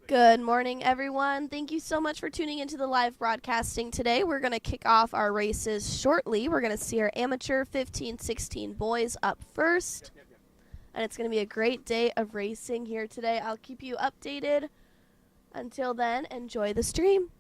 Good morning, everyone. Thank you so much for tuning into the live broadcasting today. We're going to kick off our races shortly. We're going to see our amateur 15-16 boys up first. And it's going to be a great day of racing here today. I'll keep you updated. Until then, enjoy the stream.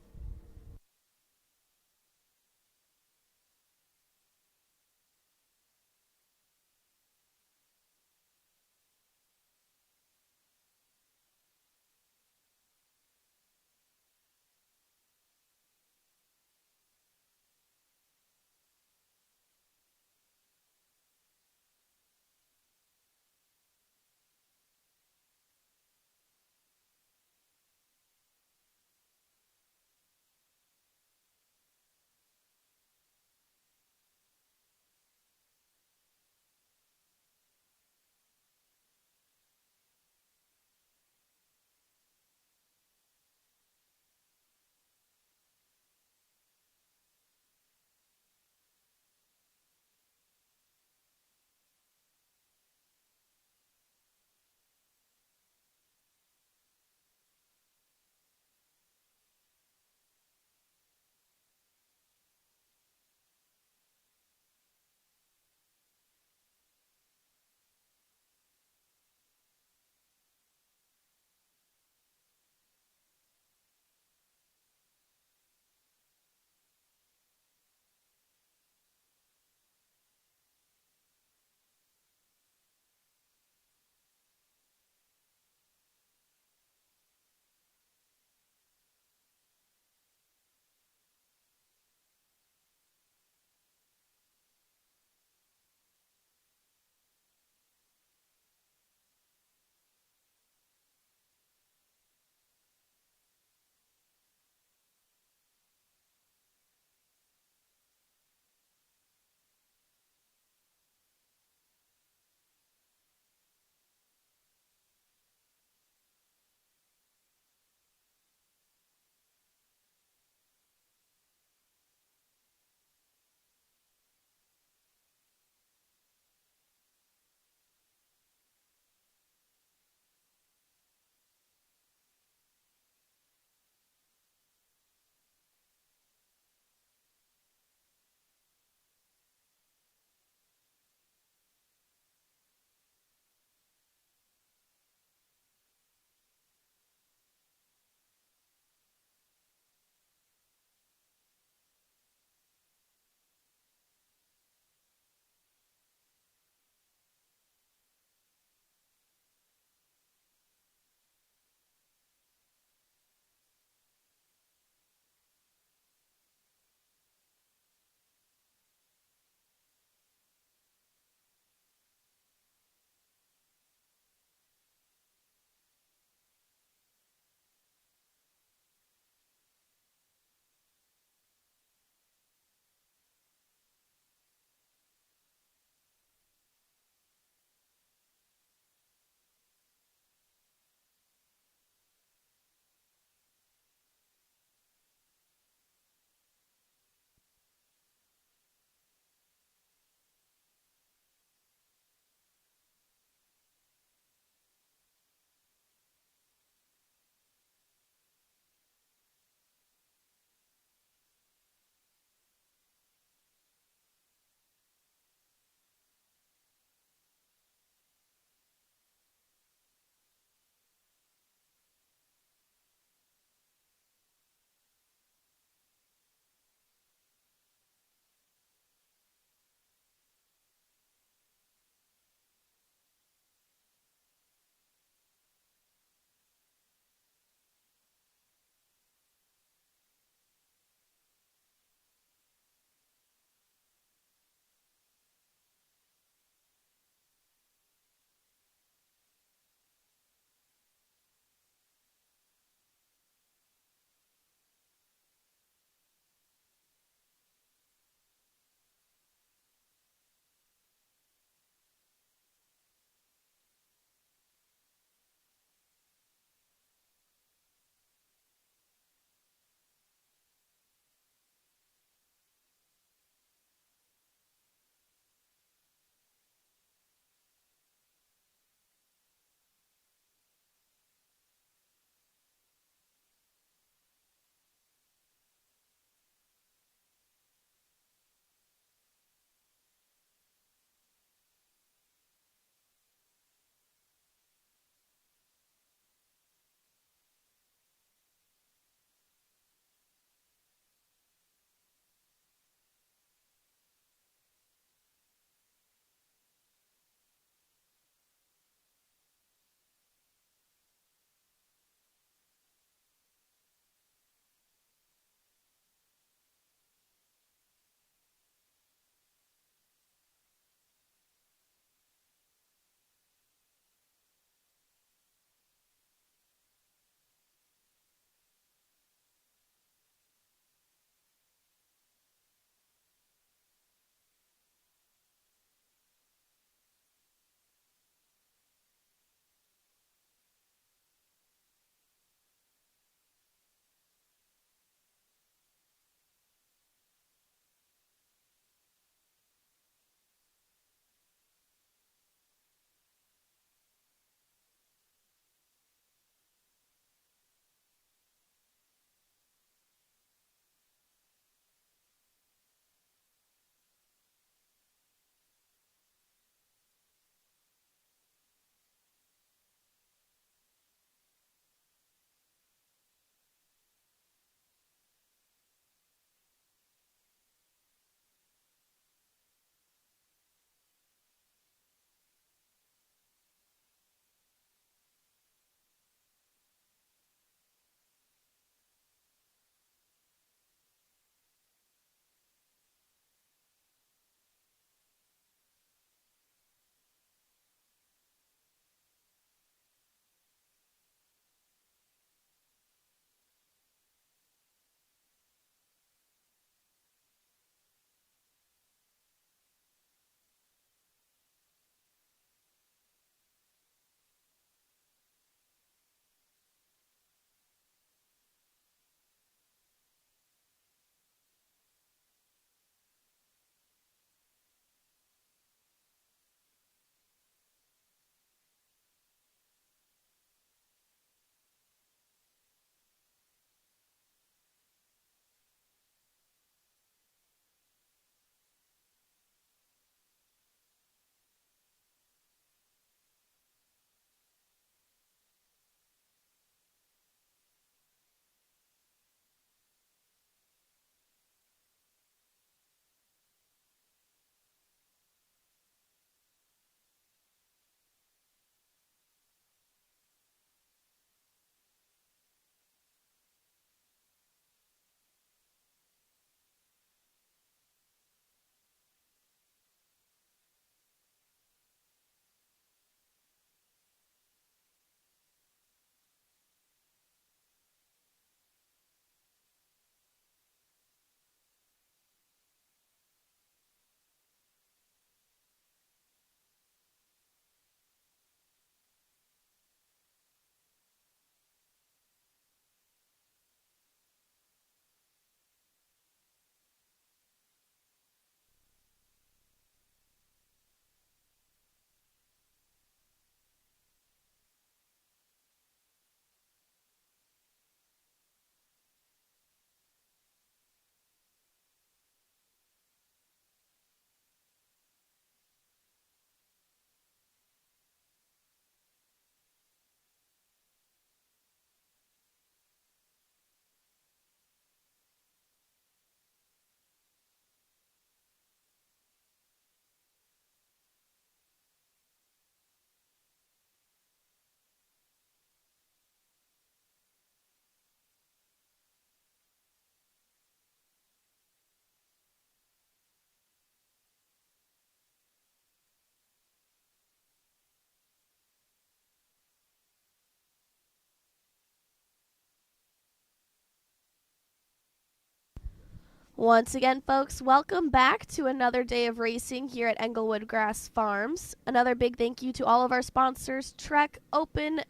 Once again, folks, welcome back to another day of racing here at Englewood Grass Farms. Another big thank you to all of our sponsors, Trek, Open,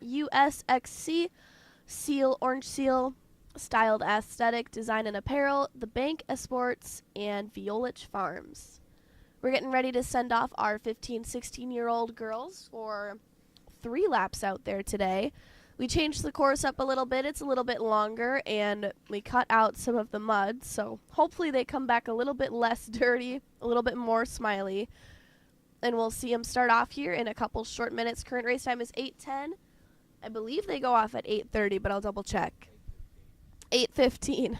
USXC, Seal, Orange Seal, Styled Aesthetic, Design and Apparel, The Bank Esports, and Violich Farms. We're getting ready to send off our 15, 16-year-old girls for 3 laps out there today. We changed the course up a little bit. It's a little bit longer, and we cut out some of the mud, so hopefully they come back a little bit less dirty, a little bit more smiley. And we'll see them start off here in a couple short minutes. Current race time is 8:10. I believe they go off at 8:30, but I'll double check. 8:15.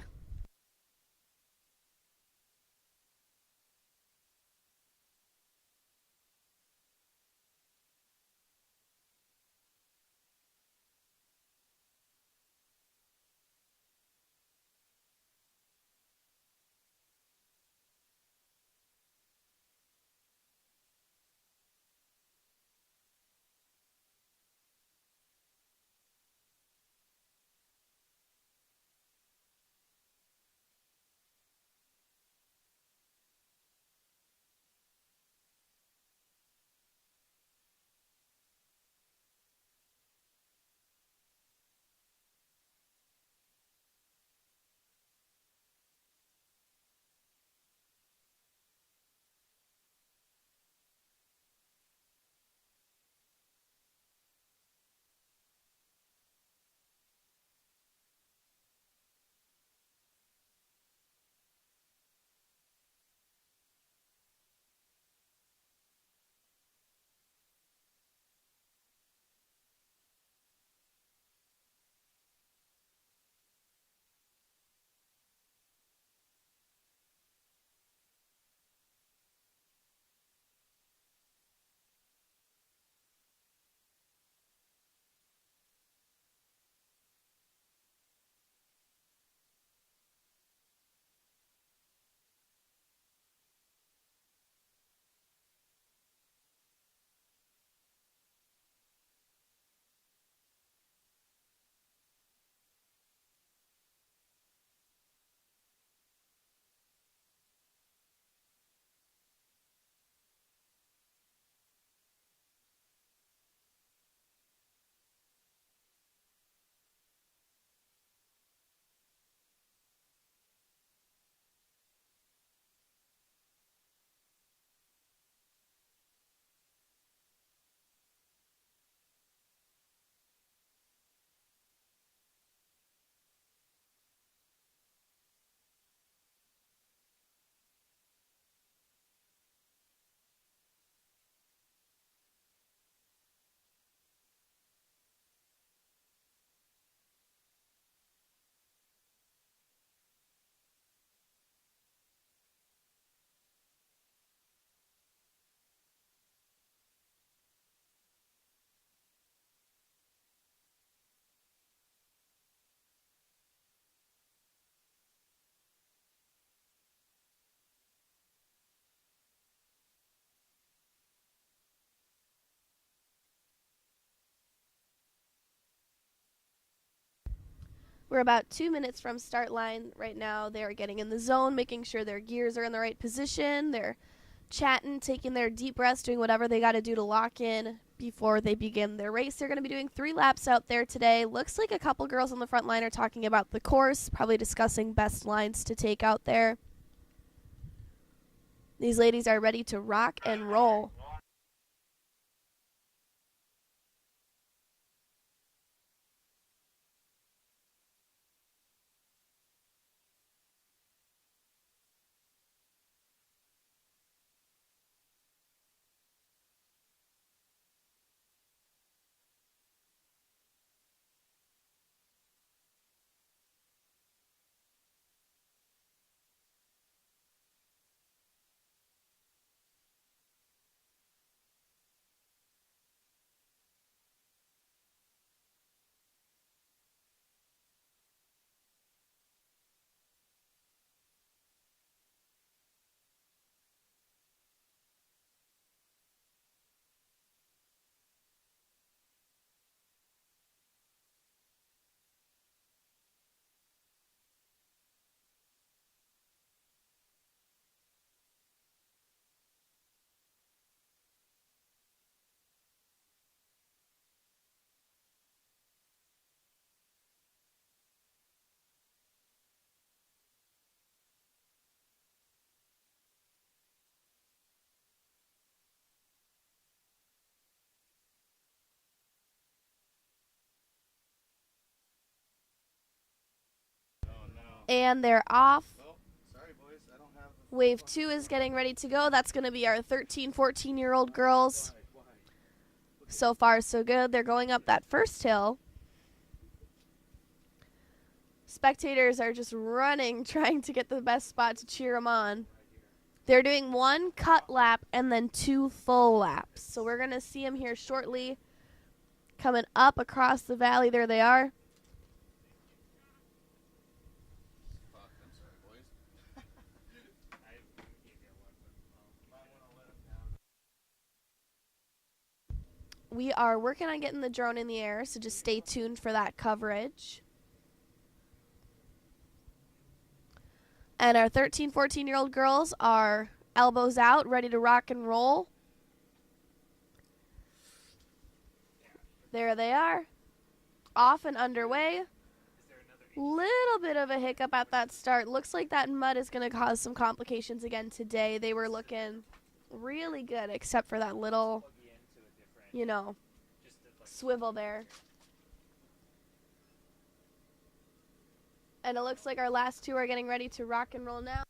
We're about 2 minutes from start line right now. They're getting in the zone, making sure their gears are in the right position. They're chatting, taking their deep breaths, doing whatever they got to do to lock in before they begin their race. They're going to be doing 3 laps out there today. Looks like a couple girls on the front line are talking about the course, probably discussing best lines to take out there. These ladies are ready to rock and roll. And they're off. Oh, sorry, boys. I don't have the Wave 2 is getting ready to go. That's going to be our 13, 14-year-old girls. So far, so good. They're going up that first hill. Spectators are just running, trying to get the best spot to cheer them on. They're doing 1 cut lap and then 2 full laps. So we're going to see them here shortly. Coming up across the valley. There they are. Fuck, I'm sorry, boys. We are working on getting the drone in the air, so just stay tuned for that coverage. And our 13, 14-year-old girls are elbows out, ready to rock and roll. There they are. Off and underway. Little bit of a hiccup at that start. Looks like that mud is going to cause some complications again today. They were looking really good, except for that little, you know, swivel there. And it looks like our last 2 are getting ready to rock and roll now.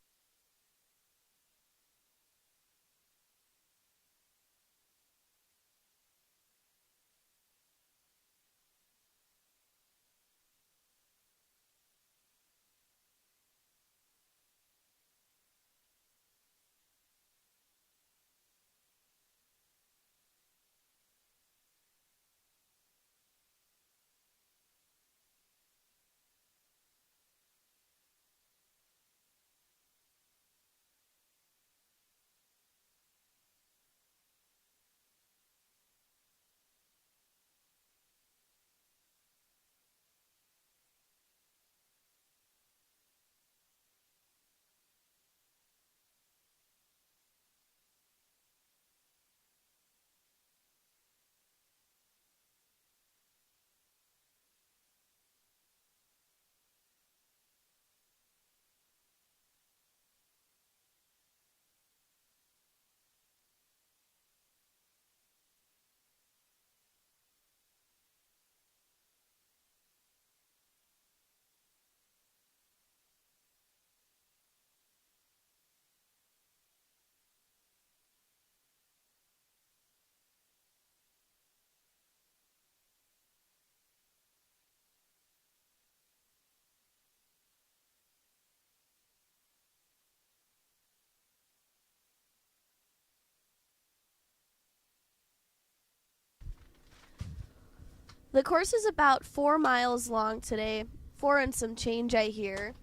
The course is about 4 miles long today. 4 and some change, I hear.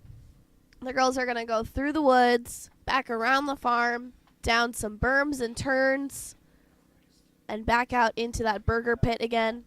The girls are going to go through the woods, back around the farm, down some berms and turns, and back out into that burger pit again.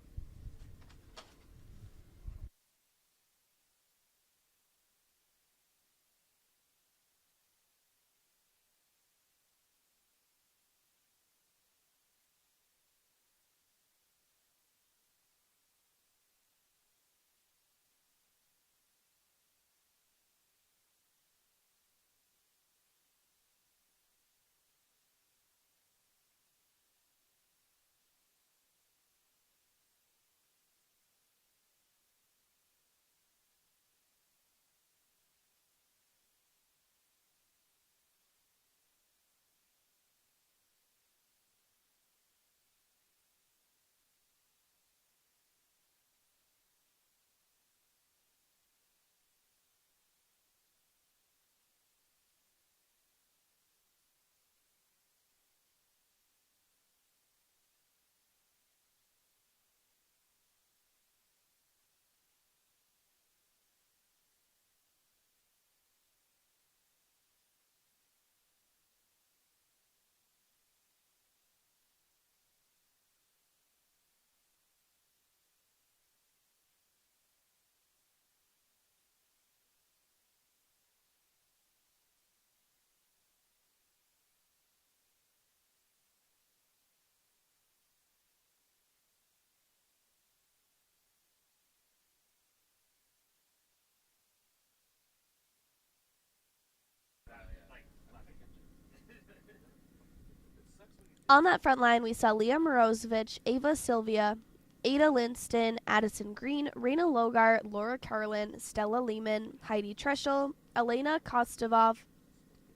On that front line, we saw Leah Morozovich, Ava Sylvia, Ada Linston, Addison Green, Raina Logar, Laura Carlin, Stella Lehman, Heidi Treschel, Elena Kostovov,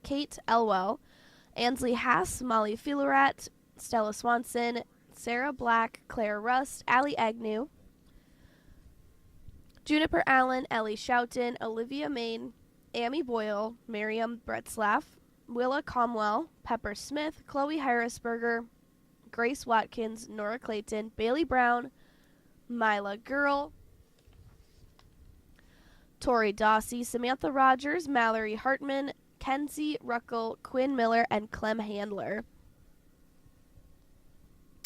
Kate Elwell, Ansley Haas, Molly Filurat, Stella Swanson, Sarah Black, Claire Rust, Allie Agnew, Juniper Allen, Ellie Shoughton, Olivia Main, Amy Boyle, Miriam Bretzlaff, Willa Comwell, Pepper Smith, Chloe Harrisberger, Grace Watkins, Nora Clayton, Bailey Brown, Mila Girl, Tori Dossie, Samantha Rogers, Mallory Hartman, Kenzie Ruckel, Quinn Miller, and Clem Handler.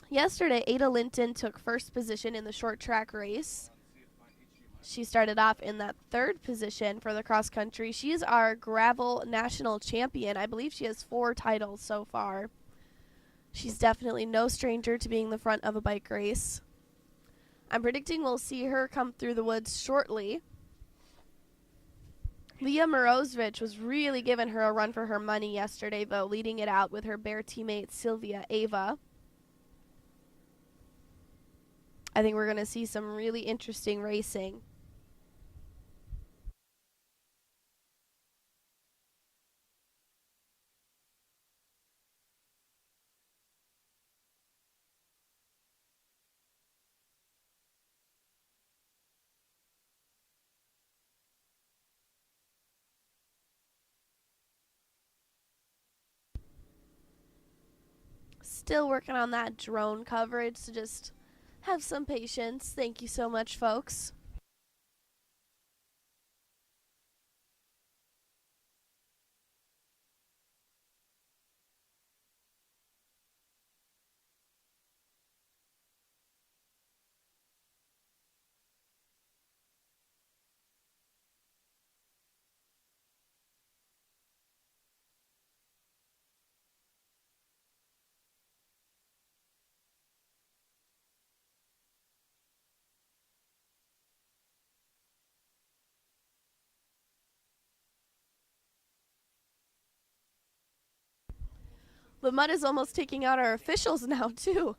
Yesterday, Ada Linton took first position in the short track race. She started off in that third position for the cross country. She is our gravel national champion. I believe she has 4 titles so far. She's definitely no stranger to being the front of a bike race. I'm predicting we'll see her come through the woods shortly. Leah Morozevich was really giving her a run for her money yesterday, though, leading it out with her Bear teammate Sylvia Ava. I think we're going to see some really interesting racing. Still working on that drone coverage, so just have some patience. Thank you so much, folks. The mud is almost taking out our officials now, too.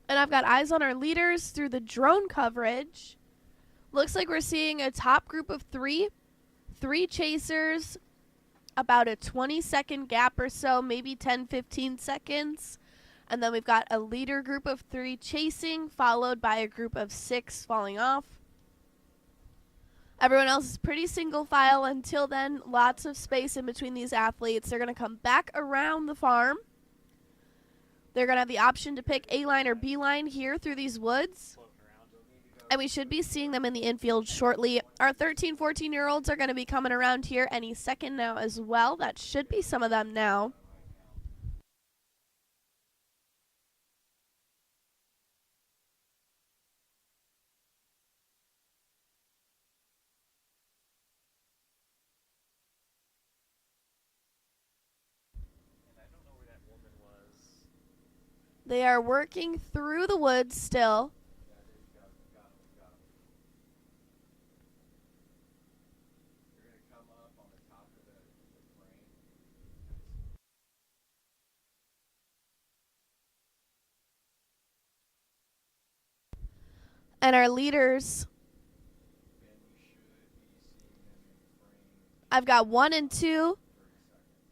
And I've got eyes on our leaders through the drone coverage. Looks like we're seeing a top group of three chasers, about a 20-second gap or so, maybe 10-15 seconds. And then we've got a leader group of 3 chasing, followed by a group of 6 falling off. Everyone else is pretty single file until then. Lots of space in between these athletes. They're going to come back around the farm. They're going to have the option to pick A-line or B-line here through these woods. And we should be seeing them in the infield shortly. Our 13, 14-year-olds are going to be coming around here any second now as well. That should be some of them now. They are working through the woods still. And our leaders, I've got 1 and 2.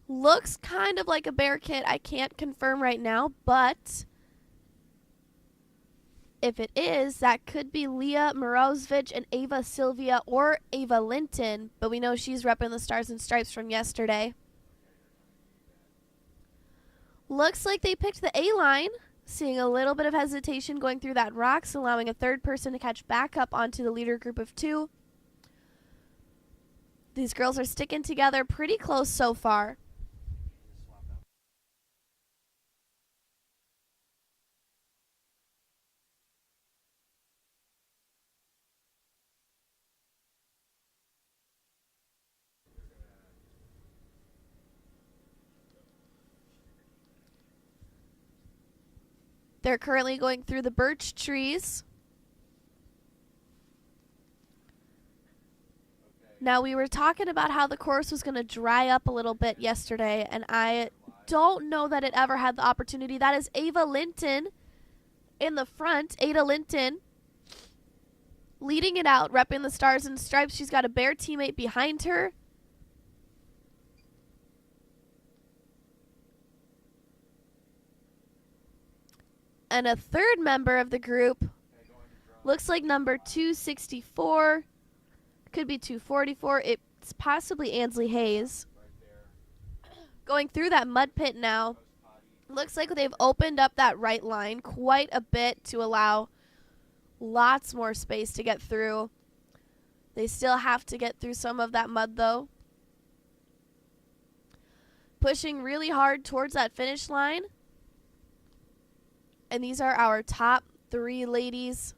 Looks kind of like a bear kit. I can't confirm right now, but if it is, that could be Leah Morozevich and Ava Sylvia or Ava Linton, but we know she's repping the Stars and Stripes from yesterday. Looks like they picked the A-line, seeing a little bit of hesitation going through that rocks, allowing a third person to catch back up onto the leader group of 2. These girls are sticking together pretty close so far. They're currently going through the birch trees. Now, we were talking about how the course was going to dry up a little bit yesterday, and I don't know that it ever had the opportunity. That is Ava Linton in the front. Ada Linton leading it out, repping the Stars and Stripes. She's got a Bear teammate behind her. And a third member of the group looks like number 264. Could be 244. It's possibly Ansley Hayes. Going through that mud pit now. Looks like they've opened up that right line quite a bit to allow lots more space to get through. They still have to get through some of that mud, though. Pushing really hard towards that finish line. And these are our top 3 ladies.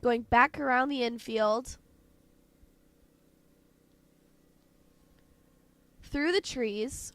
Going back around the infield. Through the trees.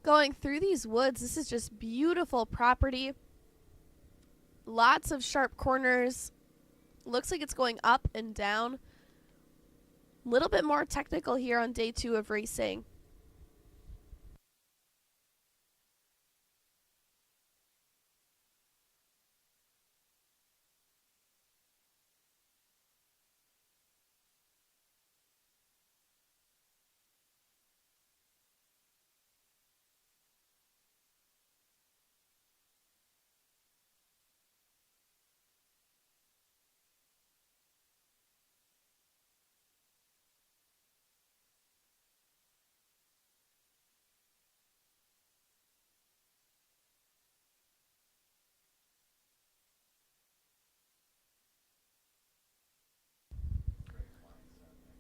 Going through these woods, this is just beautiful property. Lots of sharp corners. Looks like it's going up and down. A little bit more technical here on day 2 of racing.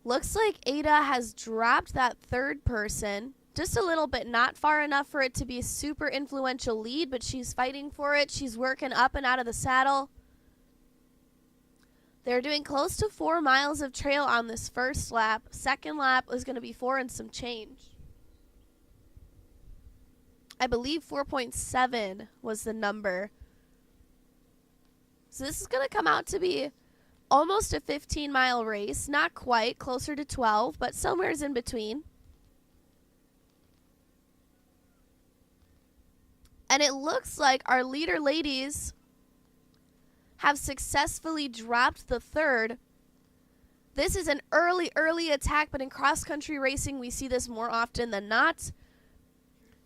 Looks like Ada has dropped that third person just a little bit, not far enough for it to be a super influential lead, but she's fighting for it. She's working up and out of the saddle. They're doing close to 4 miles of trail on this first lap. Second lap is going to be 4 and some change. I believe 4.7 was the number. So this is going to come out to be almost a 15-mile race. Not quite, closer to 12, but somewhere's in between. And it looks like our leader ladies have successfully dropped the third. This is an early attack, but in cross-country racing, we see this more often than not.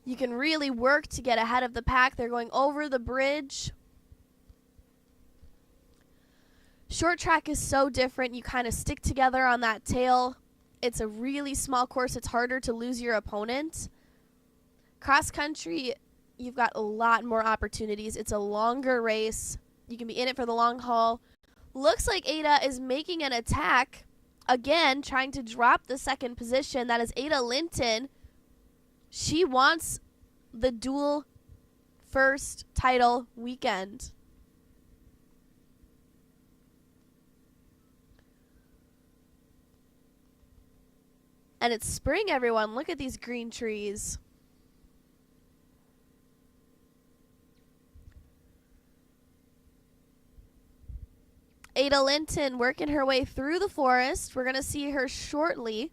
You can really work to get ahead of the pack. They're going over the bridge. Short track is so different. You kind of stick together on that tail. It's a really small course. It's harder to lose your opponent. Cross-country, you've got a lot more opportunities. It's a longer race. You can be in it for the long haul. Looks like Ada is making an attack. Again, trying to drop the second position. That is Ada Linton. She wants the dual first title weekend. And it's spring, everyone. Look at these green trees. Ada Linton working her way through the forest. We're going to see her shortly.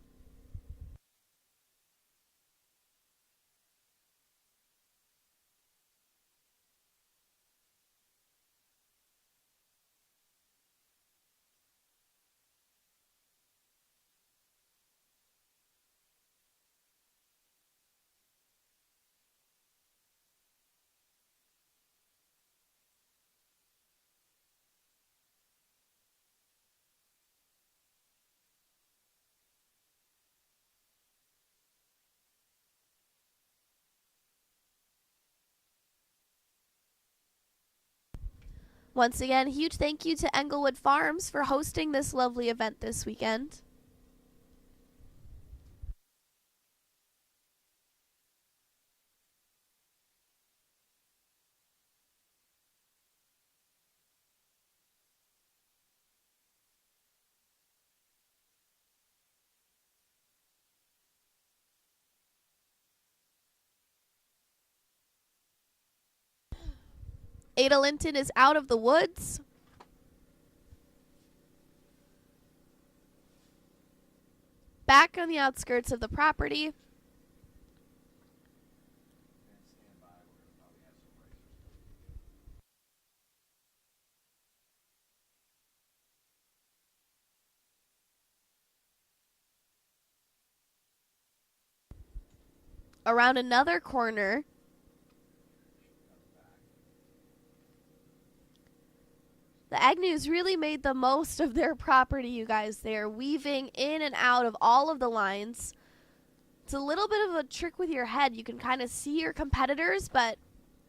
Once again, huge thank you to Englewood Farms for hosting this lovely event this weekend. Ada Linton is out of the woods. Back on the outskirts of the property. Around another corner. The Agnews really made the most of their property, you guys. They are weaving in and out of all of the lines. It's a little bit of a trick with your head. You can kind of see your competitors, but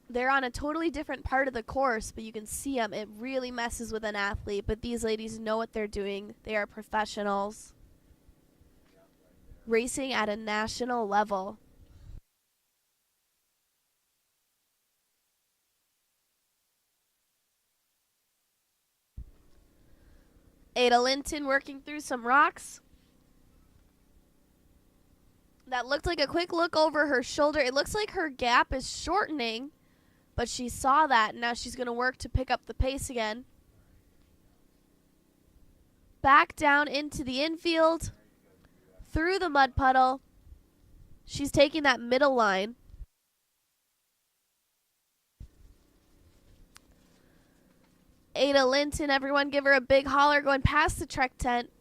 they're on a totally different part of the course, but you can see them. It really messes with an athlete, but these ladies know what they're doing. They are professionals. Racing at a national level. Ada Linton working through some rocks. That looked like a quick look over her shoulder. It looks like her gap is shortening, but she saw that, and now she's going to work to pick up the pace again. Back down into the infield, through the mud puddle. She's taking that middle line. Ada Linton, everyone give her a big holler going past the Trek tent.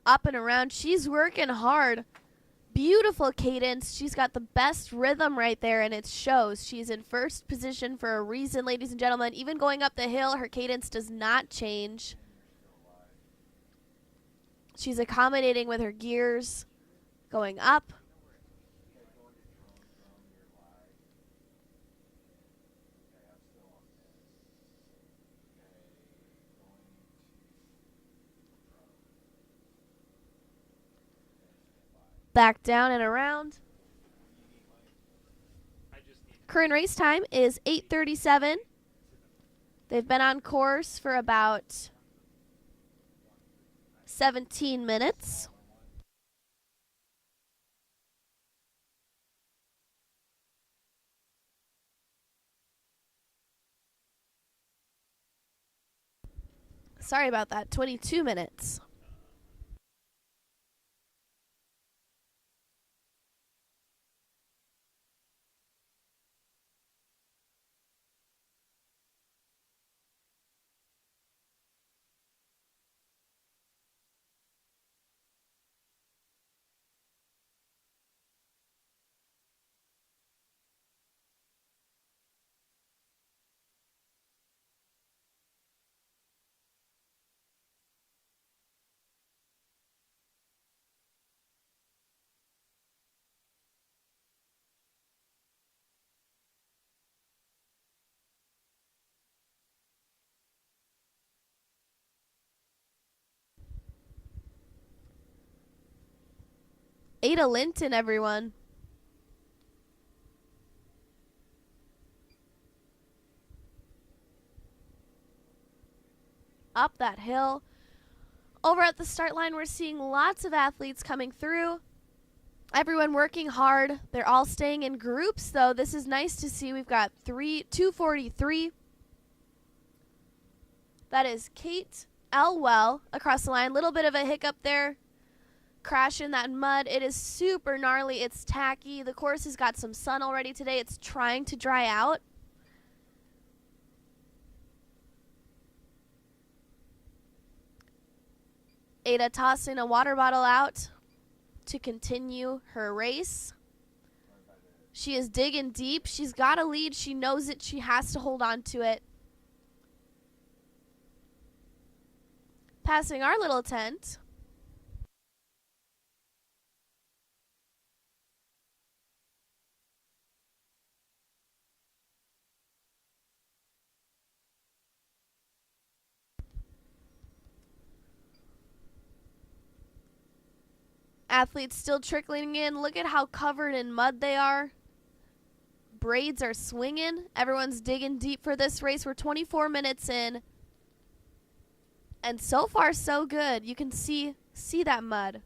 Up and around. She's working hard. Beautiful cadence. She's got the best rhythm right there, and it shows. She's in first position for a reason, ladies and gentlemen. Even going up the hill, her cadence does not change. She's accommodating with her gears going up. Back down and around. Current race time is 8:37. They've been on course for about 17 minutes. Sorry about that, 22 minutes. Ada Linton, everyone. Up that hill. Over at the start line, we're seeing lots of athletes coming through. Everyone working hard. They're all staying in groups, though. This is nice to see. We've got 243. That is Kate Elwell across the line. Little bit of a hiccup there. Crash in that mud. It is super gnarly. It's tacky. The course has got some sun already today. It's trying to dry out. Ada tossing a water bottle out to continue her race. She is digging deep. She's got a lead. She knows it. She has to hold on to it. Passing our little tent. Athletes still trickling in. Look at how covered in mud they are. Braids are swinging. Everyone's digging deep for this race. We're 24 minutes in. And so far, so good. You can see that mud.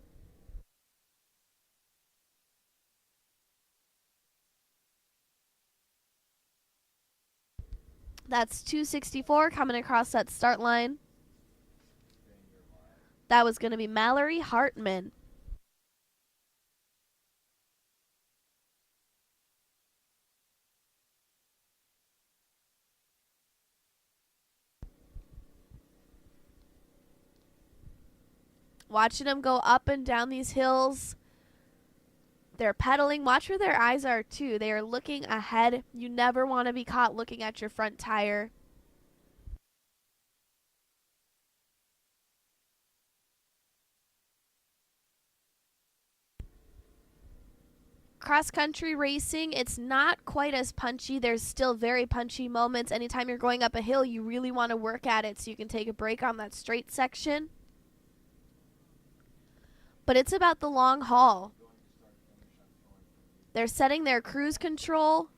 That's 264 coming across that start line. That was going to be Mallory Hartman. Watching them go up and down these hills. They're pedaling. Watch where their eyes are, too. They are looking ahead. You never want to be caught looking at your front tire. Cross-country racing, it's not quite as punchy. There's still very punchy moments. Anytime you're going up a hill, you really want to work at it so you can take a break on that straight section. But it's about the long haul. They're setting their cruise control,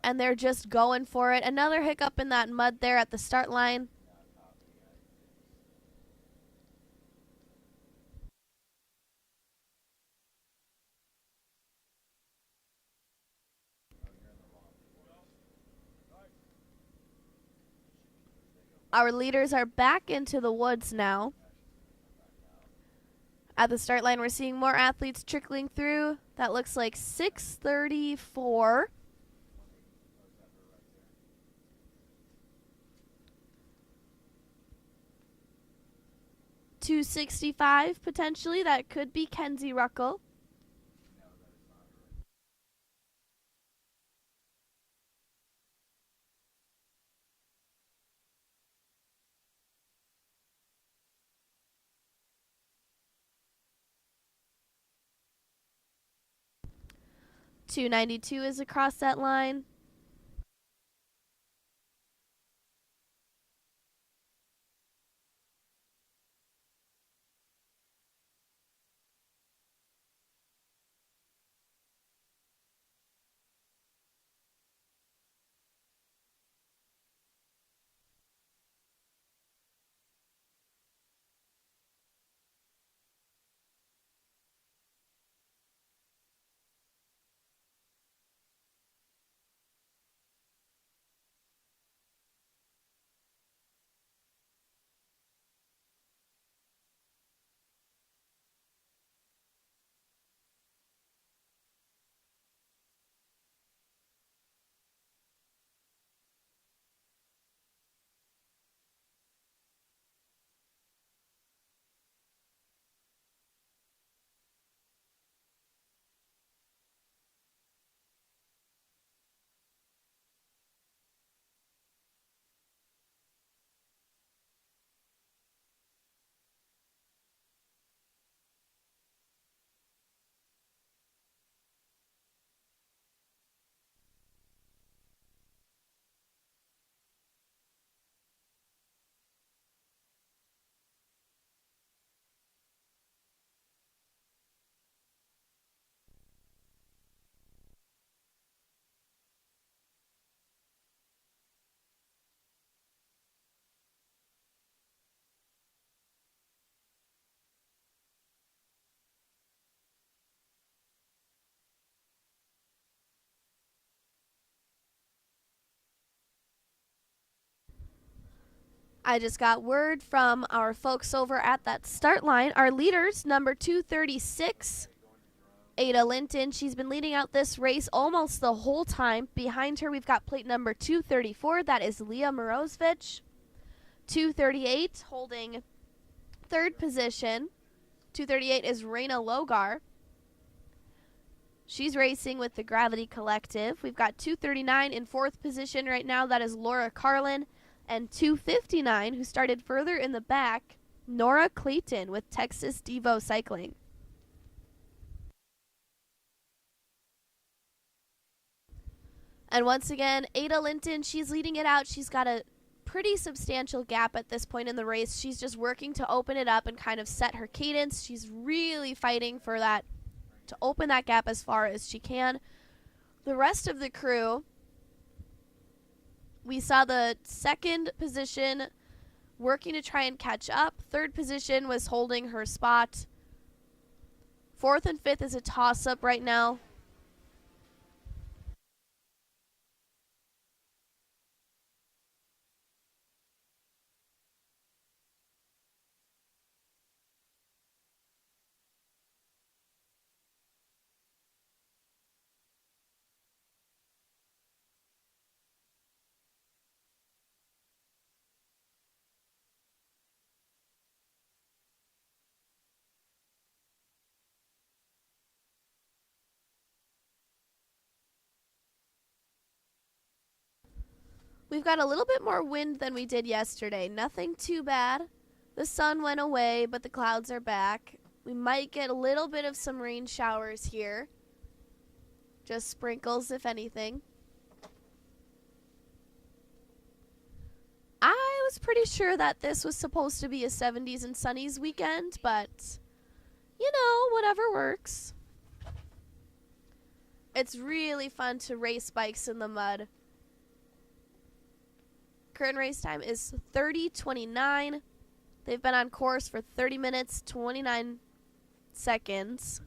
and they're just going for it. Another hiccup in that mud there at the start line. Our leaders are back into the woods now. At the start line, we're seeing more athletes trickling through. That looks like 634. .265 potentially. That could be Kenzie Ruckel. .292 is across that line. I just got word from our folks over at that start line. Our leaders, number 236, Ada Linton. She's been leading out this race almost the whole time. Behind her, we've got plate number 234. That is Leah Morozevich. 238, holding third position. 238 is Raina Logar. She's racing with the Gravity Collective. We've got 239 in fourth position right now. That is Laura Carlin. And 259, who started further in the back, Nora Clayton with Texas Devo Cycling. And once again, Ada Linton, she's leading it out. She's got a pretty substantial gap at this point in the race. She's just working to open it up and kind of set her cadence. She's really fighting for that, to open that gap as far as she can. The rest of the crew, we saw the second position working to try and catch up. Third position was holding her spot. Fourth and fifth is a toss-up right now. We've got a little bit more wind than we did yesterday. Nothing too bad. The sun went away, but the clouds are back. We might get a little bit of some rain showers here. Just sprinkles, if anything. I was pretty sure that this was supposed to be a 70s and sunnies weekend, but, you know, whatever works. It's really fun to race bikes in the mud. Current race time is 30:29. They've been on course for 30 minutes, 29 seconds.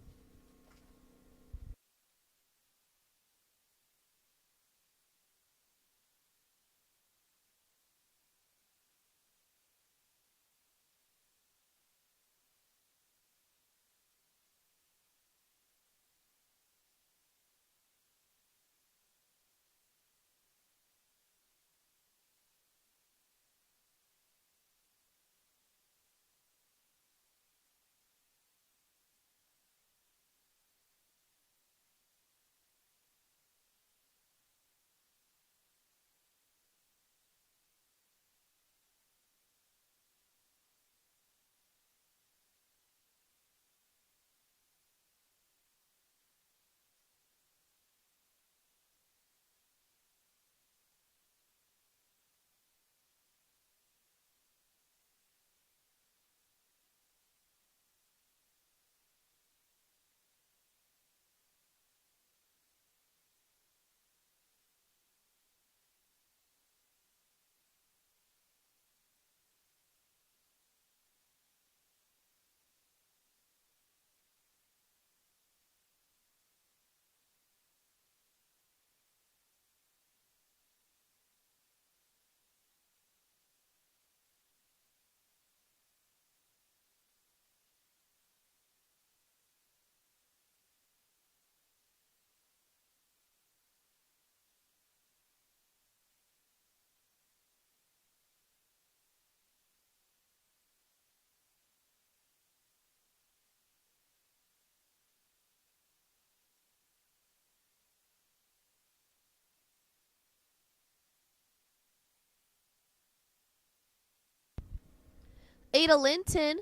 Ada Linton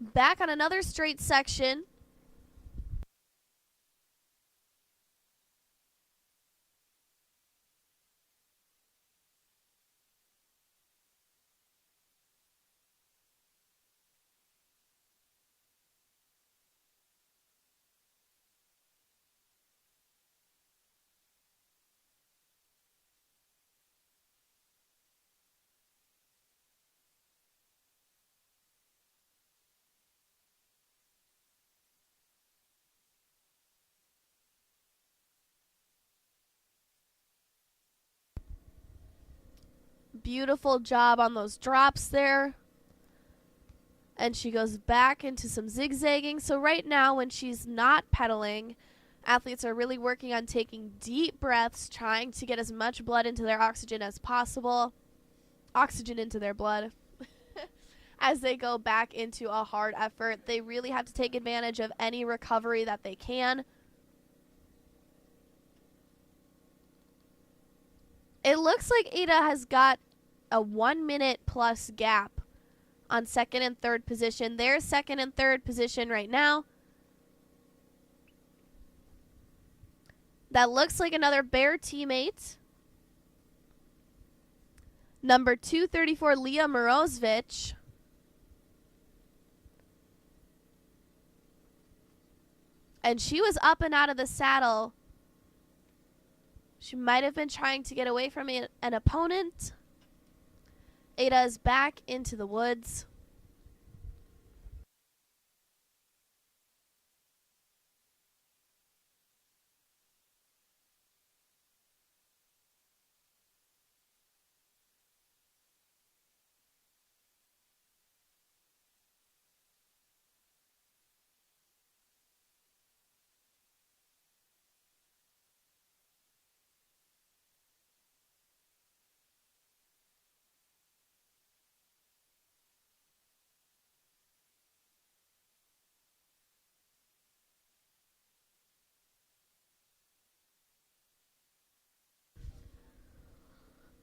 back on another straight section. beautiful job on those drops there. And she goes back into some zigzagging. So right now when she's not pedaling, athletes are really working on taking deep breaths, trying to get as much blood into their oxygen as possible. Oxygen into their blood. As they go back into a hard effort, they really have to take advantage of any recovery that they can. It looks like Ada has got a 1 minute plus gap on second and third position. They're second and third position right now. That looks like another Bear teammate. Number 234, Leah Morozevich. And she was up and out of the saddle. She might have been trying to get away from an opponent. Ada is back into the woods.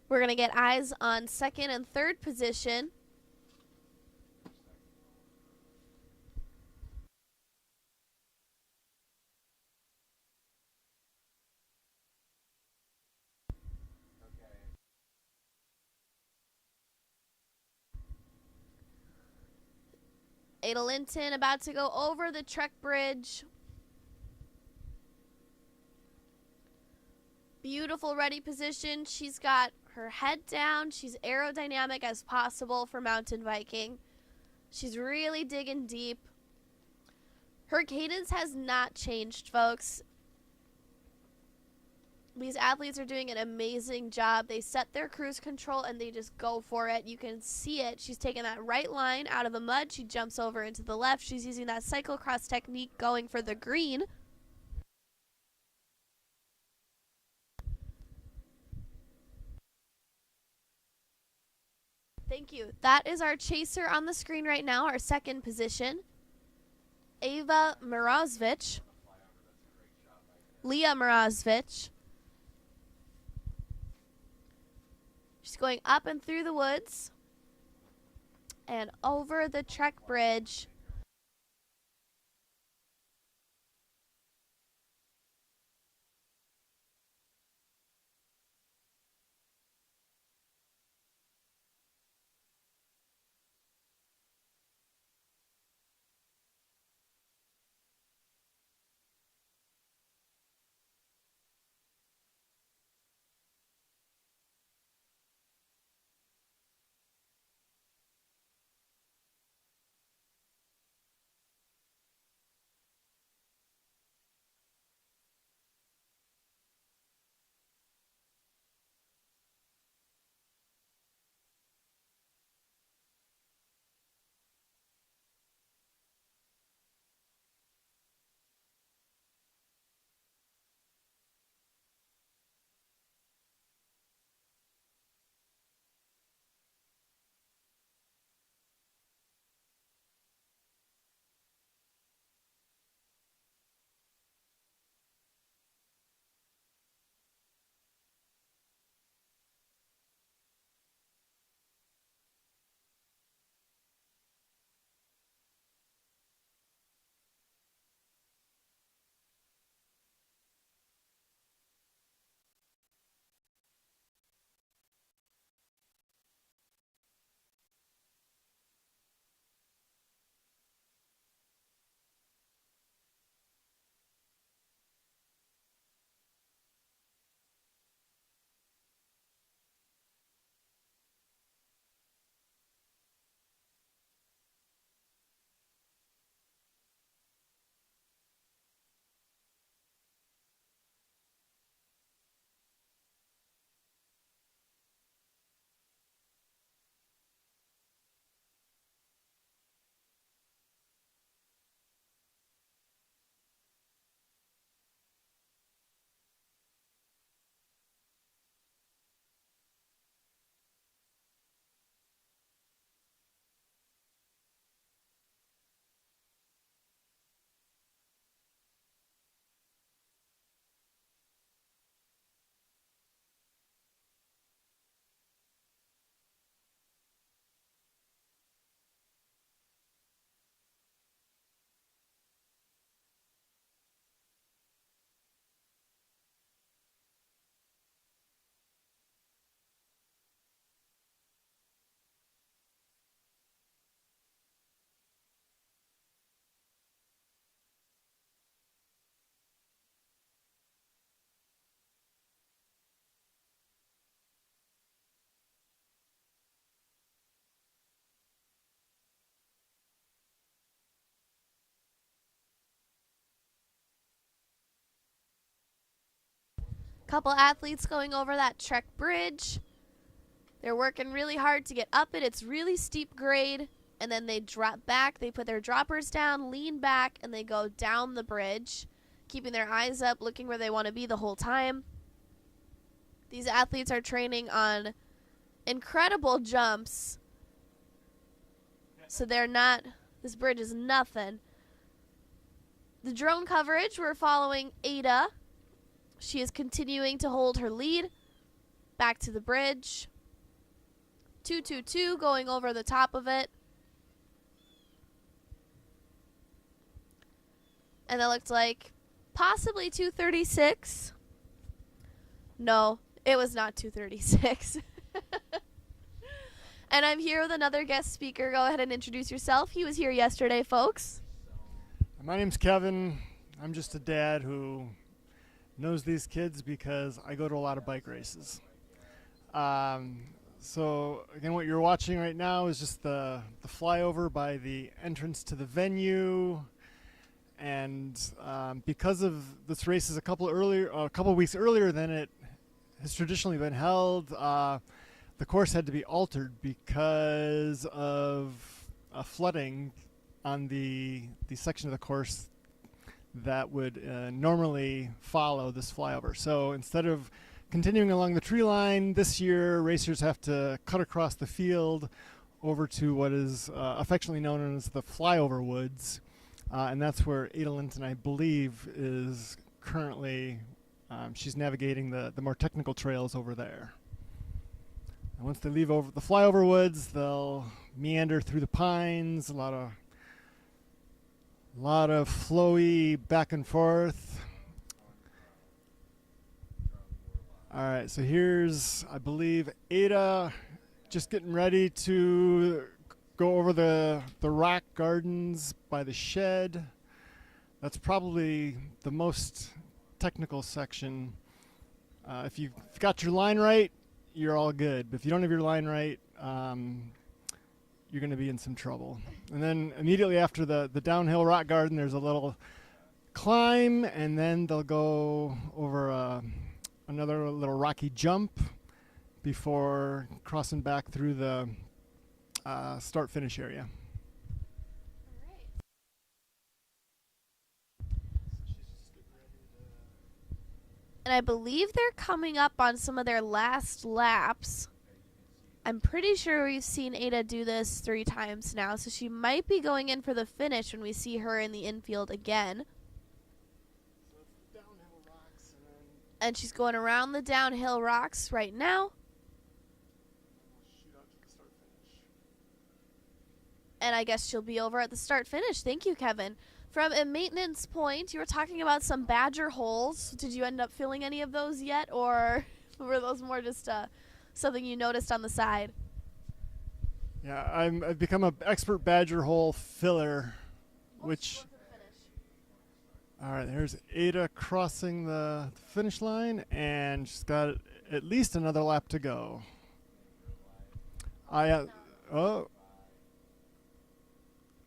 We're going to get eyes on second and third position. Ada Linton about to go over the Trek Bridge. Beautiful ready position. She's got her head down. She's aerodynamic as possible for mountain biking. She's really digging deep. Her cadence has not changed, folks. These athletes are doing an amazing job. They set their cruise control and they just go for it. You can see it. She's taking that right line out of the mud. She jumps over into the left. She's using that cyclocross technique, going for the green. Thank you. That is our chaser on the screen right now, our second position. Ava Morozevich. Leah Morozevich. She's going up and through the woods and over the Trek Bridge. Couple athletes going over that Trek Bridge. They're working really hard to get up it. It's really steep grade. And then they drop back. They put their droppers down, lean back, and they go down the bridge, keeping their eyes up, looking where they want to be the whole time. These athletes are training on incredible jumps. So they're not, this bridge is nothing. The drone coverage, we're following Ada. She is continuing to hold her lead. Back to the bridge. 222 going over the top of it. And it looked like possibly 236. No, it was not 236. And I'm here with another guest speaker. Go ahead and introduce yourself. He was here yesterday, folks. My name's Kevin. I'm just a dad who knows these kids because I go to a lot of bike races. So again, what you're watching right now is just the flyover by the entrance to the venue. And because of this race is a couple weeks earlier than it has traditionally been held, the course had to be altered because of flooding on the section of the course that would normally follow this flyover. So instead of continuing along the tree line, this year racers have to cut across the field over to what is affectionately known as the flyover woods. And that's where Ada Linton, I believe, is currently, she's navigating the more technical trails over there. And once they leave over the flyover woods, they'll meander through the pines, a lot of flowy back and forth. All right, so here's, I believe, Ada just getting ready to go over the rock gardens by the shed. That's probably the most technical section. If you've got your line right, you're all good. But if you don't have your line right, you're going to be in some trouble. And then immediately after the downhill rock garden, there's a little climb, and then they'll go over another little rocky jump before crossing back through the start-finish area. And I believe they're coming up on some of their last laps. I'm pretty sure we've seen Ada do this 3 times now, so she might be going in for the finish when we see her in the infield again. So it's the downhill rocks, and she's going around the downhill rocks right now. shoot out to the start-finish. And I guess she'll be over at the start-finish. Thank you, Kevin. From a maintenance point, you were talking about some badger holes. Did you end up filling any of those yet, or were those more just something you noticed on the side? Yeah, I've become an expert badger hole filler, which... All right, there's Ada crossing the finish line, and she's got at least another lap to go.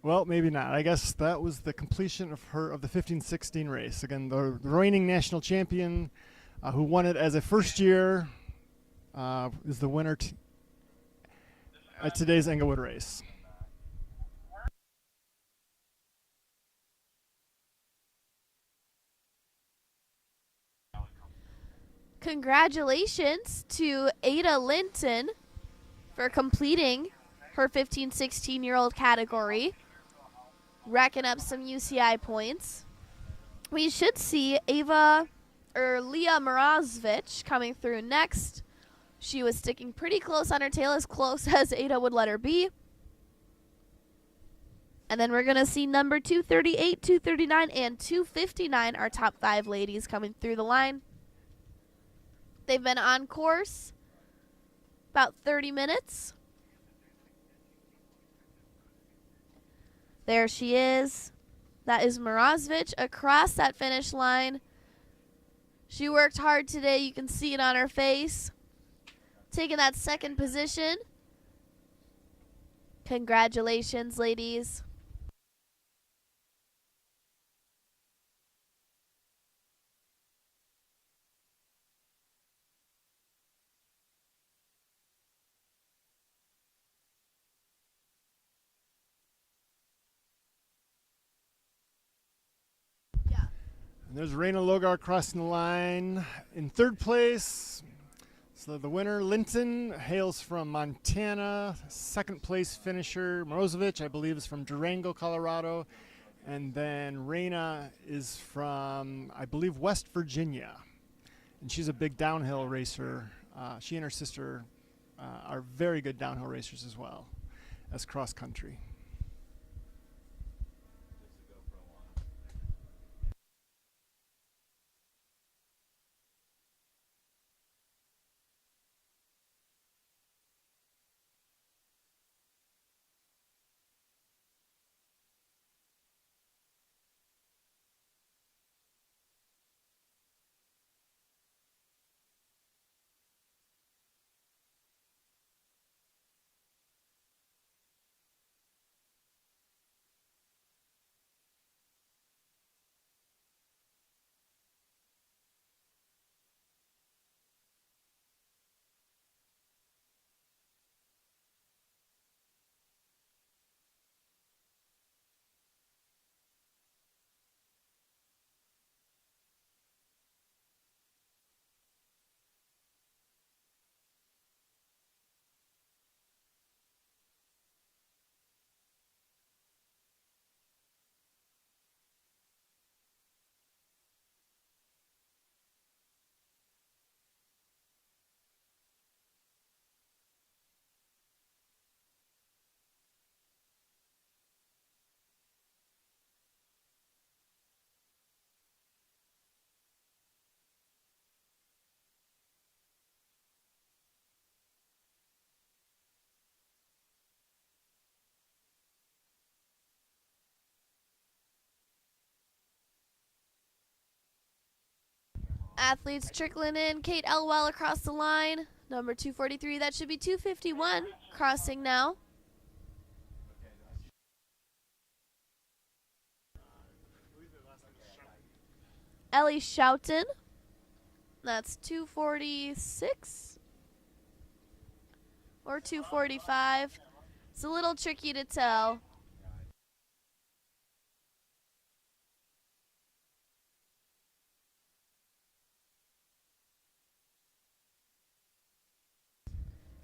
Well, maybe not. I guess that was the completion of the 15-16 race. Again, the reigning national champion, who won it as a first year, is the winner at today's Englewood race. Congratulations to Ada Linton for completing her 15-16-year-old category, racking up some UCI points. We should see Leah Mrazovich coming through next. She was sticking pretty close on her tail, as close as Ada would let her be. And then we're going to see number 238, 239, and 259, our top 5 ladies, coming through the line. They've been on course about 30 minutes. There she is. That is Mrazovich across that finish line. She worked hard today. You can see it on her face. Taking that second position. Congratulations, ladies. And there's Raina Logar crossing the line in third place. So the winner, Linton, hails from Montana. Second place finisher, Morozovich, I believe, is from Durango, Colorado. And then Raina is from, I believe, West Virginia. And she's a big downhill racer. She and her sister are very good downhill racers as well as cross country. Athletes trickling in. Kate Elwell across the line. Number 243. That should be 251. Crossing now. Ellie Schouten. That's 246 or 245. It's a little tricky to tell.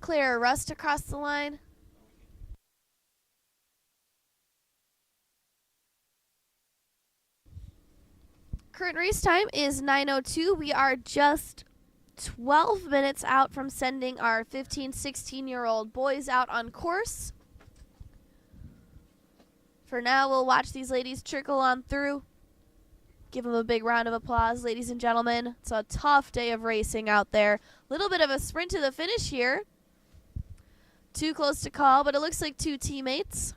Claire Rust across the line. Current race time is 9:02. We are just 12 minutes out from sending our 15, 16-year-old boys out on course. For now, we'll watch these ladies trickle on through. Give them a big round of applause, ladies and gentlemen. It's a tough day of racing out there. Little bit of a sprint to the finish here. Too close to call, but it looks like two teammates.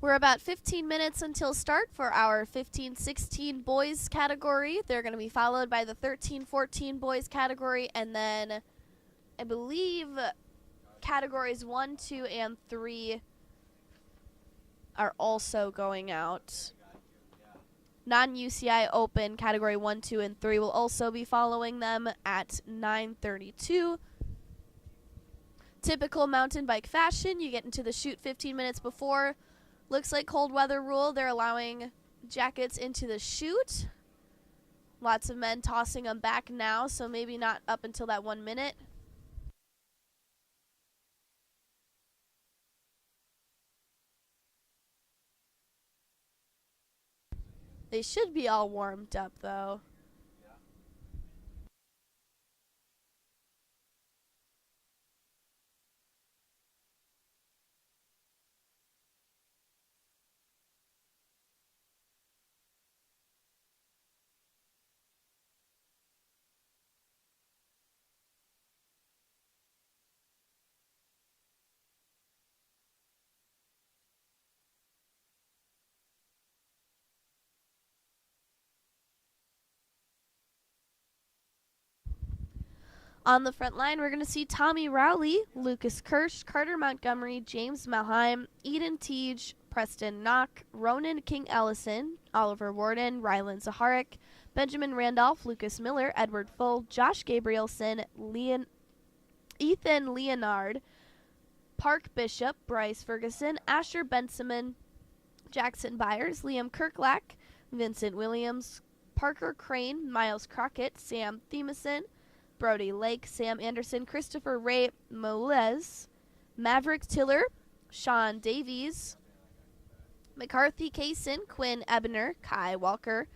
We're about 15 minutes until start for our 15-16 boys category. They're going to be followed by the 13-14 boys category, and then I believe categories 1, 2, and 3 are also going out. Non-UCI Open category 1, 2, and 3 will also be following them at 9:32. Typical mountain bike fashion, you get into the chute 15 minutes before. Looks like cold weather rule, they're allowing jackets into the chute. Lots of men tossing them back now, so maybe not up until that 1 minute. They should be all warmed up, though. On the front line, we're going to see Tommy Rowley, Lucas Kirsch, Carter Montgomery, James Malheim, Eden Teague, Preston Knock, Ronan King Ellison, Oliver Warden, Rylan Zaharik, Benjamin Randolph, Lucas Miller, Edward Full, Josh Gabrielson, Ethan Leonard, Park Bishop, Bryce Ferguson, Asher Bensimon, Jackson Byers, Liam Kirklack, Vincent Williams, Parker Crane, Miles Crockett, Sam Thiemeson, Brody Lake, Sam Anderson, Christopher Ray Molez, Maverick Tiller, Sean Davies, McCarthy Kaysen, Quinn Ebner, Kai Walker,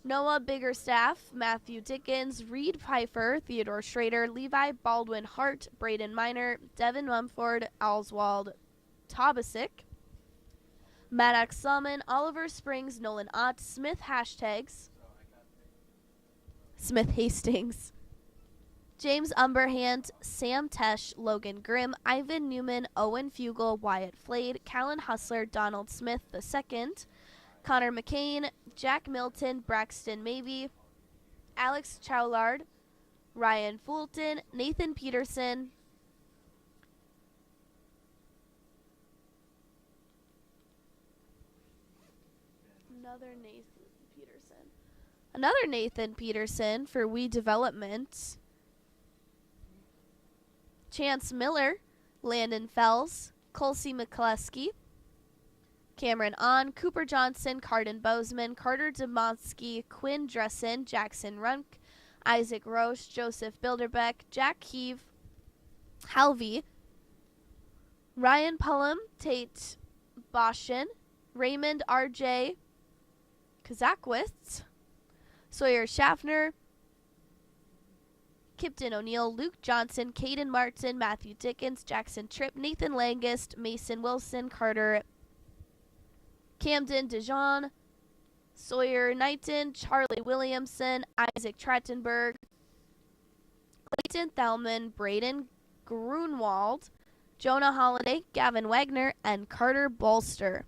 Noah Biggerstaff, Matthew Dickens, Reed Pfeiffer, Theodore Schrader, Levi Baldwin Hart, Braden Miner, Devin Mumford, Oswald Tobasic, Maddox Salmon, Oliver Springs, Nolan Ott, Smith Hashtags, Smith Hastings, James Umberhand, Sam Tesh, Logan Grimm, Ivan Newman, Owen Fugel, Wyatt Flade, Callan Hustler, Donald Smith II, Connor McCain, Jack Milton, Braxton Mabey, Alex Chowlard, Ryan Fulton, Nathan Peterson, another Nathan Peterson for We Development, Chance Miller, Landon Fells, Colsey McCluskey, Cameron On, Cooper Johnson, Cardin Bozeman, Carter Demonsky, Quinn Dressen, Jackson Runk, Isaac Roche, Joseph Bilderbeck, Jack Heave, Halvey, Ryan Pullum, Tate Boshin, Raymond R.J. Kazakwitz, Sawyer Schaffner, Kipton O'Neill, Luke Johnson, Caden Martin, Matthew Dickens, Jackson Tripp, Nathan Langist, Mason Wilson, Carter Camden Dijon, Sawyer Knighton, Charlie Williamson, Isaac Trattenberg, Clayton Thelman, Braden Grunwald, Jonah Holiday, Gavin Wagner, and Carter Bolster.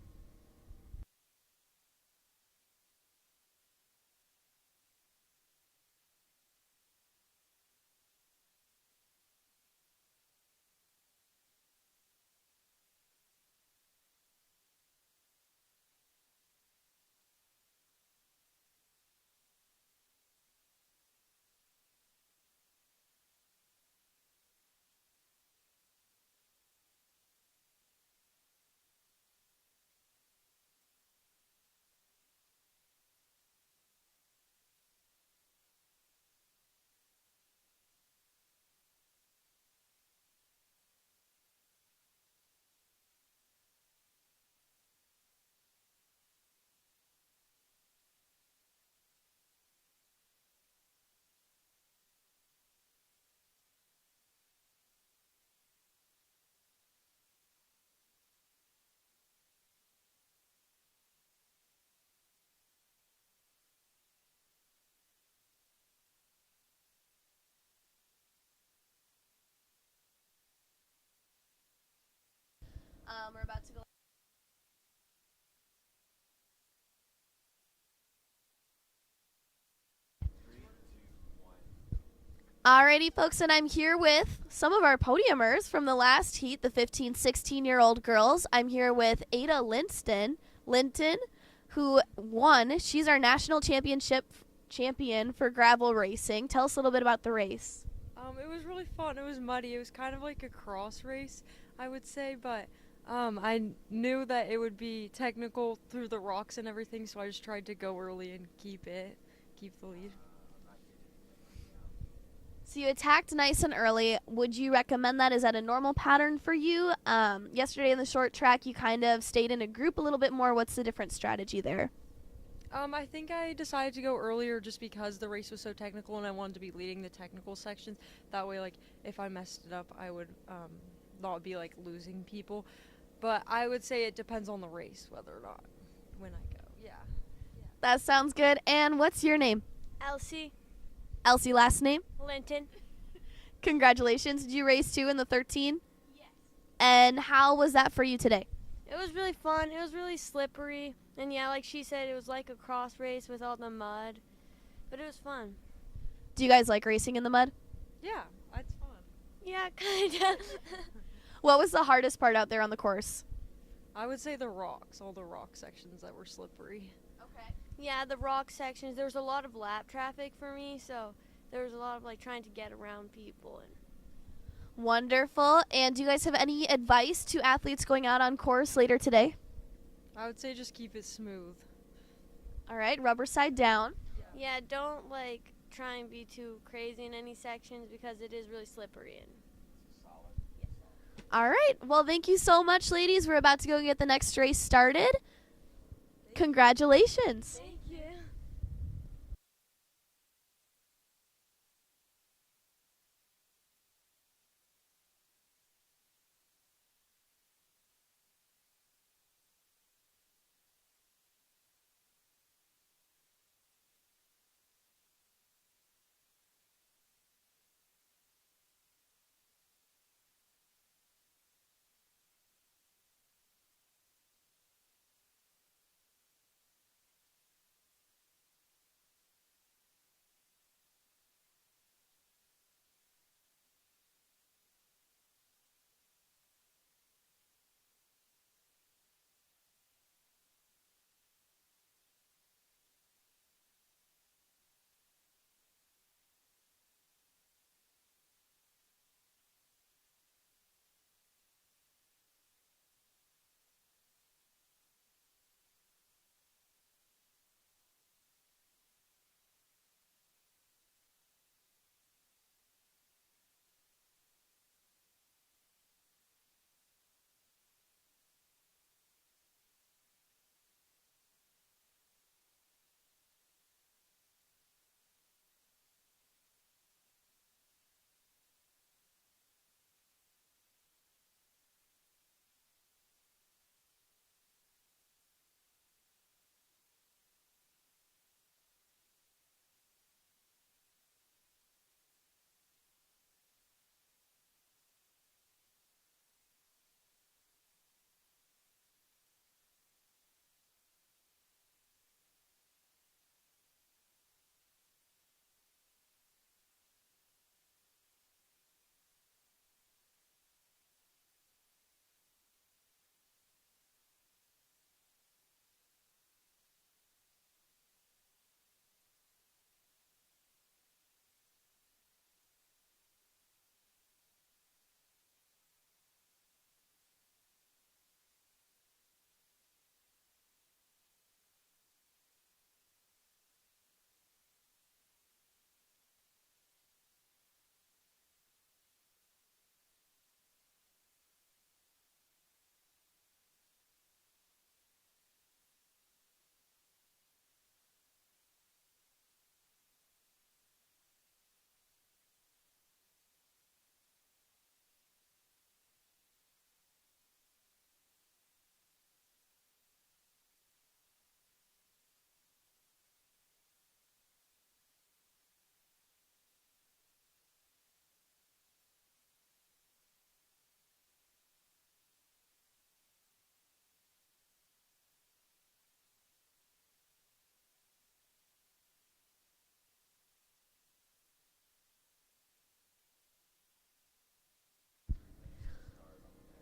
We're about to go Alrighty, folks, and I'm here with some of our podiumers from the last heat, the 15, 16-year-old girls. I'm here with Ada Linton, who won. She's our national championship champion for gravel racing. Tell us a little bit about the race. It was really fun. It was muddy. It was kind of like a cross race, I would say, but I knew that it would be technical through the rocks and everything, so I just tried to go early and keep the lead. So you attacked nice and early. Would you recommend that? Is that a normal pattern for you? Yesterday in the short track, you kind of stayed in a group a little bit more. What's the different strategy there? I think I decided to go earlier just because the race was so technical and I wanted to be leading the technical sections. That way, like, if I messed it up, I would not be, like, losing people. But I would say it depends on the race, whether or not when I go. Yeah. That sounds good. And what's your name? Elsie Elsie, last name? Linton. Congratulations. Did you race too in the 13? Yes. And how was that for you today? It was really fun. It was really slippery. And yeah, like she said, it was like a cross race with all the mud. But it was fun. Do you guys like racing in the mud? Yeah, it's fun. Yeah, kind of. What was the hardest part out there on the course? I would say the rocks, all the rock sections that were slippery. Okay. Yeah, the rock sections. There was a lot of lap traffic for me, so there was a lot of like trying to get around people. And Wonderful. And do you guys have any advice to athletes going out on course later today? I would say just keep it smooth. All right, rubber side down. yeah, don't like try and be too crazy in any sections because it is really slippery. And All right. Well, thank you so much, ladies. We're about to go get the next race started. Congratulations.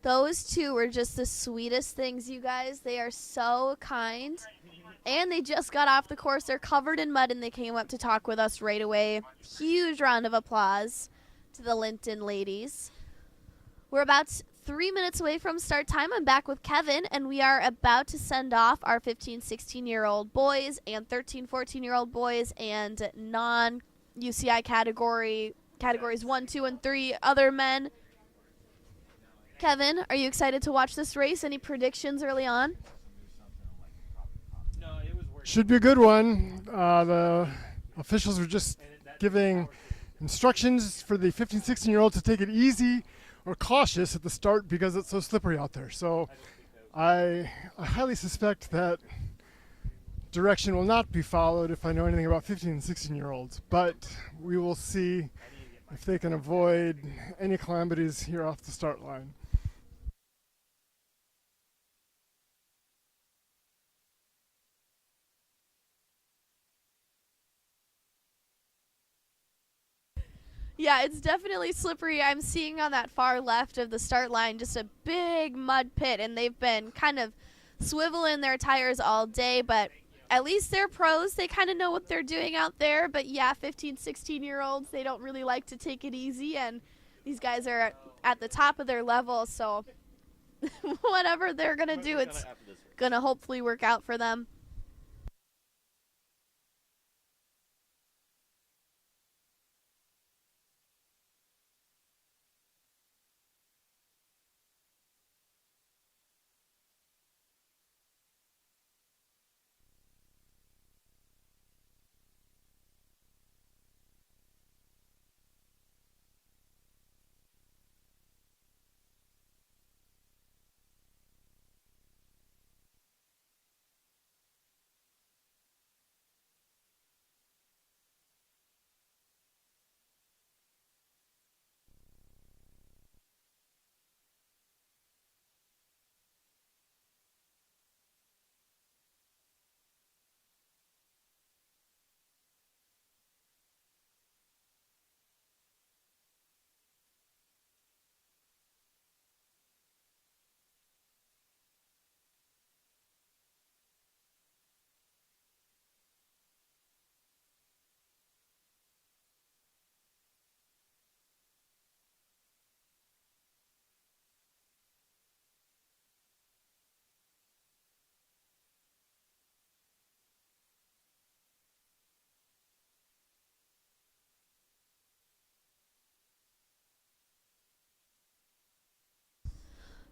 Those two were just the sweetest things, you guys. They are so kind. And they just got off the course. They're covered in mud, and they came up to talk with us right away. Huge round of applause to the Linton ladies. We're about 3 minutes away from start time. I'm back with Kevin, and we are about to send off our 15, 16-year-old boys and 13, 14-year-old boys and non-UCI categories 1, 2, and 3 other men. Kevin, are you excited to watch this race? Any predictions early on? Should be a good one. The officials were just giving instructions for the 15, 16-year-olds to take it easy or cautious at the start because it's so slippery out there. So I highly suspect that direction will not be followed if I know anything about 15 and 16-year-olds. But we will see if they can avoid any calamities here off the start line. Yeah, it's definitely slippery. I'm seeing on that far left of the start line just a big mud pit, and they've been kind of swiveling their tires all day, but at least they're pros. They kind of know what they're doing out there. But yeah, 15, 16-year-olds, they don't really like to take it easy, and these guys are at the top of their level, so whatever they're going to do, it's going to hopefully work out for them.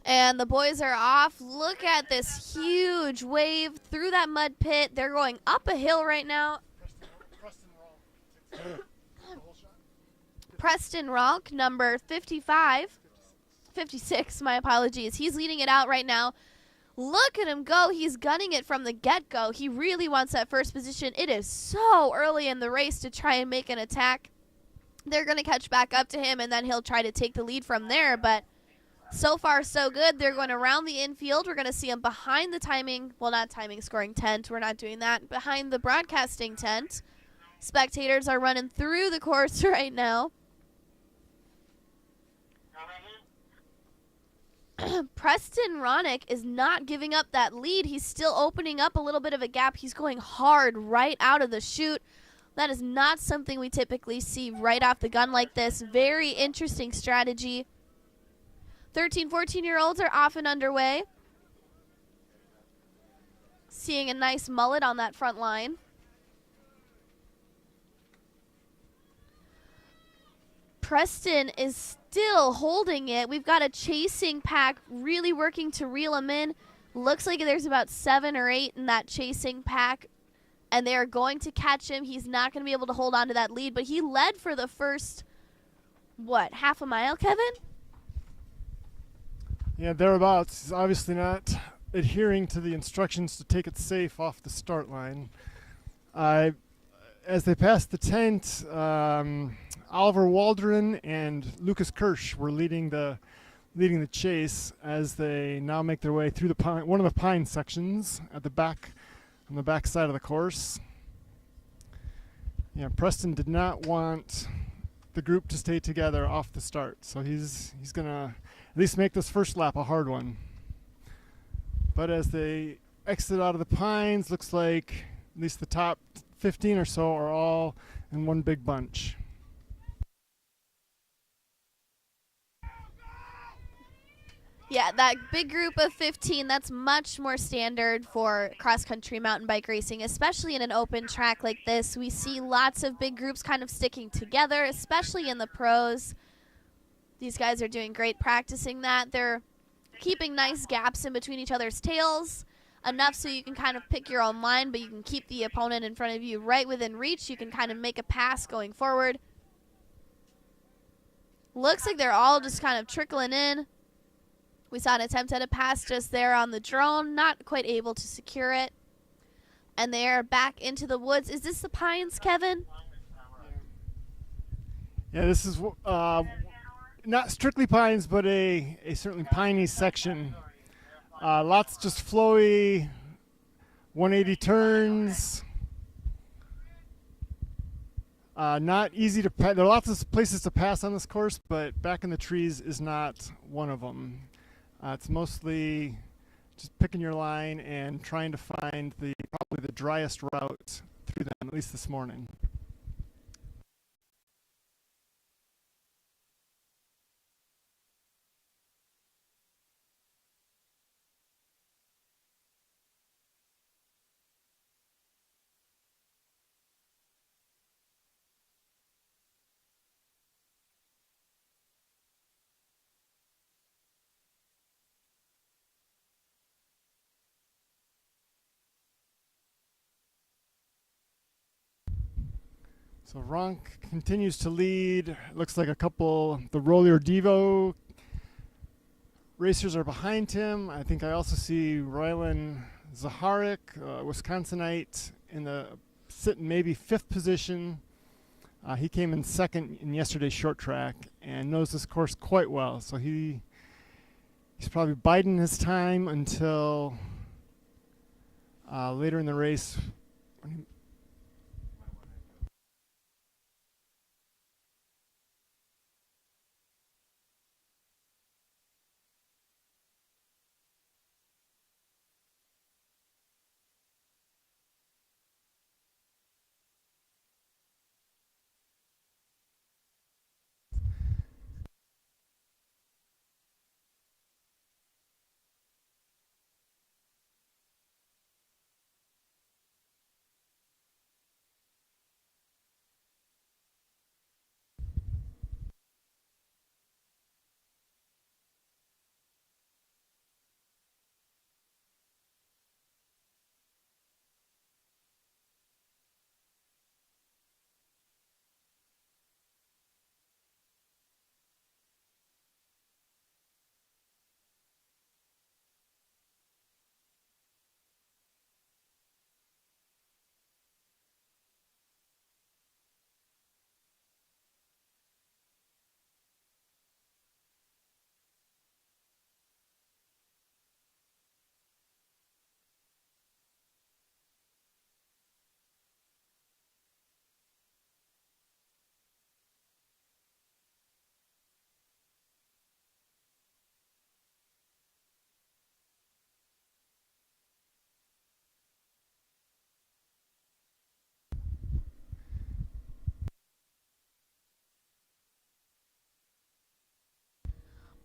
And the boys are off. Look at this huge wave through that mud pit. They're going up a hill right now. Preston Ronk, number 56, my apologies. He's leading it out right now. Look at him go. He's gunning it from the get-go. He really wants that first position. It is so early in the race to try and make an attack. They're going to catch back up to him, and then he'll try to take the lead from there, but so far, so good. They're going around the infield. We're going to see them behind the scoring tent. We're not doing that. Behind the broadcasting tent. Spectators are running through the course right now. Preston Ronick is not giving up that lead. He's still opening up a little bit of a gap. He's going hard right out of the chute. That is not something we typically see right off the gun like this. Very interesting strategy. 13, 14-year-olds are off and underway. Seeing a nice mullet on that front line. Preston is still holding it. We've got a chasing pack really working to reel him in. Looks like there's about 7 or 8 in that chasing pack, and they are going to catch him. He's not going to be able to hold on to that lead, but he led for the first, half a mile, Kevin? Yeah, thereabouts. He's obviously not adhering to the instructions to take it safe off the start line. As they passed the tent, Oliver Waldron and Lucas Kirsch were leading the chase as they now make their way through one of the pine sections at the back, on the back side of the course. Yeah, Preston did not want the group to stay together off the start, so he's gonna at least make this first lap a hard one. But as they exit out of the pines, looks like at least the top 15 or so are all in one big bunch. Yeah, that big group of 15, that's much more standard for cross-country mountain bike racing, especially in an open track like this. We see lots of big groups kind of sticking together, especially in the pros. These guys are doing great practicing that. They're keeping nice gaps in between each other's tails, enough so you can kind of pick your own line, but you can keep the opponent in front of you right within reach. You can kind of make a pass going forward. Looks like they're all just kind of trickling in. We saw an attempt at a pass just there on the drone, not quite able to secure it. And they're back into the woods. Is this the pines, Kevin? Yeah, this is not strictly pines, but a certainly piney section. Lots just flowy, 180 turns. Not easy to pass. There are lots of places to pass on this course, but back in the trees is not one of them. It's mostly just picking your line and trying to find probably the driest route through them, at least this morning. So Ronk continues to lead. Looks like the Roller Devo racers are behind him. I think I also see Rylan Zaharik, Wisconsinite, sitting maybe 5th position. He came in 2nd in yesterday's short track and knows this course quite well. So he's probably biding his time until later in the race.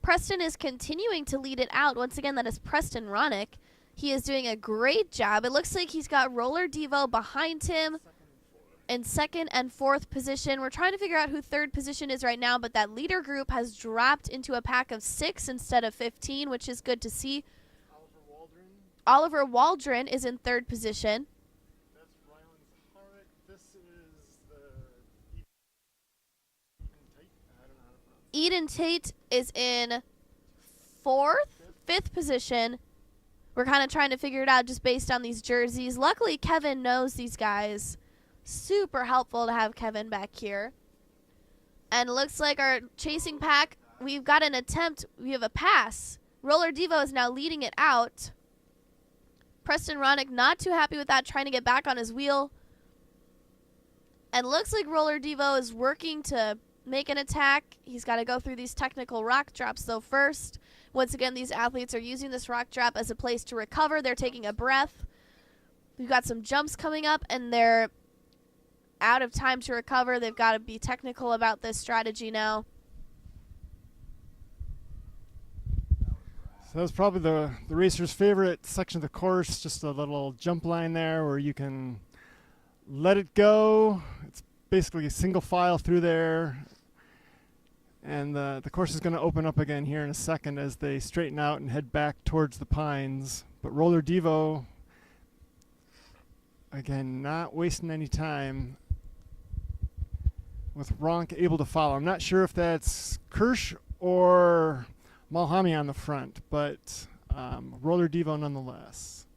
Preston is continuing to lead it out. Once again, that is Preston Ronick. He is doing a great job. It looks like he's got Roller Devo behind him in 2nd and 4th position. We're trying to figure out who 3rd position is right now, but that leader group has dropped into a pack of 6 instead of 15, which is good to see. Oliver Waldron is in 3rd position. That's Rylan Zaharik. This is Eden Tate is in 5th position. We're kind of trying to figure it out just based on these jerseys. Luckily, Kevin knows these guys. Super helpful to have Kevin back here. And it looks like our chasing pack, we've got an attempt. We have a pass. Roller Devo is now leading it out. Preston Ronick not too happy with that, trying to get back on his wheel. And looks like Roller Devo is working to make an attack. He's got to go through these technical rock drops, though, first. Once again, these athletes are using this rock drop as a place to recover. They're taking a breath. We've got some jumps coming up, and they're out of time to recover. They've got to be technical about this strategy now. So that's probably the racer's favorite section of the course, just a little jump line there where you can let it go. It's basically a single file through there. And the course is going to open up again here in a second as they straighten out and head back towards the pines. But Roller Devo, again, not wasting any time with Ronk able to follow. I'm not sure if that's Kirsch or Malhami on the front, but Roller Devo nonetheless.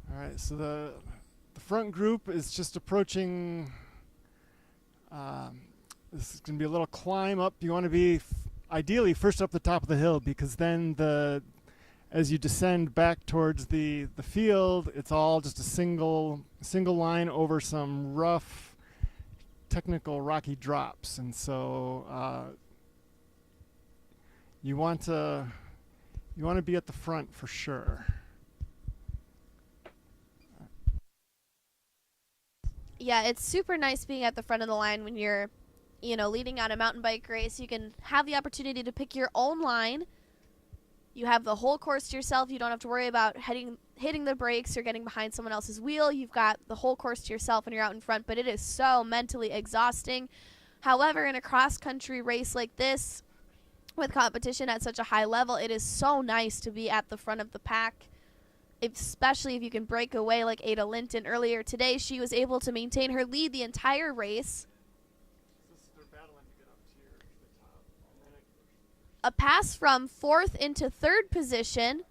All right, so the front group is just approaching. This is going to be a little climb up. You want to be ideally first up the top of the hill, because then as you descend back towards the field, it's all just a single line over some rough, technical rocky drops, and so you want to be at the front for sure. Yeah, it's super nice being at the front of the line when you're, leading out a mountain bike race. You can have the opportunity to pick your own line. You have the whole course to yourself. You don't have to worry about hitting the brakes or getting behind someone else's wheel. You've got the whole course to yourself when you're out in front, but it is so mentally exhausting. However, in a cross-country race like this, with competition at such a high level, it is so nice to be at the front of the pack, especially if you can break away like Ada Linton earlier today. She was able to maintain her lead the entire race. A pass from fourth into third position.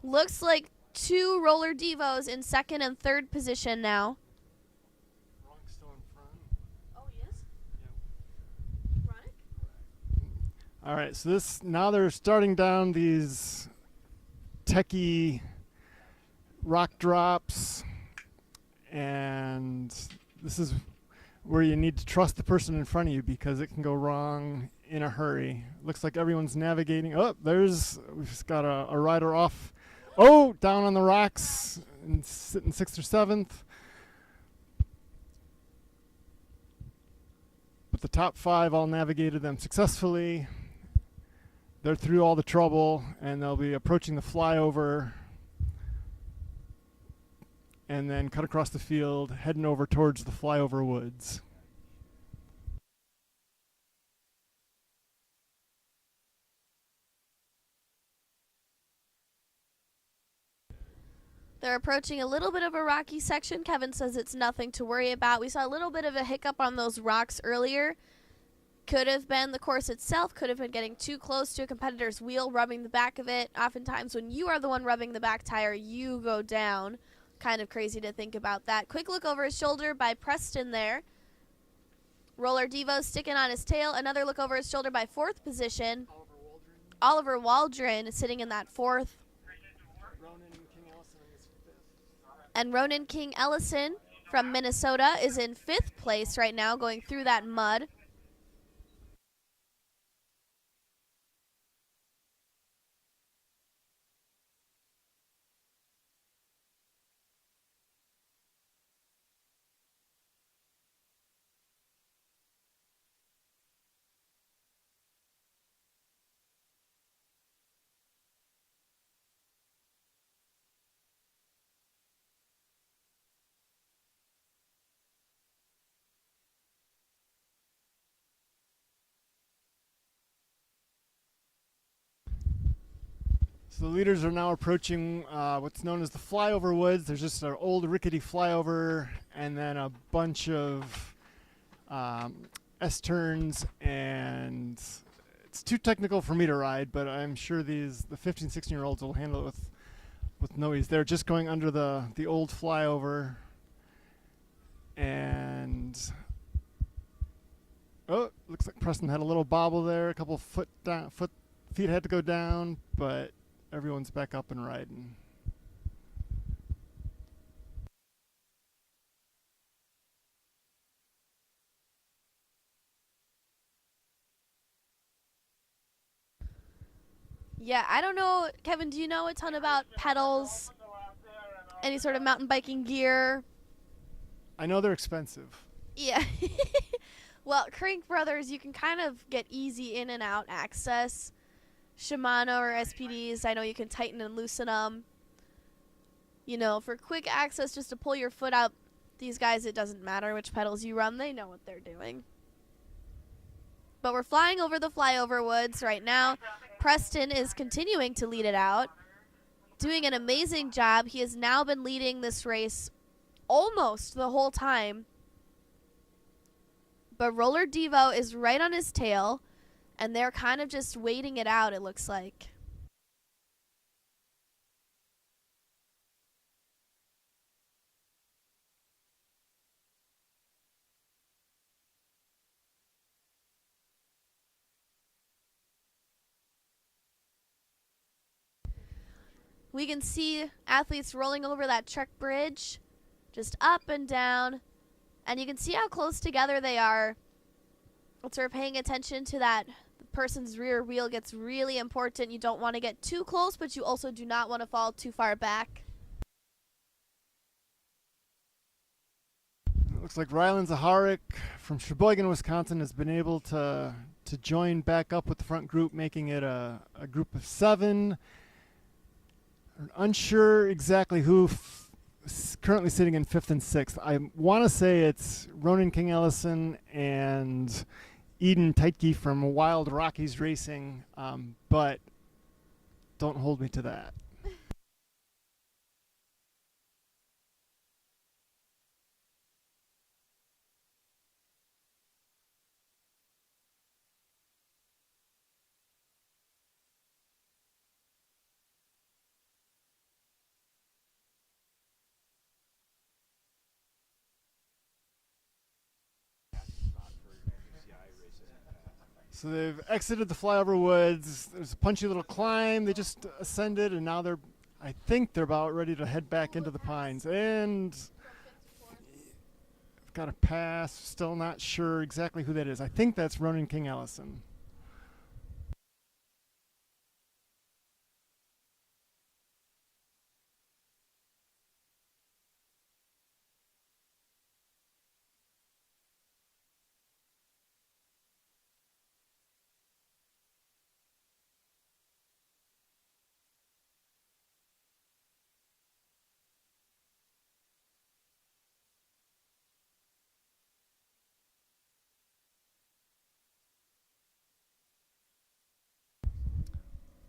Looks like two Roller Devos in second and third position now. Ronk's still in front. Oh, he is? Yep. Ronick? All right, so now they're starting down these techie rock drops, and this is where you need to trust the person in front of you, because it can go wrong in a hurry. Looks like everyone's navigating. Oh, we've just got a rider off. Oh, down on the rocks and sitting 6th or 7th. But the top 5 all navigated them successfully. They're through all the trouble, and they'll be approaching the flyover and then cut across the field, heading over towards the flyover woods. They're approaching a little bit of a rocky section. Kevin says it's nothing to worry about. We saw a little bit of a hiccup on those rocks earlier. Could have been the course itself, could have been getting too close to a competitor's wheel, rubbing the back of it. Oftentimes when you are the one rubbing the back tire, you go down. Kind of crazy to think about that. Quick look over his shoulder by Preston there. Roller Devo sticking on his tail. Another look over his shoulder by fourth position. Oliver Waldron sitting in that fourth. And Ronan King Ellison from Minnesota is in 5th place right now, going through that mud. So the leaders are now approaching what's known as the flyover woods. There's just an old rickety flyover and then a bunch of S-turns, and it's too technical for me to ride, but I'm sure the 15, 16-year-olds will handle it with no ease. They're just going under the old flyover, and oh, looks like Preston had a little bobble there. A couple feet had to go down, but everyone's back up and riding. Yeah, I don't know. Kevin, do you know a ton about pedals? Any sort of mountain biking gear? I know they're expensive. Yeah. Well, Crank Brothers, you can kind of get easy in and out access. Shimano or SPDs, I know you can tighten and loosen them. You know, for quick access, just to pull your foot up, these guys, it doesn't matter which pedals you run. They know what they're doing. But we're flying over the flyover woods right now. Preston is continuing to lead it out, doing an amazing job. He has now been leading this race almost the whole time. But Roller Devo is right on his tail, and they're kind of just waiting it out, it looks like. We can see athletes rolling over that truck bridge, just up and down. And you can see how close together they are. Once we're paying attention to that, the person's rear wheel gets really important. You don't want to get too close, but you also do not want to fall too far back. It looks like Rylan Zaharik from Sheboygan, Wisconsin has been able to join back up with the front group, making it a group of 7. Unsure exactly who currently sitting in 5th and 6th. I want to say it's Ronan King Ellison and Eden Teitke from Wild Rockies Racing, but don't hold me to that. So they've exited the flyover woods. There's a punchy little climb. They just ascended, and now I think they're about ready to head back into the pines. And I've got a pass. Still not sure exactly who that is. I think that's Ronan King Ellison.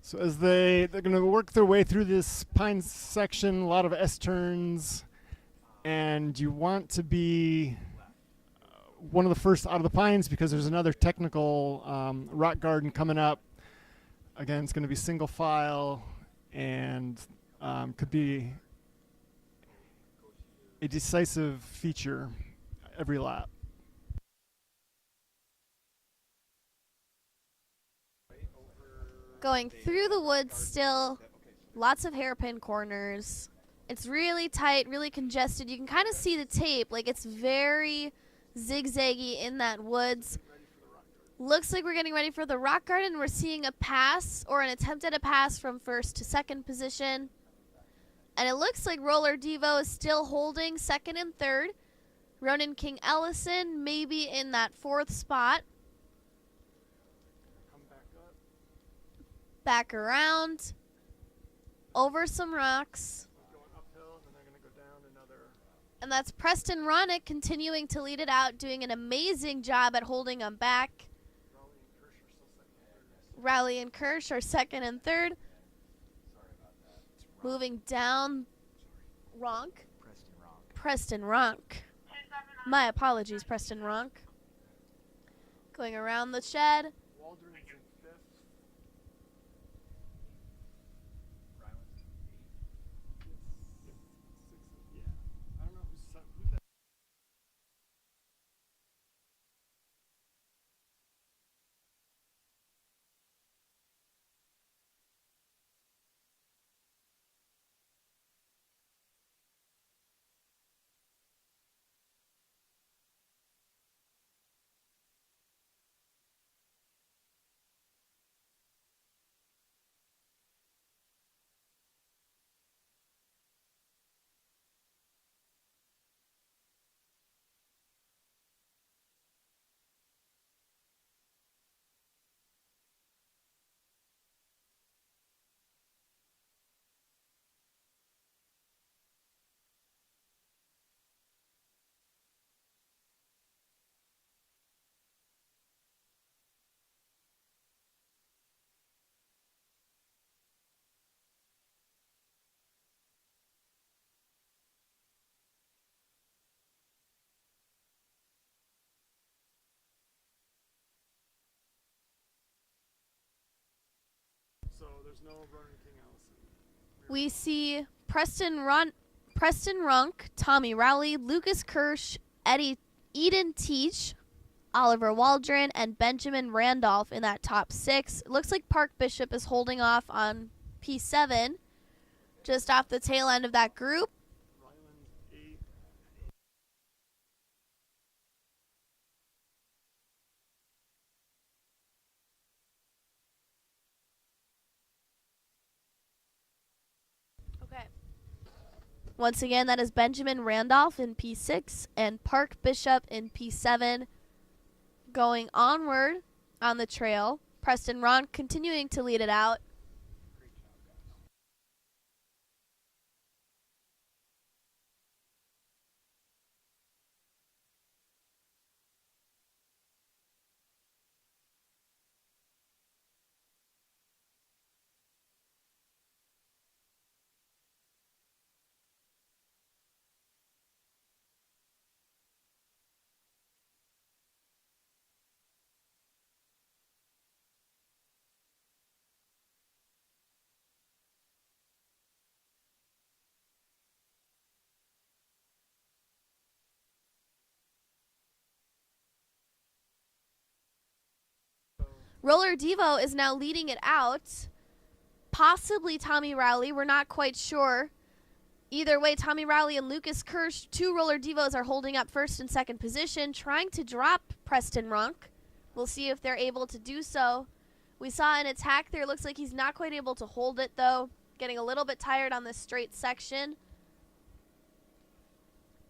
So as they're going to work their way through this pine section, a lot of S-turns, and you want to be one of the first out of the pines because there's another technical rock garden coming up. Again, it's going to be single file and could be a decisive feature every lap. Going through the woods still, lots of hairpin corners. It's really tight, really congested. You can kind of see the tape, like it's very zigzaggy in that woods. Looks like we're getting ready for the rock garden. We're seeing a pass or an attempt at a pass from 1st to 2nd position. And it looks like Roller Devo is still holding 2nd and 3rd. Ronan King Ellison maybe in that 4th spot. Back around, over some rocks. And that's Preston Ronick continuing to lead it out, doing an amazing job at holding them back. Rowley and Kirsch are 2nd and 3rd. Moving down, Ronk. Preston Ronk. Preston Ronk. My apologies, Preston Ronk. Going around the shed. Waldron's in fifth. Ryland's Yeah. I don't know who's that. So there's no Ronan King Allison. We see Preston Runk, Tommy Rowley, Lucas Kirsch, Eden Teach, Oliver Waldron, and Benjamin Randolph in that top 6. It looks like Park Bishop is holding off on P7, just off the tail end of that group. Ryland's 8. Okay. Once again, that is Benjamin Randolph in P6 and Park Bishop in P7. Going onward on the trail, Preston Ron continuing to lead it out. Great job, guys. Roller Devo is now leading it out. Possibly Tommy Rowley. We're not quite sure. Either way, Tommy Rowley and Lucas Kirsch, 2 Roller Devos, are holding up first and second position, trying to drop Preston Runk. We'll see if they're able to do so. We saw an attack there. Looks like he's not quite able to hold it, though. Getting a little bit tired on this straight section.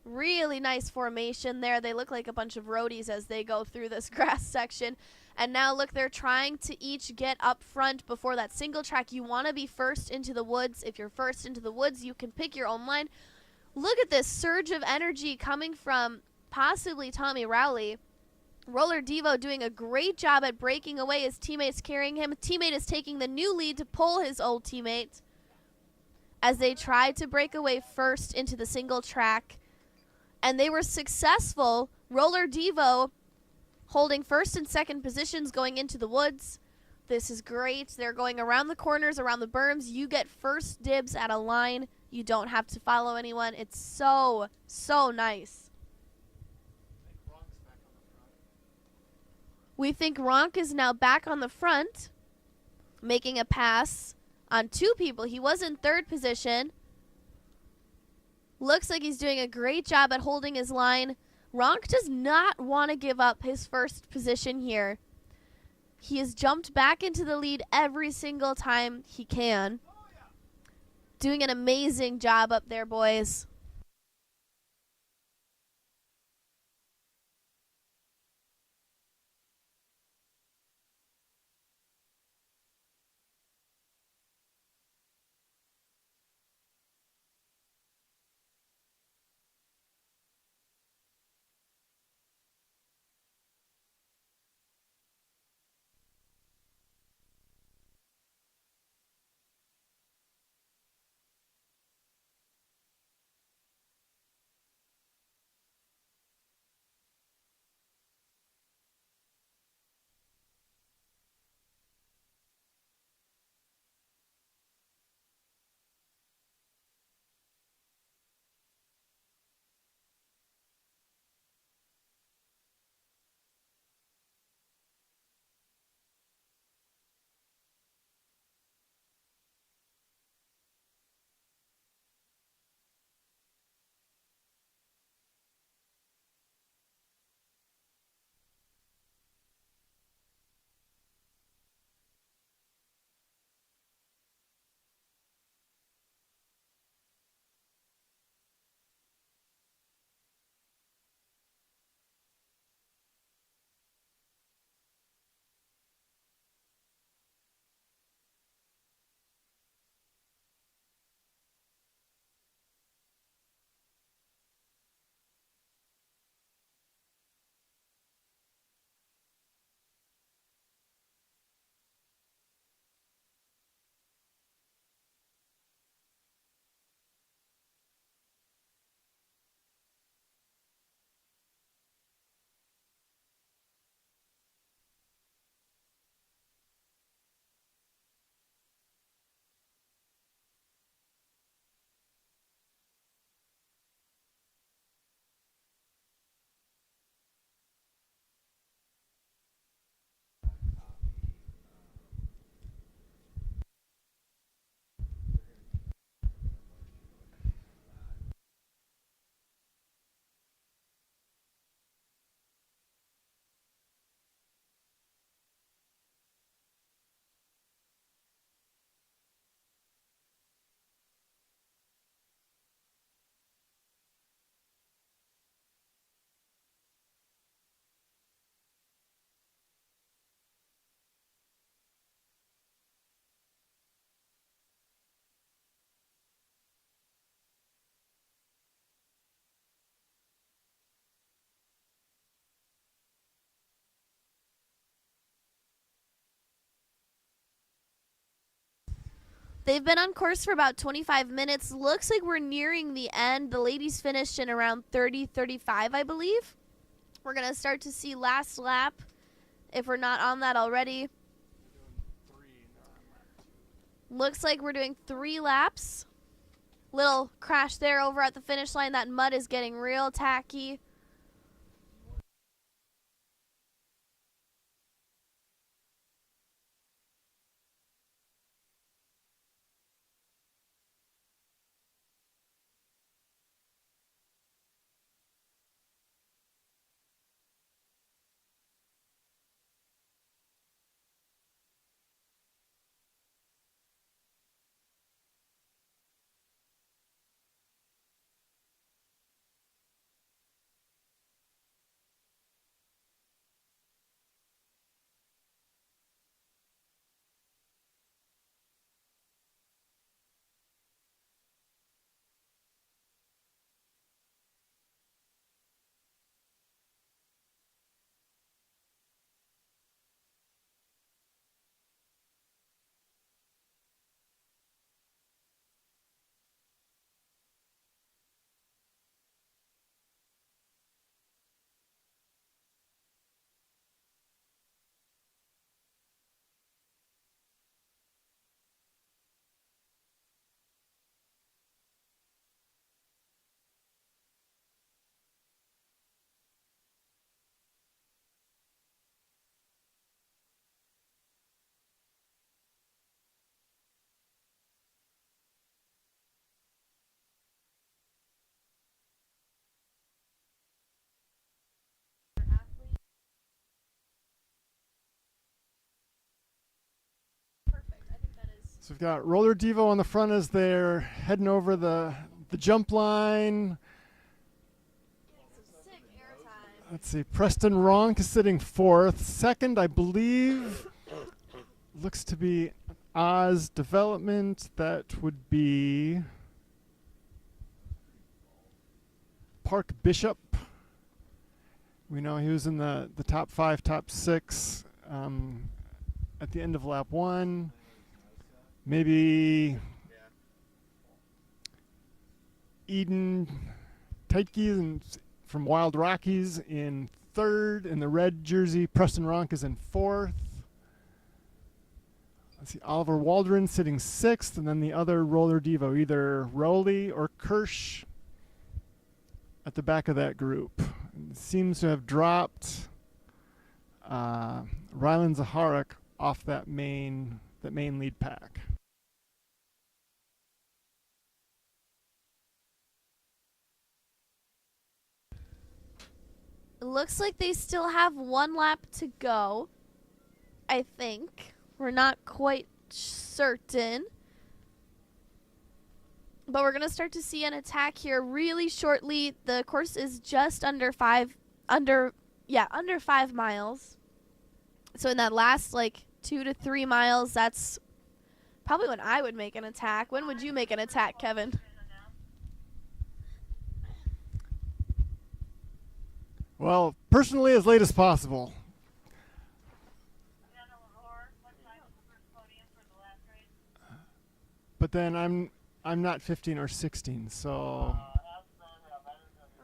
Really nice formation there. They look like a bunch of roadies as they go through this grass section. And now, look, they're trying to each get up front before that single track. You want to be first into the woods. If you're first into the woods, you can pick your own line. Look at this surge of energy coming from possibly Tommy Rowley. Roller Devo doing a great job at breaking away. His teammates carrying him. Teammate is taking the new lead to pull his old teammate as they tried to break away first into the single track. And they were successful. Roller Devo holding first and second positions going into the woods. This is great. They're going around the corners, around the berms. You get first dibs at a line. You don't have to follow anyone. It's so, so nice. We think Ronk is now back on the front, making a pass on 2 people. He was in 3rd position. Looks like he's doing a great job at holding his line. Ronk does not want to give up his first position here. He has jumped back into the lead every single time he can. Doing an amazing job up there, boys. They've been on course for about 25 minutes. Looks like we're nearing the end. The ladies finished in around 30:35, I believe. We're going to start to see last lap if we're not on that already. Looks like we're doing 3 laps. Little crash there over at the finish line. That mud is getting real tacky. So we've got Roller Devo on the front as they're heading over the jump line. Let's see, Preston Ronk is sitting 4th. Second, I believe, looks to be Oz Development. That would be Park Bishop. We know he was in the top 5, top 6 at the end of lap 1. Maybe Eden Teitke from Wild Rockies in 3rd. In the red jersey, Preston Ronk is in 4th. Let's see, Oliver Waldron sitting 6th, and then the other Roller Devo, either Rowley or Kirsch at the back of that group. It seems to have dropped Rylan Zaharik off that main lead pack. It looks like they still have 1 lap to go, I think. We're not quite certain. But we're going to start to see an attack here really shortly. The course is just under 5 miles. So in that last 2 to 3 miles, that's probably when I would make an attack. When would you make an attack, Kevin? Well, personally, as late as possible. But then I'm not 15 or 16, so. Oh,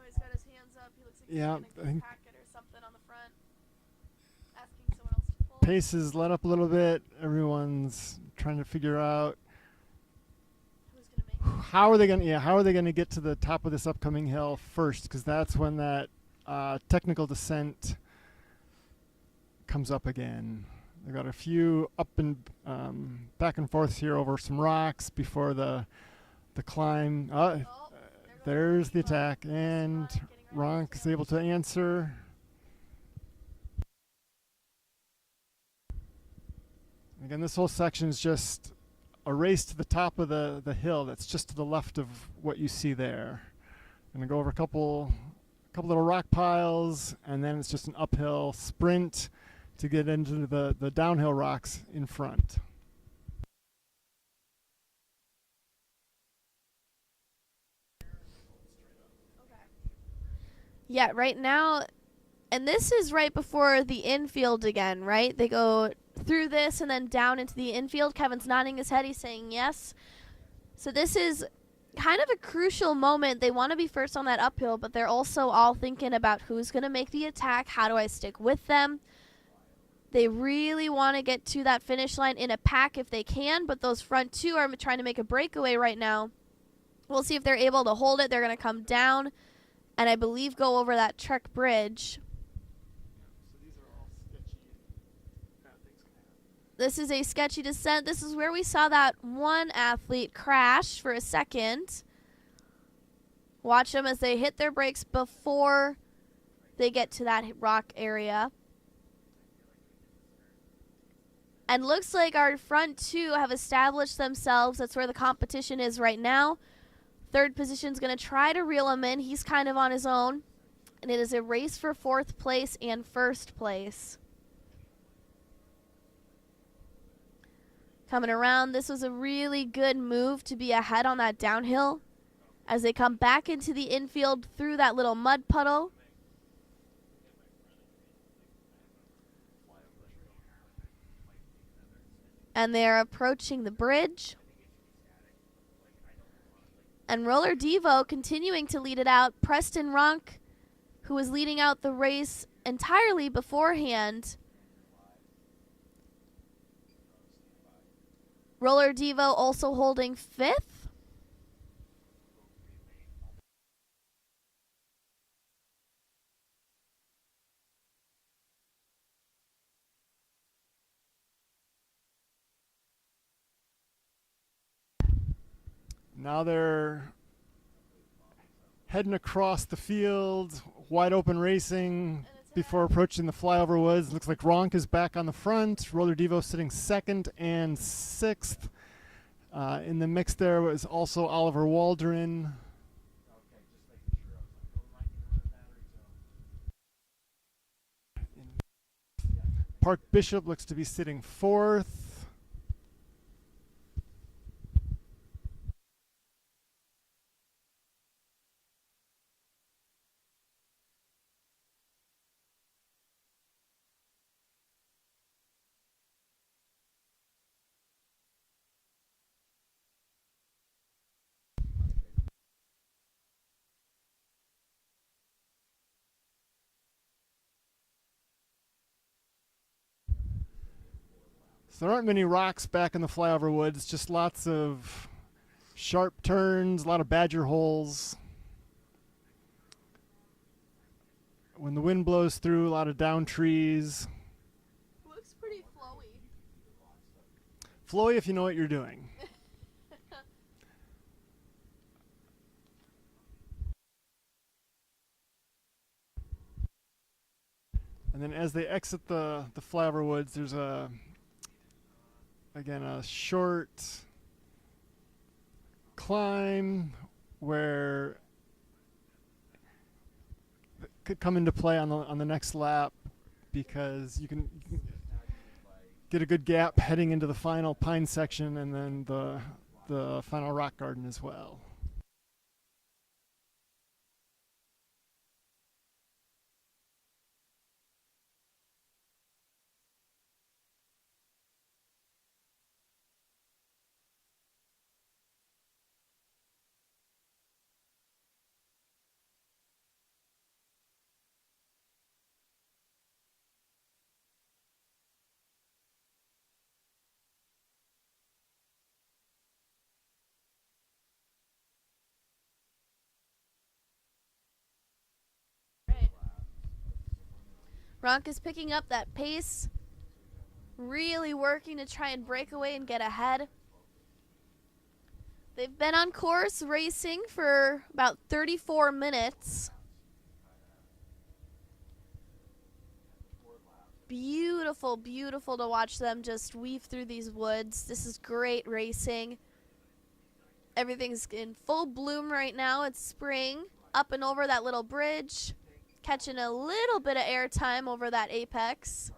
he's got his hands up. He looks like he's Yeah, gonna I pack it or something on the front. Asking someone else to pull. Pace has let up a little bit. Everyone's trying to figure out Who's gonna make it? how are they going to get to the top of this upcoming hill first, because that's when that technical descent comes up again. They've got a few up and back and forth here over some rocks before the climb. There's the attack, and Ronk is able to answer. Again, this whole section is just a race to the top of the hill that's just to the left of what you see there. I'm going to go over a couple little rock piles, and then it's just an uphill sprint to get into the downhill rocks in front. Yeah, right now, and this is right before the infield again, right? They go through this and then down into the infield. Kevin's nodding his head. He's saying yes. So this is kind of a crucial moment. They want to be first on that uphill, but they're also all thinking about who's going to make the attack. How do I stick with them? They really want to get to that finish line in a pack if they can, but those front two are trying to make a breakaway right now. We'll see if they're able to hold it. They're going to come down and I believe go over that Trek Bridge. So these are all sketchy. Bad things can happen. This is a sketchy descent. This is where we saw that one athlete crash for a second. Watch them as they hit their brakes before they get to that rock area. And looks like our front two have established themselves. That's where the competition is right now. Third position's going to try to reel him in. He's kind of on his own. And it is a race for fourth place and first place. Coming around, this was a really good move to be ahead on that downhill as they come back into the infield through that little mud puddle. And they're approaching the bridge. And Roller Devo continuing to lead it out. Preston Ronk, who was leading out the race entirely beforehand. Roller Devo also holding fifth. Now they're heading across the field, wide open racing before approaching the flyover woods. Looks like Ronk is back on the front. Roller Devo sitting second and sixth. In the mix there was also Oliver Waldron. Park Bishop looks to be sitting fourth. So there aren't many rocks back in the flyover woods, just lots of sharp turns, a lot of badger holes. When the wind blows through, a lot of down trees. Looks pretty flowy. Flowy if you know what you're doing. And then as they exit the flyover woods, there's again a short climb where it could come into play on the next lap because you can get a good gap heading into the final pine section and then the final rock garden as well. Ronk is picking up that pace, really working to try and break away and get ahead. They've been on course racing for about 34 minutes. Beautiful, beautiful to watch them just weave through these woods. This is great racing. Everything's in full bloom right now. It's spring. Up and over that little bridge. Catching a little bit of airtime over that apex.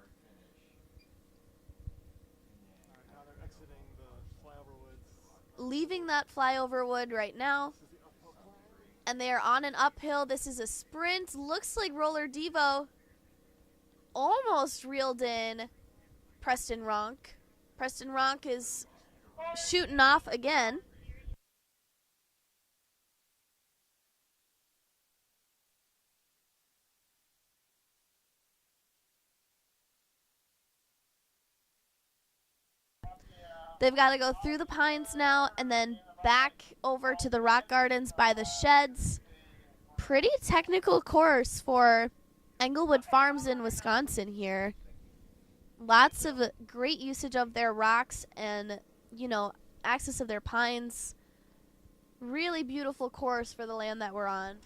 Now they're exiting the flyover woods. Leaving that flyover wood right now. And they are on an uphill. This is a sprint. Looks like Roller Devo almost reeled in Preston Ronk. Preston Ronk is shooting off again. They've got to go through the pines now and then back over to the rock gardens by the sheds. Pretty technical course for Englewood Farms in Wisconsin here. Lots of great usage of their rocks and, you know, access of their pines. Really beautiful course for the land that we're on.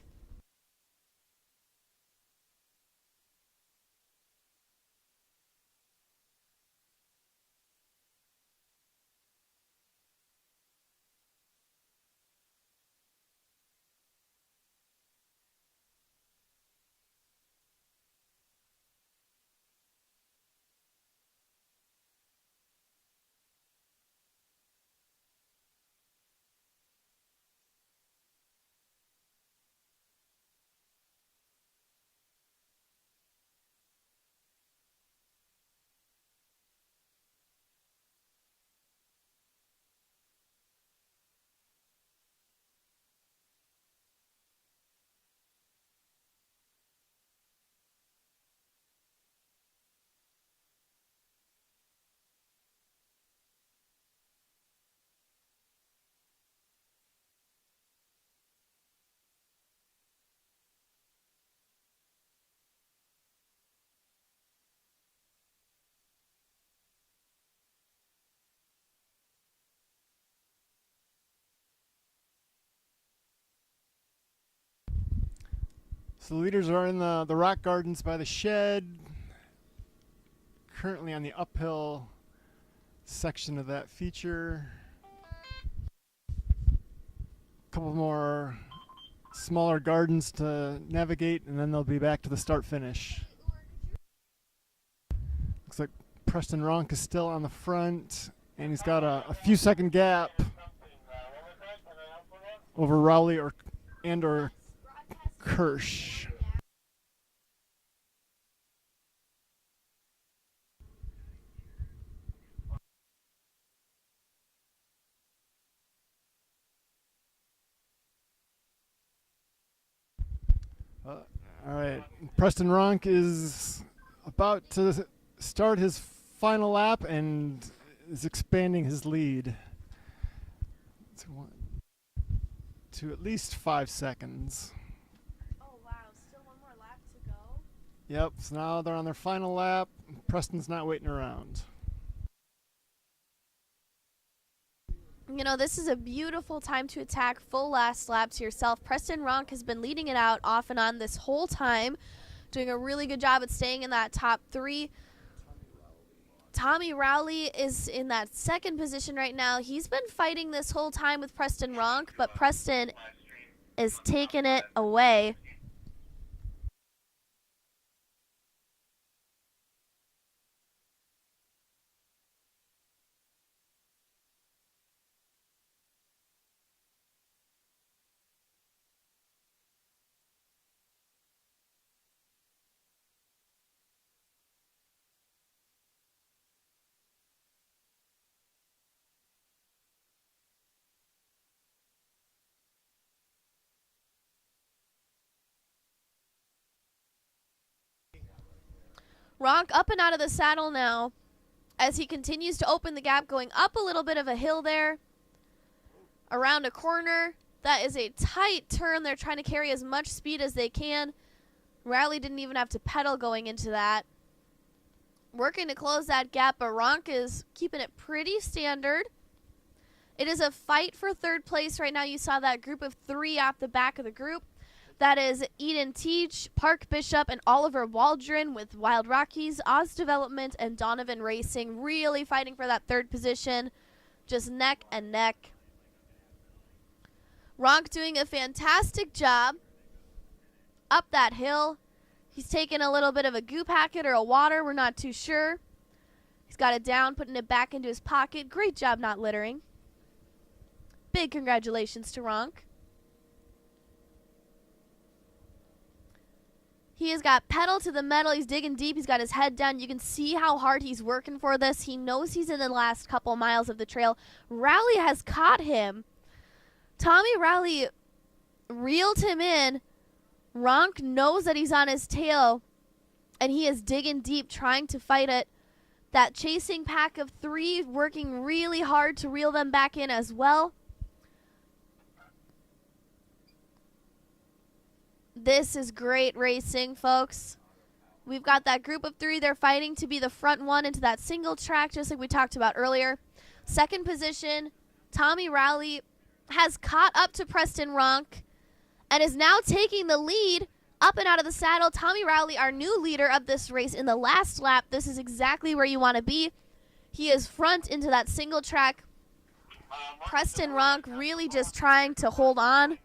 So the leaders are in the rock gardens by the shed. Currently on the uphill section of that feature. A couple more smaller gardens to navigate, and then they'll be back to the start finish. Looks like Preston Ronk is still on the front, and he's got a few second gap over Rowley or Kirsch. All right, Preston Ronk is about to start his final lap and is expanding his lead to at least 5 seconds. Oh, wow. Still one more lap to go. Yep, so now they're on their final lap. Preston's not waiting around. You know, this is a beautiful time to attack full last lap to yourself. Preston Ronk has been leading it out off and on this whole time, doing a really good job at staying in that top 3. Tommy Rowley is in that second position right now. He's been fighting this whole time with Preston Ronk, but Preston is taking it away. Ronk up and out of the saddle now as he continues to open the gap, going up a little bit of a hill there, around a corner. That is a tight turn. They're trying to carry as much speed as they can. Rowley didn't even have to pedal going into that. Working to close that gap, but Ronk is keeping it pretty standard. It is a fight for third place right now. You saw that group of 3 off the back of the group. That is Eden Teach, Park Bishop, and Oliver Waldron with Wild Rockies, Oz Development, and Donovan Racing really fighting for that third position. Just neck and neck. Ronk doing a fantastic job up that hill. He's taking a little bit of a goo packet or a water. We're not too sure. He's got it down, putting it back into his pocket. Great job not littering. Big congratulations to Ronk. He has got pedal to the metal. He's digging deep. He's got his head down. You can see how hard he's working for this. He knows he's in the last couple miles of the trail. Rowley has caught him. Tommy Rowley reeled him in. Ronk knows that he's on his tail, and he is digging deep, trying to fight it. That chasing pack of 3 working really hard to reel them back in as well. This is great racing, folks. We've got that group of 3. They're fighting to be the front one into that single track, just like we talked about earlier. Second position, Tommy Rowley has caught up to Preston Ronk and is now taking the lead up and out of the saddle. Tommy Rowley, our new leader of this race in the last lap. This is exactly where you want to be. He is front into that single track. Preston Ronk really just trying to hold on.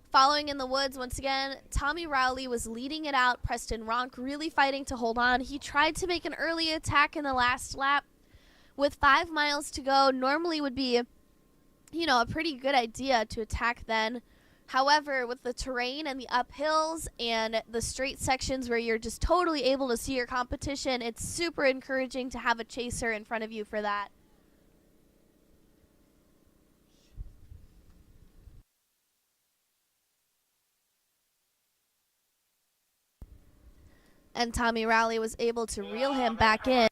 Following in the woods, once again, Tommy Rowley was leading it out. Preston Ronk really fighting to hold on. He tried to make an early attack in the last lap. With 5 miles to go, normally would be, a pretty good idea to attack then. However, with the terrain and the uphills and the straight sections where you're just totally able to see your competition, it's super encouraging to have a chaser in front of you for that. And Tommy Rowley was able to reel him back in.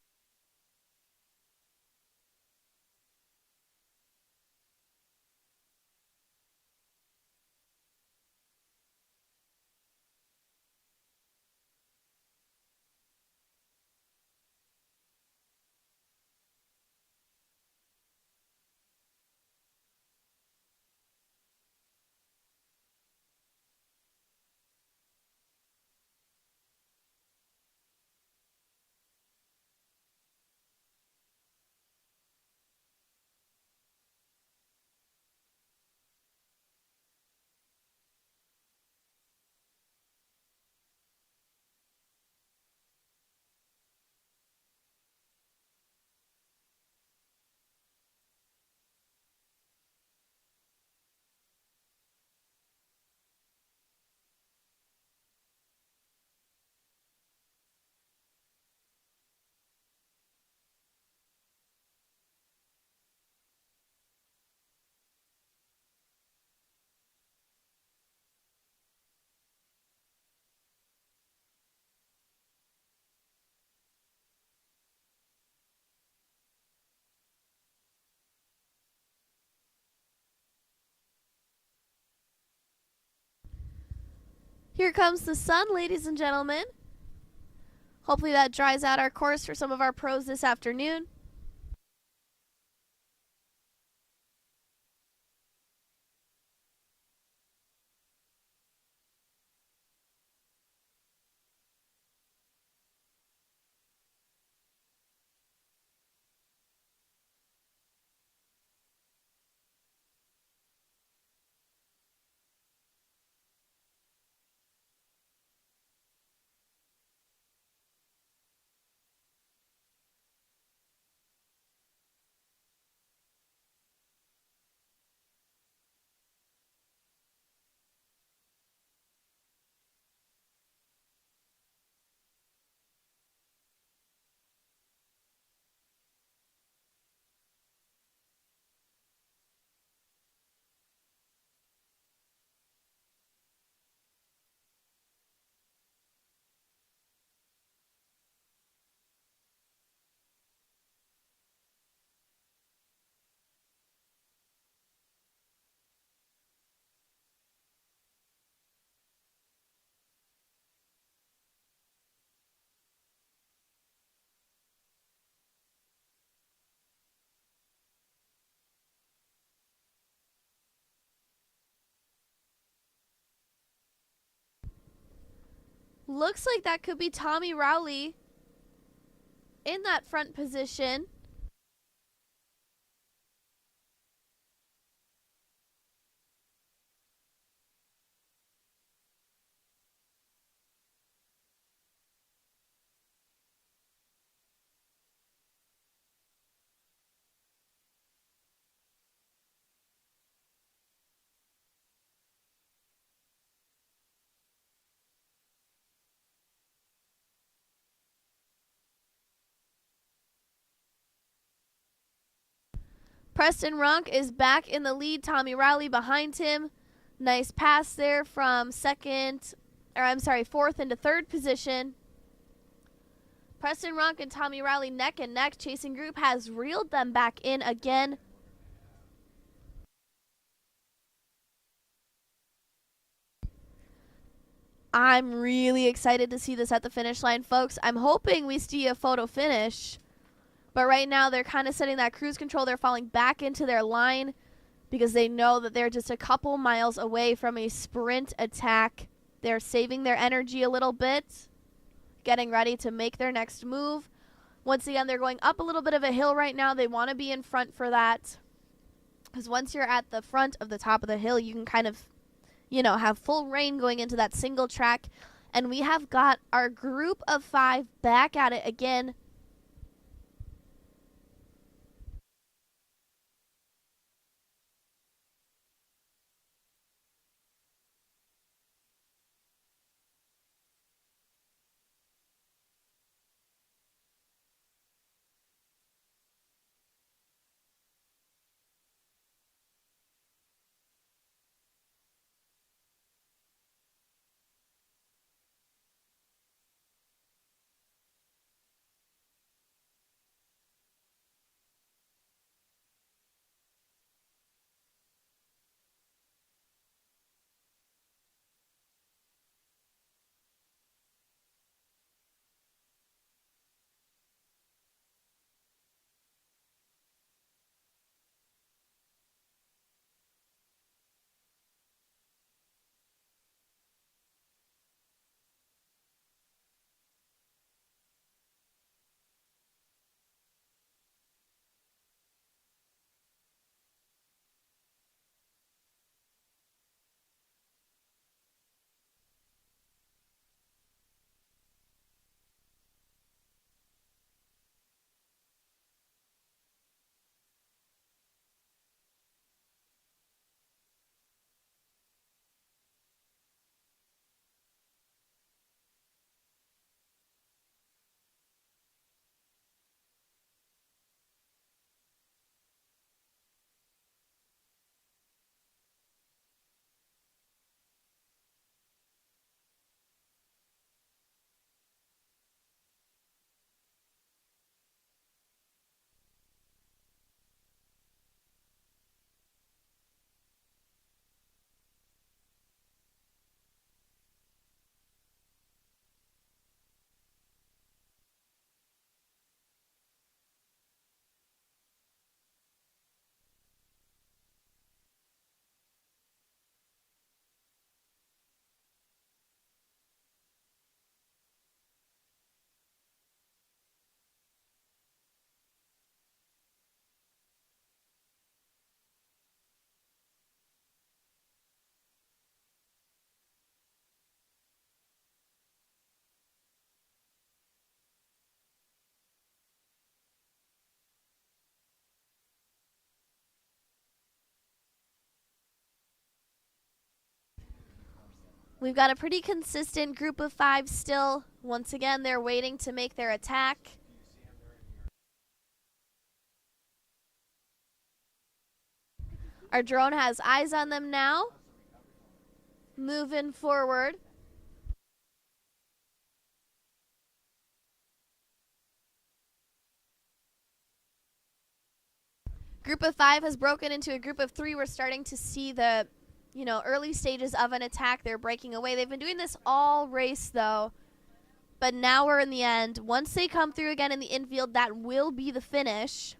Here comes the sun, ladies and gentlemen. Hopefully that dries out our course for some of our pros this afternoon. Looks like that could be Tommy Rowley in that front position. Preston Runk is back in the lead. Tommy Rowley behind him. Nice pass there from fourth into third position. Preston Runk and Tommy Rowley neck and neck. Chasing group has reeled them back in again. I'm really excited to see this at the finish line, folks. I'm hoping we see a photo finish. But right now, they're kind of setting that cruise control. They're falling back into their line because they know that they're just a couple miles away from a sprint attack. They're saving their energy a little bit, getting ready to make their next move. Once again, they're going up a little bit of a hill right now. They want to be in front for that because once you're at the front of the top of the hill, you can kind of, have full rein going into that single track. And we have got our group of 5 back at it again. We've got a pretty consistent group of 5 still. Once again, they're waiting to make their attack. Our drone has eyes on them now. Moving forward. Group of 5 has broken into a group of 3. We're starting to see the early stages of an attack. They're breaking away. They've been doing this all race, though. But now we're in the end. Once they come through again in the infield, that will be the finish.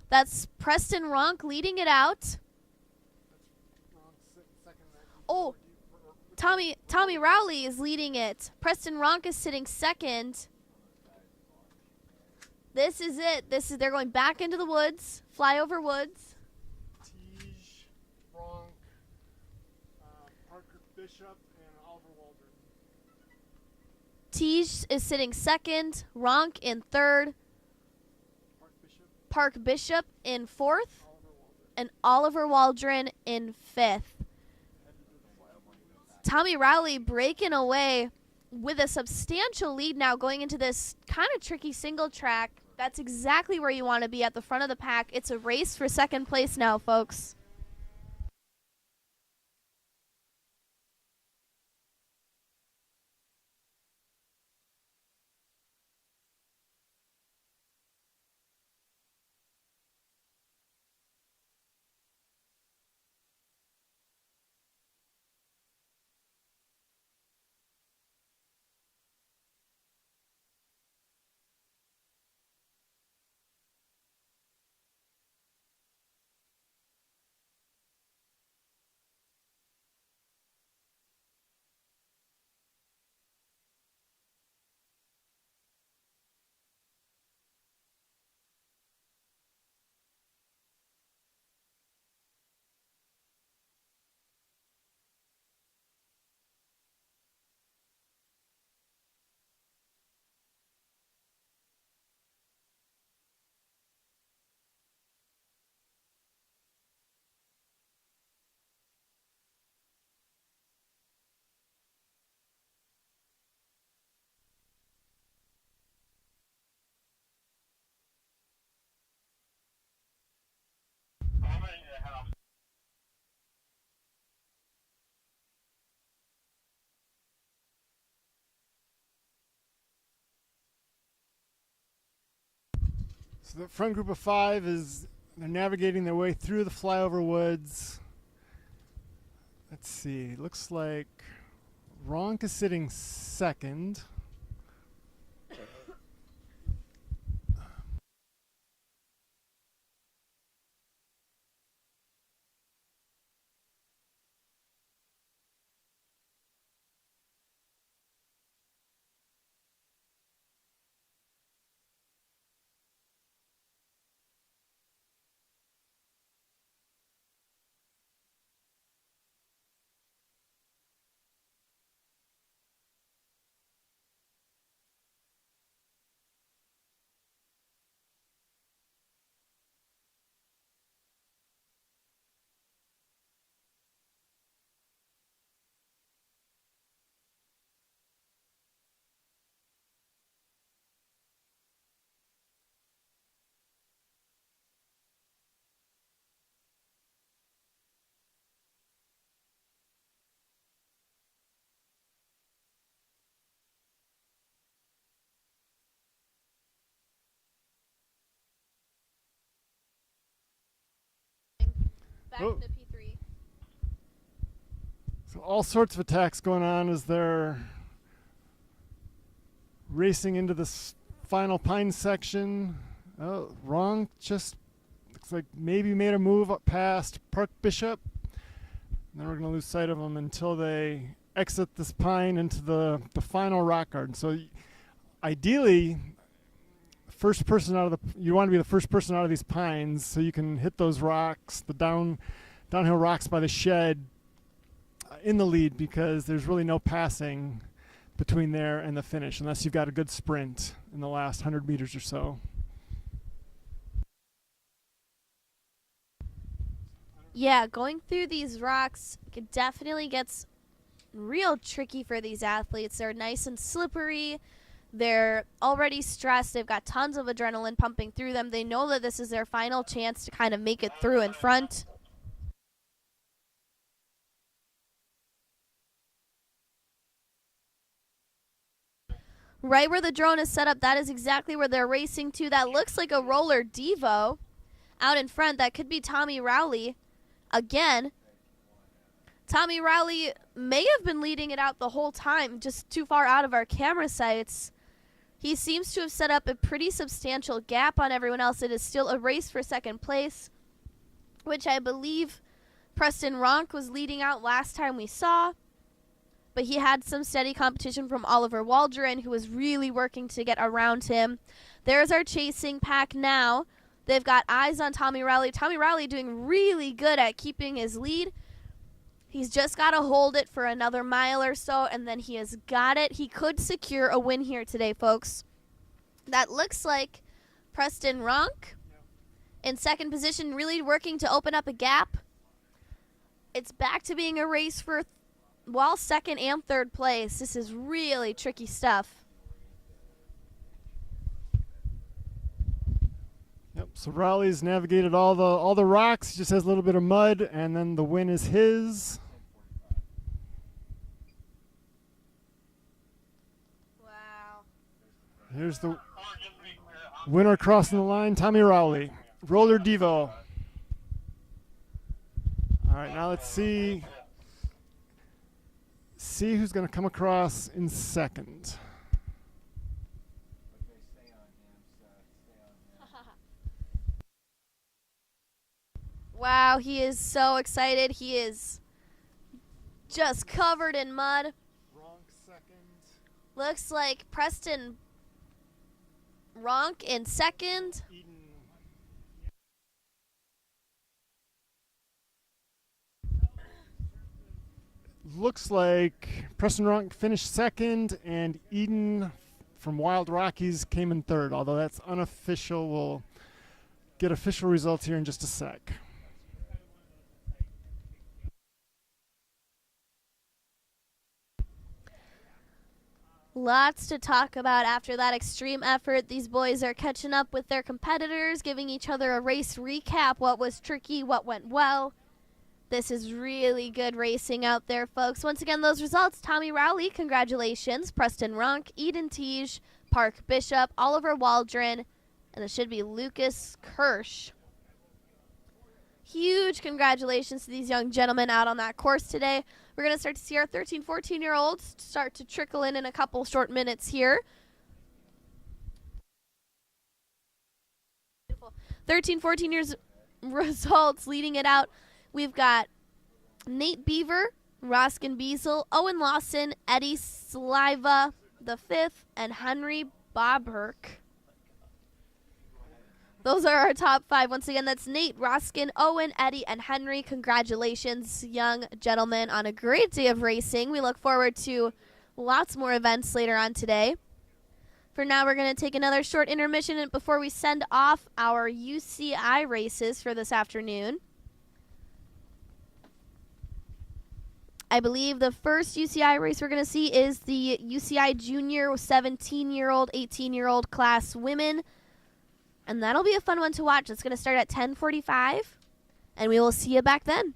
That's Preston Ronk leading it out. Oh, Tommy Rowley is leading it. Preston Ronk is sitting second. This is it. They're going back into the woods. Flyover woods. Tej, Bronk, Parker Bishop, and Oliver Waldron. Tej is sitting second. Ronk in third. Park Bishop in fourth. And Oliver Waldron in fifth. Tommy Rowley breaking away with a substantial lead now going into this kind of tricky single track. That's exactly where you want to be, at the front of the pack. It's a race for second place now, folks. So the front group of five they're navigating their way through the flyover woods. Let's see, looks like Ronk is sitting second. Back Oh. into P3. So all sorts of attacks going on as they're racing into this final pine section. Oh, Ronk just looks like maybe made a move up past Park Bishop. And then we're going to lose sight of them until they exit this pine into the final rock garden. So ideally, first person out of you want to be the first person out of these pines so you can hit those rocks, the downhill rocks by the shed in the lead, because there's really no passing between there and the finish unless you've got a good sprint in the last 100 meters or so. Yeah, going through these rocks it definitely gets real tricky for these athletes. They're nice and slippery. They're already stressed. They've got tons of adrenaline pumping through them. They know that this is their final chance to kind of make it through in front. Right where the drone is set up, that is exactly where they're racing to. That looks like a roller Devo out in front. That could be Tommy Rowley again. Tommy Rowley may have been leading it out the whole time, just too far out of our camera sights. He seems to have set up a pretty substantial gap on everyone else. It is still a race for second place, which I believe Preston Ronk was leading out last time we saw. But he had some steady competition from Oliver Waldron, who was really working to get around him. There's our chasing pack now. They've got eyes on Tommy Rowley. Tommy Rowley doing really good at keeping his lead. He's just got to hold it for another mile or so, and then he has got it. He could secure a win here today, folks. That looks like Preston Ronk in second position, really working to open up a gap. It's back to being a race for second and third place. This is really tricky stuff. Yep. So Rowley's navigated all the rocks. He just has a little bit of mud, and then the win is his. Wow. Here's the winner crossing the line, Tommy Rowley. Roller Devo. All right, now let's see who's going to come across in second. Wow, he is so excited. He is just covered in mud. Ronk second. Looks like Preston Ronk in second. Eden. Looks like Preston Ronk finished second, and Eden from Wild Rockies came in third, although that's unofficial. We'll get official results here in just a sec. Lots to talk about after that extreme effort. These boys are catching up with their competitors, giving each other a race recap. What was tricky, what went well. This is really good racing out there, folks. Once again, those results: Tommy Rowley, congratulations. Preston Ronk, Eden Teege, Park Bishop, Oliver Waldron, and it should be Lucas Kirsch. Huge congratulations to these young gentlemen out on that course today. We're going to start to see our 13, 14-year-olds start to trickle in a couple short minutes here. 13, 14 years results leading it out. We've got Nate Beaver, Roskin Beasel, Owen Lawson, Eddie Sliva the fifth, and Henry Bobherk. Those are our top five. Once again, that's Nate, Roskin, Owen, Eddie, and Henry. Congratulations, young gentlemen, on a great day of racing. We look forward to lots more events later on today. For now, we're going to take another short intermission before we send off our UCI races for this afternoon. I believe the first UCI race we're going to see is the UCI Junior 17-year-old, 18-year-old class women. And that'll be a fun one to watch. It's going to start at 10:45, and we will see you back then.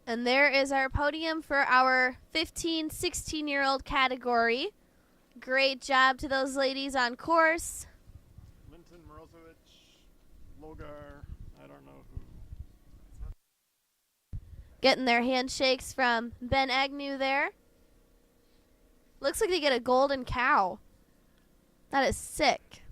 And there is our podium for our 15, 16-year-old category. Great job to those ladies on course. Linton, Morozowicz, Logar, I don't know who. Getting their handshakes from Ben Agnew there. Looks like they get a golden cow. That is sick.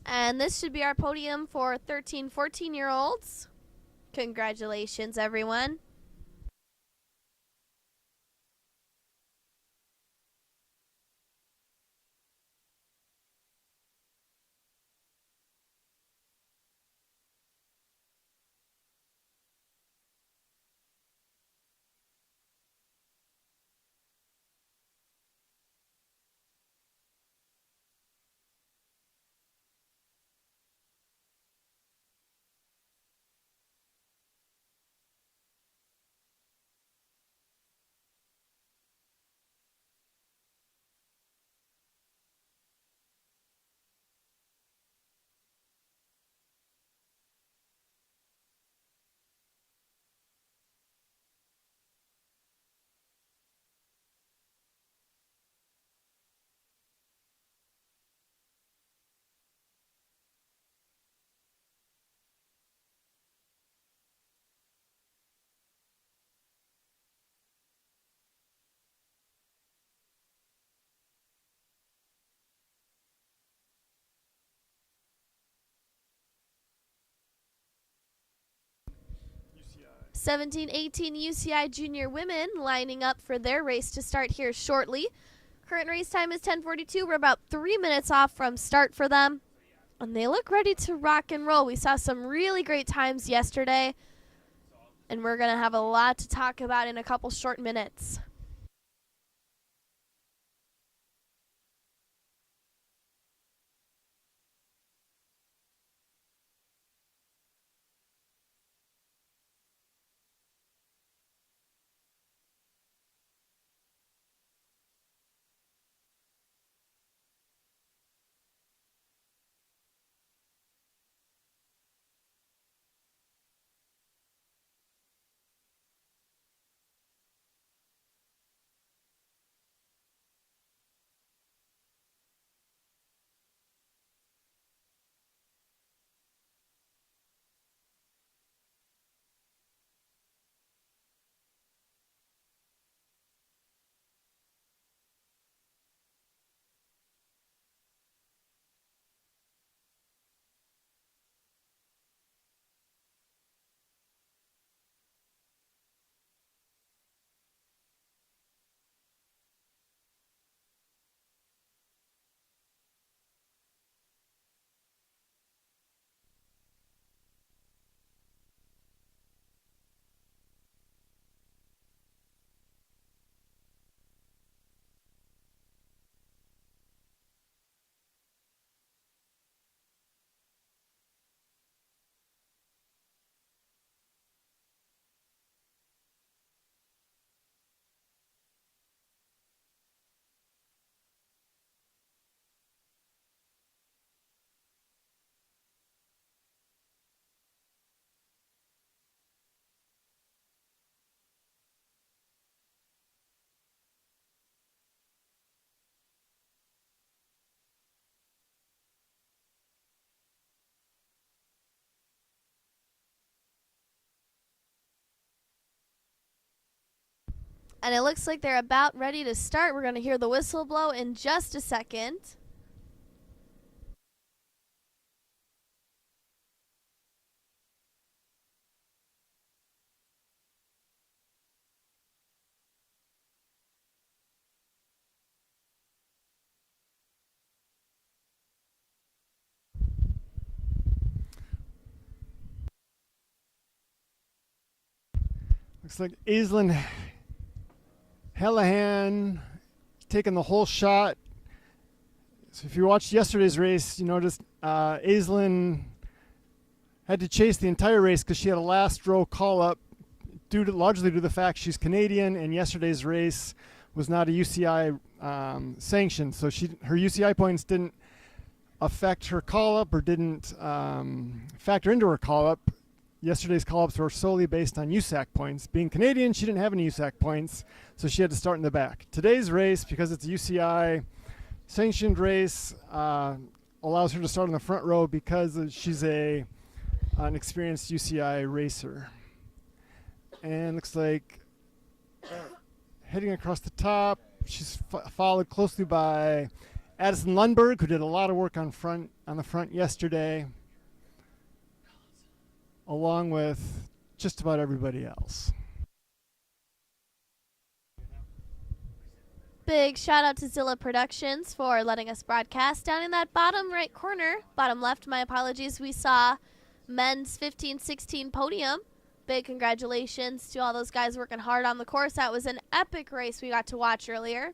And this should be our podium for 13, 14-year-olds. Congratulations, everyone. UCI. 17, 18 UCI junior women lining up for their race to start here shortly. Current race time is 10:42. We're about 3 minutes off from start for them. And they look ready to rock and roll. We saw some really great times yesterday. And we're going to have a lot to talk about in a couple short minutes. And it looks like they're about ready to start. We're going to hear the whistle blow in just a second. Looks like Aislinn Hallahan taking the whole shot. So if you watched yesterday's race, you noticed Aislinn had to chase the entire race because she had a last row call up largely due to the fact she's Canadian, and yesterday's race was not a UCI sanction. So her UCI points didn't affect her call up or didn't factor into her call up. Yesterday's call-ups were solely based on USAC points. Being Canadian, she didn't have any USAC points, so she had to start in the back. Today's race, because it's a UCI sanctioned race, allows her to start in the front row because she's an experienced UCI racer. And looks like heading across the top, she's followed closely by Addison Lundberg, who did a lot of work on the front yesterday, along with just about everybody else. Big shout out to Zilla Productions for letting us broadcast. Down in that bottom right corner, bottom left, my apologies, we saw men's 15-16 podium. Big congratulations to all those guys working hard on the course. That was an epic race we got to watch earlier.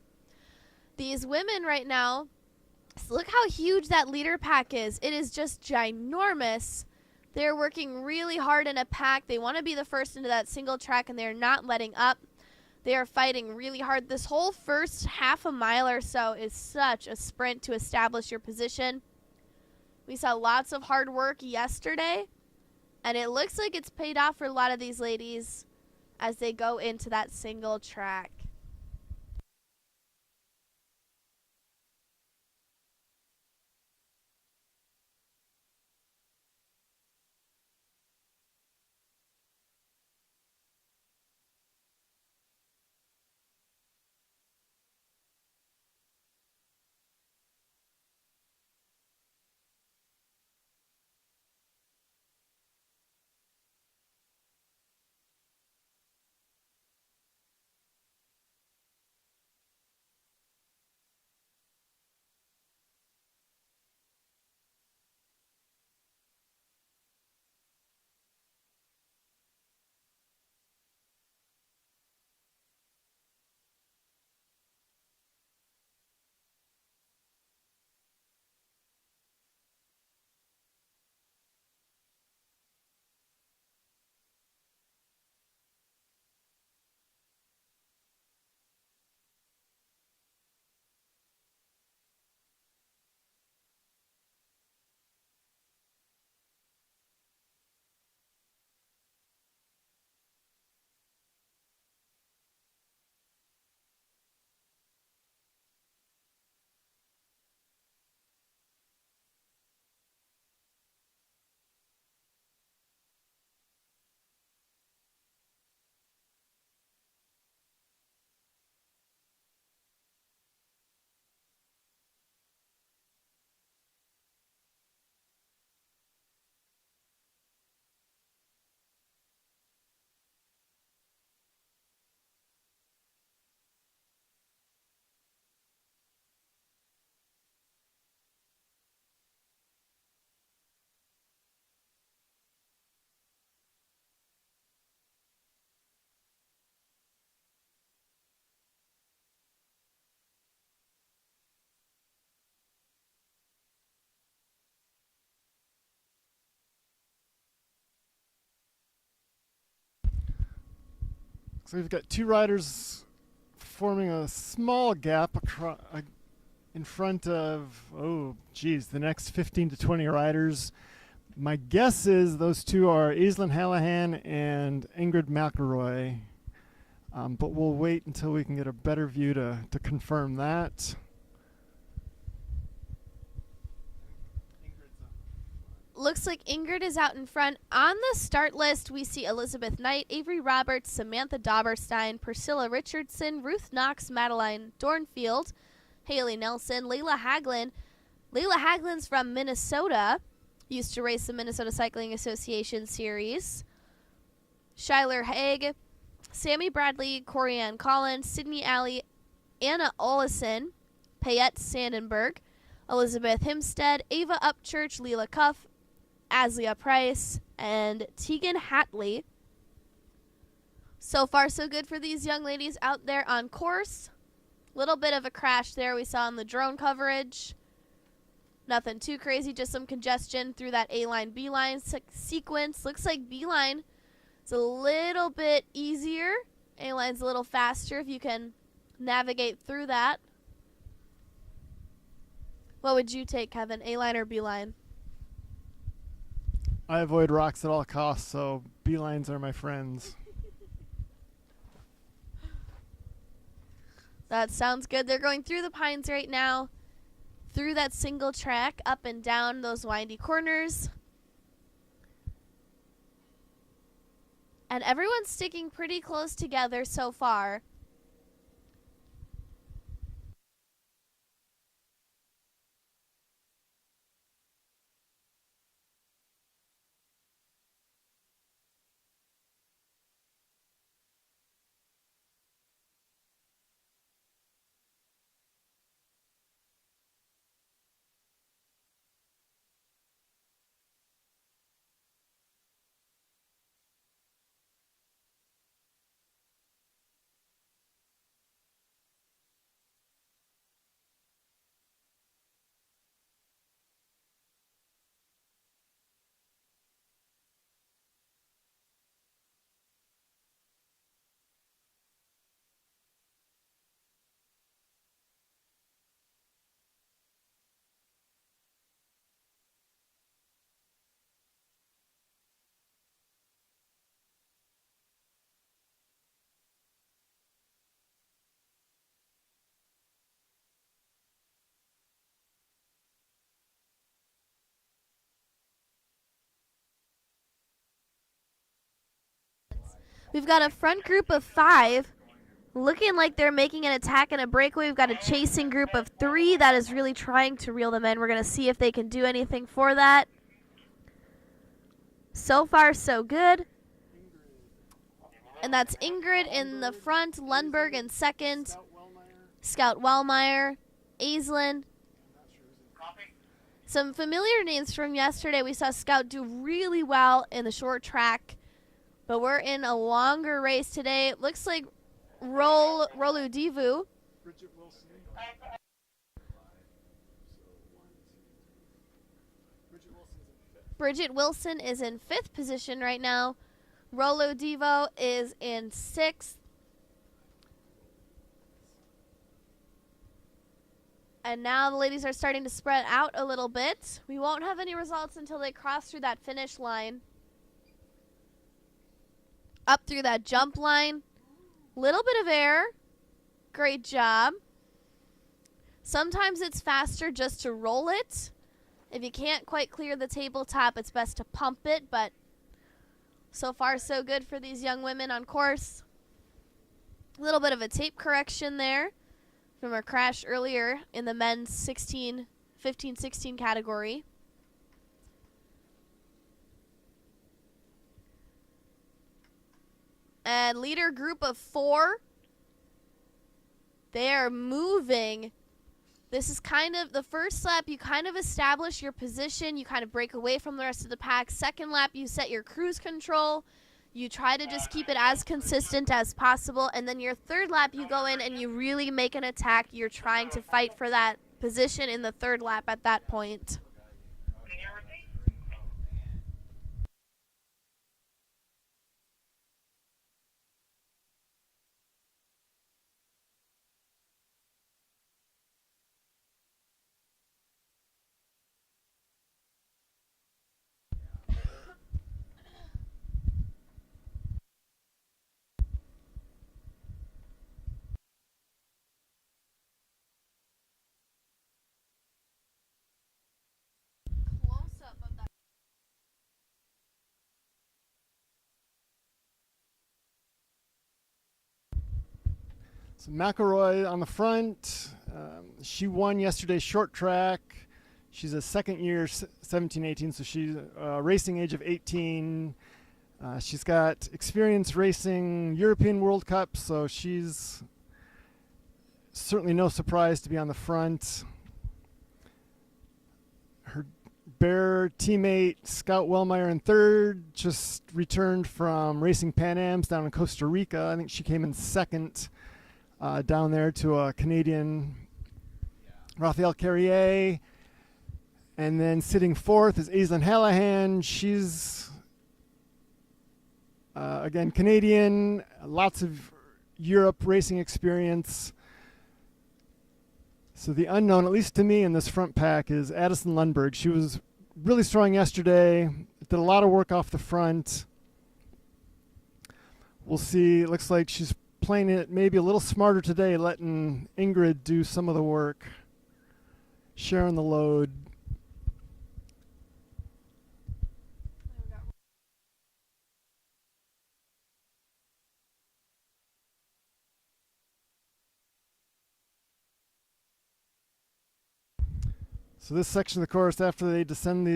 These women right now, look how huge that leader pack is. It is just ginormous. They're working really hard in a pack. They want to be the first into that single track, and they're not letting up. They are fighting really hard. This whole first half a mile or so is such a sprint to establish your position. We saw lots of hard work yesterday, and it looks like it's paid off for a lot of these ladies as they go into that single track. So we've got two riders forming a small gap in front of, the next 15 to 20 riders. My guess is those two are Aislinn Hallahan and Ingrid McElroy, but we'll wait until we can get a better view to confirm that. Looks like Ingrid is out in front. On the start list, we see Elizabeth Knight, Avery Roberts, Samantha Dauberstein, Priscilla Richardson, Ruth Knox, Madeline Dornfield, Haley Nelson, Layla Haglin. Layla Haglin's from Minnesota, used to race the Minnesota Cycling Association Series. Shyler Haig, Sammy Bradley, Corianne Collins, Sydney Alley, Anna Olesen, Payette Sandenberg, Elizabeth Himstead, Ava Upchurch, Leela Cuff, Aslia Price, and Tegan Hatley. So far, so good for these young ladies out there on course. Little bit of a crash there we saw in the drone coverage. Nothing too crazy, just some congestion through that A-line, B-line sequence. Looks like B-line is a little bit easier. A-line's a little faster if you can navigate through that. What would you take, Kevin, A-line or B-line? I avoid rocks at all costs, so B-lines are my friends. That sounds good. They're going through the pines right now, through that single track, up and down those windy corners. And everyone's sticking pretty close together so far. We've got a front group of 5 looking like they're making an attack and a breakaway. We've got a chasing group of 3 that is really trying to reel them in. We're going to see if they can do anything for that. So far, so good. And that's Ingrid in the front, Lundberg in second, Scout Wellmeyer, Aislinn. Some familiar names from yesterday. We saw Scout do really well in the short track, but we're in a longer race today. It looks like Rolu Divu. Bridget Wilson is in 5th position right now. Rolo Devo is in 6th. And now the ladies are starting to spread out a little bit. We won't have any results until they cross through that finish line. Up through that jump line. Little bit of air. Great job. Sometimes it's faster just to roll it. If you can't quite clear the tabletop, it's best to pump it, but so far so good for these young women on course. A little bit of a tape correction there from our crash earlier in the men's 15-16 category. And leader group of 4. They are moving. This is kind of the first lap. You kind of establish your position. You kind of break away from the rest of the pack. Second lap, you set your cruise control. You try to just keep it as consistent as possible. And then your third lap, you go in and you really make an attack. You're trying to fight for that position in the third lap at that point. So McElroy on the front. She won yesterday's short track. She's a second year, 17-18, so she's racing age of 18. She's got experience racing European World Cup, so she's certainly no surprise to be on the front. Her Bear teammate Scout Wellmeyer in third, just returned from racing Pan Ams down in Costa Rica. I think she came in second down there to a Canadian, Raphael Carrier. And then sitting fourth is Aislinn Hallahan. She's, again, Canadian, lots of Europe racing experience. So the unknown, at least to me in this front pack, is Addison Lundberg. She was really strong yesterday, did a lot of work off the front. We'll see. It looks like she's playing it maybe a little smarter today, letting Ingrid do some of the work, sharing the load. So this section of the course, after they descend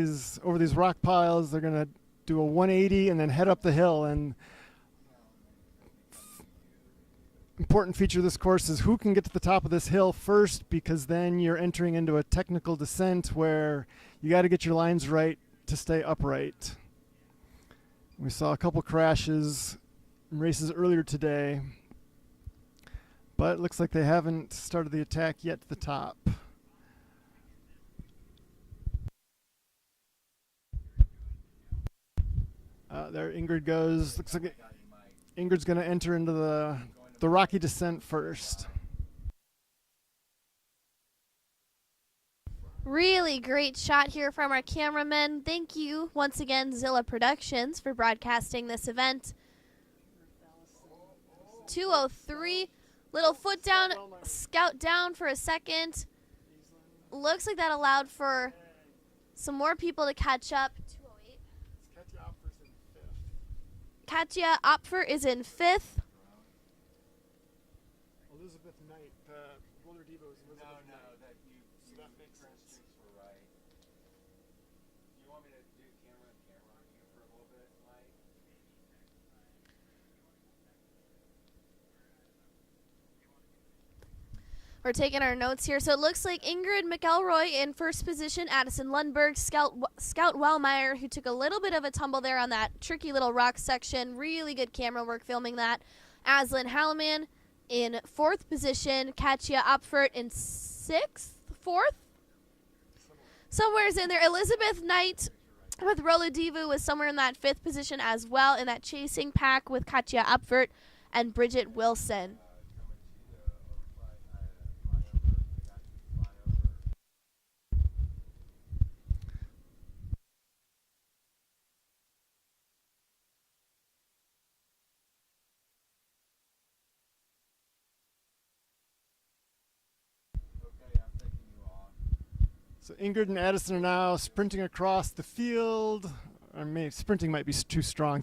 over these rock piles, they're going to do a 180 and then head up the hill. And important feature of this course is who can get to the top of this hill first, because then you're entering into a technical descent where you got to get your lines right to stay upright. We saw a couple crashes in races earlier today, but it looks like they haven't started the attack yet to the top. There Ingrid goes. Looks like Ingrid's going to enter into the rocky descent first. Really great shot here from our cameraman. Thank you once again, Zilla Productions, for broadcasting this event. 2:03, little foot down, Scout down for a second. Looks like that allowed for some more people to catch up. Katja Opfer is in fifth. Elizabeth Knight, roller diva is Elizabeth Knight. that you that makes sense. were right. You want me to do camera on you for a little bit, Mike? We're taking our notes here. So it looks like Ingrid McElroy in first position, Addison Lundberg, Scout Wellmeyer, who took a little bit of a tumble there on that tricky little rock section. Really good camera work filming that. Aislinn Hallahan in fourth position, Katja Opfert in fourth? Somewhere's in there. Elizabeth Knight with Rolo Divu was somewhere in that fifth position as well, in that chasing pack with Katja Opfert and Bridget Wilson. So Ingrid and Addison are now sprinting across the field. Or maybe sprinting might be too strong.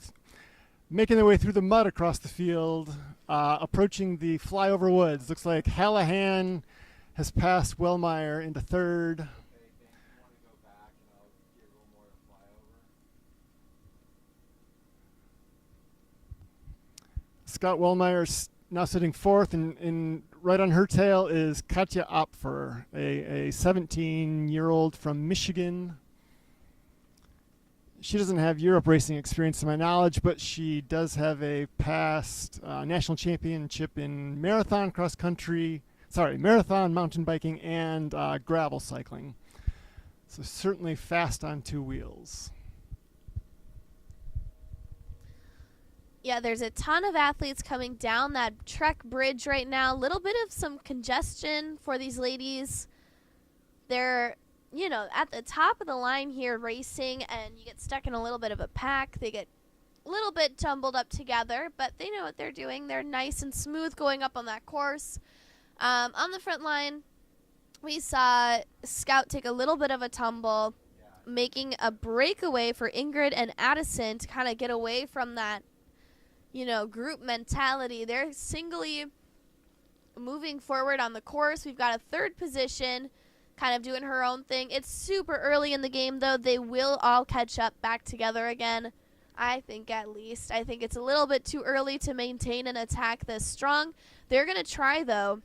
Making their way through the mud across the field, approaching the flyover woods. Looks like Hallahan has passed Wellmeyer into third. Scott Wellmeyer now sitting fourth, and right on her tail is Katja Opfer, a 17-year-old from Michigan. She doesn't have Europe racing experience to my knowledge, but she does have a past national championship in marathon mountain biking and gravel cycling. So certainly fast on two wheels. Yeah, there's a ton of athletes coming down that Trek Bridge right now. A little bit of some congestion for these ladies. They're, at the top of the line here racing, and you get stuck in a little bit of a pack. They get a little bit tumbled up together, but they know what they're doing. They're nice and smooth going up on that course. On the front line, we saw Scout take a little bit of a tumble, making a breakaway for Ingrid and Addison to kind of get away from that group mentality. They're singly moving forward on the course. We've got a third position kind of doing her own thing. It's super early in the game, though. They will all catch up back together again, I think, at least. I think it's a little bit too early to maintain an attack this strong. They're going to try, though.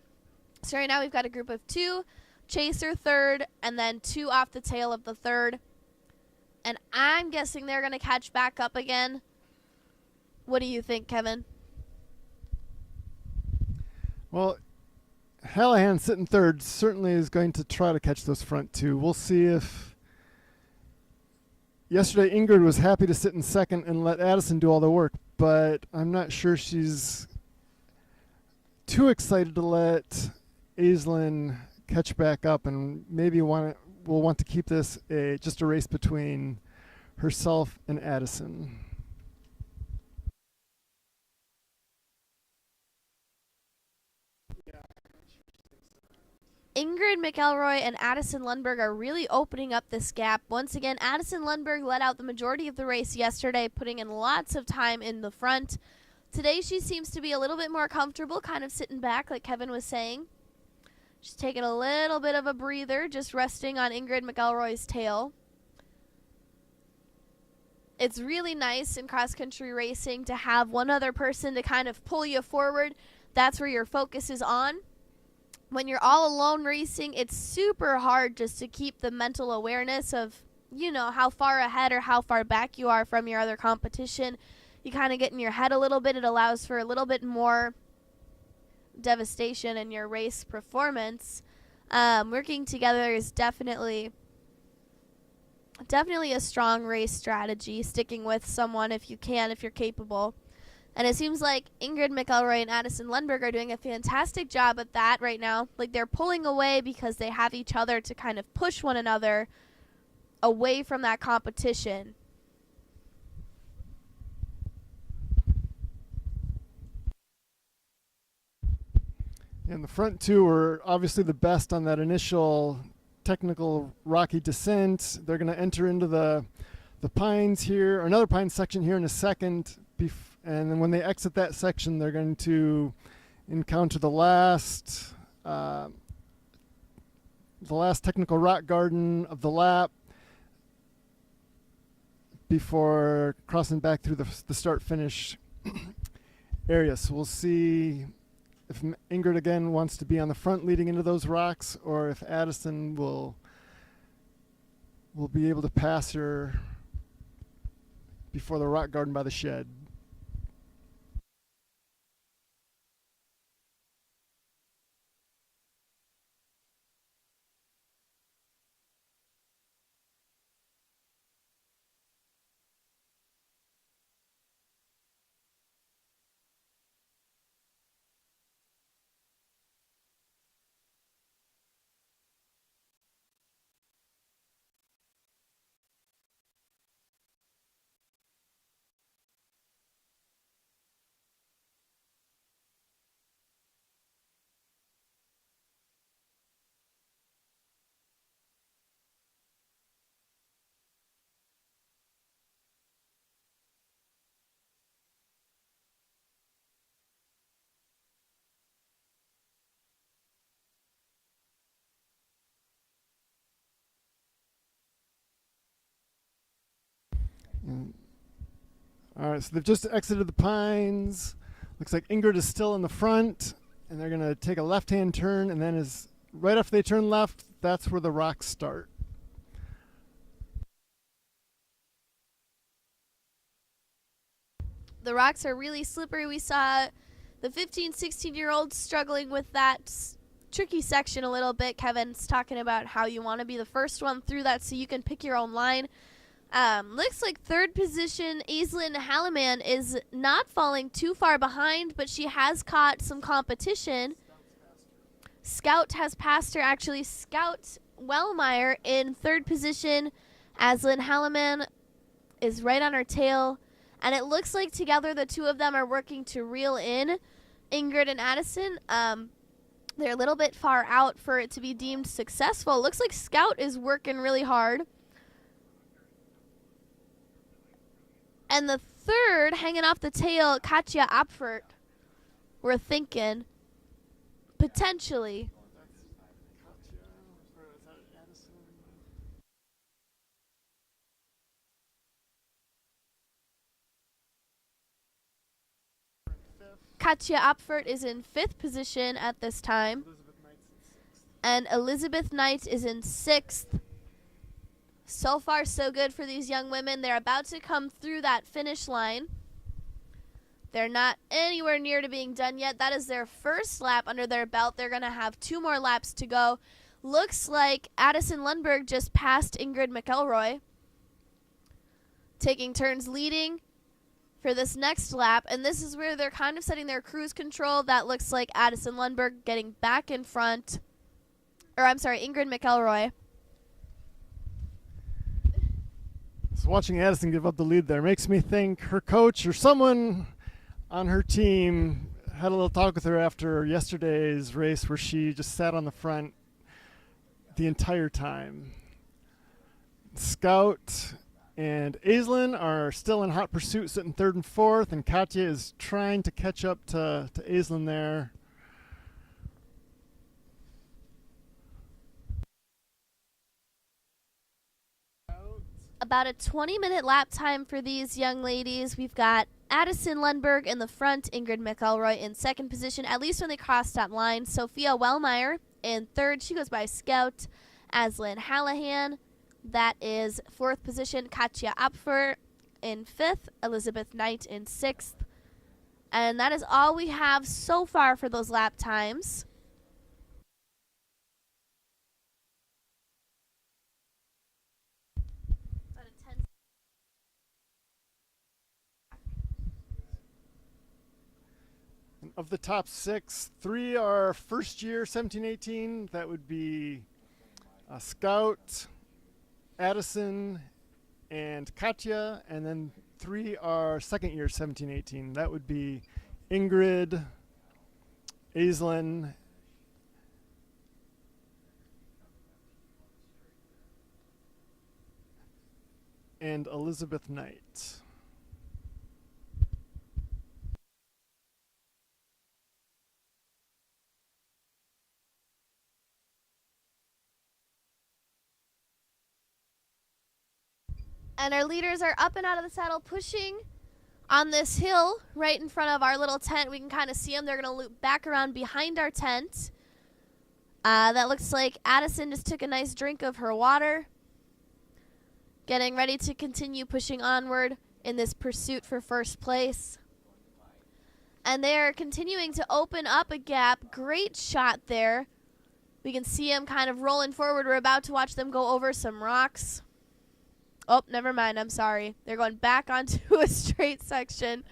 So right now we've got a group of two, Chaser third, and then two off the tail of the third. and I'm guessing they're going to catch back up again. What do you think, Kevin? Well, Hallahan sitting third certainly is going to try to catch those front two. We'll see if... Yesterday, Ingrid was happy to sit in second and let Addison do all the work, but I'm not sure she's too excited to let Aislinn catch back up, and maybe will want to keep this just a race between herself and Addison. Ingrid McElroy and Addison Lundberg are really opening up this gap. Once again, Addison Lundberg led out the majority of the race yesterday, putting in lots of time in the front. Today she seems to be a little bit more comfortable, kind of sitting back like Kevin was saying. She's taking a little bit of a breather, just resting on Ingrid McElroy's tail. It's really nice in cross-country racing to have one other person to kind of pull you forward. That's where your focus is on. When you're all alone racing, it's super hard just to keep the mental awareness of, you know, how far ahead or how far back you are from your other competition. You kind of get in your head a little bit. It allows for a little bit more devastation in your race performance. Working together is definitely a strong race strategy, sticking with someone if you can, if you're capable. And it seems like Ingrid McElroy and Addison Lundberg are doing a fantastic job at that right now. Like, they're pulling away because they have each other to kind of push one another away from that competition. And the front two are obviously the best on that initial technical rocky descent. They're going to enter into the pines here, or another pine section here in a second. And then when they exit that section, they're going to encounter the last technical rock garden of the lap before crossing back through the start-finish area. So we'll see if Ingrid again wants to be on the front leading into those rocks, or if Addison will be able to pass her before the rock garden by the shed. All right, so they've just exited the pines. Looks like Ingrid is still in the front, and they're going to take a left-hand turn, and then right after they turn left, that's where the rocks start. The rocks are really slippery. We saw the 15, 16-year-olds struggling with that tricky section a little bit. Kevin's talking about how you want to be the first one through that so you can pick your own line. Looks like third position Aislinn Halliman is not falling too far behind, but she has caught some competition. Scout has passed her, actually. Scout Wellmeyer in third position. Aislinn Halliman is right on her tail. And it looks like together the two of them are working to reel in Ingrid and Addison. They're a little bit far out for it to be deemed successful. Looks like Scout is working really hard. And the third, hanging off the tail, Katja Apfert, we're thinking, potentially. Katja Apfert is in fifth position at this time. And Elizabeth Knight is in sixth. So far, so good for these young women. They're about to come through that finish line. They're not anywhere near to being done yet. That is their first lap under their belt. They're going to have 2 more laps to go. Looks like Addison Lundberg just passed Ingrid McElroy, taking turns leading for this next lap. And this is where they're kind of setting their cruise control. That looks like Addison Lundberg getting back in front. Or, I'm sorry, Ingrid McElroy. So watching Addison give up the lead there makes me think her coach or someone on her team had a little talk with her after yesterday's race where she just sat on the front the entire time. Scout and Aislinn are still in hot pursuit, sitting 3rd and 4th, and Katya is trying to catch up to Aislinn there. About a 20-minute lap time for these young ladies. We've got Addison Lundberg in the front, Ingrid McElroy in second position, at least when they cross that line. Sophia Wellmeyer in third. She goes by Scout. Aislinn Hallahan, that is 4th position. Katja Apfer in 5th. Elizabeth Knight in 6th. And that is all we have so far for those lap times. Of the top 6, 3 are first year 17-18. That would be Scout, Addison, and Katya. And then 3 are second year 17-18. That would be Ingrid, Aislinn, and Elizabeth Knight. And our leaders are up and out of the saddle, pushing on this hill right in front of our little tent. We can kind of see them. They're going to loop back around behind our tent. That looks like Addison just took a nice drink of her water, getting ready to continue pushing onward in this pursuit for first place. And they're continuing to open up a gap. Great shot there. We can see them kind of rolling forward. We're about to watch them go over some rocks. Oh, never mind. I'm sorry. They're going back onto a straight section.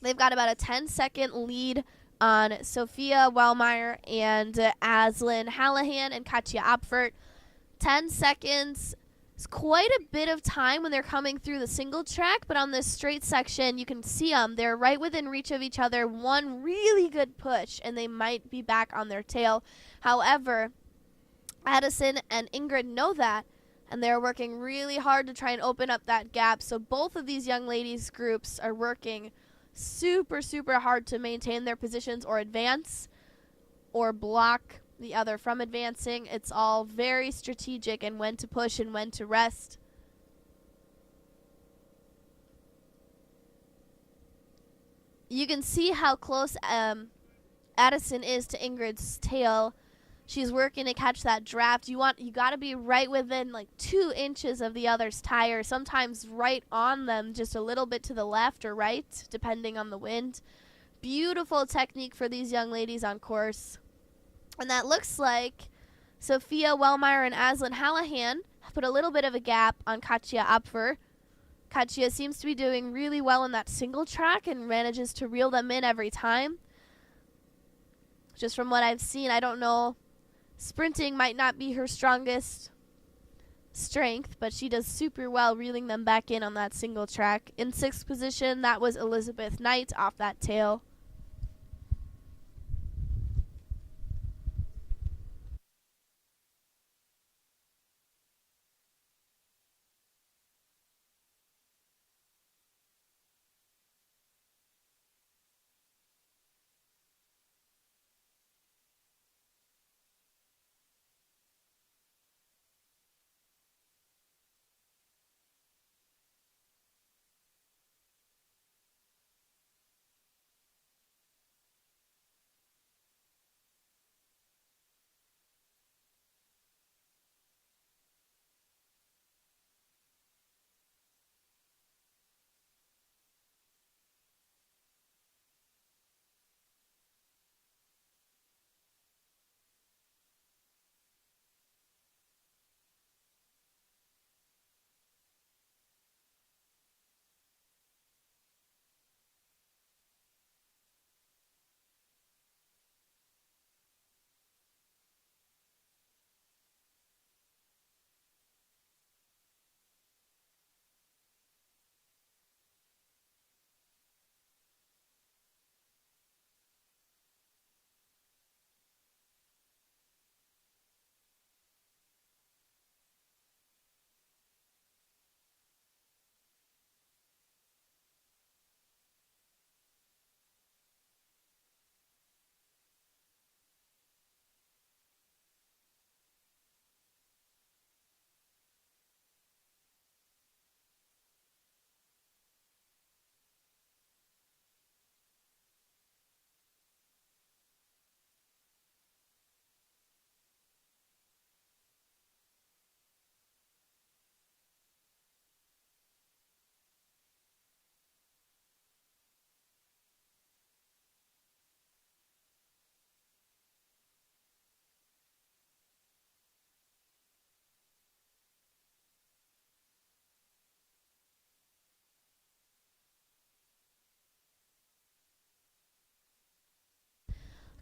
They've got about a 10-second lead on Sophia Wellmeyer and Aislinn Hallahan and Katja Apfert. 10 seconds is quite a bit of time when they're coming through the single track, but on this straight section, you can see them. They're right within reach of each other. One really good push, and they might be back on their tail. However, Addison and Ingrid know that, and they're working really hard to try and open up that gap. So both of these young ladies groups are working super, super hard to maintain their positions or advance or block the other from advancing. It's all very strategic and when to push and when to rest. You can see how close Addison is to Ingrid's tail. She's working to catch that draft. You got to be right within like 2 inches of the other's tire, sometimes right on them, just a little bit to the left or right, depending on the wind. Beautiful technique for these young ladies on course. And that looks like Sophia Wellmeyer and Aislinn Hallahan put a little bit of a gap on Katja Apfer. Katja seems to be doing really well in that single track and manages to reel them in every time. Just from what I've seen, I don't know. Sprinting might not be her strongest strength, but she does super well reeling them back in on that single track. In 6th position, that was Elizabeth Knight off that tail.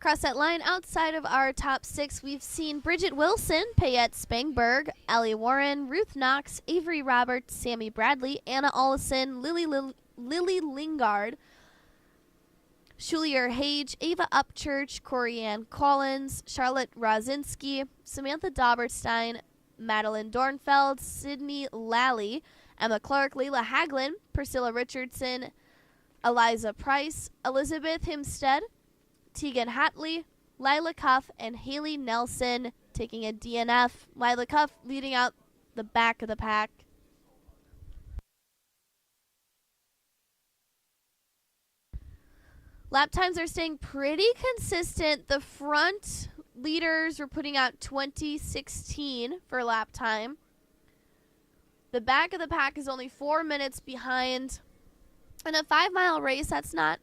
Across that line, outside of our top 6, we've seen Bridget Wilson, Payette Spangberg, Ellie Warren, Ruth Knox, Avery Roberts, Sammy Bradley, Anna Ollison, Lily Lingard, Shulier Hage, Ava Upchurch, Corianne Collins, Charlotte Rosinski, Samantha Dauberstein, Madeline Dornfeld, Sydney Lally, Emma Clark, Layla Haglin, Priscilla Richardson, Eliza Price, Elizabeth Himstead, Tegan Hatley, Lila Cuff, and Haley Nelson taking a DNF. Lila Cuff leading out the back of the pack. Lap times are staying pretty consistent. The front leaders were putting out 20:16 for lap time. The back of the pack is only 4 minutes behind. In a 5-mile race, it's not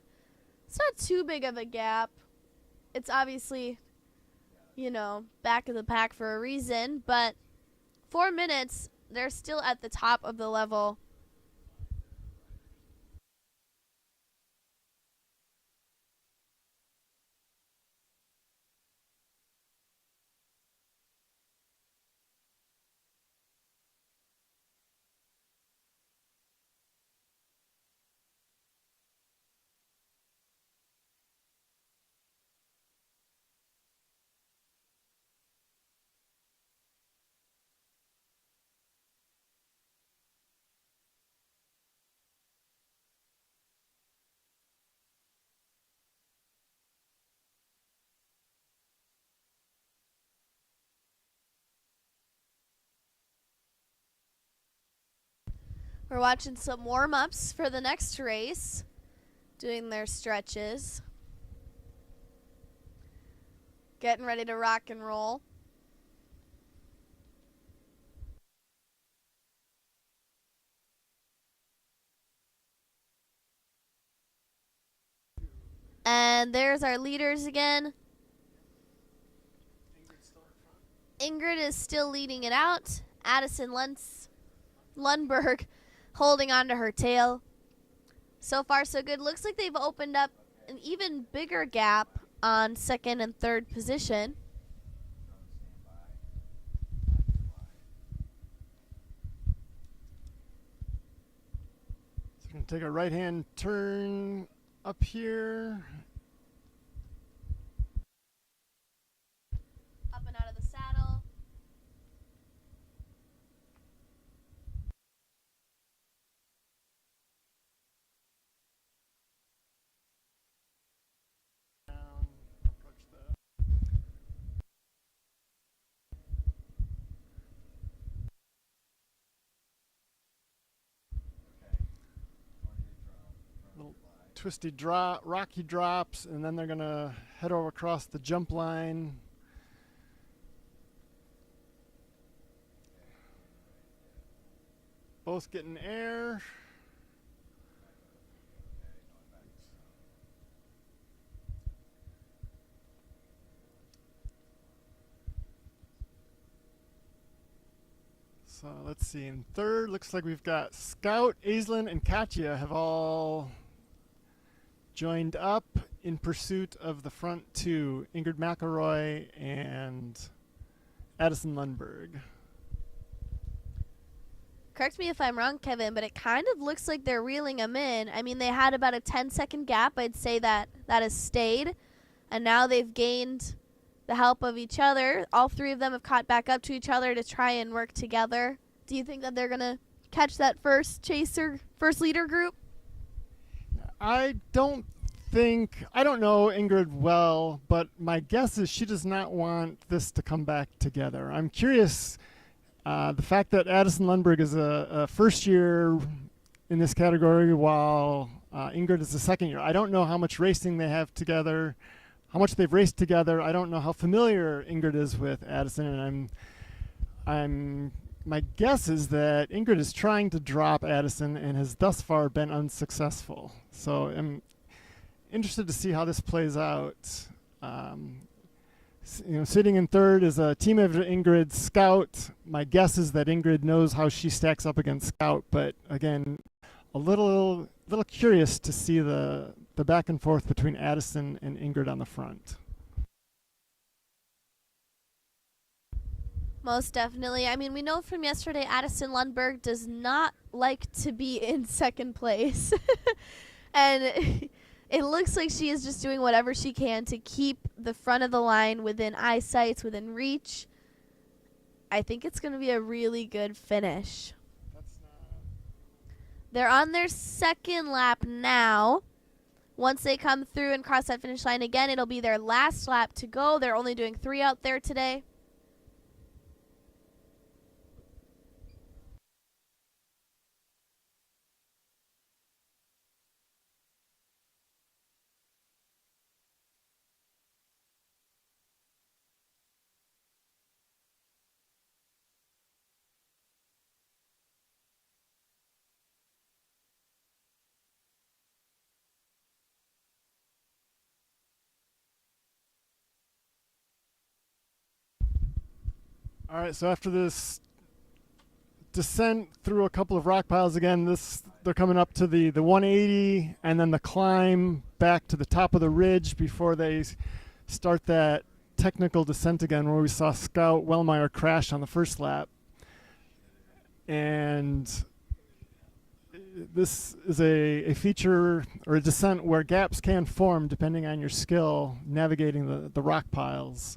too big of a gap. It's obviously, back of the pack for a reason, but 4 minutes, they're still at the top of the level. We're watching some warm-ups for the next race, doing their stretches. Getting ready to rock and roll. And there's our leaders again. Ingrid is still leading it out. Addison Lundberg holding on to her tail. So far, so good. Looks like they've opened up an even bigger gap on second and third position. So we're going to take a right-hand turn up here. Up and out of the saddle. Down, approach the little twisty drop, rocky drops, and then they're going to head over across the jump line. Both getting air. So let's see, in third, looks like we've got Scout, Aislinn, and Katya have all joined up in pursuit of the front two, Ingrid McElroy and Addison Lundberg. Correct me if I'm wrong, Kevin, but it kind of looks like they're reeling them in. I mean, they had about a 10-second gap. I'd say that has stayed, and now they've gained the help of each other. All three of them have caught back up to each other to try and work together. Do you think that they're going to catch that first leader group? I don't know Ingrid well, but my guess is she does not want this to come back together. I'm curious, the fact that Addison Lundberg is a first year in this category while Ingrid is a second year. I don't know how much racing they have together, how much they've raced together. I don't know how familiar Ingrid is with Addison, and my guess is that Ingrid is trying to drop Addison and has thus far been unsuccessful. So I'm interested to see how this plays out. Sitting in third is a team of Ingrid, Scout. My guess is that Ingrid knows how she stacks up against Scout, but again, a little curious to see the back and forth between Addison and Ingrid on the front. Most definitely. I mean, we know from yesterday Addison Lundberg does not like to be in second place. And it looks like she is just doing whatever she can to keep the front of the line within eyesight, within reach. I think it's going to be a really good finish. They're on their second lap now. Once they come through and cross that finish line again, it'll be their last lap to go. They're only doing 3 out there today. All right, so after this descent through a couple of rock piles again, they're coming up to the 180 and then the climb back to the top of the ridge before they start that technical descent again, where we saw Scout Wellmeyer crash on the first lap. And this is a feature or a descent where gaps can form depending on your skill navigating the rock piles.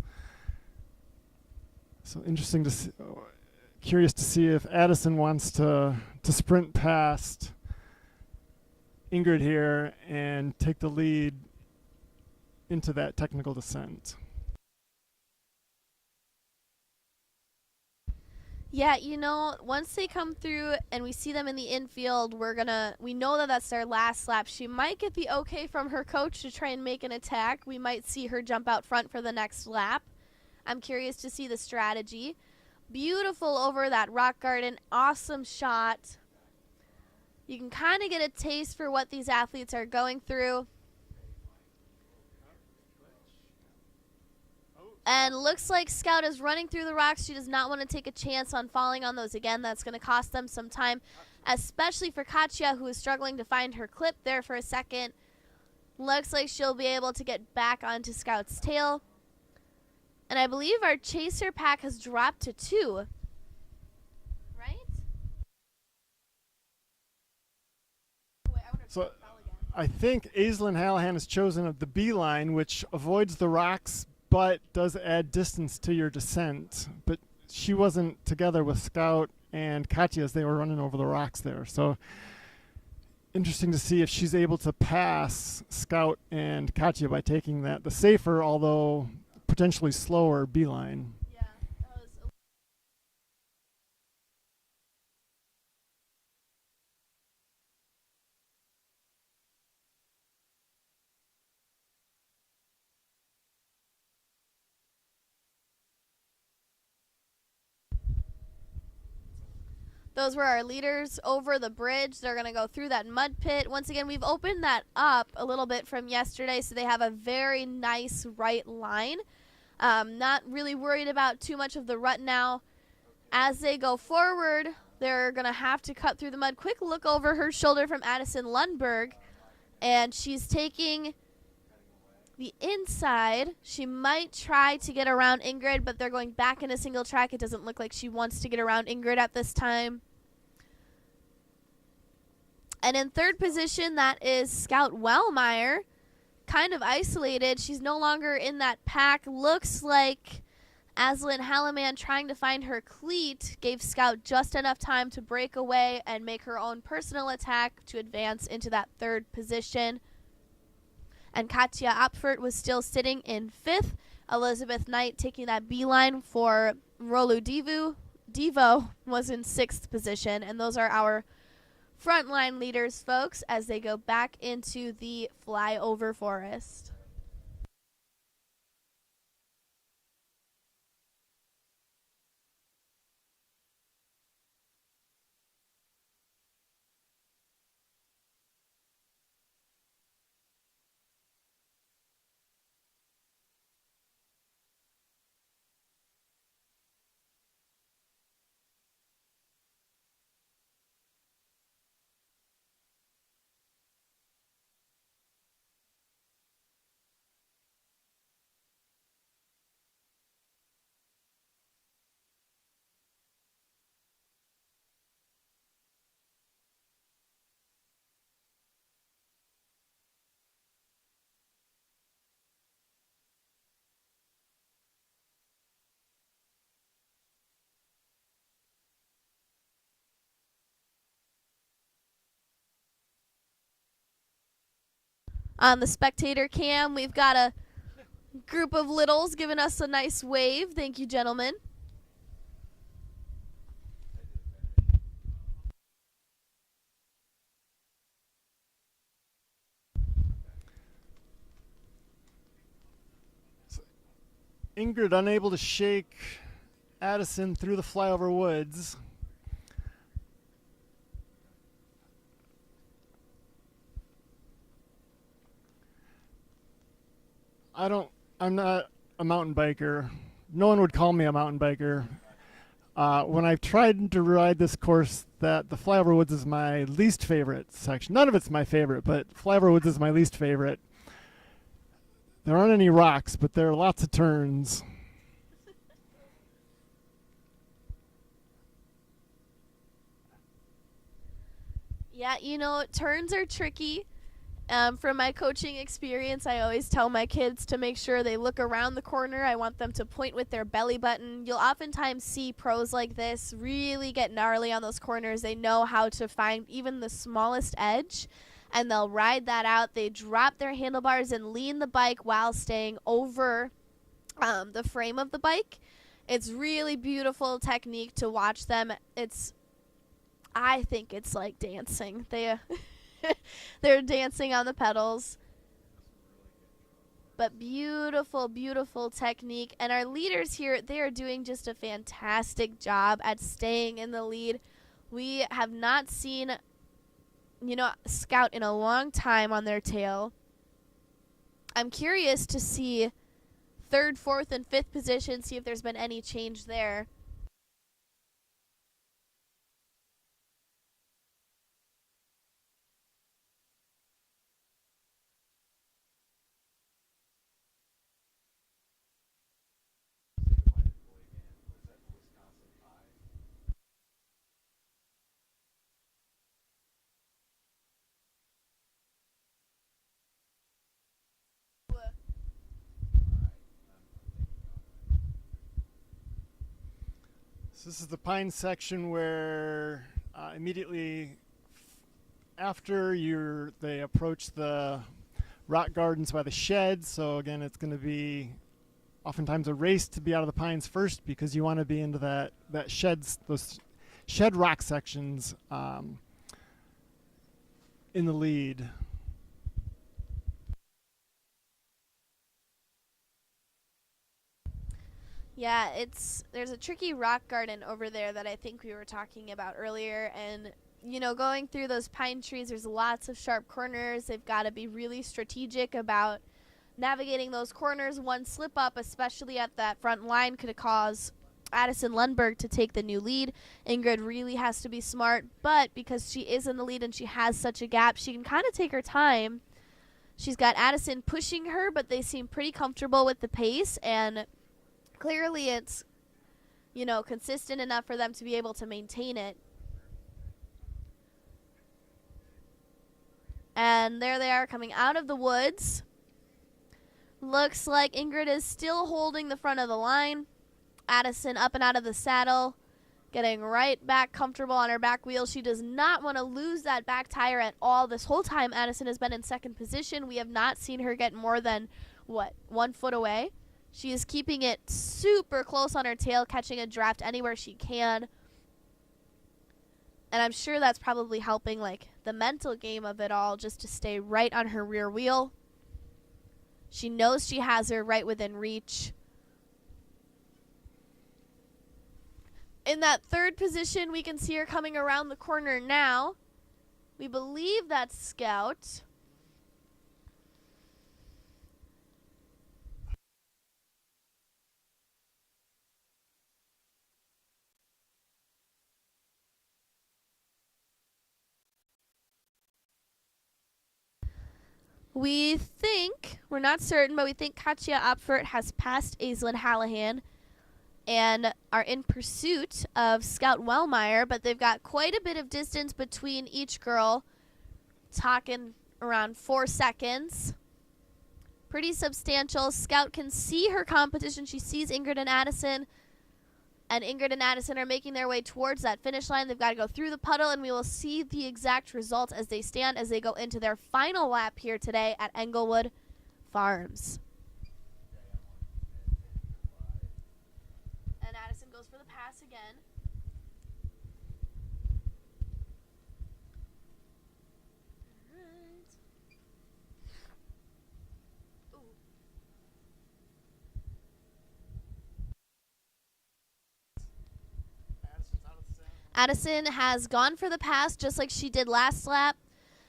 So interesting to see, curious to see if Addison wants to sprint past Ingrid here and take the lead into that technical descent. Yeah, you know, once they come through and we see them in the infield, we know that that's their last lap. She might get the okay from her coach to try and make an attack. We might see her jump out front for the next lap. I'm curious to see the strategy. Beautiful over that rock garden. Awesome shot. You can kind of get a taste for what these athletes are going through. And looks like Scout is running through the rocks. She does not want to take a chance on falling on those again. That's going to cost them some time, especially for Katya, who is struggling to find her clip there for a second. Looks like she'll be able to get back onto Scout's tail. And I believe our chaser pack has dropped to 2. Right? So I think Aislinn Hallahan has chosen the B line, which avoids the rocks but does add distance to your descent. But she wasn't together with Scout and Katya as they were running over the rocks there. So interesting to see if she's able to pass Scout and Katya by taking the safer, although potentially slower B line. Yeah, that was Those were our leaders over the bridge. They're going to go through that mud pit. Once again, we've opened that up a little bit from yesterday, so they have a very nice right line. Not really worried about too much of the rut now. As they go forward, they're going to have to cut through the mud. Quick look over her shoulder from Addison Lundberg, and she's taking the inside. She might try to get around Ingrid, but they're going back into single track. It doesn't look like she wants to get around Ingrid at this time. And in third position, that is Scout Wellmeyer. Kind of isolated. She's no longer in that pack. Looks like Aislinn Hallahan trying to find her cleat gave Scout just enough time to break away and make her own personal attack to advance into that third position. And Katya Apfert was still sitting in 5th. Elizabeth Knight taking that beeline for Rolu Devo was in 6th position. And those are our frontline leaders, folks, as they go back into the flyover forest. On the spectator cam, we've got a group of littles giving us a nice wave. Thank you, gentlemen. Ingrid unable to shake Addison through the flyover woods. I'm not a mountain biker. No one would call me a mountain biker. When I've tried to ride this course, the flyover woods is my least favorite section. None of it's my favorite, but flyover woods is my least favorite. There aren't any rocks, but there are lots of turns. Yeah, you know, turns are tricky. From my coaching experience, I always tell my kids to make sure they look around the corner. I want them to point with their belly button. You'll oftentimes see pros like this really get gnarly on those corners. They know how to find even the smallest edge, and they'll ride that out. They drop their handlebars and lean the bike while staying over the frame of the bike. It's really beautiful technique to watch them. I think it's like dancing. They're dancing on the pedals. But beautiful, beautiful technique. And our leaders here, they are doing just a fantastic job at staying in the lead. We have not seen, Scout in a long time on their tail. I'm curious to see third, fourth, and fifth position, see if there's been any change there. So this is the pine section where immediately after they approach the rock gardens by the shed. So again, it's going to be oftentimes a race to be out of the pines first, because you want to be into those shed rock sections in the lead. Yeah, there's a tricky rock garden over there that I think we were talking about earlier, and going through those pine trees, there's lots of sharp corners. They've got to be really strategic about navigating those corners. One slip up, especially at that front line, could cause Addison Lundberg to take the new lead. Ingrid really has to be smart, but because she is in the lead and she has such a gap, she can kind of take her time. She's got Addison pushing her, but they seem pretty comfortable with the pace, and clearly it's, consistent enough for them to be able to maintain it. And there they are coming out of the woods. Looks like Ingrid is still holding the front of the line. Addison up and out of the saddle, getting right back comfortable on her back wheel. She does not want to lose that back tire at all. This whole time Addison has been in second position. We have not seen her get more than, 1 foot away. She is keeping it super close on her tail, catching a draft anywhere she can. And I'm sure that's probably helping, the mental game of it all, just to stay right on her rear wheel. She knows she has her right within reach. In that third position, we can see her coming around the corner now. We believe that's Scout. We think, we're not certain, but we think Katja Opfert has passed Aislinn Hallahan and are in pursuit of Scout Wellmeyer, but they've got quite a bit of distance between each girl, talking around 4 seconds. Pretty substantial. Scout can see her competition. She sees Ingrid and Addison, And Ingrid and Addison are making their way towards that finish line. They've got to go through the puddle, and we will see the exact results as they stand as they go into their final lap here today at Englewood Farms. And Addison goes for the pass again. Addison has gone for the pass just like she did last lap.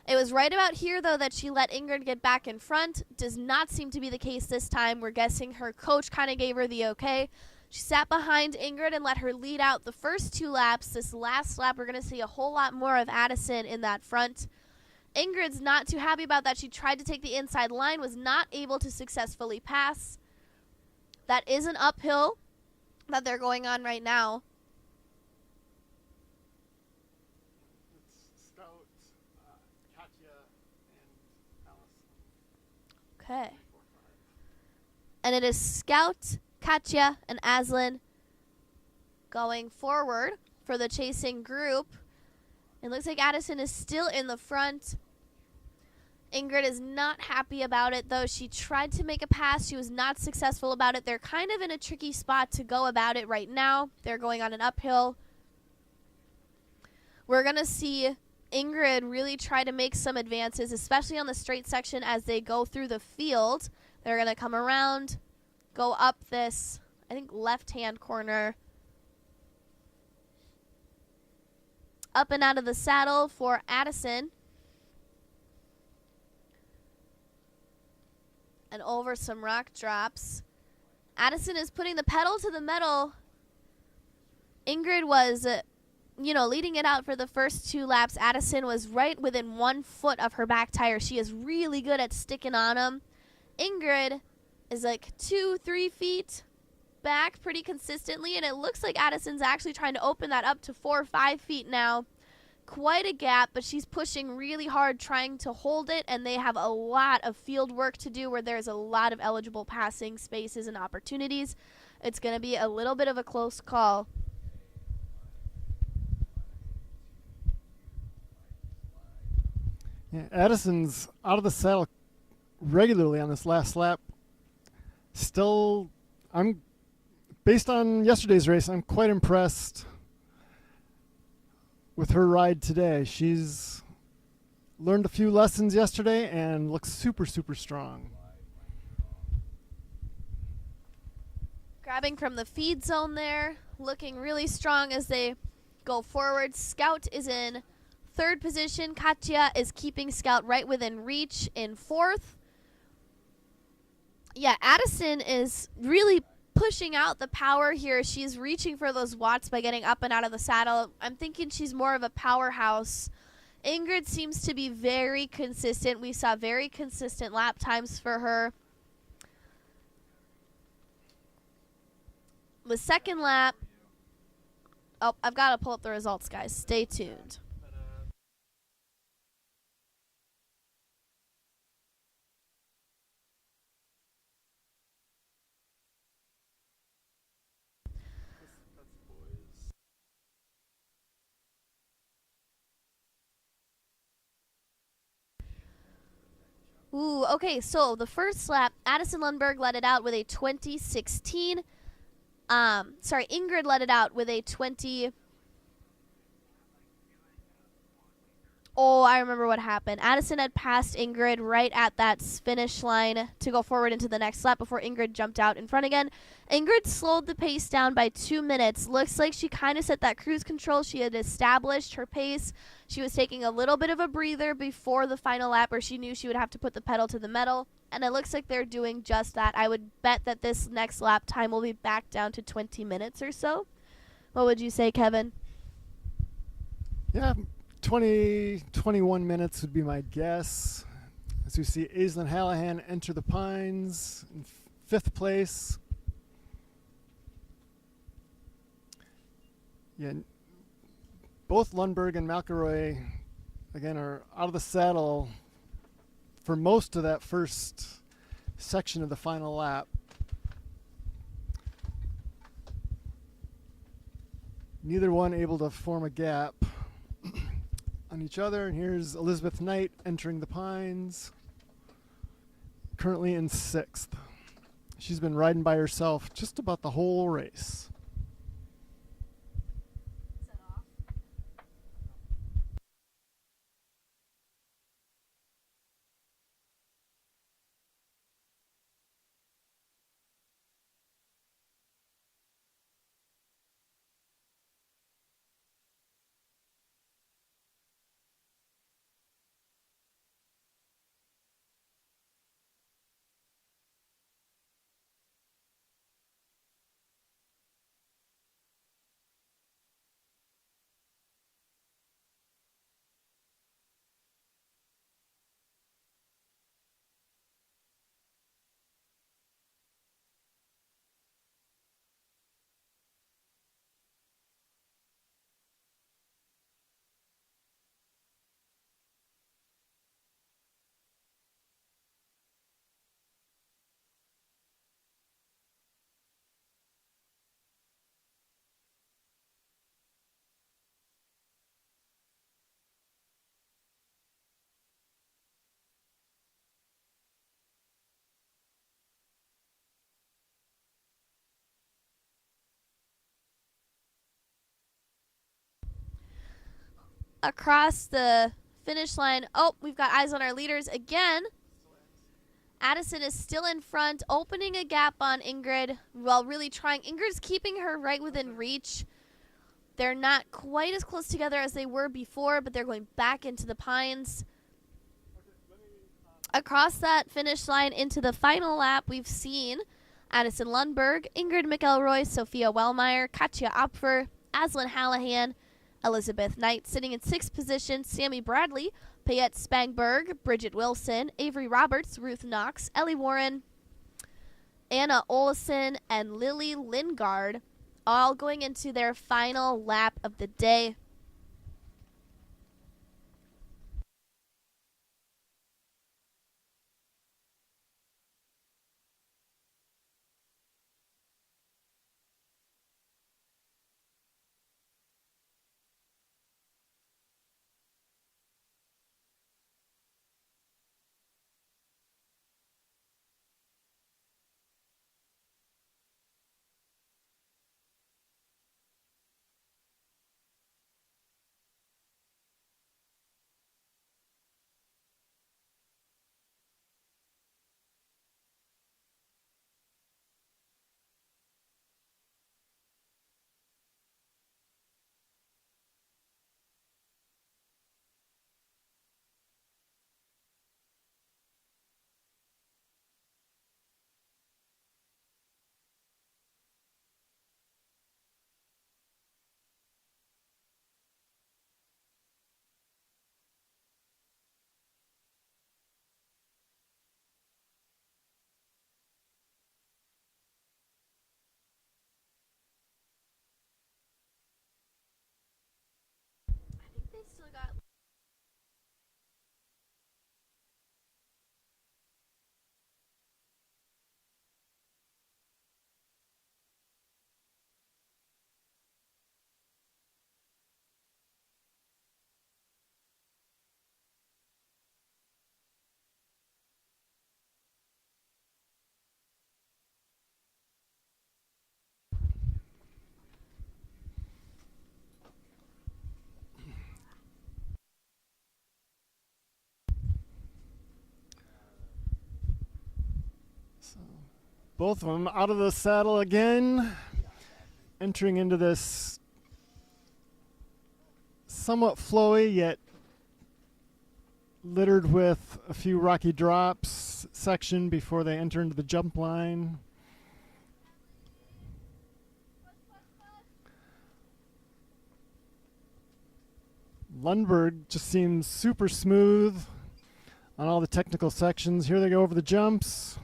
It was right about here, though, that she let Ingrid get back in front. Does not seem to be the case this time. We're guessing her coach kind of gave her the okay. She sat behind Ingrid and let her lead out the first 2 laps. This last lap, we're going to see a whole lot more of Addison in that front. Ingrid's not too happy about that. She tried to take the inside line, was not able to successfully pass. That is an uphill that they're going on right now. Okay. And it is Scout, Katya, and Aslan going forward for the chasing group. It looks like Addison is still in the front. Ingrid is not happy about it, though. She tried to make a pass. She was not successful about it. They're kind of in a tricky spot to go about it right now. They're going on an uphill. We're going to see Ingrid really try to make some advances, especially on the straight section as they go through the field. They're going to come around, go up this, I think, left-hand corner. Up and out of the saddle for Addison. And over some rock drops. Addison is putting the pedal to the metal. Ingrid was leading it out for the first 2 laps. Addison was right within 1 foot of her back tire. She is really good at sticking on them. Ingrid is like 2-3 feet back pretty consistently, and it looks like Addison's actually trying to open that up to 4 or 5 feet now. Quite a gap, but she's pushing really hard trying to hold it, and they have a lot of field work to do where there's a lot of eligible passing spaces and opportunities. It's going to be a little bit of a close call. Yeah, Addison's out of the saddle regularly on this last lap. Still, based on yesterday's race, I'm quite impressed with her ride today. She's learned a few lessons yesterday and looks super, super strong. Grabbing from the feed zone there, looking really strong as they go forward. Scout is in 3rd position. Katya is keeping Scout right within reach in 4th. Yeah, Addison is really pushing out the power here. She's reaching for those watts by getting up and out of the saddle. I'm thinking she's more of a powerhouse. Ingrid seems to be very consistent. We saw very consistent lap times for her. The second lap. Oh, I've got to pull up the results, guys. Stay tuned. Ooh, okay, so the first lap, Addison Lundberg led it out with a 2016. Ingrid led it out with a 20. Oh, I remember what happened. Addison had passed Ingrid right at that finish line to go forward into the next lap before Ingrid jumped out in front again. Ingrid slowed the pace down by 2 minutes. Looks like she kind of set that cruise control. She had established her pace. She was taking a little bit of a breather before the final lap where she knew she would have to put the pedal to the metal. And it looks like they're doing just that. I would bet that this next lap time will be back down to 20 minutes or so. What would you say, Kevin? Yeah, 21 minutes would be my guess. As we see Aislinn Hallahan enter the Pines in 5th place. Yeah, both Lundberg and McElroy, again, are out of the saddle for most of that first section of the final lap. Neither one able to form a gap on each other. And here's Elizabeth Knight entering the Pines, currently in 6th. She's been riding by herself just about the whole race. Across the finish line. Oh, we've got eyes on our leaders again. Addison is still in front, opening a gap on Ingrid while really trying. Ingrid's keeping her right within reach. They're not quite as close together as they were before, but they're going back into the Pines. Across that finish line into the final lap, we've seen Addison Lundberg, Ingrid McElroy, Sophia Wellmeyer, Katja Opfer, Aslan Hallahan, Elizabeth Knight sitting in 6th position, Sammy Bradley, Payette Spangberg, Bridget Wilson, Avery Roberts, Ruth Knox, Ellie Warren, Anna Olesen, and Lily Lingard, all going into their final lap of the day. I think they still got So both of them out of the saddle again, entering into this somewhat flowy yet littered with a few rocky drops section before they enter into the jump line. Lundberg just seems super smooth on all the technical sections. Here they go over the jumps.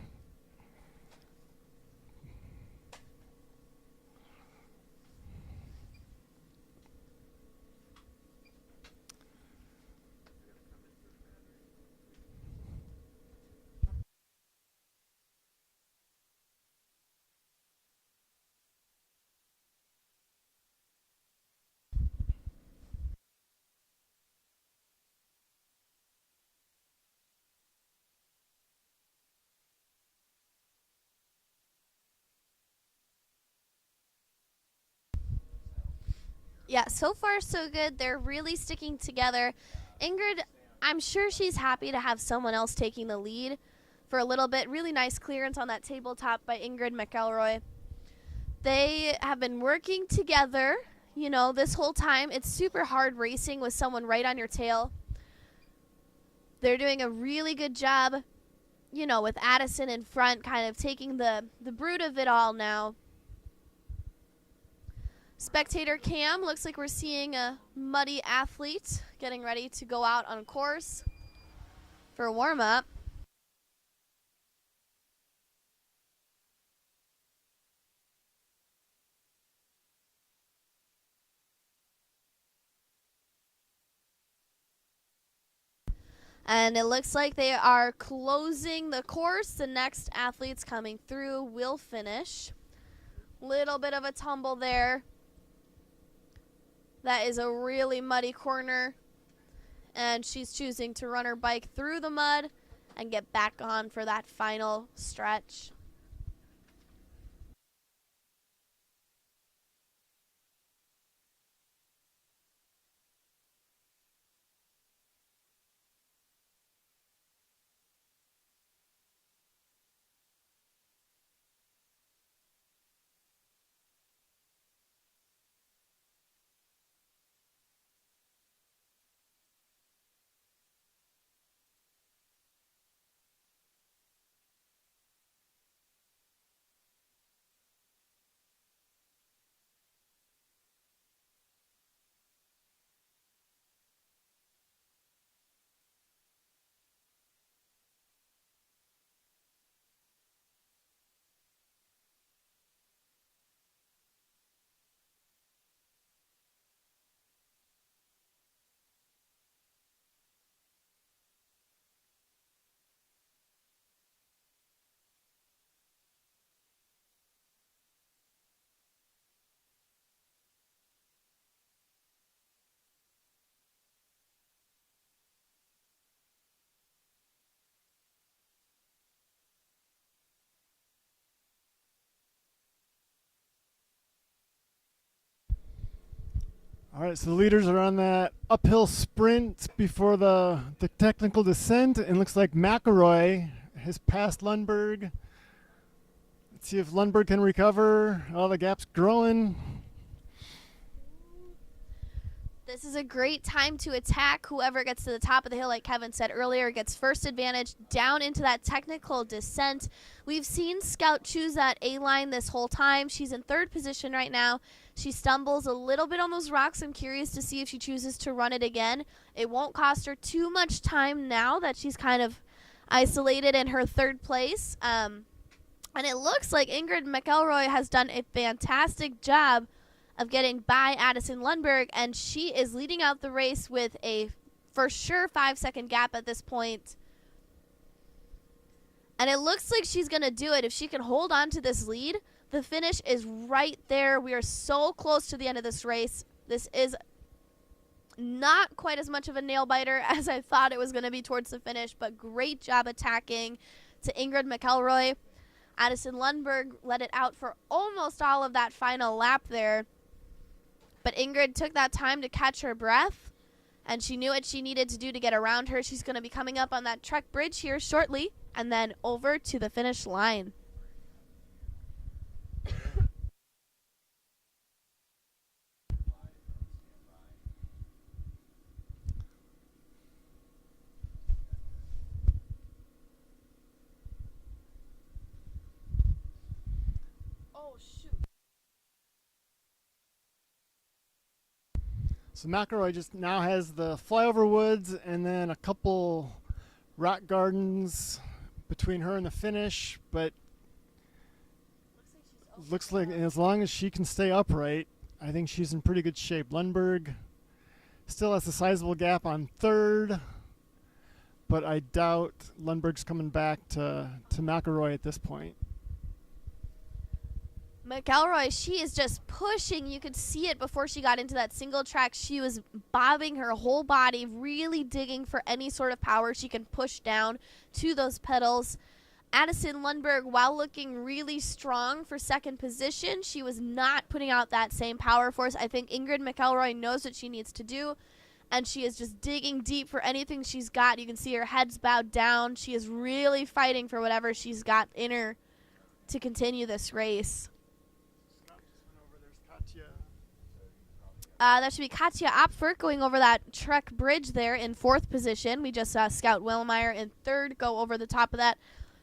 Yeah, so far so good. They're really sticking together. Ingrid, I'm sure she's happy to have someone else taking the lead for a little bit. Really nice clearance on that tabletop by Ingrid McElroy. They have been working together, you know, this whole time. It's super hard racing with someone right on your tail. They're doing a really good job, you know, with Addison in front, kind of taking the brood of it all now. Spectator cam, looks like we're seeing a muddy athlete getting ready to go out on course for a warm-up. And it looks like they are closing the course. The next athletes coming through will finish. Little bit of a tumble there. That is a really muddy corner. And she's choosing to run her bike through the mud and get back on for that final stretch. All right, so the leaders are on that uphill sprint before the technical descent, and looks like McElroy has passed Lundberg. Let's see if Lundberg can recover. Oh, the gap's growing. This is a great time to attack. Whoever gets to the top of the hill, like Kevin said earlier, gets first advantage down into that technical descent. We've seen Scout choose that A-line this whole time. She's in third position right now. She stumbles a little bit on those rocks. I'm curious to see if she chooses to run it again. It won't cost her too much time now that she's kind of isolated in her third place. And it looks like Ingrid McElroy has done a fantastic job of getting by Addison Lundberg, and she is leading out the race with a for sure 5-second gap at this point. And it looks like she's going to do it. If she can hold on to this lead, the finish is right there. We are so close to the end of this race. This is not quite as much of a nail biter as I thought it was going to be towards the finish, but great job attacking to Ingrid McElroy. Addison Lundberg let it out for almost all of that final lap there. But Ingrid took that time to catch her breath, and she knew what she needed to do to get around her. She's going to be coming up on that Trek Bridge here shortly, and then over to the finish line. Oh, shoot. So McElroy just now has the flyover woods and then a couple rock gardens between her and the finish, but looks like as long as she can stay upright, I think she's in pretty good shape. Lundberg still has a sizable gap on third, but I doubt Lundberg's coming back to McElroy at this point. McElroy, she is just pushing. You could see it before she got into that single track. She was bobbing her whole body, really digging for any sort of power she can push down to those pedals. Addison Lundberg, while looking really strong for second position, she was not putting out that same power force. I think Ingrid McElroy knows what she needs to do, and she is just digging deep for anything she's got. You can see her head's bowed down. She is really fighting for whatever she's got in her to continue this race. That should be Katja Opfer going over that Trek Bridge there in 4th position. We just saw Scout Willmeyer in 3rd go over the top of that.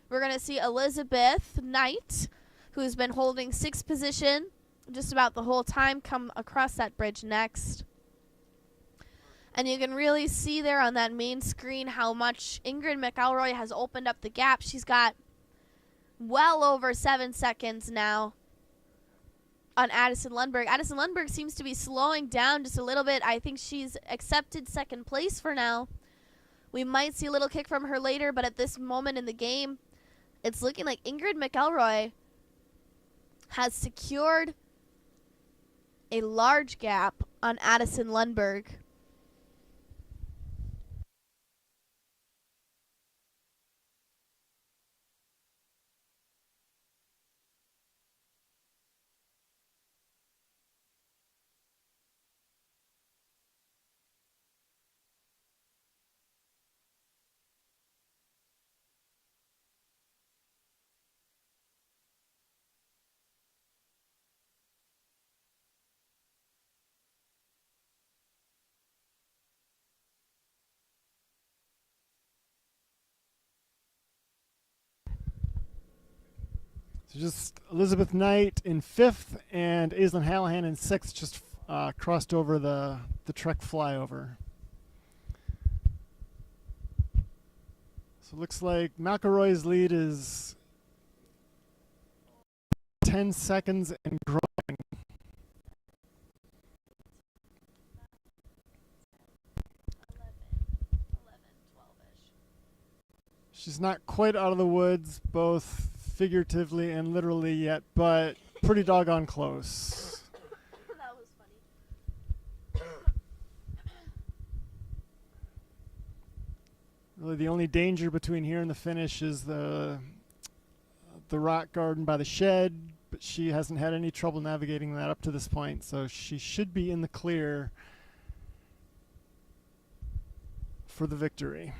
We're going to see Elizabeth Knight, who's been holding 6th position just about the whole time, come across that bridge next. And you can really see there on that main screen how much Ingrid McElroy has opened up the gap. She's got well over 7 seconds now on Addison Lundberg. Addison Lundberg seems to be slowing down just a little bit. I think she's accepted 2nd place for now. We might see a little kick from her later, but at this moment in the game, it's looking like Ingrid McElroy has secured a large gap on Addison Lundberg. So just Elizabeth Knight in 5th and Aislinn Hallahan in 6th, just crossed over the Trek flyover. So it looks like McElroy's lead is 10 seconds and growing. She's not quite out of the woods, both figuratively and literally yet, but pretty doggone close. That was funny. Really the only danger between here and the finish is the rock garden by the shed, but she hasn't had any trouble navigating that up to this point, so she should be in the clear for the victory.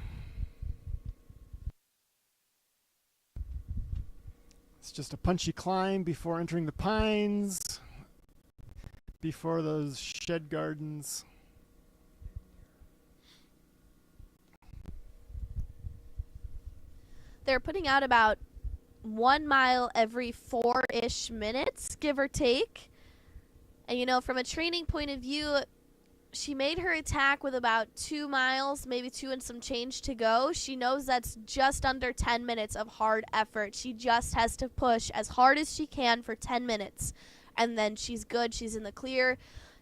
It's just a punchy climb before entering the pines, before those shed gardens. They're putting out about 1 mile every 4-ish minutes, give or take. And, you know, from a training point of view, she made her attack with about 2 miles, maybe 2 and some change to go. She knows that's just under 10 minutes of hard effort. She just has to push as hard as she can for 10 minutes. And then she's good. She's in the clear.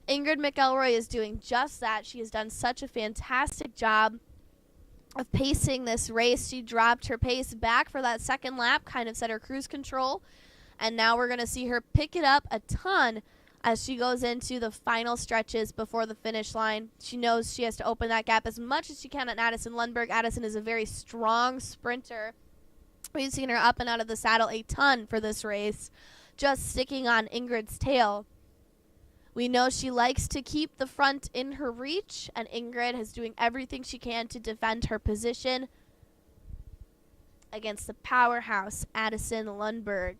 Ingrid McElroy is doing just that. She has done such a fantastic job of pacing this race. She dropped her pace back for that second lap, kind of set her cruise control. And now we're going to see her pick it up a ton as she goes into the final stretches before the finish line. She knows she has to open that gap as much as she can on Addison Lundberg. Addison is a very strong sprinter. We've seen her up and out of the saddle a ton for this race, just sticking on Ingrid's tail. We know she likes to keep the front in her reach, and Ingrid is doing everything she can to defend her position against the powerhouse Addison Lundberg.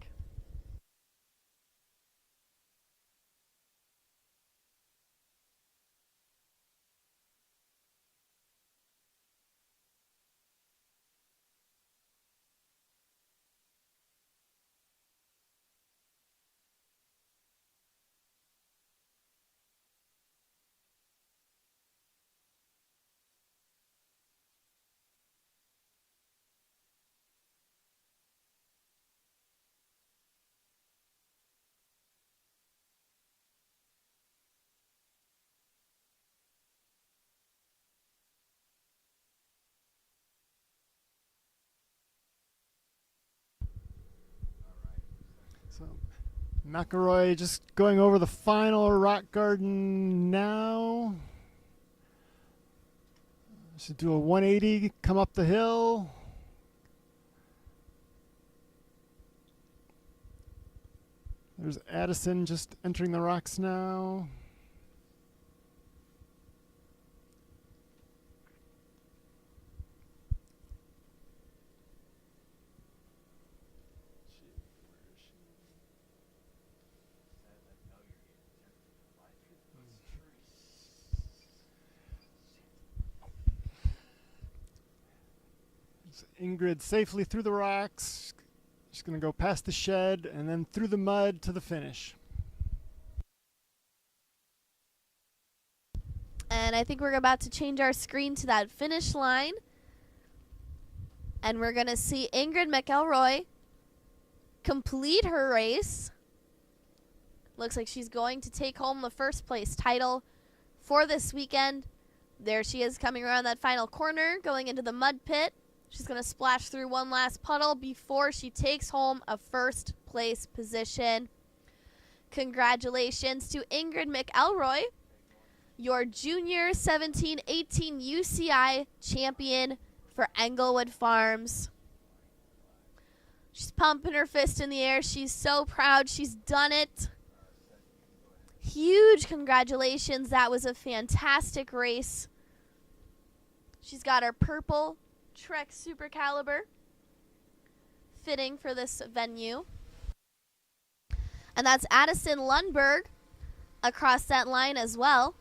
So McElroy just going over the final rock garden now. Should do a 180, come up the hill. There's Addison just entering the rocks now. Ingrid safely through the rocks. She's going to go past the shed and then through the mud to the finish. And I think we're about to change our screen to that finish line. And we're going to see Ingrid McElroy complete her race. Looks like she's going to take home the first place title for this weekend. There she is coming around that final corner, going into the mud pit. She's going to splash through one last puddle before she takes home a first place position. Congratulations to Ingrid McElroy, your junior 17-18 UCI champion for Englewood Farms. She's pumping her fist in the air. She's so proud. She's done it. Huge congratulations. That was a fantastic race. She's got her purple Trek Super Caliber, fitting for this venue. And that's Addison Lundberg across that line as well.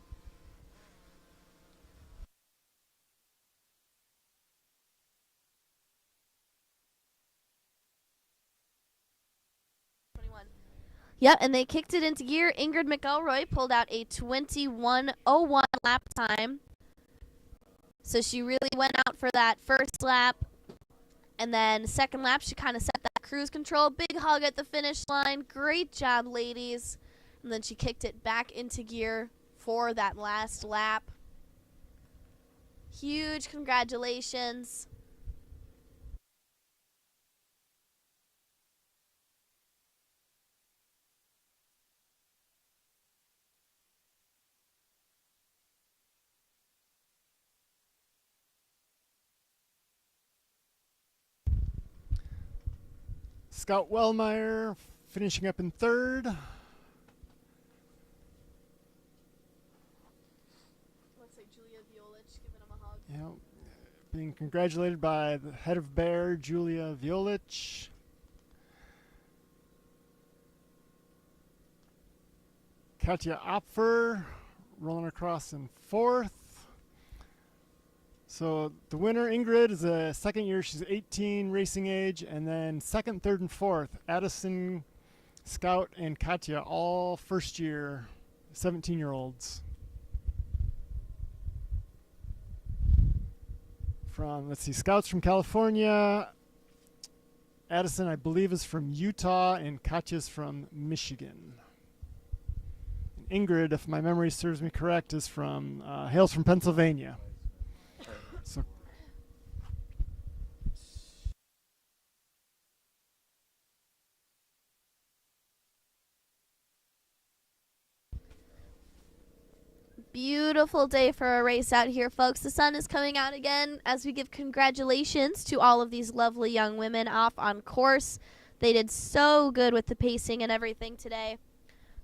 Yep, and they kicked it into gear. Ingrid McElroy pulled out a 21:01 lap time. So she really went out for that first lap. And then second lap, she kind of set that cruise control. Big hug at the finish line. Great job, ladies. And then she kicked it back into gear for that last lap. Huge congratulations. Scout Wellmeyer finishing up in third. Looks like Julia Violich giving him a hug. Yeah, being congratulated by the head of Bear, Julia Violich. Katja Opfer rolling across in fourth. So the winner, Ingrid, is a second year. She's 18 racing age. And then second, third, and fourth, Addison, Scout, and Katja, all first year 17-year-olds. From, let's see, Scout's from California. Addison, I believe, is from Utah, and Katja's from Michigan. Ingrid, if my memory serves me correct, is from hails from Pennsylvania. So beautiful day for a race out here, folks. The sun is coming out again as we give congratulations to all of these lovely young women off on course. They did so good with the pacing and everything today.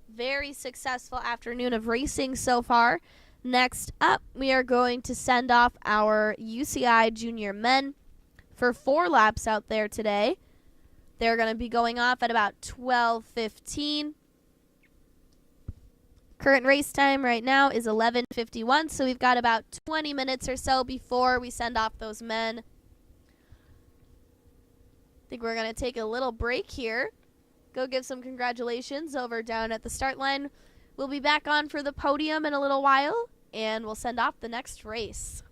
Very successful afternoon of racing so far. Next up, we are going to send off our UCI junior men for 4 laps out there today. They're going to be going off at about 12:15. Current race time right now is 11:51, so we've got about 20 minutes or so before we send off those men. I think we're going to take a little break here. Go give some congratulations over down at the start line. We'll be back on for the podium in a little while, and we'll send off the next race.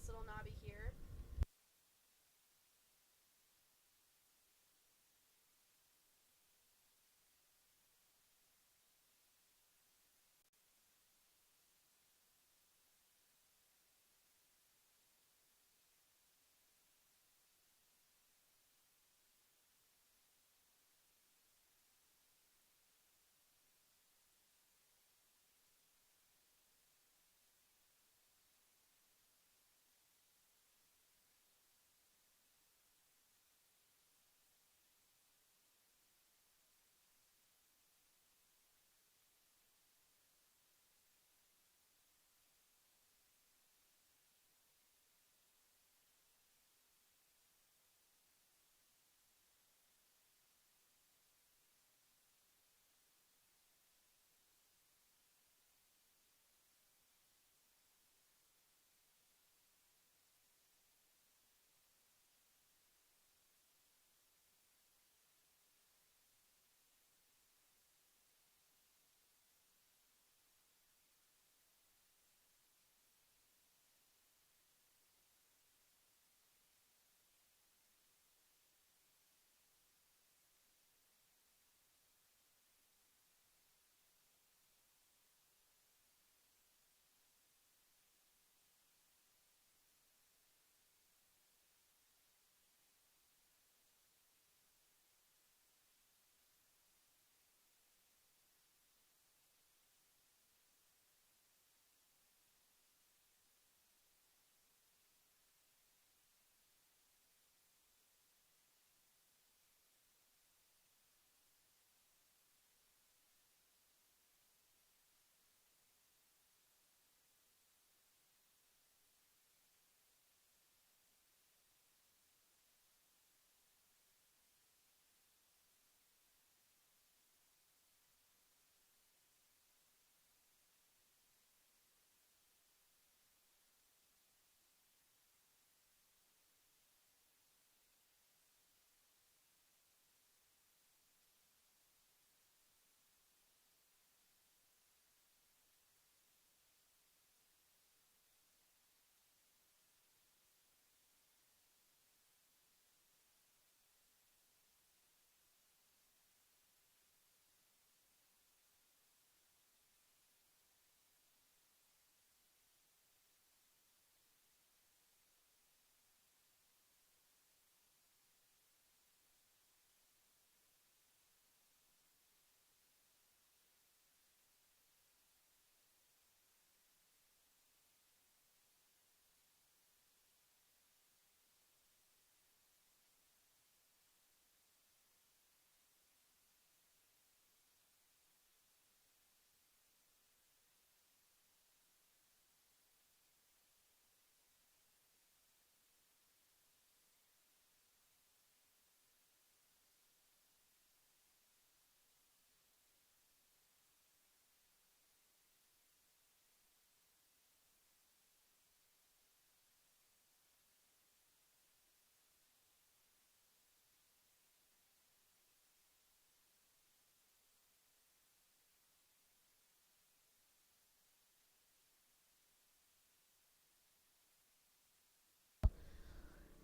this little knobby here.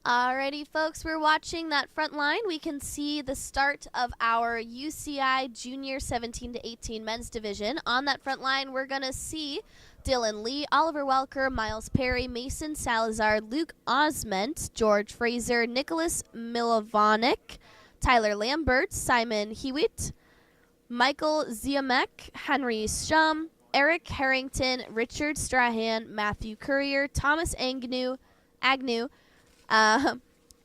Alrighty, folks, we're watching that front line. We can see the start of our UCI Junior 17 to 18 men's division. On that front line, we're going to see Dylan Lee, Oliver Welker, Miles Perry, Mason Salazar, Luke Osment, George Fraser, Nicholas Milovanik, Tyler Lambert, Simon Hewitt, Michael Ziamek, Henry Shum, Eric Harrington, Richard Strahan, Matthew Courier, Thomas Agnew,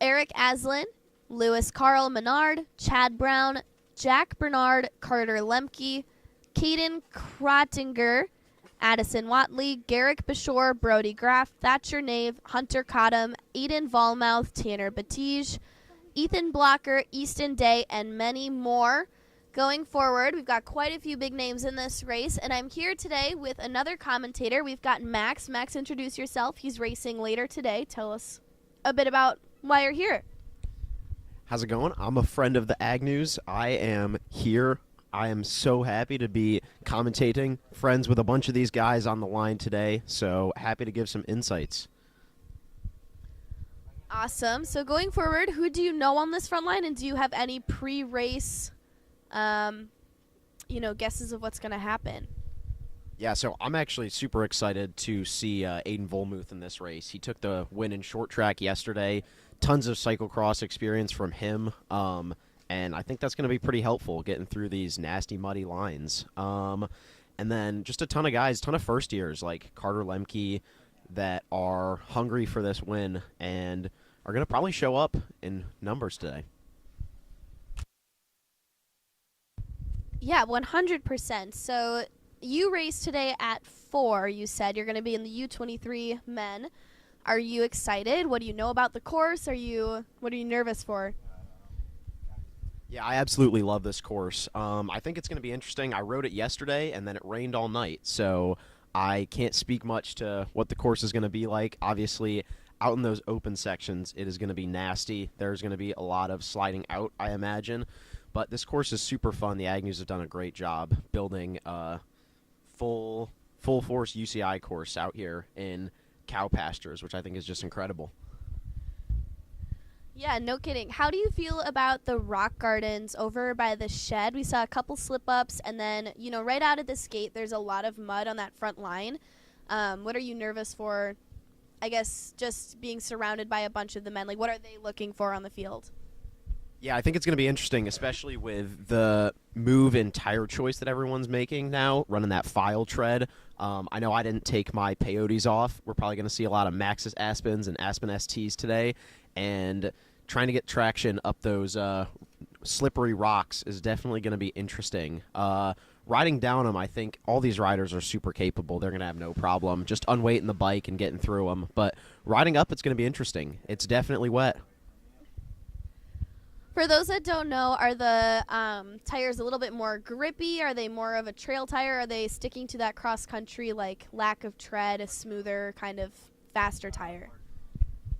Eric Aslin, Lewis Carl Menard, Chad Brown, Jack Bernard, Carter Lemke, Caden Krottinger, Addison Watley, Garrick Bashore, Brody Graff, Thatcher Nave, Hunter Cottom, Aiden Volmouth, Tanner Batige, Ethan Blocker, Easton Day, and many more. Going forward, we've got quite a few big names in this race, and I'm here today with another commentator. We've got Max. Max, introduce yourself. He's racing later today. Tell us a bit about why you're here. How's it going? I'm a friend of the Agnews. I am here. I am so happy to be commentating, friends with a bunch of these guys on the line today, so happy to give some insights. Awesome. So going forward, who do you know on this front line, and do you have any pre-race, guesses of what's going to happen? Yeah, so I'm actually super excited to see Aiden Volmuth in this race. He took the win in short track yesterday. Tons of cyclocross experience from him, and I think that's going to be pretty helpful getting through these nasty, muddy lines. And then just a ton of guys, ton of first years like Carter Lemke that are hungry for this win and are going to probably show up in numbers today. Yeah, 100%. So you raced today at 4, you said. You're going to be in the U23 men. Are you excited? What do you know about the course? What are you nervous for? Yeah, I absolutely love this course. I think it's going to be interesting. I rode it yesterday, and then it rained all night, so I can't speak much to what the course is going to be like. Obviously, out in those open sections, it is going to be nasty. There's going to be a lot of sliding out, I imagine. But this course is super fun. The Agnews have done a great job building a full force UCI course out here in cow pastures, which I think is just incredible. Yeah, no kidding. How do you feel about the rock gardens over by the shed? We saw a couple slip-ups, and then, right out of this gate, there's a lot of mud on that front line. What are you nervous for, I guess, just being surrounded by a bunch of the men? Like, what are they looking for on the field? Yeah, I think it's going to be interesting, especially with the move in tire choice that everyone's making now, running that file tread. I know I didn't take my peyotes off. We're probably going to see a lot of Maxxis Aspens and Aspen STs today, and trying to get traction up those slippery rocks is definitely going to be interesting. Riding down them, I think all these riders are super capable. They're going to have no problem just unweighting the bike and getting through them. But riding up, it's going to be interesting. It's definitely wet. For those that don't know, are the tires a little bit more grippy? Are they more of a trail tire? Are they sticking to that cross-country, like, lack of tread, a smoother, kind of faster tire?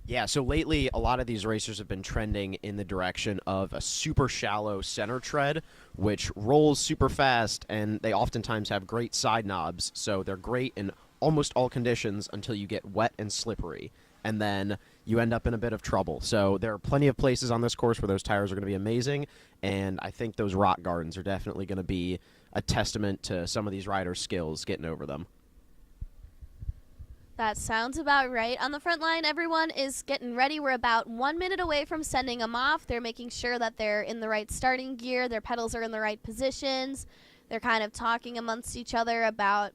Yeah, so lately a lot of these racers have been trending in the direction of a super shallow center tread, which rolls super fast, and they oftentimes have great side knobs, so they're great in almost all conditions until you get wet and slippery, and then you end up in a bit of trouble. So there are plenty of places on this course where those tires are going to be amazing, and I think those rock gardens are definitely going to be a testament to some of these riders' skills getting over them. That sounds about right. On the front line, everyone is getting ready. We're about 1 minute away from sending them off. They're making sure that they're in the right starting gear, their pedals are in the right positions. They're kind of talking amongst each other about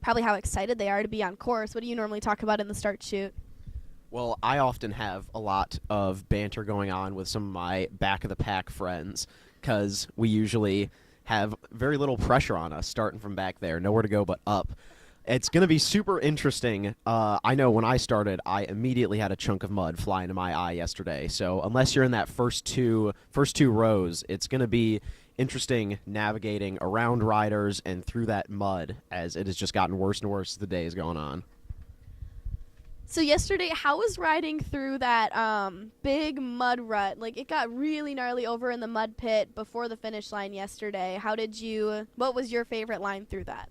probably how excited they are to be on course. What do you normally talk about in the start chute? Well, I often have a lot of banter going on with some of my back-of-the-pack friends because we usually have very little pressure on us starting from back there, nowhere to go but up. It's going to be super interesting. I know when I started, I immediately had a chunk of mud fly into my eye yesterday. So unless you're in that first two rows, it's going to be interesting navigating around riders and through that mud as it has just gotten worse and worse as the day is going on. So yesterday, how was riding through that big mud rut? Like, it got really gnarly over in the mud pit before the finish line yesterday. What was your favorite line through that?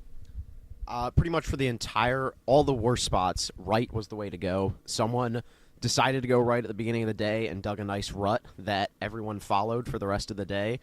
Pretty much for all the worst spots, right was the way to go. Someone decided to go right at the beginning of the day and dug a nice rut that everyone followed for the rest of the day.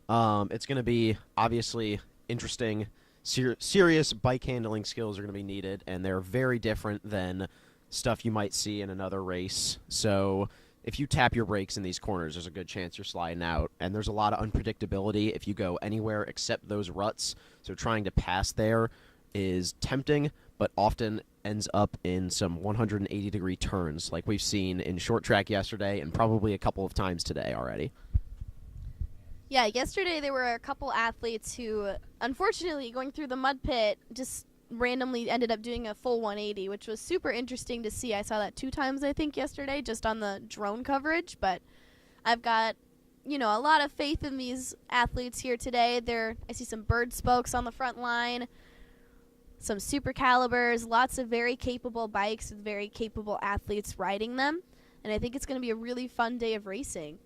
It's going to be obviously interesting. Serious bike handling skills are going to be needed, and they're very different than stuff you might see in another race. So if you tap your brakes in these corners, there's a good chance you're sliding out. And there's a lot of unpredictability if you go anywhere except those ruts. So trying to pass there is tempting, but often ends up in some 180-degree turns like we've seen in short track yesterday and probably a couple of times today already. Yeah, yesterday there were a couple athletes who, unfortunately, going through the mud pit, just randomly ended up doing a full 180, which was super interesting to see. I saw that 2 times, I think, yesterday, just on the drone coverage, but I've got, a lot of faith in these athletes here today. I see some bird spokes on the front line, some super calibers, lots of very capable bikes with very capable athletes riding them, and I think it's going to be a really fun day of racing.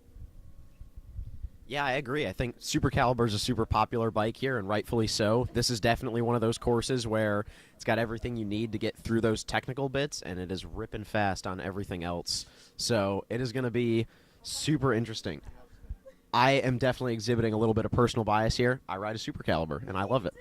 Yeah, I agree. I think Super Caliber is a super popular bike here, and rightfully so. This is definitely one of those courses where it's got everything you need to get through those technical bits, and it is ripping fast on everything else. So it is going to be super interesting. I am definitely exhibiting a little bit of personal bias here. I ride a Super Caliber, and I love it.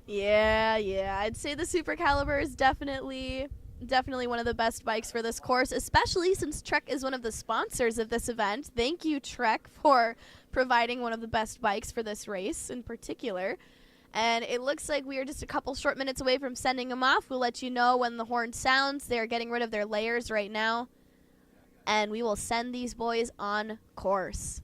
Yeah. I'd say the Super Caliber is definitely one of the best bikes for this course, especially since Trek is one of the sponsors of this event. Thank you, Trek, for providing one of the best bikes for this race in particular. And it looks like we are just a couple short minutes away from sending them off. We'll let you know when the horn sounds. They're getting rid of their layers right now. And we will send these boys on course.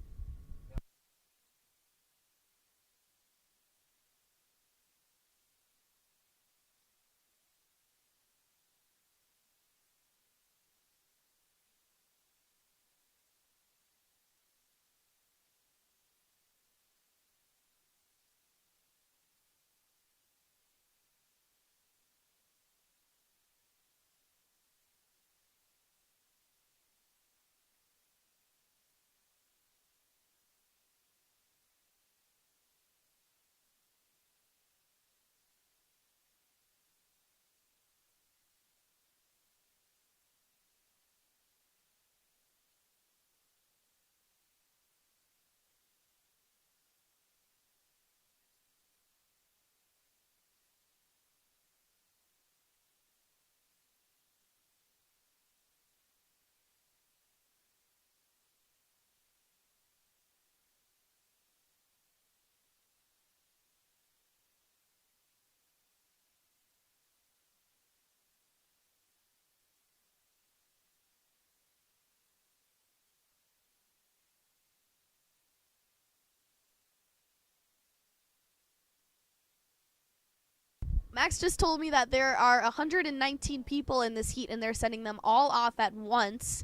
Max just told me that there are 119 people in this heat and they're sending them all off at once.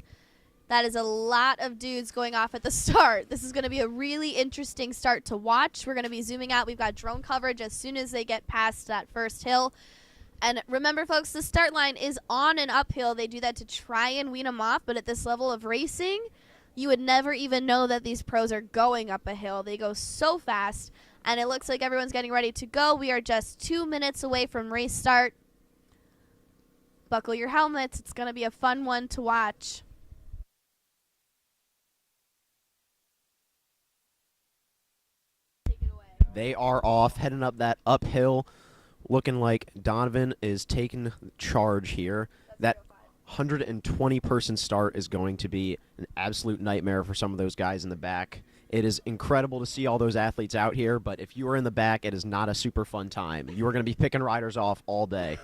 That is a lot of dudes going off at the start. This is going to be a really interesting start to watch. We're going to be zooming out. We've got drone coverage as soon as they get past that first hill. And remember, folks, the start line is on an uphill. They do that to try and wean them off, but at this level of racing, you would never even know that these pros are going up a hill. They go so fast, and it looks like everyone's getting ready to go. We are just 2 minutes away from race start. Buckle your helmets. It's going to be a fun one to watch. They are off, heading up that uphill, looking like Donovan is taking charge here. That 120-person start is going to be an absolute nightmare for some of those guys in the back. It is incredible to see all those athletes out here, but if you are in the back, it is not a super fun time. You are going to be picking riders off all day.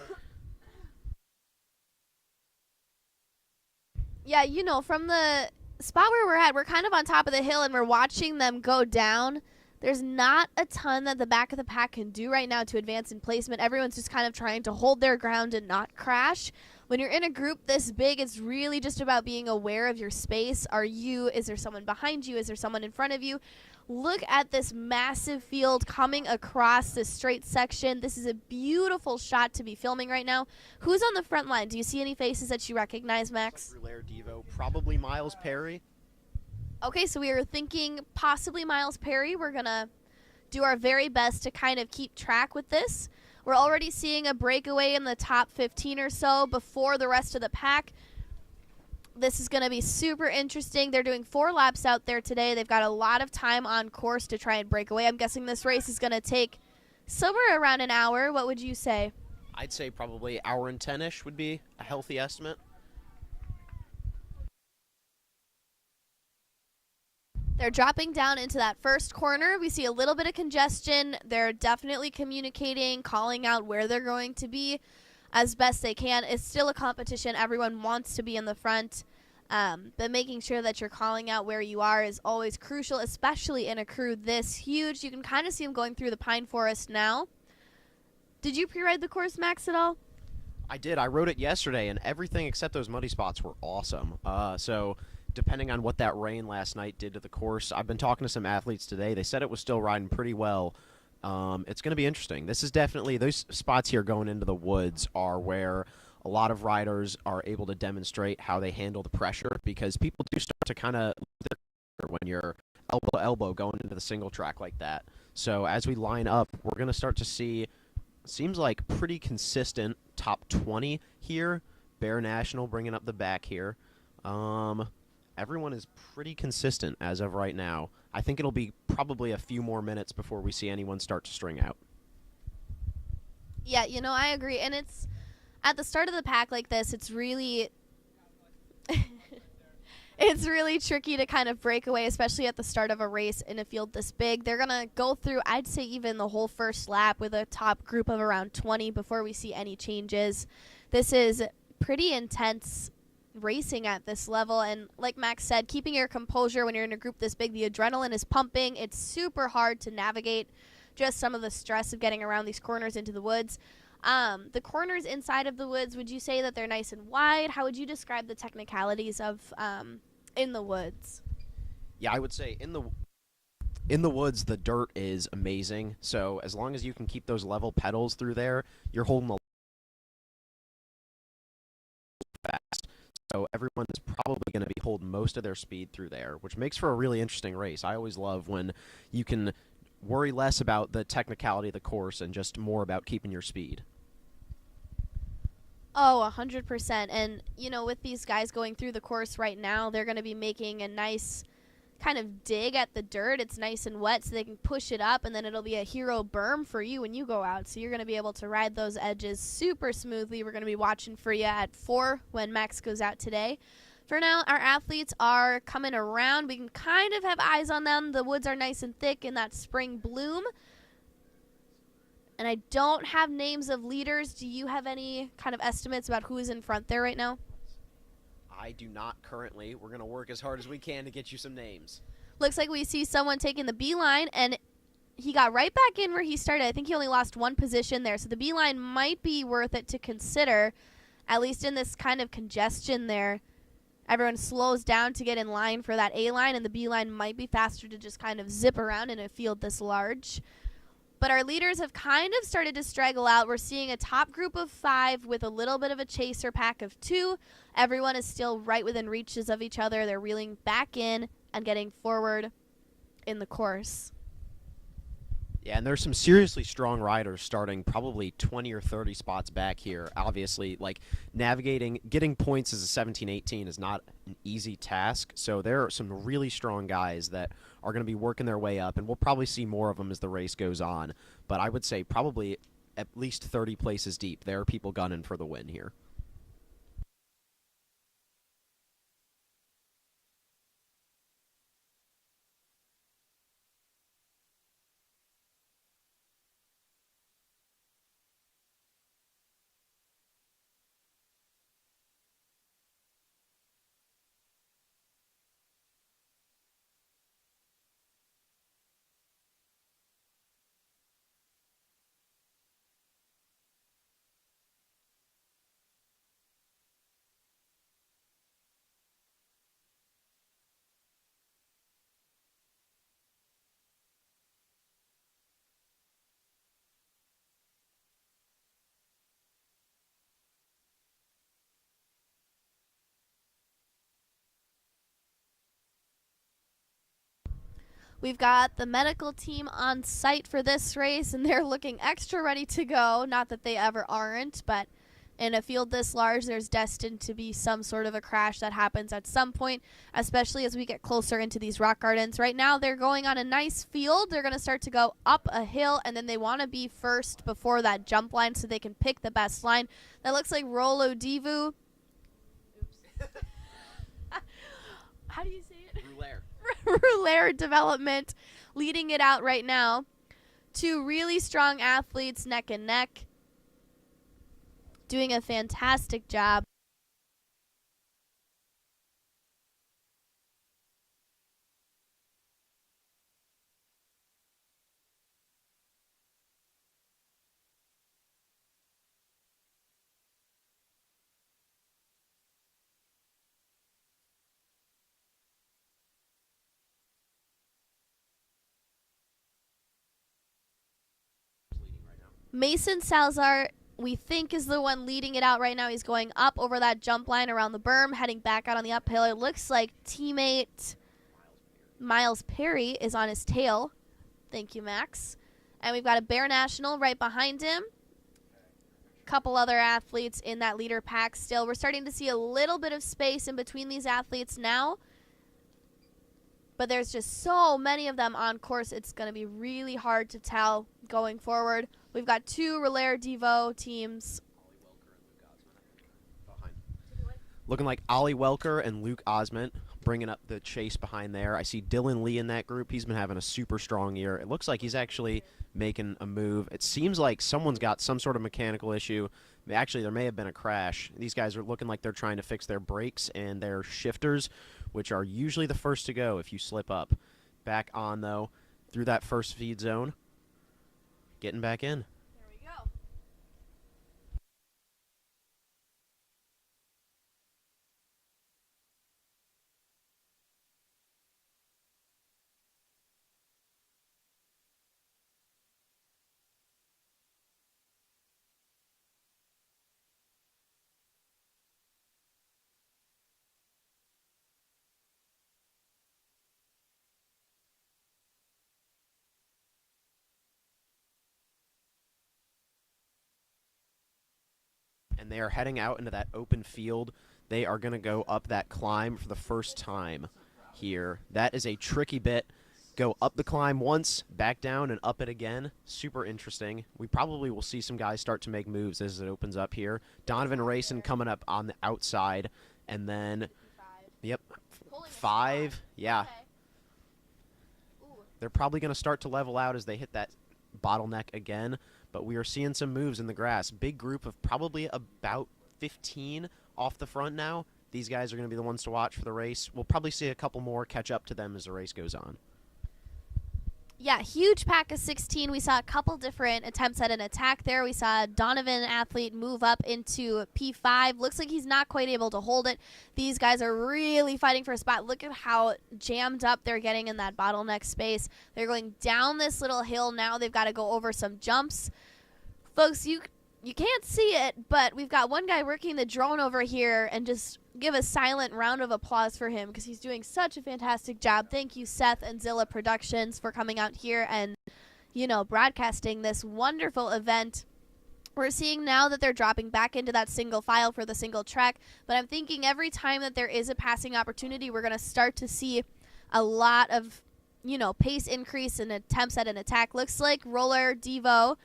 Yeah, you know, from the spot where we're at, we're kind of on top of the hill, and we're watching them go down. There's not a ton that the back of the pack can do right now to advance in placement. Everyone's just kind of trying to hold their ground and not crash. When you're in a group this big, it's really just about being aware of your space. Is there someone behind you? Is there someone in front of you? Look at this massive field coming across this straight section. This is a beautiful shot to be filming right now. Who's on the front line? Do you see any faces that you recognize, Max? Brulaire Devo, probably Miles Perry. Okay, so we were thinking possibly Miles Perry. We're going to do our very best to kind of keep track with this. We're already seeing a breakaway in the top 15 or so before the rest of the pack. This is going to be super interesting. They're doing 4 laps out there today. They've got a lot of time on course to try and break away. I'm guessing this race is going to take somewhere around an hour. What would you say? I'd say probably hour and 10-ish would be a healthy estimate. They're dropping down into that first corner. We see a little bit of congestion. They're definitely communicating, calling out where they're going to be as best they can. It's still a competition. Everyone wants to be in the front, but making sure that you're calling out where you are is always crucial, especially in a crew this huge. You can kind of see them going through the pine forest now. Did you pre-ride the course, Max, at all? I did. I rode it yesterday, and everything except those muddy spots were awesome. So depending on what that rain last night did to the course, I've been talking to some athletes today. They said it was still riding pretty well. It's going to be interesting. This is definitely, those spots here going into the woods are where a lot of riders are able to demonstrate how they handle the pressure, because people do start to kind of lose their when you're elbow to elbow going into the single track like that. So as we line up, we're going to start to see, seems like pretty consistent top 20 here. Bear National bringing up the back here. Everyone is pretty consistent as of right now. I think it'll be probably a few more minutes before we see anyone start to string out. Yeah, you know, I agree. And it's at the start of the pack like this, it's really it's really tricky to kind of break away, especially at the start of a race in a field this big. They're going to go through, I'd say, even the whole first lap with a top group of around 20 before we see any changes. This is pretty intense racing at this level, and like Max said, keeping your composure when you're in a group this big, the adrenaline is pumping. It's super hard to navigate just some of the stress of getting around these corners into the woods. The corners inside of the woods, would you say that they're nice and wide? How would you describe the technicalities of in the woods? Yeah, I would say in the woods, the dirt is amazing. So as long as you can keep those level pedals through there, you're holding a fast. So everyone is probably going to be holding most of their speed through there, which makes for a really interesting race. I always love when you can worry less about the technicality of the course and just more about keeping your speed. Oh, 100%. And, you know, with these guys going through the course right now, they're going to be making a nice kind of dig at the dirt. It's nice and wet, so they can push it up, and then it'll be a hero berm for you when you go out. So you're going to be able to ride those edges super smoothly. We're going to be watching for you at 4 when Max goes out today. For now, our athletes are coming around. We can kind of have eyes on them. The woods are nice and thick in that spring bloom. And I don't have names of leaders. Do you have any kind of estimates about who is in front there right now? I do not currently. We're going to work as hard as we can to get you some names. Looks like we see someone taking the beeline, and he got right back in where he started. I think he only lost one position there, so the beeline might be worth it to consider, at least in this kind of congestion there. Everyone slows down to get in line for that A line, and the B line might be faster to just kind of zip around in a field this large. But our leaders have kind of started to straggle out. We're seeing a top group of 5 with a little bit of a chaser pack of 2. Everyone is still right within reaches of each other. They're reeling back in and getting forward in the course. Yeah, and there's some seriously strong riders starting probably 20 or 30 spots back here. Obviously, like, navigating, getting points as a 17-18 is not an easy task. So there are some really strong guys that are going to be working their way up, and we'll probably see more of them as the race goes on. But I would say probably at least 30 places deep. There are people gunning for the win here. We've got the medical team on site for this race, and they're looking extra ready to go. Not that they ever aren't, but in a field this large, there's destined to be some sort of a crash that happens at some point, especially as we get closer into these rock gardens. Right now, they're going on a nice field. They're going to start to go up a hill, and then they want to be first before that jump line so they can pick the best line. That looks like Rolo Divu. Oops. How do you say it? Rouleur Development leading it out right now. 2 really strong athletes neck and neck, doing a fantastic job. Mason Salazar, we think, is the one leading it out right now. He's going up over that jump line around the berm, heading back out on the uphill. It looks like teammate Miles Perry is on his tail. Thank you, Max. And we've got a Bear National right behind him. Couple other athletes in that leader pack still. We're starting to see a little bit of space in between these athletes now. But there's just so many of them on course, it's going to be really hard to tell going forward. We've got two Relaire Devo teams. Looking like Ollie Welker and Luke Osment bringing up the chase behind there. I see Dylan Lee in that group. He's been having a super strong year. It looks like he's actually making a move. It seems like someone's got some sort of mechanical issue. Actually, there may have been a crash. These guys are looking like they're trying to fix their brakes and their shifters, which are usually the first to go if you slip up. Back on, though, through that first feed zone. Getting back in. There we go. And they are heading out into that open field. They are going to go up that climb for the first time here. That is a tricky bit. Go up the climb once, back down, and up it again. Super interesting. We probably will see some guys start to make moves as it opens up here. Donovan Rayson coming up on the outside. And then, yep, 5. Yeah. They're probably going to start to level out as they hit that bottleneck again. But we are seeing some moves in the grass. Big group of probably about 15 off the front now. These guys are going to be the ones to watch for the race. We'll probably see a couple more catch up to them as the race goes on. Yeah, huge pack of 16. We saw a couple different attempts at an attack there. We saw a Donovan athlete move up into P5. Looks like he's not quite able to hold it. These guys are really fighting for a spot. Look at how jammed up they're getting in that bottleneck space. They're going down this little hill now. They've got to go over some jumps. Folks, you can't see it, but we've got one guy working the drone over here, and just give a silent round of applause for him because he's doing such a fantastic job. Thank you, Seth and Zilla Productions, for coming out here and, broadcasting this wonderful event. We're seeing now that they're dropping back into that single file for the single track, but I'm thinking every time that there is a passing opportunity, we're going to start to see a lot of, pace increase and attempts at an attack. Looks like Roller Devo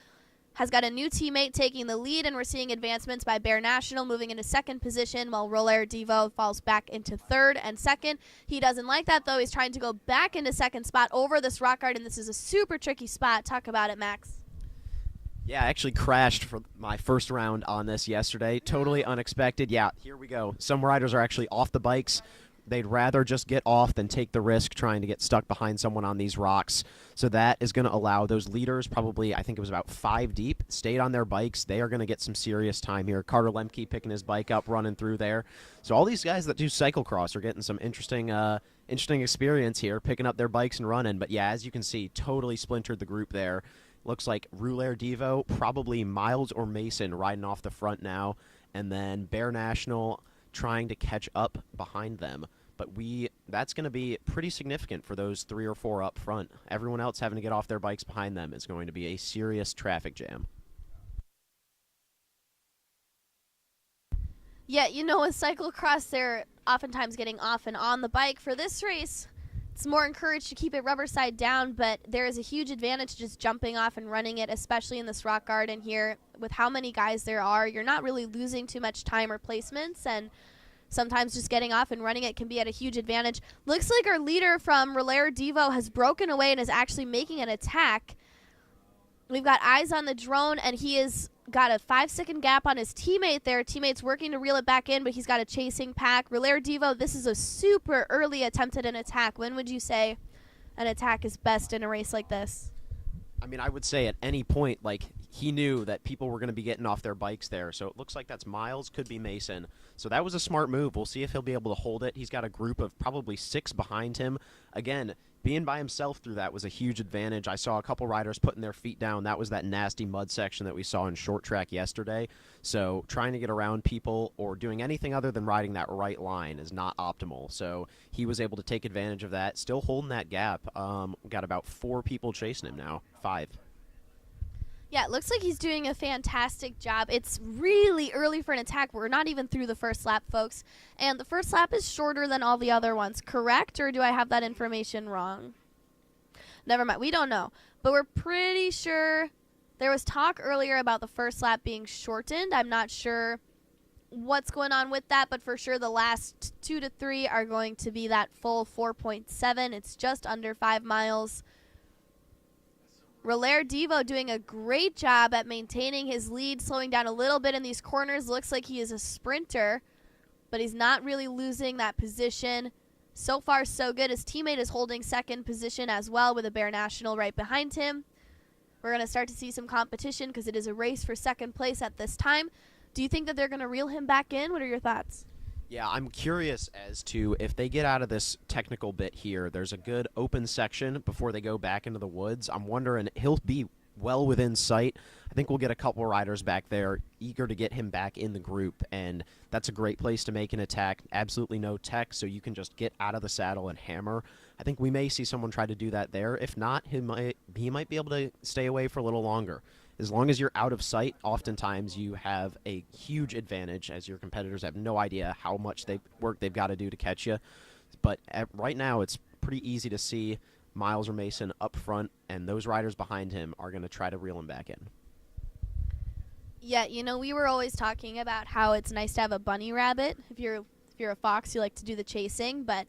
has got a new teammate taking the lead, and we're seeing advancements by Bear National moving into second position while Roller Devo falls back into third and second. He doesn't like that, though. He's trying to go back into second spot over this rock garden. This is a super tricky spot. Talk about it, Max. Yeah, I actually crashed for my first round on this yesterday. Totally unexpected. Yeah, here we go. Some riders are actually off the bikes. They'd rather just get off than take the risk trying to get stuck behind someone on these rocks. So that is going to allow those leaders, probably, I think it was about 5 deep, stayed on their bikes. They are going to get some serious time here. Carter Lemke picking his bike up, running through there. So all these guys that do cyclocross are getting some interesting experience here, picking up their bikes and running. But yeah, as you can see, totally splintered the group there. Looks like Roulaire Devo, probably Miles or Mason riding off the front now. And then Bear National trying to catch up behind them. But that's going to be pretty significant for those 3 or 4 up front. Everyone else having to get off their bikes behind them is going to be a serious traffic jam. Yeah, with cyclocross, they're oftentimes getting off and on the bike. For this race, it's more encouraged to keep it rubber side down, but there is a huge advantage just jumping off and running it, especially in this rock garden here. With how many guys there are, you're not really losing too much time or placements, and sometimes just getting off and running it can be at a huge advantage. Looks like our leader from Roulaire Devo has broken away and is actually making an attack. We've got eyes on the drone, and he has got a 5-second gap on his teammate there. Teammate's working to reel it back in, but he's got a chasing pack. Roulaire Devo, this is a super early attempt at an attack. When would you say an attack is best in a race like this? I mean, I would say at any point, he knew that people were going to be getting off their bikes there. So it looks like that's Miles, could be Mason. So that was a smart move. We'll see if he'll be able to hold it. He's got a group of probably 6 behind him. Again, being by himself through that was a huge advantage. I saw a couple riders putting their feet down. That was that nasty mud section that we saw in short track yesterday. So trying to get around people or doing anything other than riding that right line is not optimal. So he was able to take advantage of that, still holding that gap. Got about 4 people chasing him now, 5. Yeah, it looks like he's doing a fantastic job. It's really early for an attack. We're not even through the first lap, folks. And the first lap is shorter than all the other ones, correct? Or do I have that information wrong? Never mind. We don't know. But we're pretty sure there was talk earlier about the first lap being shortened. I'm not sure what's going on with that, but for sure the last 2 to 3 are going to be that full 4.7. It's just under 5 miles. Relaire Devo doing a great job at maintaining his lead, slowing down a little bit in these corners. Looks like he is a sprinter, but he's not really losing that position. So far, so good. His teammate is holding second position as well with a Bear National right behind him. We're going to start to see some competition because it is a race for second place at this time. Do you think that they're going to reel him back in? What are your thoughts? Yeah, I'm curious as to if they get out of this technical bit here. There's a good open section before they go back into the woods. I'm wondering, he'll be well within sight. I think we'll get a couple riders back there eager to get him back in the group, and that's a great place to make an attack. Absolutely no tech, so you can just get out of the saddle and hammer. I think we may see someone try to do that there. If not, he might be able to stay away for a little longer. As long as you're out of sight, oftentimes you have a huge advantage, as your competitors have no idea how much work they've got to do to catch you. But right now, it's pretty easy to see Miles or Mason up front, and those riders behind him are going to try to reel him back in. Yeah, you know, we were always talking about how it's nice to have a bunny rabbit. If you're a fox, you like to do the chasing, but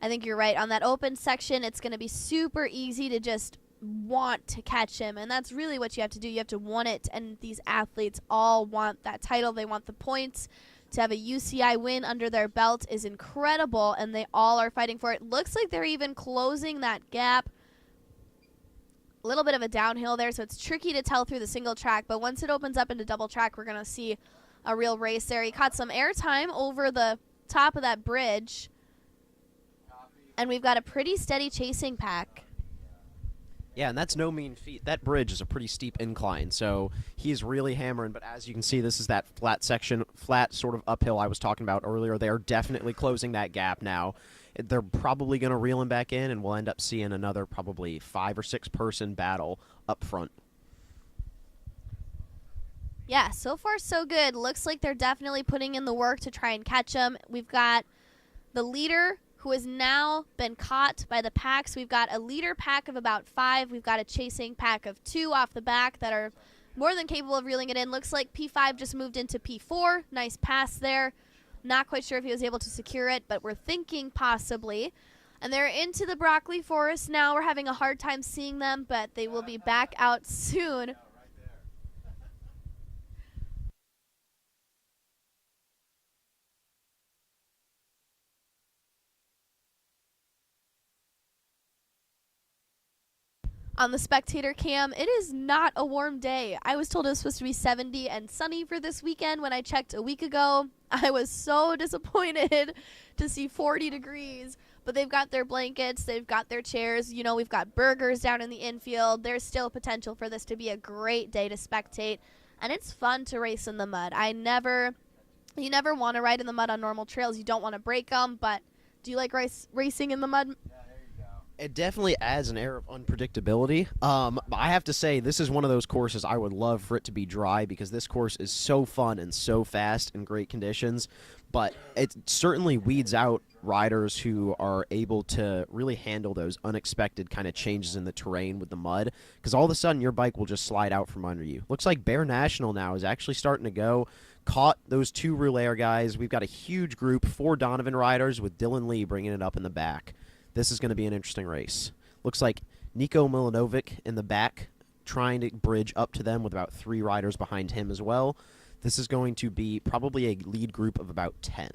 I think you're right. On that open section, it's going to be super easy to just want to catch him, and that's really what you have to do. You have to want it, and these athletes all want that title. They want the points. To have a UCI win under their belt is incredible, and they all are fighting for it. Looks like they're even closing that gap. A little bit of a downhill there, so it's tricky to tell through the single track, but once it opens up into double track, we're going to see a real race there. He caught some airtime over the top of that bridge, and we've got a pretty steady chasing pack. Yeah, and that's no mean feat. That bridge is a pretty steep incline, so he's really hammering. But as you can see, this is that flat section, flat sort of uphill I was talking about earlier. They are definitely closing that gap now. They're probably going to reel him back in, and we'll end up seeing another probably 5 or 6 person battle up front. Yeah, so far so good. Looks like they're definitely putting in the work to try and catch him. We've got the leader, who has now been caught by the packs. We've got a leader pack of about 5. We've got a chasing pack of 2 off the back that are more than capable of reeling it in. Looks like P5 just moved into P4. Nice pass there. Not quite sure if he was able to secure it, but we're thinking possibly. And they're into the broccoli forest now. We're having a hard time seeing them, but they will be back out soon. On the spectator cam, it is not a warm day. I was told it was supposed to be 70 and sunny for this weekend. When I checked a week ago, I was so disappointed to see 40 degrees. But they've got their blankets, they've got their chairs. You know, we've got burgers down in the infield. There's still potential for this to be a great day to spectate. And it's fun to race in the mud. You never want to ride in the mud on normal trails. You don't want to break them, but do you like racing in the mud? It definitely adds an air of unpredictability. I have to say, this is one of those courses I would love for it to be dry, because this course is so fun and so fast in great conditions. But it certainly weeds out riders who are able to really handle those unexpected kind of changes in the terrain with the mud, because all of a sudden your bike will just slide out from under you. Looks like Bear National now is actually starting to go. Caught those 2 Roulaire guys. We've got a huge group, 4 Donovan riders with Dylan Lee bringing it up in the back. This is going to be an interesting race. Looks like Nico Milanovic in the back trying to bridge up to them with about 3 riders behind him as well. This is going to be probably a lead group of about 10.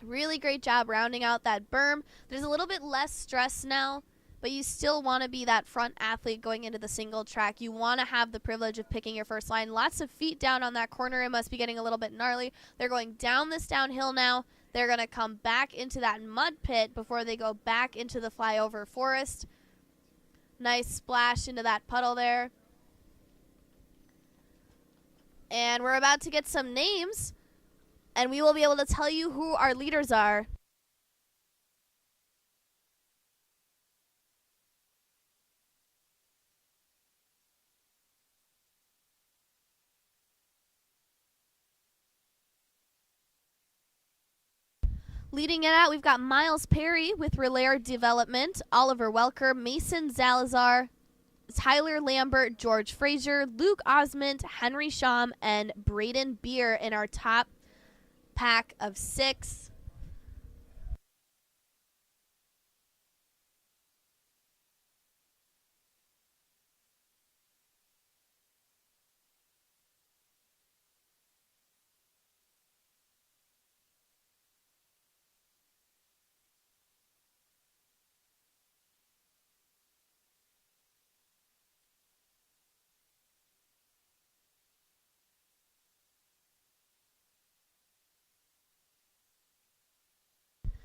Really great job rounding out that berm. There's a little bit less stress now, but you still want to be that front athlete going into the single track. You want to have the privilege of picking your first line. Lots of feet down on that corner. It must be getting a little bit gnarly. They're going down this downhill now. They're going to come back into that mud pit before they go back into the flyover forest. Nice splash into that puddle there. And we're about to get some names, and we will be able to tell you who our leaders are. Leading it out, we've got Miles Perry with Relayer Development, Oliver Welker, Mason Zalazar, Tyler Lambert, George Frazier, Luke Osmond, Henry Sham, and Braden Beer in our top pack of 6.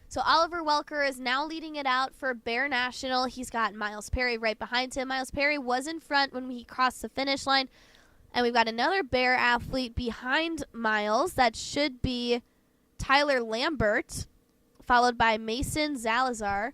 So Oliver Welker is now leading it out for Bear National. He's got Miles Perry right behind him. Miles Perry was in front when he crossed the finish line. And we've got another Bear athlete behind Miles. That should be Tyler Lambert, followed by Mason Zalazar.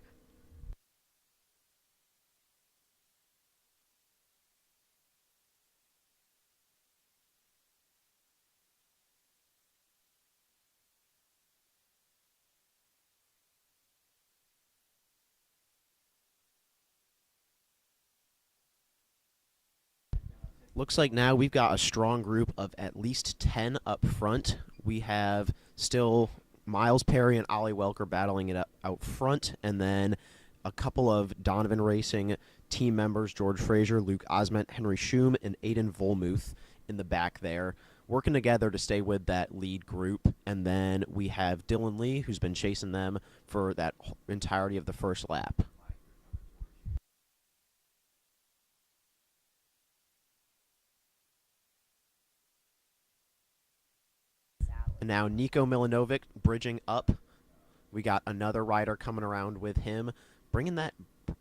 Looks like now we've got a strong group of at least 10 up front. We have still Miles Perry and Ollie Welker battling it out front, and then a couple of Donovan Racing team members, George Frazier, Luke Osment, Henry Schum, and Aiden Volmuth in the back there, working together to stay with that lead group. And then we have Dylan Lee, who's been chasing them for that entirety of the first lap. And now Nico Milanovic bridging up. We got another rider coming around with him, bringing that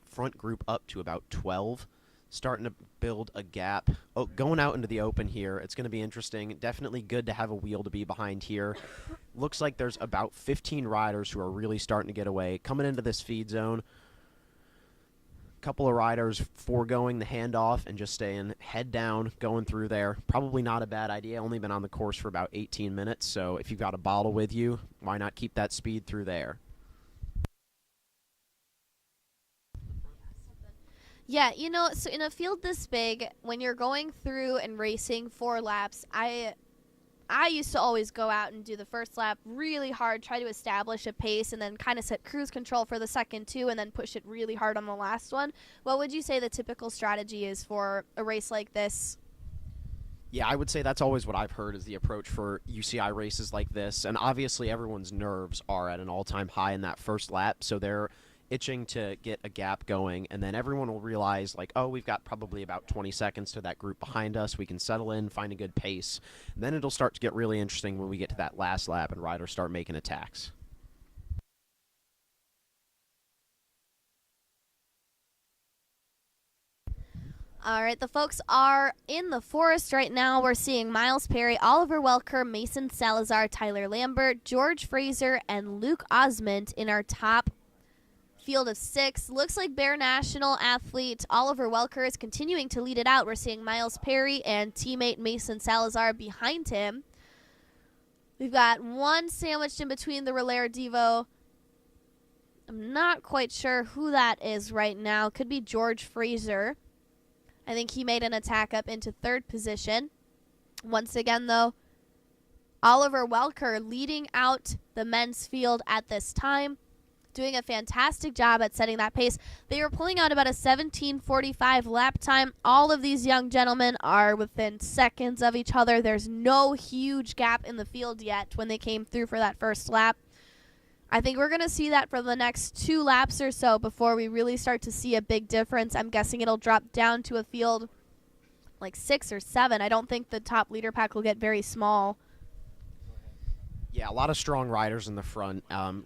front group up to about 12, starting to build a gap. Oh, going out into the open here, it's going to be interesting. Definitely good to have a wheel to be behind here. Looks like there's about 15 riders who are really starting to get away. Coming into this feed zone, couple of riders foregoing the handoff and just staying head down, going through there. Probably not a bad idea. Only been on the course for about 18 minutes, so if you've got a bottle with you, why not keep that speed through there? Yeah, you know, so in a field this big, when you're going through and racing 4 laps, I used to always go out and do the first lap really hard, try to establish a pace, and then kind of set cruise control for the second 2, and then push it really hard on the last one. What would you say the typical strategy is for a race like this? Yeah, I would say that's always what I've heard is the approach for UCI races like this. And obviously everyone's nerves are at an all-time high in that first lap, so they're itching to get a gap going, and then everyone will realize, like, oh, we've got probably about 20 seconds to that group behind us. We can settle in, find a good pace. And then it'll start to get really interesting when we get to that last lap and riders start making attacks. All right, the folks are in the forest right now. We're seeing Miles Perry, Oliver Welker, Mason Salazar, Tyler Lambert, George Fraser, and Luke Osmond in our top field of 6. Looks like Bear National athlete Oliver Welker is continuing to lead it out. We're seeing Miles Perry and teammate Mason Salazar behind him. We've got one sandwiched in between the Relayer Devo. I'm not quite sure who that is right now. Could be George Fraser. I think he made an attack up into 3rd position. Once again, though, Oliver Welker leading out the men's field at this time, doing a fantastic job at setting that pace. They were pulling out about a 17:45 lap time. All of these young gentlemen are within seconds of each other. There's no huge gap in the field yet when they came through for that first lap. I think we're going to see that for the next 2 laps or so before we really start to see a big difference. I'm guessing it'll drop down to a field like 6 or 7. I don't think the top leader pack will get very small. Yeah, a lot of strong riders in the front.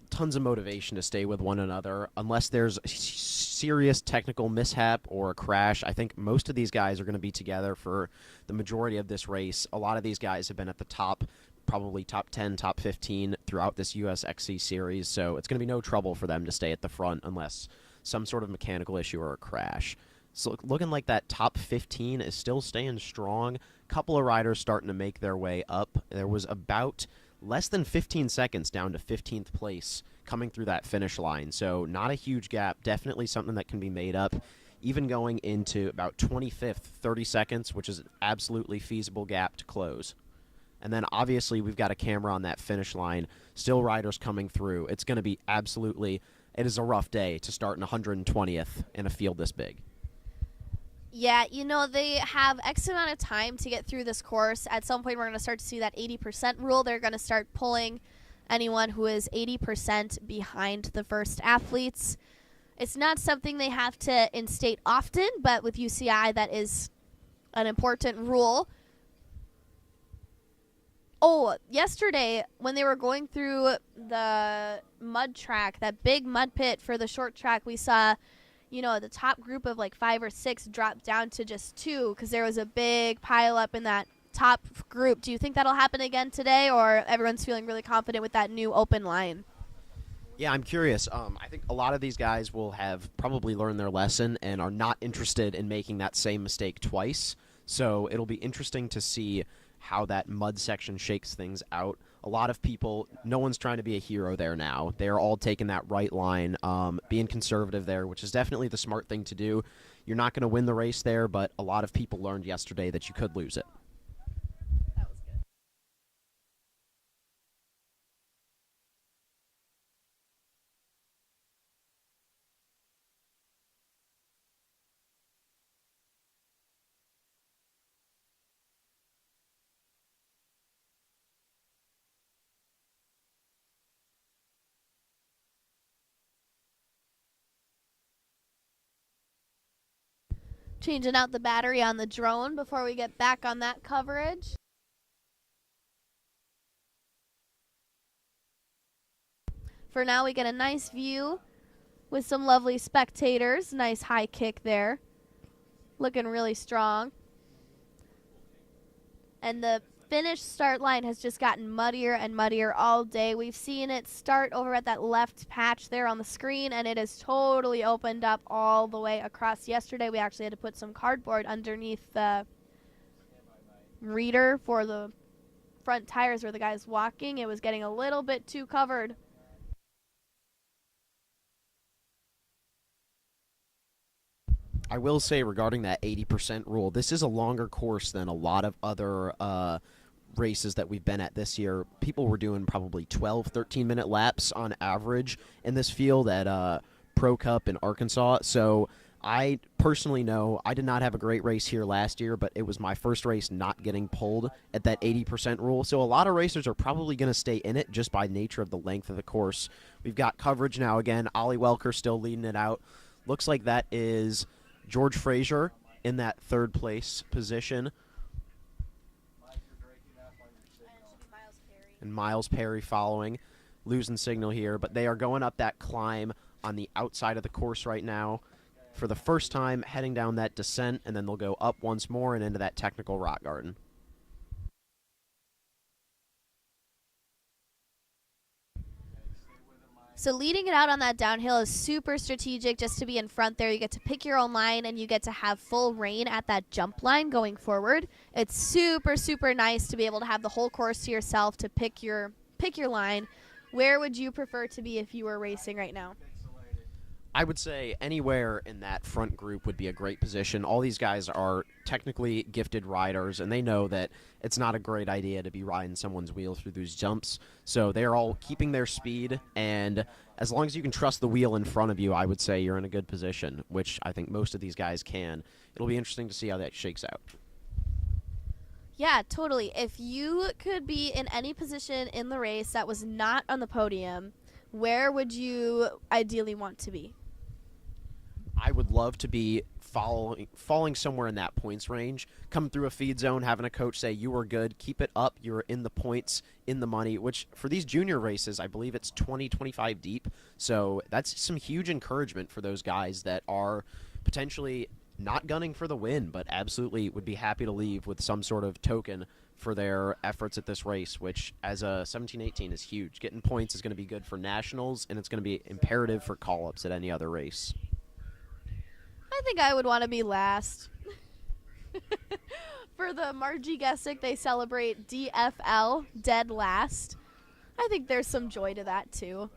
Tons of motivation to stay with one another. Unless there's a serious technical mishap or a crash, I think most of these guys are going to be together for the majority of this race. A lot of these guys have been at the top, probably top 10, top 15 throughout this USXC series, so it's going to be no trouble for them to stay at the front unless some sort of mechanical issue or a crash. So looking like that top 15 is still staying strong. Couple of riders starting to make their way up. There was about less than 15 seconds down to 15th place coming through that finish line. So not a huge gap, definitely something that can be made up. Even going into about 25th, 30 seconds, which is an absolutely feasible gap to close. And then obviously we've got a camera on that finish line, still riders coming through. It's going to be absolutely, it is a rough day to start in 120th in a field this big. Yeah, you know, they have X amount of time to get through this course. At some point, we're going to start to see that 80% rule. They're going to start pulling anyone who is 80% behind the first athletes. It's not something they have to instate often, but with UCI, that is an important rule. Oh, yesterday, when they were going through the mud track, that big mud pit for the short track, we saw, you know, the top group of like 5 or 6 dropped down to just 2 because there was a big pile up in that top group. Do you think that'll happen again today, or everyone's feeling really confident with that new open line? Yeah, I'm curious. I think a lot of these guys will have probably learned their lesson and are not interested in making that same mistake twice. So it'll be interesting to see how that mud section shakes things out. A lot of people, no one's trying to be a hero there now. They're all taking that right line, being conservative there, which is definitely the smart thing to do. You're not going to win the race there, but a lot of people learned yesterday that you could lose it. That was good. Changing out the battery on the drone before we get back on that coverage. For now, we get a nice view with some lovely spectators. Nice high kick there. Looking really strong. And the finish start line has just gotten muddier and muddier all day. We've seen it start over at that left patch there on the screen, and it has totally opened up all the way across. Yesterday, we actually had to put some cardboard underneath the reader for the front tires where the guy's walking. It was getting a little bit too covered. I will say regarding that 80% rule, this is a longer course than a lot of other races that we've been at this year. People were doing probably 12, 13-minute laps on average in this field at Pro Cup in Arkansas. So I personally know I did not have a great race here last year, but it was my first race not getting pulled at that 80% rule. So a lot of racers are probably going to stay in it just by nature of the length of the course. We've got coverage now again. Ollie Welker still leading it out. Looks like that is George Frazier in that third place position. And Miles Perry following, losing signal here, but they are going up that climb on the outside of the course right now for the first time, heading down that descent, and then they'll go up once more and into that technical rock garden. So leading it out on that downhill is super strategic just to be in front there. You get to pick your own line, and you get to have full reign at that jump line going forward. It's super, super nice to be able to have the whole course to yourself to pick your line. Where would you prefer to be if you were racing right now? I would say anywhere in that front group would be a great position. All these guys are technically gifted riders, and they know that it's not a great idea to be riding someone's wheel through those jumps. So they're all keeping their speed, and as long as you can trust the wheel in front of you, I would say you're in a good position, which I think most of these guys can. It'll be interesting to see how that shakes out. Yeah, totally. If you could be in any position in the race that was not on the podium, where would you ideally want to be? I would love to be falling somewhere in that points range, come through a feed zone, having a coach say, you were good, keep it up, you're in the points, in the money, which for these junior races, I believe it's 20, 25 deep. So that's some huge encouragement for those guys that are potentially not gunning for the win, but absolutely would be happy to leave with some sort of token for their efforts at this race, which as a 17-18 is huge. Getting points is going to be good for nationals, and it's going to be imperative for call-ups at any other race. I think I would want to be last. For the Margie Gessick, they celebrate DFL, dead last. I think there's some joy to that too.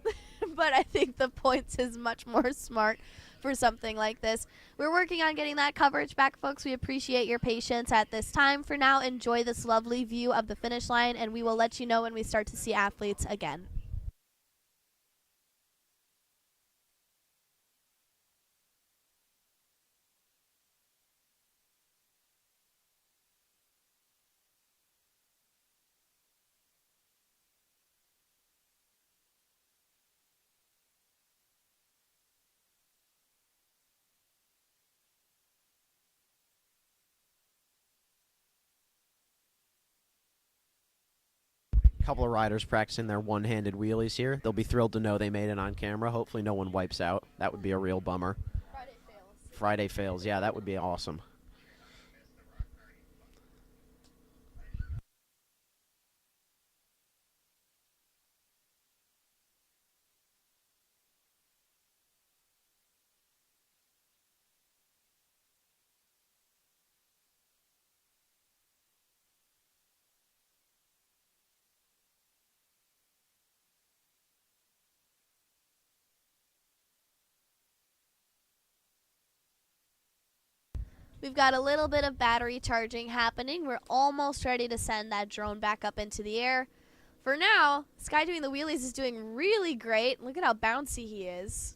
But I think the points is much more smart for something like this. We're working on getting that coverage back, folks. We appreciate your patience at this time. For now, enjoy this lovely view of the finish line, and we will let you know when we start to see athletes again. Couple of riders practicing their one-handed wheelies here. They'll be thrilled to know they made it on camera. Hopefully no one wipes out. That would be a real bummer. Friday fails. Yeah, that would be awesome. We've got a little bit of battery charging happening. We're almost ready to send that drone back up into the air. For now, this guy doing the wheelies is doing really great. Look at how bouncy he is.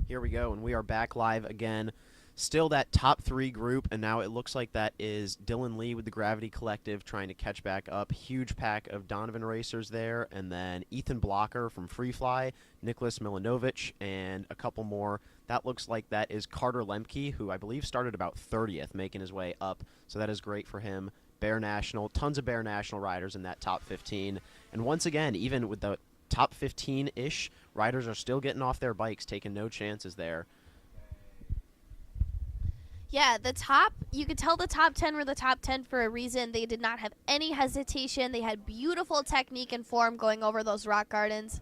Here we go, and we are back live again. Still that top three group, and now it looks like that is Dylan Lee with the Gravity Collective trying to catch back up. Huge pack of Donovan racers there, and then Ethan Blocker from Free Fly, Nicholas Milanovic, and a couple more. That looks like that is Carter Lemke, who I believe started about 30th, making his way up, so that is great for him. Bear National, tons of Bear National riders in that top 15. And once again, even with the top 15-ish, riders are still getting off their bikes, taking no chances there. Yeah, you could tell the top 10 were the top 10 for a reason. They did not have any hesitation. They had beautiful technique and form going over those rock gardens.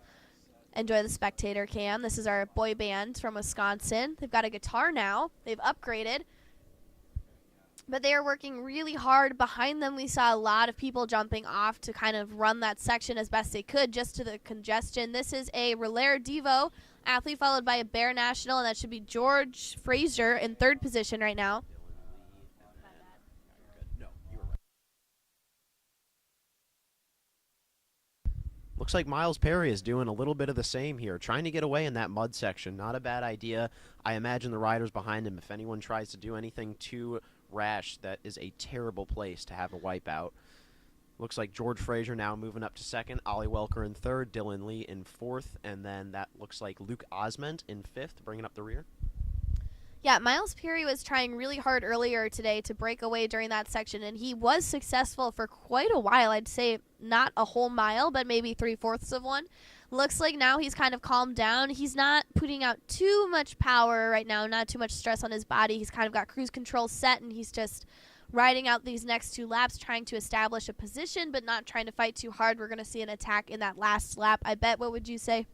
Enjoy the spectator cam. This is our boy band from Wisconsin. They've got a guitar now. They've upgraded. But they are working really hard. Behind them, we saw a lot of people jumping off to kind of run that section as best they could just to the congestion. This is a Relaire Devo athlete followed by a Bear National, and that should be George Frazier in third position right now. Looks like Miles Perry is doing a little bit of the same here, trying to get away in that mud section. Not a bad idea. I imagine the riders behind him, if anyone tries to do anything too rash, that is a terrible place to have a wipeout. Looks like George Frazier now moving up to second, Ollie Welker in third, Dylan Lee in fourth, and then that looks like Luke Osment in fifth, bringing up the rear. Yeah, Miles Peary was trying really hard earlier today to break away during that section, and he was successful for quite a while. I'd say not a whole mile, but maybe 3/4 of one. Looks like now he's kind of calmed down. He's not putting out too much power right now, not too much stress on his body. He's kind of got cruise control set, and he's just riding out these next two laps, trying to establish a position, but not trying to fight too hard. We're going to see an attack in that last lap, I bet. What would you say?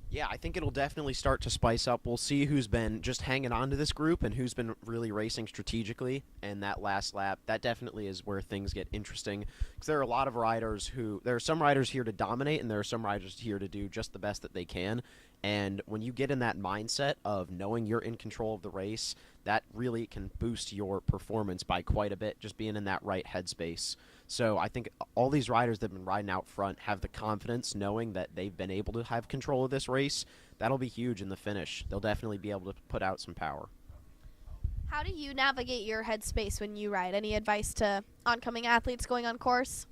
Yeah, I think it'll definitely start to spice up. We'll see who's been just hanging on to this group and who's been really racing strategically. And that last lap, that definitely is where things get interesting. Because there are a lot of riders there are some riders here to dominate, and there are some riders here to do just the best that they can. And when you get in that mindset of knowing you're in control of the race, that really can boost your performance by quite a bit, just being in that right headspace. So I think all these riders that have been riding out front have the confidence knowing that they've been able to have control of this race. That'll be huge in the finish. They'll definitely be able to put out some power. How do you navigate your headspace when you ride? Any advice to oncoming athletes going on course?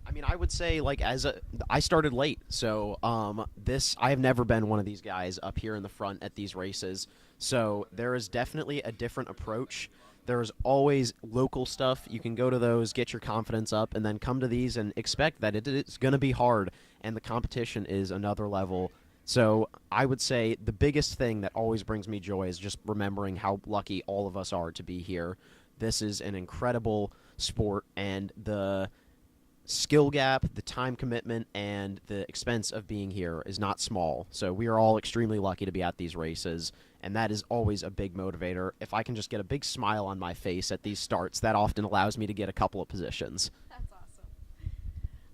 I mean, I would say, like, I started late, so I have never been one of these guys up here in the front at these races, so there is definitely a different approach. There's always local stuff. You can go to those, get your confidence up, and then come to these and expect that it's going to be hard, and the competition is another level. So I would say the biggest thing that always brings me joy is just remembering how lucky all of us are to be here. This is an incredible sport, and the skill gap, the time commitment, and the expense of being here is not small. So we are all extremely lucky to be at these races, and that is always a big motivator. If I can just get a big smile on my face at these starts, that often allows me to get a couple of positions. That's awesome.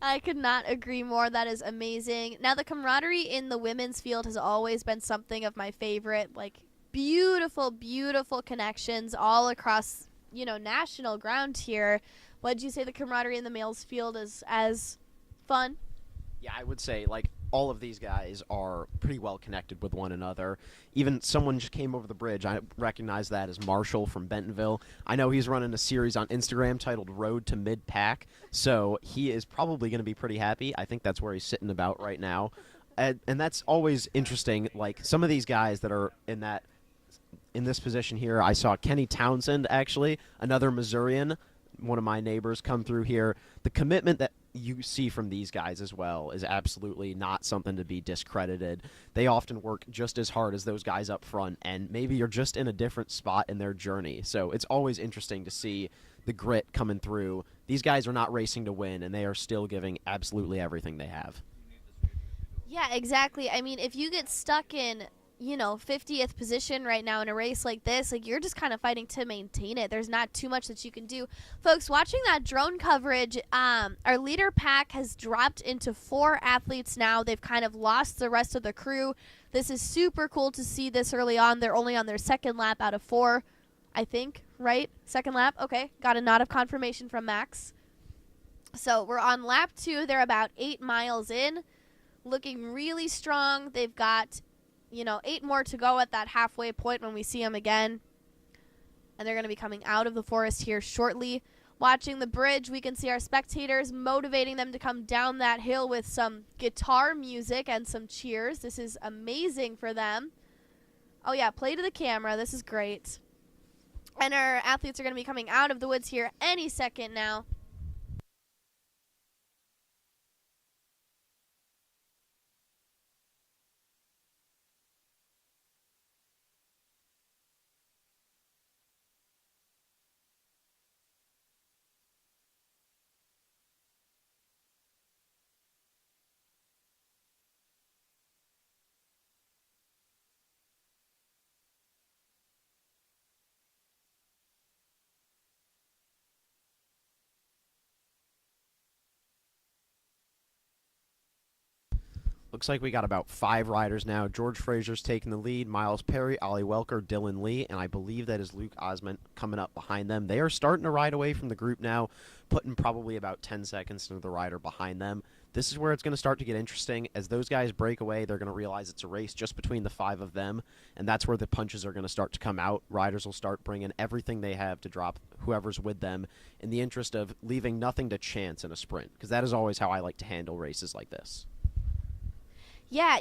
I could not agree more. That is amazing. Now, the camaraderie in the women's field has always been something of my favorite. Like, beautiful, beautiful connections all across, national ground here. Would you say the camaraderie in the males field is as fun? Yeah, I would say, like, all of these guys are pretty well connected with one another. Even someone just came over the bridge. I recognize that as Marshall from Bentonville. I know he's running a series on Instagram titled Road to Mid-Pack, so he is probably going to be pretty happy. I think that's where he's sitting about right now. And that's always interesting. Like, some of these guys that are in this position here, I saw Kenny Townsend, actually, another Missourian, one of my neighbors, come through here. The commitment that you see from these guys as well is absolutely not something to be discredited. They often work just as hard as those guys up front, and maybe you're just in a different spot in their journey. So it's always interesting to see the grit coming through. These guys are not racing to win, and they are still giving absolutely everything they have. Yeah, exactly. I mean, if you get stuck in 50th position right now in a race like this, like, you're just kind of fighting to maintain it. There's not too much that you can do. Folks, watching that drone coverage, our leader pack has dropped into 4 athletes now. They've kind of lost the rest of the crew. This is super cool to see this early on. They're only on their second lap out of 4, I think, right? Second lap? Okay, got a nod of confirmation from Max. So we're on lap 2. They're about 8 miles in, looking really strong. They've got 8 more to go at that halfway point when we see them again. And they're going to be coming out of the forest here shortly. Watching the bridge, we can see our spectators motivating them to come down that hill with some guitar music and some cheers. This is amazing for them. Oh, yeah, play to the camera. This is great. And our athletes are going to be coming out of the woods here any second now. Looks like we got about 5 riders now. George Fraser's taking the lead. Miles Perry, Ollie Welker, Dylan Lee, and I believe that is Luke Osment coming up behind them. They are starting to ride away from the group now, putting probably about 10 seconds into the rider behind them. This is where it's going to start to get interesting. As those guys break away, they're going to realize it's a race just between the 5 of them, and that's where the punches are going to start to come out. Riders will start bringing everything they have to drop whoever's with them in the interest of leaving nothing to chance in a sprint, because that is always how I like to handle races like this. Yeah,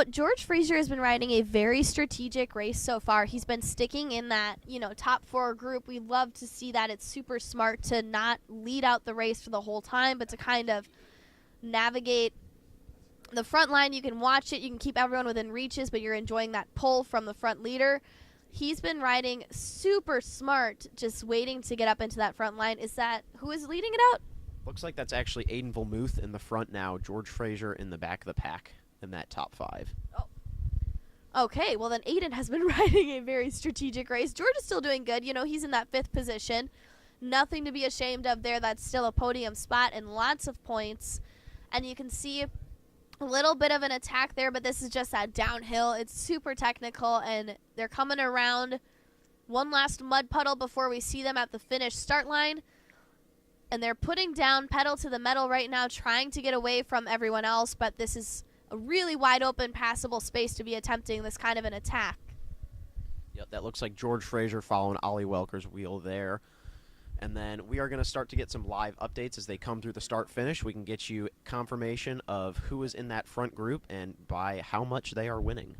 George Fraser has been riding a very strategic race so far. He's been sticking in that, top 4 group. We love to see that. It's super smart to not lead out the race for the whole time, but to kind of navigate the front line. You can watch it. You can keep everyone within reaches, but you're enjoying that pull from the front leader. He's been riding super smart, just waiting to get up into that front line. Is that who is leading it out? Looks like that's actually Aiden Volmuth in the front now. George Fraser in the back of the pack in that top 5. Oh. Okay, well then Aiden has been riding a very strategic race. George is still doing good. He's in that 5th position. Nothing to be ashamed of there. That's still a podium spot and lots of points. And you can see A little bit of an attack there, but this is just that downhill. It's super technical, and they're coming around one last mud puddle before we see them at the finish start line. And they're putting down pedal to the metal right now, trying to get away from everyone else, but this is a really wide open, passable space to be attempting this kind of an attack. Yep, that looks like George Fraser following Ollie Welker's wheel there. And then we are going to start to get some live updates as they come through the start-finish. We can get you confirmation of who is in that front group and by how much they are winning.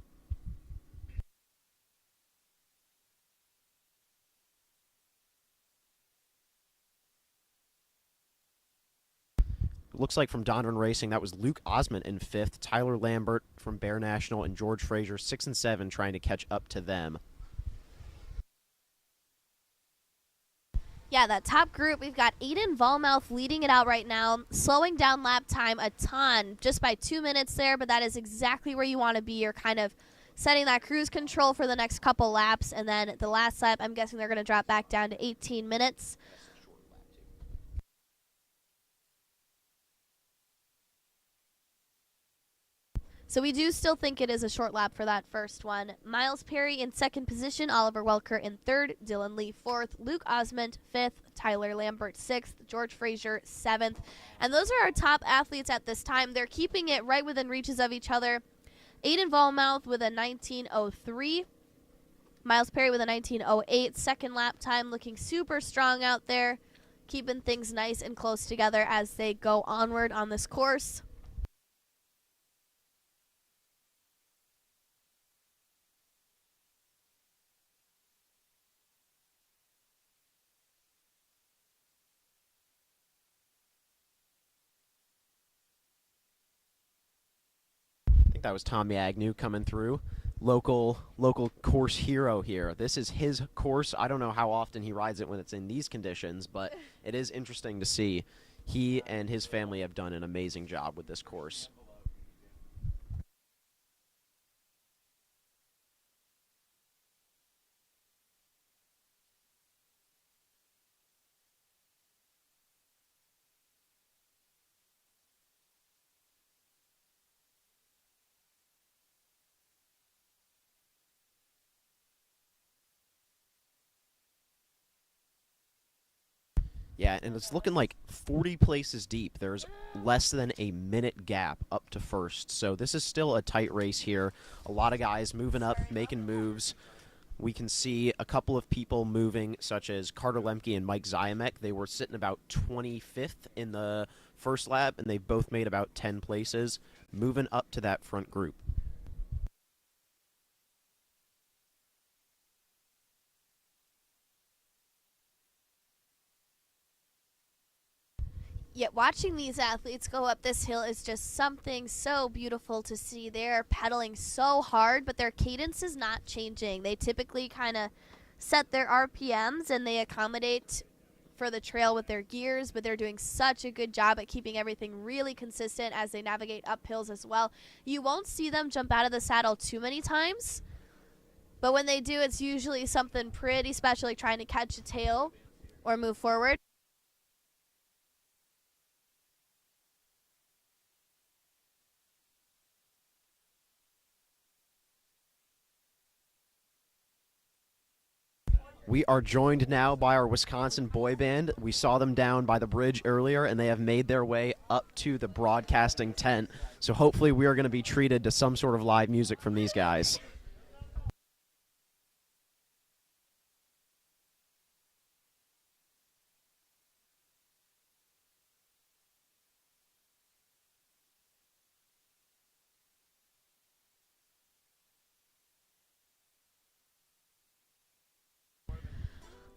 Looks like from Donran Racing, that was Luke Osment in 5th, Tyler Lambert from Bear National, and George Fraser 6 and 7, trying to catch up to them. Yeah, that top group, we've got Aiden Volmouth leading it out right now, slowing down lap time a ton, just by 2 minutes there, but that is exactly where you want to be. You're kind of setting that cruise control for the next couple laps, and then the last lap, I'm guessing they're going to drop back down to 18 minutes. So we do still think it is a short lap for that first one. Miles Perry in 2nd position, Oliver Welker in 3rd, Dylan Lee 4th, Luke Osment 5th, Tyler Lambert 6th, George Fraser 7th. And those are our top athletes at this time. They're keeping it right within reaches of each other. Aiden Volmouth with a 19:03. Miles Perry with a 19:08. Second lap time looking super strong out there, keeping things nice and close together as they go onward on this course. I think that was Tommy Agnew coming through. Local course hero here. This is his course. I don't know how often he rides it when it's in these conditions, but it is interesting to see. He and his family have done an amazing job with this course. Yeah, and it's looking like 40 places deep. There's less than a minute gap up to first. So this is still a tight race here. A lot of guys moving up, making moves. We can see a couple of people moving, such as Carter Lemke and Mike Ziamek. They were sitting about 25th in the first lap, and they both made about 10 places, moving up to that front group. Yet watching these athletes go up this hill is just something so beautiful to see. They're pedaling so hard, but their cadence is not changing. They typically kind of set their RPMs and they accommodate for the trail with their gears, but they're doing such a good job at keeping everything really consistent as they navigate up hills as well. You won't see them jump out of the saddle too many times, but when they do, it's usually something pretty special, like trying to catch a tail or move forward. We are joined now by our Wisconsin boy band. We saw them down by the bridge earlier, and they have made their way up to the broadcasting tent. So hopefully we are going to be treated to some sort of live music from these guys.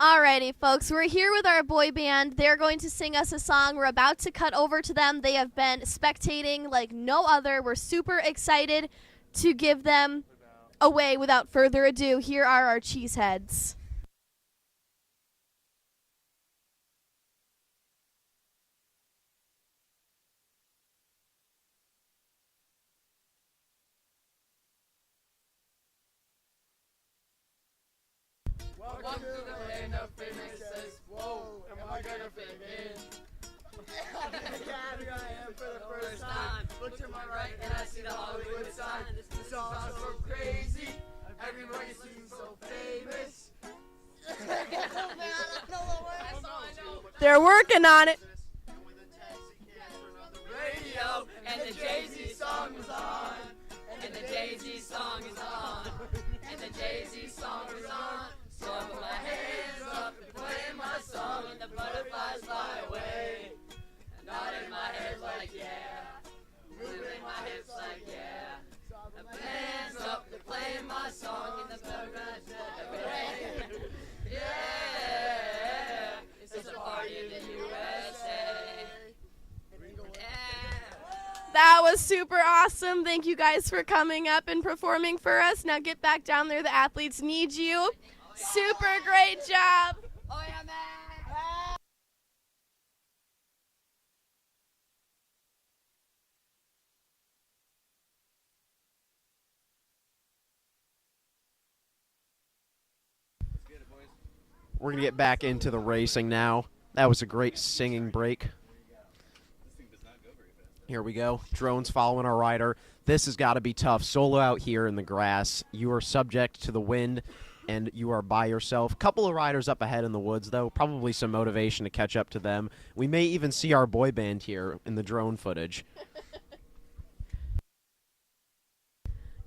Alrighty, folks, we're here with our boy band. They're going to sing us a song. We're about to cut over to them. They have been spectating like no other. We're super excited to give them away. Without further ado, here are our cheeseheads. Welcome to the land of faces. Whoa, am I gonna fit in? Yeah, here I am for the first time. Look to my right and I see the Hollywood sign. This song's so crazy. Everybody seems so famous. They're working on it. Radio and the Jay-Z song is on. And the Jay-Z song is on. And the Jay-Z song is on. So I put my hands up and play my song and the butterflies fly away. And nodding my head like yeah. Moving my hips like yeah. I put my hands up to play my song and the butterflies fly away. Yeah. It's a party in the USA. That was super awesome. Thank you guys for coming up and performing for us. Now get back down there. The athletes need you. Super great job. Oh yeah, man. We're going to get back into the racing now. That was a great singing break. Here we go. Drones following our rider. This has got to be tough. Solo out here in the grass. You are subject to the wind, and you are by yourself. Couple of riders up ahead in the woods, though. Probably some motivation to catch up to them. We may even see our boy band here in the drone footage.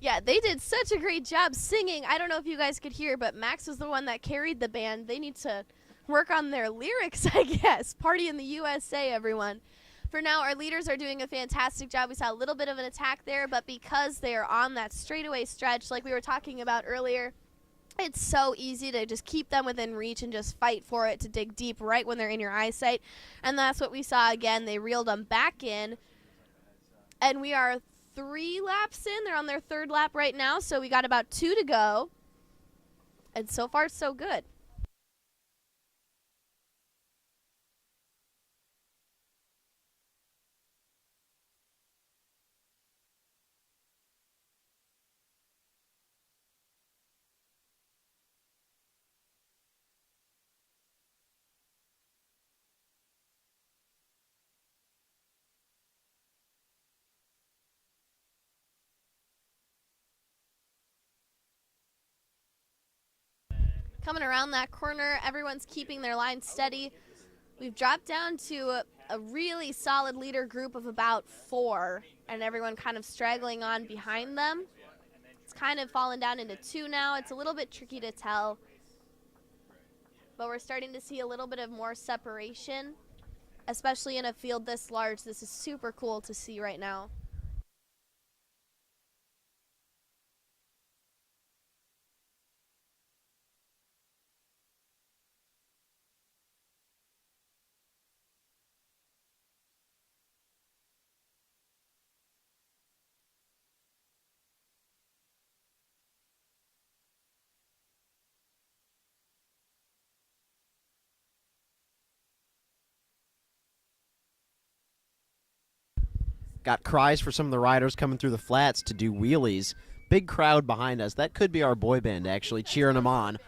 Yeah, they did such a great job singing. I don't know if you guys could hear, but Max was the one that carried the band. They need to work on their lyrics, I guess. Party in the USA, everyone. For now, our leaders are doing a fantastic job. We saw a little bit of an attack there, but because they are on that straightaway stretch like we were talking about earlier, it's so easy to just keep them within reach and just fight for it to dig deep right when they're in your eyesight. And that's what we saw again. They reeled them back in, and we are 3 laps in. They're on their 3rd lap right now, so we got about 2 to go. And so far, so good. Coming around that corner, everyone's keeping their line steady. We've dropped down to a really solid leader group of about 4, and everyone kind of straggling on behind them. It's kind of fallen down into 2 now. It's a little bit tricky to tell, but we're starting to see a little bit of more separation, especially in a field this large. This is super cool to see right now. Got cries for some of the riders coming through the flats to do wheelies. Big crowd behind us. That could be our boy band, actually, cheering them on.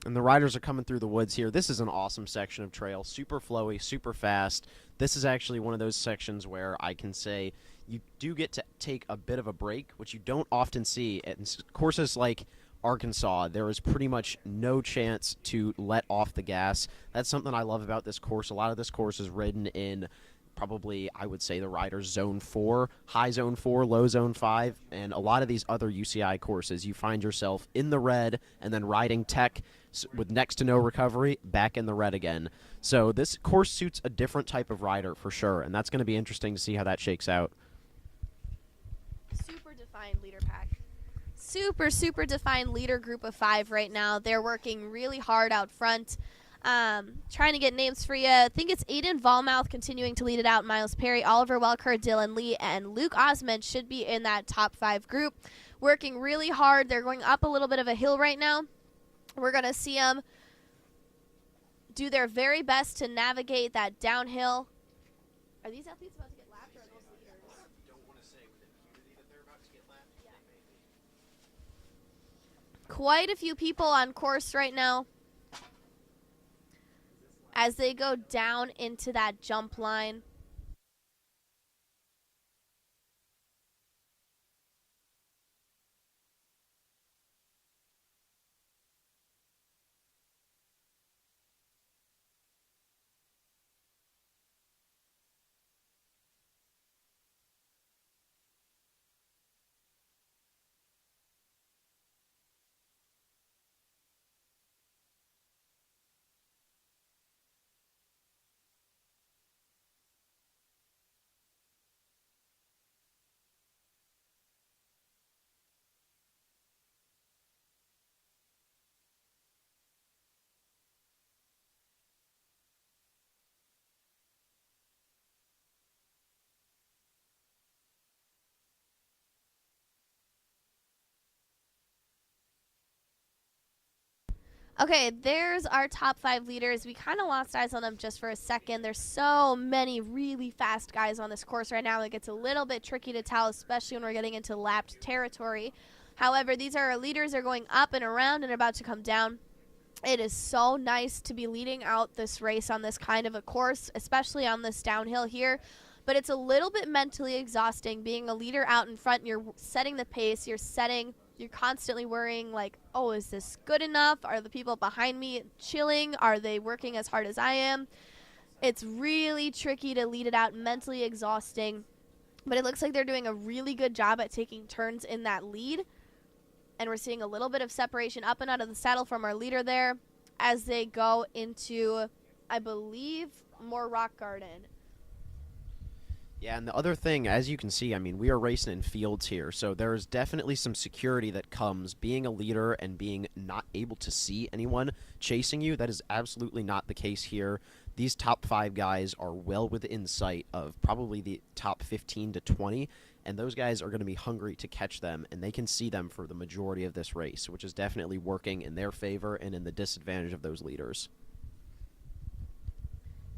And the riders are coming through the woods here. This is an awesome section of trail. Super flowy, super fast. This is actually one of those sections where I can say you do get to take a bit of a break, which you don't often see. In courses like Arkansas, there is pretty much no chance to let off the gas. That's something I love about this course. A lot of this course is ridden in probably, I would say, the rider's zone 4, high zone 4, low zone 5, and a lot of these other UCI courses, you find yourself in the red and then riding tech with next to no recovery, back in the red again. So this course suits a different type of rider for sure, and that's going to be interesting to see how that shakes out. Super defined leader pack. Super defined leader group of 5 right now. They're working really hard out front. Trying to get names for you. I think it's Aiden Volmouth continuing to lead it out. Miles Perry, Oliver Welker, Dylan Lee, and Luke Osmond should be in that top 5 group. Working really hard. They're going up a little bit of a hill right now. We're going to see them do their very best to navigate that downhill. Are these athletes about to get lapped or are those leaders? Quite a few people on course right now. as they go down into that jump line. Okay, there's our top 5 leaders. We kind of lost eyes on them just for a second. There's so many really fast guys on this course right now. It gets a little bit tricky to tell, especially when we're getting into lapped territory. However, these are our leaders. They're going up and around and about to come down. It is so nice to be leading out this race on this kind of a course, especially on this downhill here. But it's a little bit mentally exhausting being a leader out in front. You're setting the pace. You're constantly worrying, like, oh, is this good enough? Are the people behind me chilling? Are they working as hard as I am? It's really tricky to lead it out, mentally exhausting. But it looks like they're doing a really good job at taking turns in that lead. And we're seeing a little bit of separation up and out of the saddle from our leader there as they go into, I believe, more rock garden. Yeah, and the other thing, as you can see, I mean, we are racing in fields here, so there's definitely some security that comes being a leader and being not able to see anyone chasing you. That is absolutely not the case here. These top 5 guys are well within sight of probably the top 15 to 20, and those guys are going to be hungry to catch them, and they can see them for the majority of this race, which is definitely working in their favor and in the disadvantage of those leaders.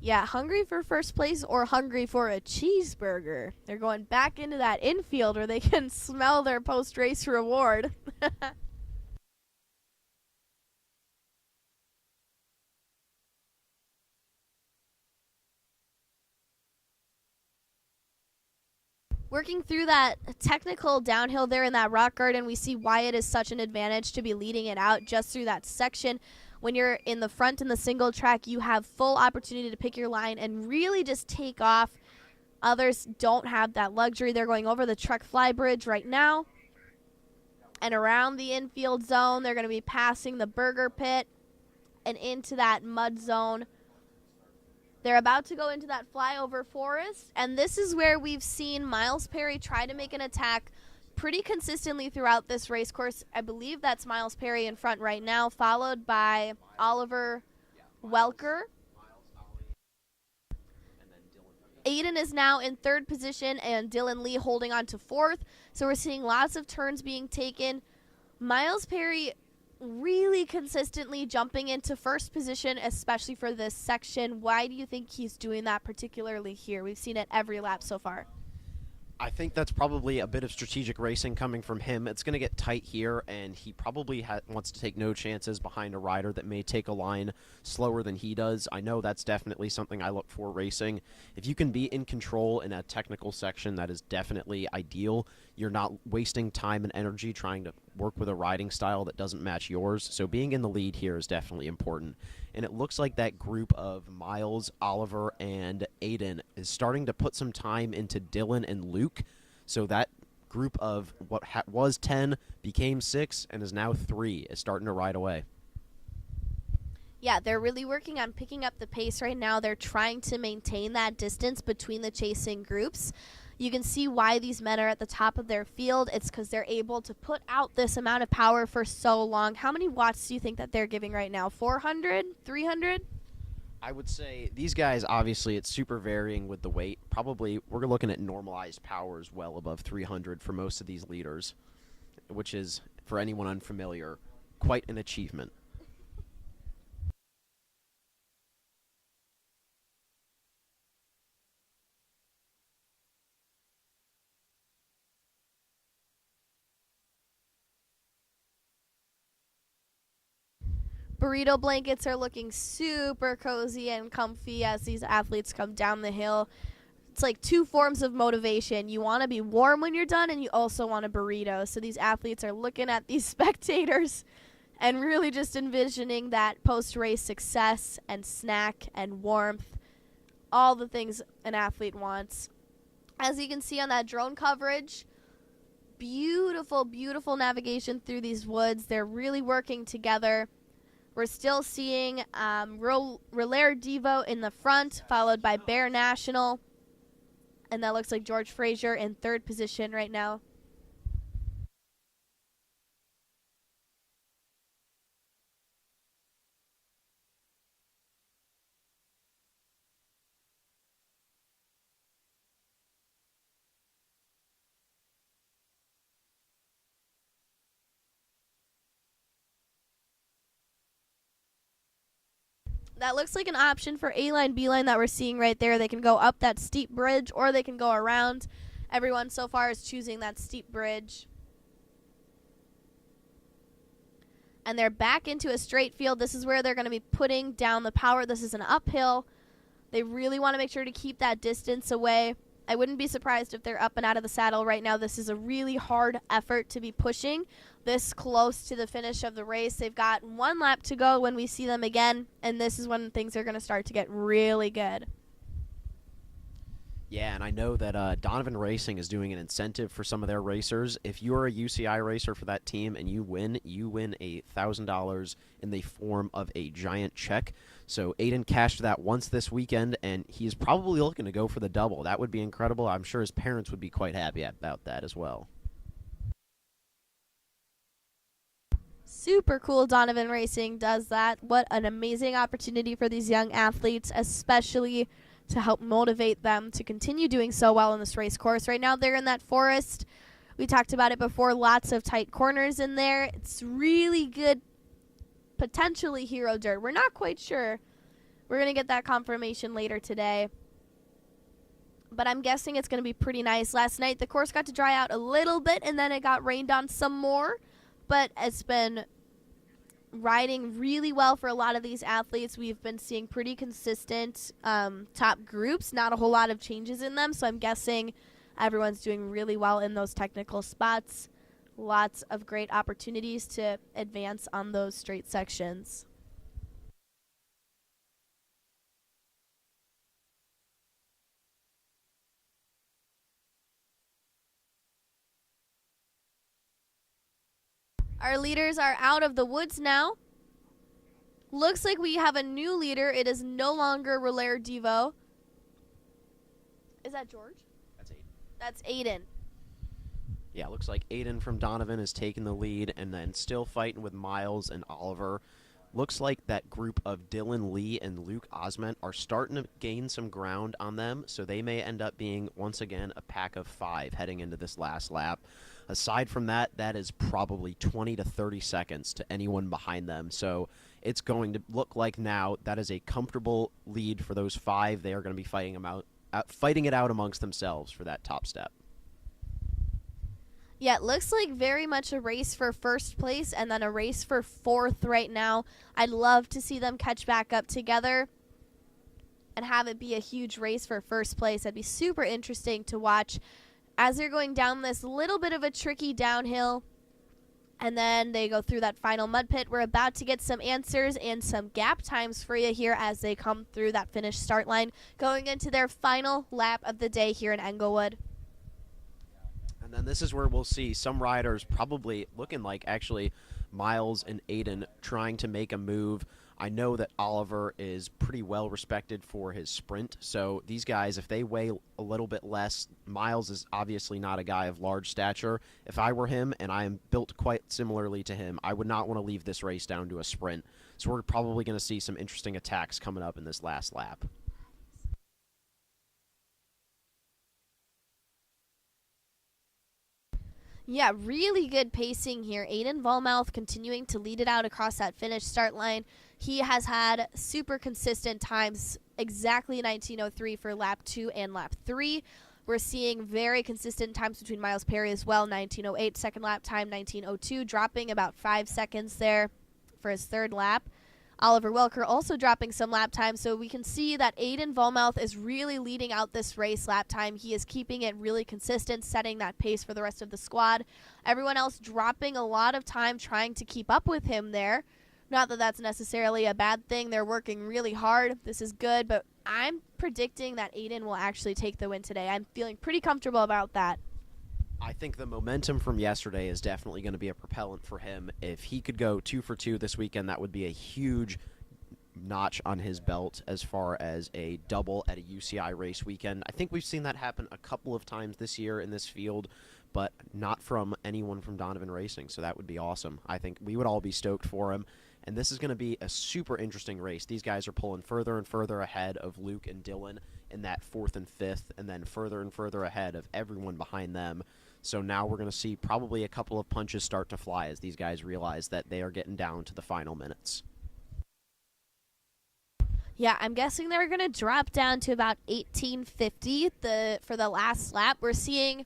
Yeah, hungry for first place or hungry for a cheeseburger. They're going back into that infield where they can smell their post-race reward. Working through that technical downhill there in that rock garden, we see why it is such an advantage to be leading it out just through that section. When you're in the front in the single track, you have full opportunity to pick your line and really just take off. Others don't have that luxury. They're going over the truck fly bridge right now and around the infield zone. They're going to be passing the burger pit and into that mud zone. They're about to go into that flyover forest, and this is where we've seen Miles Perry try to make an attack pretty consistently throughout this race course. I believe that's Miles Perry in front right now, followed by Oliver Welker. Aiden is now in 3rd position, and Dylan Lee holding on to 4th. So we're seeing lots of turns being taken. Miles Perry really consistently jumping into 1st position, especially for this section. Why do you think he's doing that particularly here? We've seen it every lap so far. I think that's probably a bit of strategic racing coming from him. It's going to get tight here, and he probably wants to take no chances behind a rider that may take a line slower than he does. I know that's definitely something I look for racing. If you can be in control in a technical section, that is definitely ideal. You're not wasting time and energy trying to work with a riding style that doesn't match yours. So being in the lead here is definitely important. And it looks like that group of Miles, Oliver, and Aiden is starting to put some time into Dylan and Luke. So that group of what was 10 became 6 and is now 3 is starting to ride away. Yeah, they're really working on picking up the pace right now. They're trying to maintain that distance between the chasing groups. You can see why these men are at the top of their field. It's because they're able to put out this amount of power for so long. How many watts do you think that they're giving right now? 400? 300? I would say these guys, obviously, it's super varying with the weight. Probably we're looking at normalized powers well above 300 for most of these leaders, which is, for anyone unfamiliar, quite an achievement. Burrito blankets are looking super cozy and comfy as these athletes come down the hill. It's like two forms of motivation. You want to be warm when you're done, and you also want a burrito. So these athletes are looking at these spectators and really just envisioning that post-race success and snack and warmth, all the things an athlete wants. As you can see on that drone coverage, beautiful, beautiful navigation through these woods. They're really working together. We're still seeing Relayer Devo in the front, followed by Bear National. And that looks like George Frazier in third position right now. That looks like an option for A-line, B-line that we're seeing right there. They can go up that steep bridge or they can go around. Everyone so far is choosing that steep bridge. And they're back into a straight field. This is where they're going to be putting down the power. This is an uphill. They really want to make sure to keep that distance away. I wouldn't be surprised if they're up and out of the saddle right now. This is a really hard effort to be pushing this close to the finish of the race. They've got one lap to go when we see them again, and this is when things are going to start to get really good. Yeah, and I know that Donovan Racing is doing an incentive for some of their racers. If you're a UCI racer for that team and you win $1,000 in the form of a giant check. So Aiden cashed that once this weekend, and he's probably looking to go for the double. That would be incredible. I'm sure his parents would be quite happy about that as well. Super cool Donovan Racing does that. What an amazing opportunity for these young athletes, especially to help motivate them to continue doing so well in this race course. Right now they're in that forest. We talked about it before, lots of tight corners in there. It's really good, potentially hero dirt. We're not quite sure. We're going to get that confirmation later today. But I'm guessing it's going to be pretty nice. Last night the course got to dry out a little bit and then it got rained on some more. But it's been riding really well for a lot of these athletes. We've been seeing pretty consistent top groups, not a whole lot of changes in them. So I'm guessing everyone's doing really well in those technical spots. Lots of great opportunities to advance on those straight sections. Our leaders are out of the woods now. Looks like we have a new leader. It is no longer Relayer Devo. Is that George? That's Aiden. That's Aiden. Yeah, looks like Aiden from Donovan is taking the lead and then still fighting with Miles and Oliver. Looks like that group of Dylan Lee and Luke Osment are starting to gain some ground on them, so they may end up being, once again, a pack of 5 heading into this last lap. Aside from that, that is probably 20 to 30 seconds to anyone behind them. So it's going to look like now that is a comfortable lead for those 5. They are going to be fighting it out amongst themselves for that top step. Yeah, it looks like very much a race for first place and then a race for 4th right now. I'd love to see them catch back up together and have it be a huge race for first place. That'd be super interesting to watch as they're going down this little bit of a tricky downhill, and then they go through that final mud pit. We're about to get some answers and some gap times for you here as they come through that finish start line, going into their final lap of the day here in Englewood. And then this is where we'll see some riders probably looking like actually Miles and Aiden trying to make a move. I know that Oliver is pretty well respected for his sprint, so these guys, if they weigh a little bit less, Miles is obviously not a guy of large stature. If I were him, and I am built quite similarly to him, I would not want to leave this race down to a sprint. So we're probably going to see some interesting attacks coming up in this last lap. Yeah, really good pacing here. Aiden Volmouth continuing to lead it out across that finish start line. He has had super consistent times, exactly 19:03 for lap 2 and lap 3. We're seeing very consistent times between Miles Perry as well, 19:08 second lap time, 19:02, dropping about 5 seconds there for his third lap. Oliver Welker also dropping some lap time, so we can see that Aiden Volmouth is really leading out this race lap time. He is keeping it really consistent, setting that pace for the rest of the squad. Everyone else dropping a lot of time trying to keep up with him there. Not that that's necessarily a bad thing. They're working really hard. This is good, but I'm predicting that Aiden will actually take the win today. I'm feeling pretty comfortable about that. I think the momentum from yesterday is definitely going to be a propellant for him. If he could go 2 for 2 this weekend, that would be a huge notch on his belt as far as a double at a UCI race weekend. I think we've seen that happen a couple of times this year in this field, but not from anyone from Donovan Racing, so that would be awesome. I think we would all be stoked for him, and this is going to be a super interesting race. These guys are pulling further and further ahead of Luke and Dylan in that 4th and 5th, and then further and further ahead of everyone behind them. So now we're going to see probably a couple of punches start to fly as these guys realize that they are getting down to the final minutes. Yeah, I'm guessing they're going to drop down to about 1850 for the last lap. We're seeing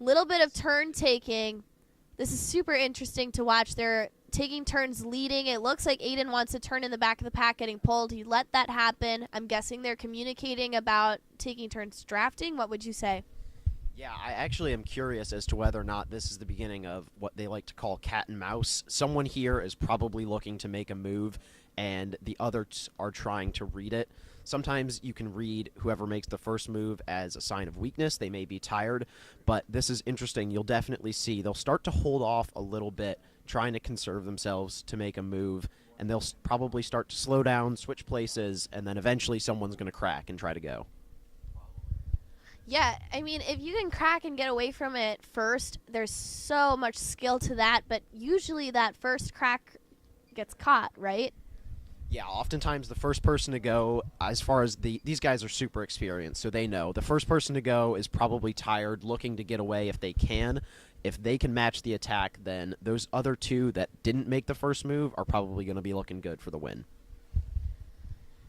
a little bit of turn taking. This is super interesting to watch. They're taking turns leading. It looks like Aiden wants to turn in the back of the pack getting pulled. He let that happen. I'm guessing they're communicating about taking turns drafting. What would you say? Yeah, I actually am curious as to whether or not this is the beginning of what they like to call cat and mouse. Someone here is probably looking to make a move, and the others are trying to read it. Sometimes you can read whoever makes the first move as a sign of weakness. They may be tired, but this is interesting. You'll definitely see they'll start to hold off a little bit, trying to conserve themselves to make a move, and they'll probably start to slow down, switch places, and then eventually someone's going to crack and try to go. Yeah, I mean, if you can crack and get away from it first, there's so much skill to that, but usually that first crack gets caught, right? Yeah, oftentimes the first person to go, as far as these guys are super experienced, so they know. The first person to go is probably tired, looking to get away if they can. If they can match the attack, then those other two that didn't make the first move are probably going to be looking good for the win.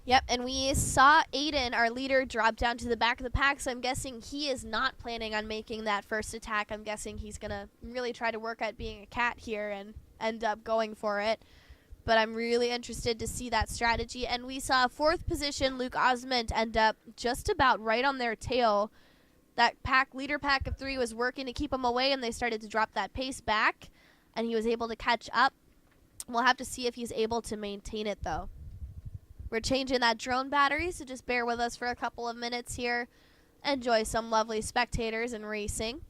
Yep, and we saw Aiden, our leader, drop down to the back of the pack, so I'm guessing he is not planning on making that first attack. I'm guessing he's going to really try to work at being a cat here and end up going for it. But I'm really interested to see that strategy. And we saw 4th position Luke Osmond end up just about right on their tail. That leader pack of 3 was working to keep him away, and they started to drop that pace back, and he was able to catch up. We'll have to see if he's able to maintain it, though. We're changing that drone battery, so just bear with us for a couple of minutes here. Enjoy some lovely spectators and racing.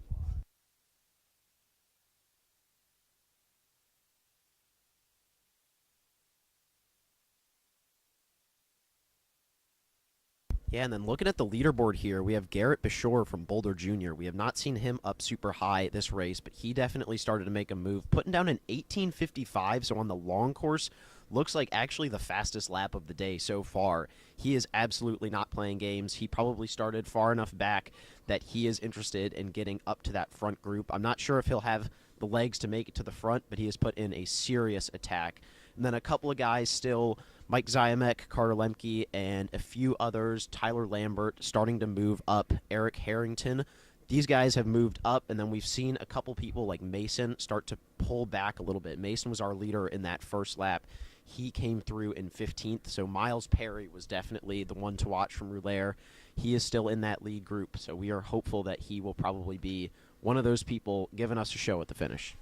Yeah, and then looking at the leaderboard here, we have Garrett Beshore from Boulder Jr. We have not seen him up super high this race, but he definitely started to make a move, putting down an 18:55, so on the long course, looks like actually the fastest lap of the day so far. He is absolutely not playing games. He probably started far enough back that he is interested in getting up to that front group. I'm not sure if he'll have the legs to make it to the front, but he has put in a serious attack. And then a couple of guys still, Mike Ziamek, Carter Lemke, and a few others, Tyler Lambert, starting to move up, Eric Harrington. These guys have moved up, and then we've seen a couple people like Mason start to pull back a little bit. Mason was our leader in that first lap. He came through in 15th, so Miles Perry was definitely the one to watch from Roulaire. He is still in that lead group, so we are hopeful that he will probably be one of those people giving us a show at the finish.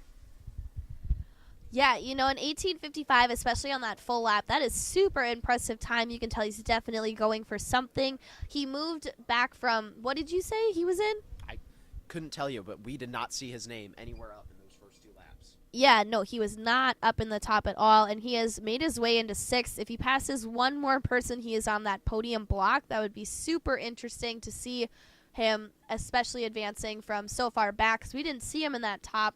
Yeah, you know, an 18:55, especially on that full lap, that is super impressive time. You can tell he's definitely going for something. He moved back from, what did you say he was in? I couldn't tell you, but we did not see his name anywhere up in those first 2 laps. Yeah, no, he was not up in the top at all, and he has made his way into 6th. If he passes one more person, he is on that podium block. That would be super interesting to see him, especially advancing from so far back, because we didn't see him in that top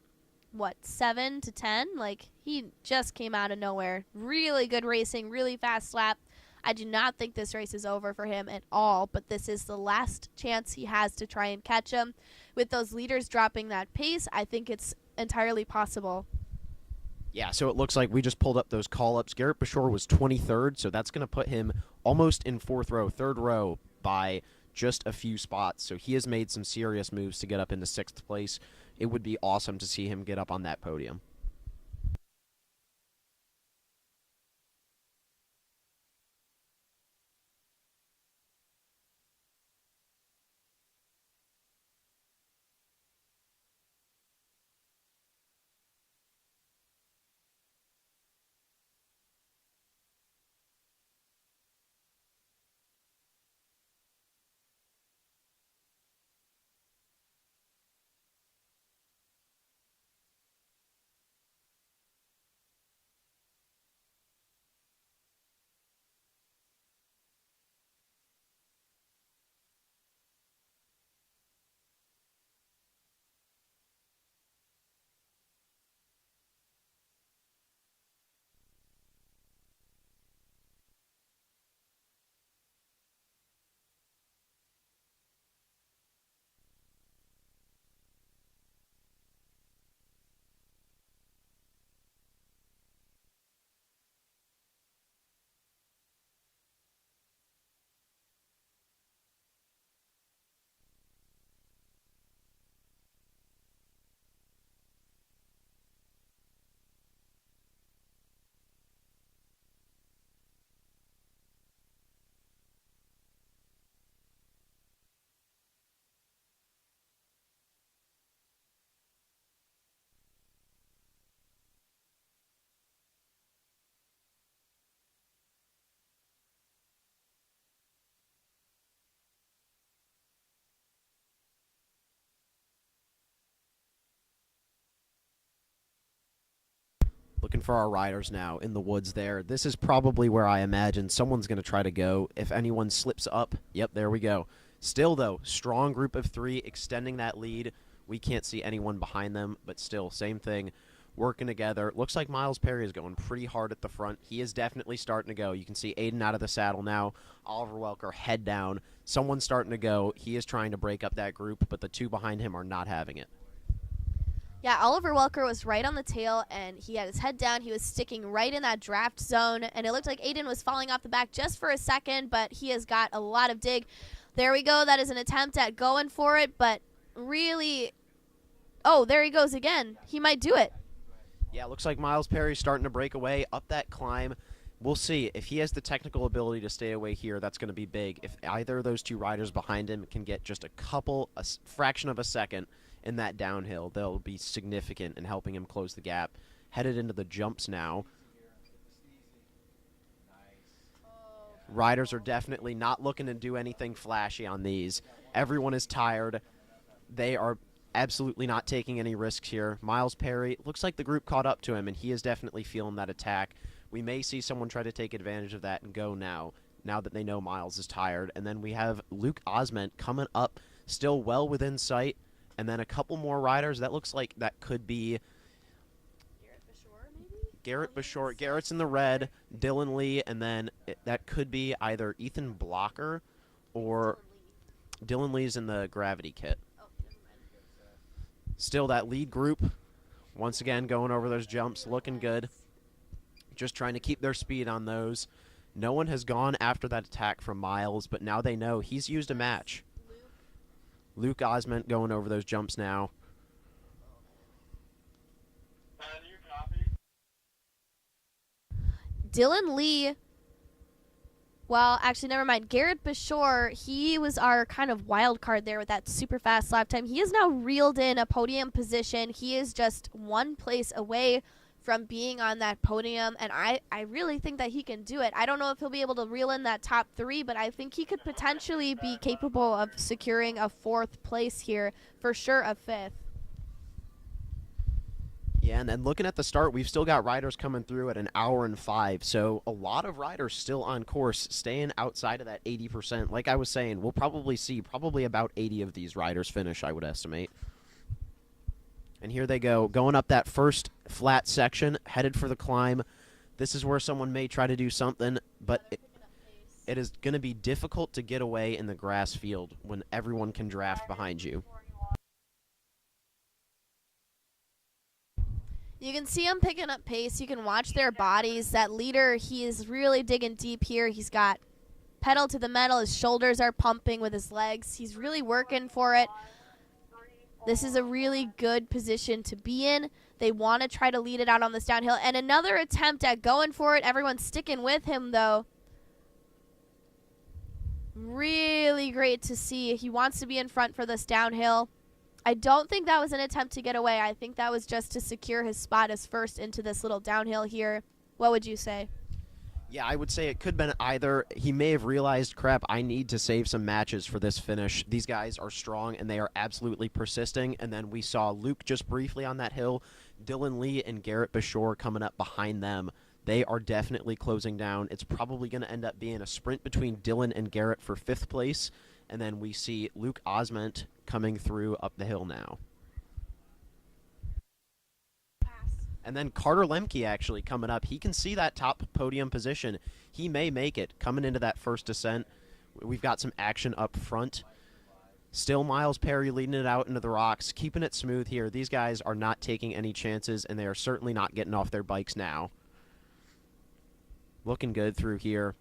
7 to 10. Like, he just came out of nowhere. Really good racing, really fast lap. I do not think this race is over for him at all, but this is the last chance he has to try and catch him. With those leaders dropping that pace, I think it's entirely possible. Yeah, so it looks like we just pulled up those call-ups. Garrett Beshore was 23rd, so that's going to put him almost in 4th row, 3rd row by just a few spots. So he has made some serious moves to get up into 6th place. It would be awesome to see him get up on that podium. looking for our riders now in the woods there. This is probably where I imagine someone's going to try to go. If anyone slips up, yep, there we go. Still, though, strong group of 3 extending that lead. We can't see anyone behind them, but still, same thing, working together. Looks like Miles Perry is going pretty hard at the front. He is definitely starting to go. You can see Aiden out of the saddle now. Oliver Welker head down. Someone's starting to go. He is trying to break up that group, but the 2 behind him are not having it. Yeah, Oliver Welker was right on the tail, and he had his head down. He was sticking right in that draft zone, and it looked like Aiden was falling off the back just for a second, but he has got a lot of dig. There we go. That is an attempt at going for it, but really, oh, there he goes again. He might do it. Yeah, looks like Miles Perry's starting to break away up that climb. We'll see. If he has the technical ability to stay away here, that's going to be big. If either of those 2 riders behind him can get just a fraction of a second in that downhill, they'll be significant in helping him close the gap. Headed into the jumps now. Riders are definitely not looking to do anything flashy on these. Everyone is tired. They are absolutely not taking any risks here. Miles Perry, looks like the group caught up to him, and he is definitely feeling that attack. We may see someone try to take advantage of that and go now that they know Miles is tired. And then we have Luke Osment coming up, still well within sight. And then a couple more riders. That looks like that could be Garrett Bashore. Garrett's in the red, Dylan Lee, and then that could be either Ethan Blocker or Dylan Lee's in the gravity kit. Still that lead group, once again going over those jumps, looking good. Just trying to keep their speed on those. No one has gone after that attack from Miles, but now they know he's used a match. Luke Osment going over those jumps now. Dylan Lee, well, actually, never mind. Garrett Bashore, he was our kind of wild card there with that super fast lap time. He has now reeled in a podium position. He is just 1 place away from being on that podium, and I really think that he can do it. I don't know if he'll be able to reel in that top 3, but I think he could potentially be capable of securing a 4th place here, for sure a 5th. Yeah, and then looking at the start, we've still got riders coming through at 1 hour and 5, so a lot of riders still on course, staying outside of that 80%. Like I was saying, we'll probably see about 80 of these riders finish, I would estimate. And here they go, going up that first flat section, headed for the climb. This is where someone may try to do something, but it is going to be difficult to get away in the grass field when everyone can draft behind you. You can see them picking up pace. You can watch their bodies. That leader, he is really digging deep here. He's got pedal to the metal. His shoulders are pumping with his legs. He's really working for it. This is a really good position to be in. They want to try to lead it out on this downhill. And another attempt at going for it. Everyone's sticking with him, though. Really great to see. He wants to be in front for this downhill. I don't think that was an attempt to get away. I think that was just to secure his spot as first into this little downhill here. What would you say? Yeah, I would say it could have been either. He may have realized, crap, I need to save some matches for this finish. These guys are strong, and they are absolutely persisting. And then we saw Luke just briefly on that hill. Dylan Lee and Garrett Bashore coming up behind them. They are definitely closing down. It's probably going to end up being a sprint between Dylan and Garrett for 5th place. And then we see Luke Osment coming through up the hill now. And then Carter Lemke actually coming up. He can see that top podium position. He may make it coming into that first descent. We've got some action up front. Still Miles Perry leading it out into the rocks, keeping it smooth here. These guys are not taking any chances, and they are certainly not getting off their bikes now. Looking good through here.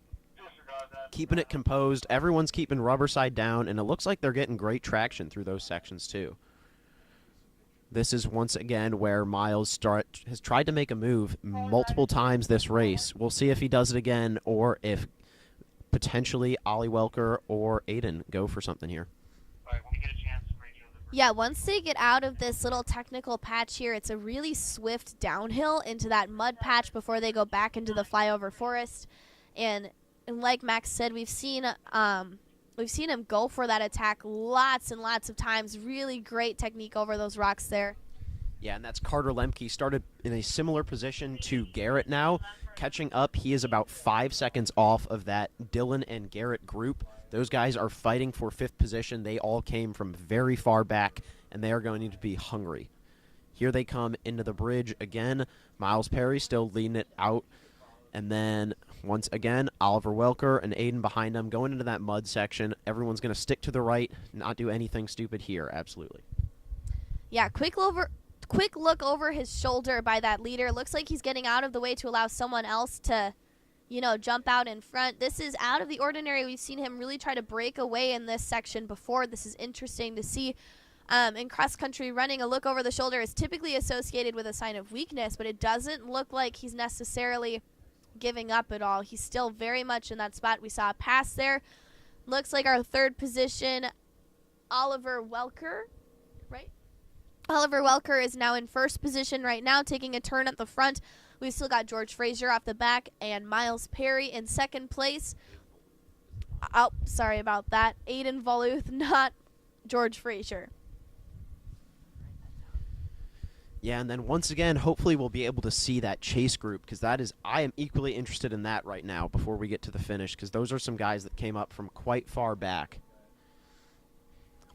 Keeping it composed. Everyone's keeping rubber side down, and it looks like they're getting great traction through those sections too. This is once again where Miles has tried to make a move multiple times this race. We'll see if he does it again or if potentially Ollie Welker or Aiden go for something here. Yeah, once they get out of this little technical patch here, it's a really swift downhill into that mud patch before they go back into the flyover forest. And like Max said, we've seen him go for that attack lots and lots of times. Really great technique over those rocks there. Yeah, and that's Carter Lemke. Started in a similar position to Garrett now. Catching up, he is about 5 seconds off of that Dylan and Garrett group. Those guys are fighting for 5th position. They all came from very far back, and they are going to be hungry. Here they come into the bridge again. Miles Perry still leading it out. And then, once again, Oliver Welker and Aiden behind them going into that mud section. Everyone's going to stick to the right, not do anything stupid here, absolutely. Yeah, quick look over his shoulder by that leader. Looks like he's getting out of the way to allow someone else to, jump out in front. This is out of the ordinary. We've seen him really try to break away in this section before. This is interesting to see. In cross-country running, a look over the shoulder is typically associated with a sign of weakness, but it doesn't look like he's necessarily giving up at all. He's still very much in that spot. We saw a pass there. Looks like our 3rd position, Oliver Welker, right? Oliver Welker is now in 1st position right now, taking a turn at the front. We've still got George Frazier off the back and Miles Perry in 2nd place. Oh, sorry about that. Aiden Voluth, not George Frazier. Yeah, and then once again, hopefully we'll be able to see that chase group, because I am equally interested in that right now before we get to the finish, because those are some guys that came up from quite far back.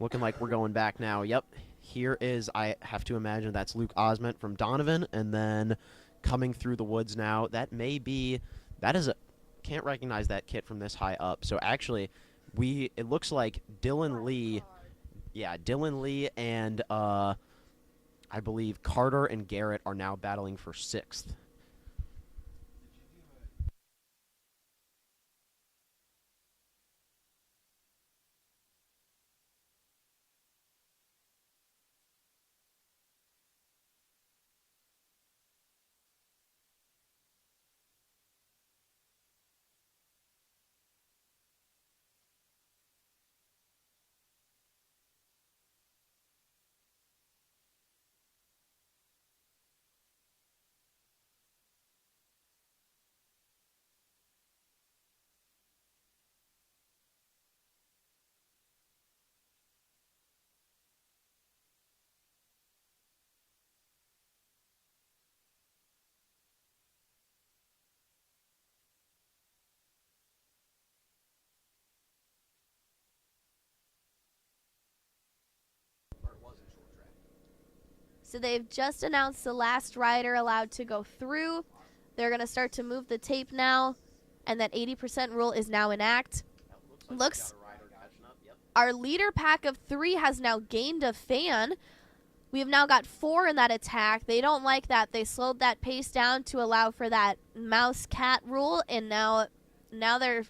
Looking like we're going back now. Yep, here is, I have to imagine that's Luke Osment from Donovan, and then coming through the woods now, can't recognize that kit from this high up. So actually, it looks like Dylan Lee and I believe Carter and Garrett are now battling for 6th. So they've just announced the last rider allowed to go through. They're going to start to move the tape now, and that 80% rule is now in act. Looks our leader pack of 3 has now gained a fan. We have now got 4 in that attack. They don't like that. They slowed that pace down to allow for that mouse-cat rule, and now they're,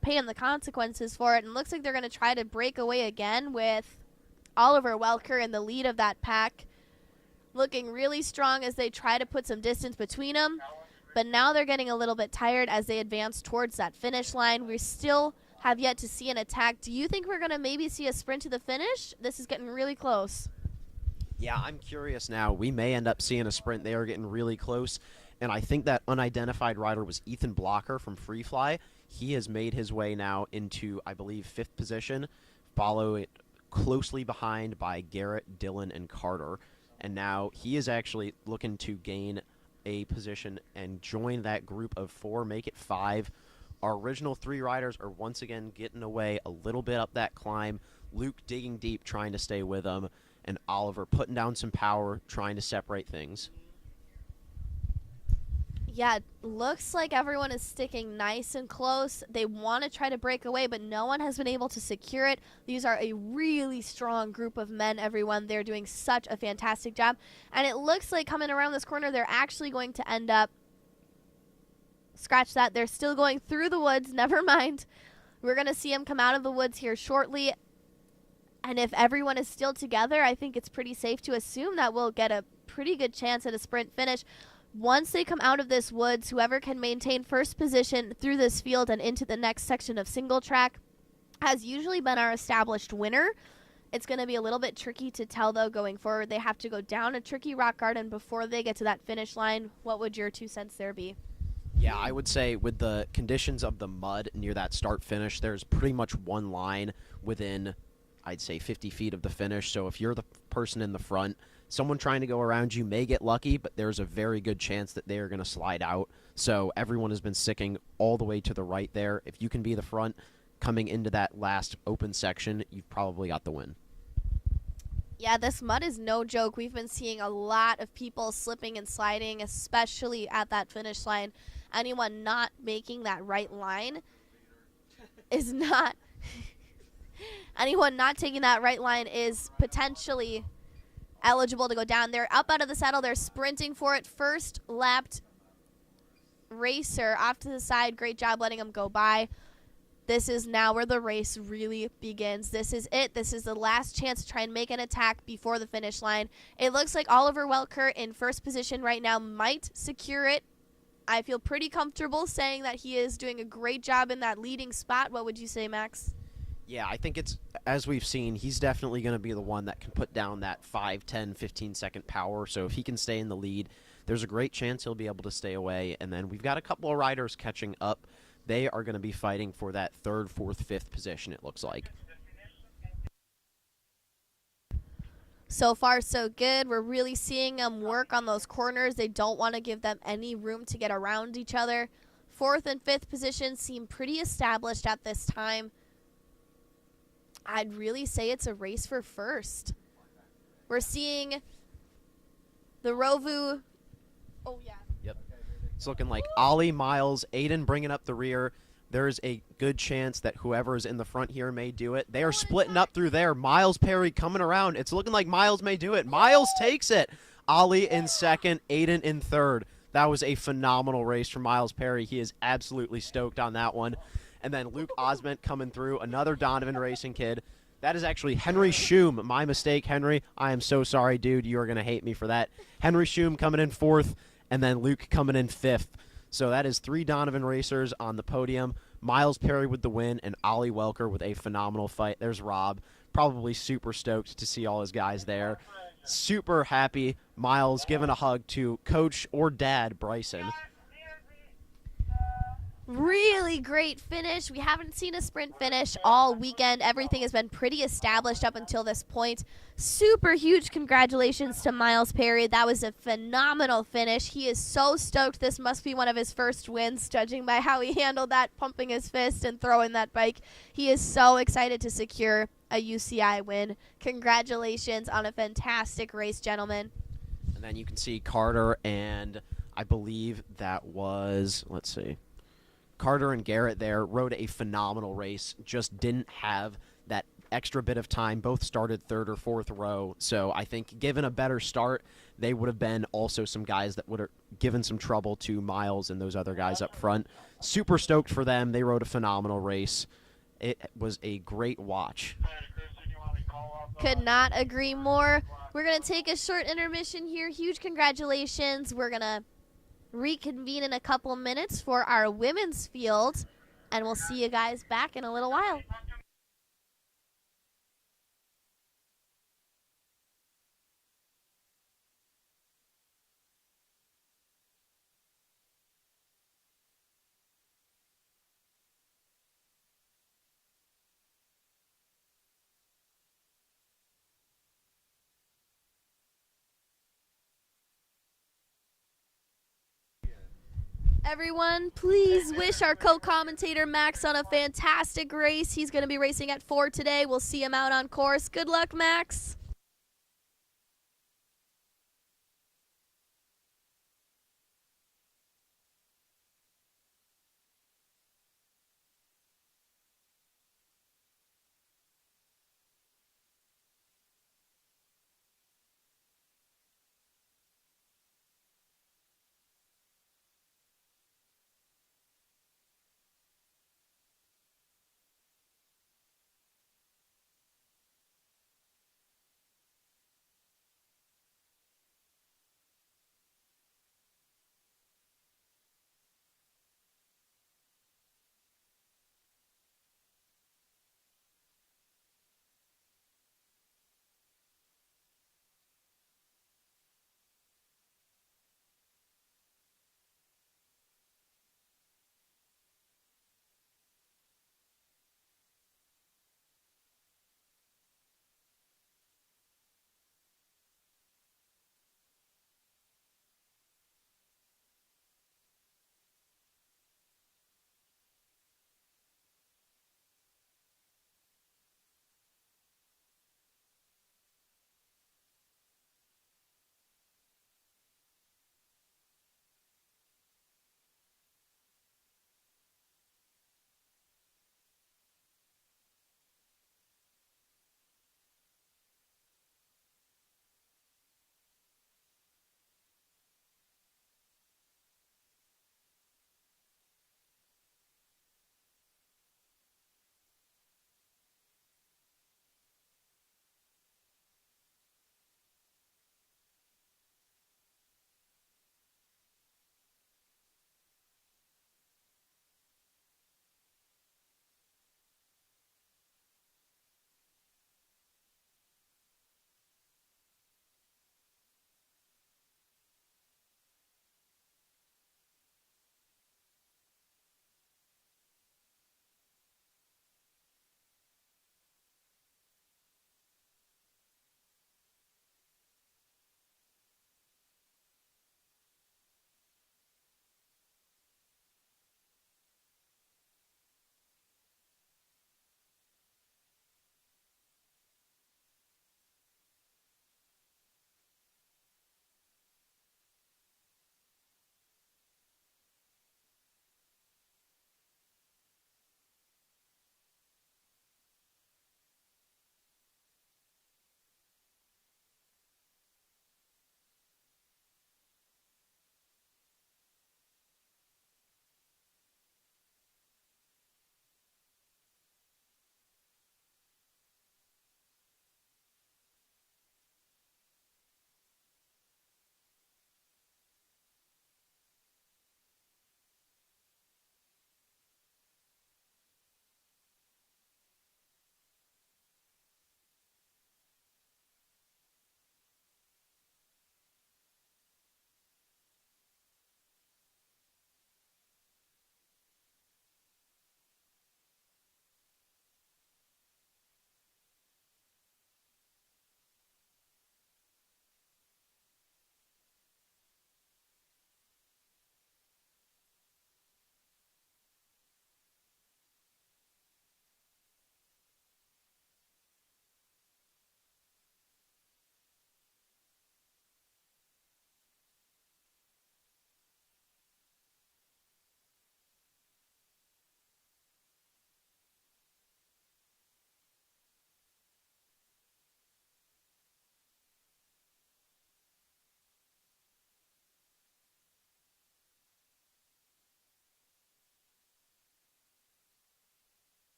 paying the consequences for it. And looks like they're going to try to break away again with Oliver Welker in the lead of that pack, looking really strong as they try to put some distance between them. But now they're getting a little bit tired as they advance towards that finish line. We still have yet to see an attack. Do you think we're going to maybe see a sprint to the finish? This is getting really close. Yeah, I'm curious now. We may end up seeing a sprint. They are getting really close. And I think that unidentified rider was Ethan Blocker from Free Fly. He has made his way now into, I believe, 5th position. Follow it closely behind by Garrett, Dylan, and Carter. And now he is actually looking to gain a position and join that group of 4, make it 5. Our original 3 riders are once again getting away a little bit up that climb. Luke digging deep, trying to stay with them, and Oliver putting down some power, trying to separate things. Yeah, it looks like everyone is sticking nice and close. They want to try to break away, but no one has been able to secure it. These are a really strong group of men, everyone. They're doing such a fantastic job. And it looks like coming around this corner, they're actually going to end up, scratch that, they're still going through the woods. Never mind. We're going to see them come out of the woods here shortly. And if everyone is still together, I think it's pretty safe to assume that we'll get a pretty good chance at a sprint finish. Once they come out of this woods, whoever can maintain 1st position through this field and into the next section of single track has usually been our established winner. It's going to be a little bit tricky to tell, though, going forward. They have to go down a tricky rock garden before they get to that finish line. What would your 2 cents there be? Yeah, I would say with the conditions of the mud near that start-finish, there's pretty much one line within, I'd say, 50 feet of the finish. So if you're the person in the front, someone trying to go around you may get lucky, but there's a very good chance that they are going to slide out. So everyone has been sticking all the way to the right there. If you can be the front coming into that last open section, you've probably got the win. Yeah, this mud is no joke. We've been seeing a lot of people slipping and sliding, especially at that finish line. Anyone not making that right line is not anyone not taking that right line is potentially eligible to go down. They're up out of the saddle. They're sprinting for it. First lapped racer off to the side. Great job letting him go by. This is now where the race really begins. This is it. This is the last chance to try and make an attack before the finish line. It looks like Oliver Welker in first position right now might secure it. I feel pretty comfortable saying that he is doing a great job in that leading spot. What would you say, Max? Yeah, I think it's, as we've seen, he's definitely going to be the one that can put down that 5, 10, 15-second power. So if he can stay in the lead, there's a great chance he'll be able to stay away. And then we've got a couple of riders catching up. They are going to be fighting for that 3rd, 4th, 5th position, it looks like. So far, so good. We're really seeing them work on those corners. They don't want to give them any room to get around each other. 4th and 5th positions seem pretty established at this time. I'd really say it's a race for first. We're seeing the Rovu. Oh, yeah. Yep. It's looking like Ollie, Miles, Aiden bringing up the rear. There's a good chance that whoever is in the front here may do it. They are splitting up through there. Miles Perry coming around. It's looking like Miles may do it. Miles takes it. Ollie in second, Aiden in third. That was a phenomenal race for Miles Perry. He is absolutely stoked on that one. And then Luke Osment coming through, another Donovan Racing kid. That is actually Henry Schum. My mistake, Henry. I am so sorry, dude. You are going to hate me for that. Henry Schum coming in 4th, and then Luke coming in 5th. So that is 3 Donovan racers on the podium. Miles Perry with the win, and Ollie Welker with a phenomenal fight. There's Rob. Probably super stoked to see all his guys there. Super happy. Miles giving a hug to coach or dad, Bryson. Really great finish. We haven't seen a sprint finish all weekend. Everything has been pretty established up until this point. Super huge congratulations to Miles Perry. That was a phenomenal finish. He is so stoked. This must be one of his first wins, judging by how he handled that, pumping his fist and throwing that bike. He is so excited to secure a UCI win. Congratulations on a fantastic race, gentlemen. And then you can see Carter, and I believe that was, let's see, Carter and Garrett there rode a phenomenal race, just didn't have that extra bit of time. Both started 3rd or 4th row, so I think given a better start, they would have been also some guys that would have given some trouble to Miles and those other guys up front. Super stoked for them. They rode a phenomenal race. It was a great watch. Could not agree more. We're going to take a short intermission here. Huge congratulations. We're going to reconvene in a couple minutes for our women's field, and we'll see you guys back in a little while. Everyone, please wish our co-commentator Max on a fantastic race. He's going to be racing at 4 today. We'll see him out on course. Good luck, Max.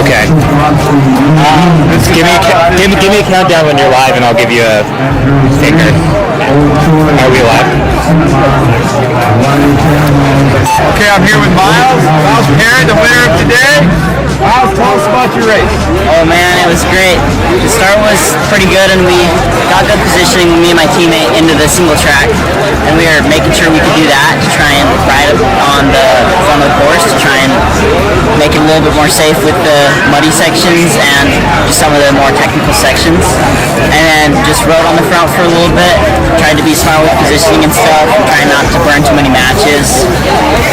Okay. Give me a countdown when you're live, and I'll give you a sticker. Are we live? Okay, I'm here with Miles. Miles Perrin, the winner of today. Miles, tell us about your race. Oh man, it was great. The start was pretty good, and we got good positioning, me and my teammate, into the single track, and we were making sure we could do that to try and ride up on the front of the course to try and make it a little bit more safe with the muddy sections and just some of the more technical sections. And then just rode on the front for a little bit, tried to be smart with positioning and stuff, trying not to burn too many matches,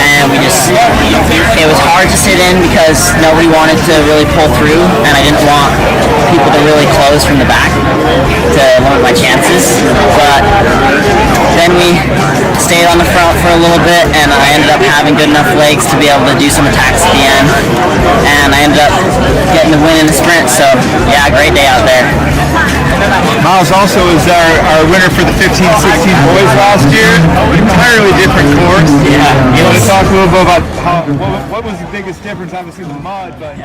and it was hard to sit in because nobody wanted to really pull through, and I didn't want people to really close from the back to limit my chances. But then we stayed on the front for a little bit, and I ended up having good enough legs to be able to do some attacks at the end, and I ended up getting the win in the sprint. So yeah, great day out there. Miles also is our winner for the 15-16 boys last year. Entirely different course. Yeah. You want to talk a little bit about what was the biggest difference? Obviously the mud, but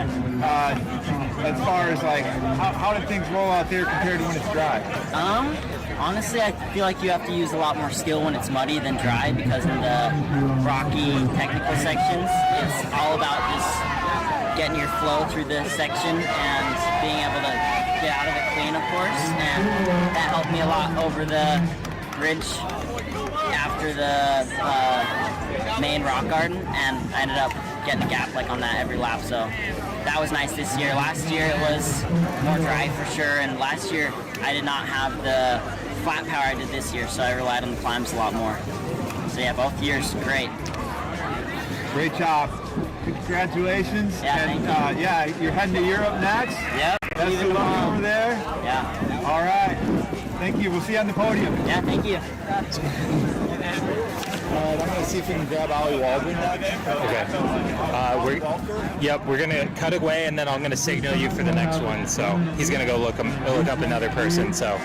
as far as like how did things roll out there compared to when it's dry? Honestly, I feel like you have to use a lot more skill when it's muddy than dry, because in the rocky technical sections, it's all about just getting your flow through the section and being able to get out of it clean, of course, and that helped me a lot over the bridge after the main rock garden, and I ended up getting a gap like on that every lap, so that was nice this year. Last year it was more dry for sure, and last year I did not have the flat power I did this year, so I relied on the climbs a lot more. So yeah, both years great. Great job. Congratulations. Yeah, and thank you. yeah, you're heading to Europe next. Yep. That's the one over there. Yeah. All right. Thank you. We'll see you on the podium. Yeah, thank you. I'm going to see if we can grab Ollie Waldron. Okay. We're going to cut away, and then I'm going to signal you for the next one. So he's going to go look up another person. So.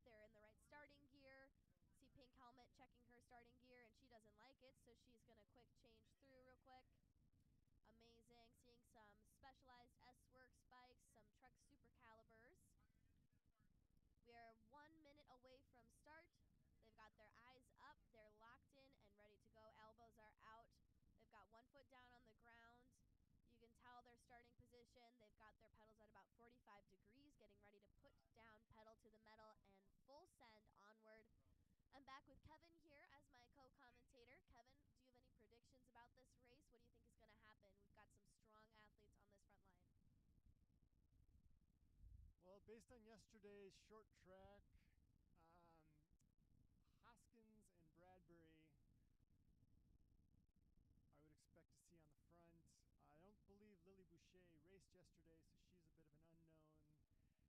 they're in the right starting gear. See Pink Helmet checking her starting gear, and she doesn't like it, so she's going to quick change through real quick. Amazing. Seeing some specialized S-Work spikes, some truck super calibers. We are 1 minute away from start. They've got their eyes up. They're locked in and ready to go. Elbows are out. They've got 1 foot down on the ground. You can tell their starting position. They've got their pedals at about 45 degrees, getting ready to put down pedal to the metal and full send onward. I'm back with Kevin here as my co-commentator. Kevin, do you have any predictions about this race? What do you think is going to happen? We've got some strong athletes on this front line. Well, based on yesterday's short track, Hoskins and Bradbury I would expect to see on the front. I don't believe Lily Boucher raced yesterday, so she's a bit of an unknown.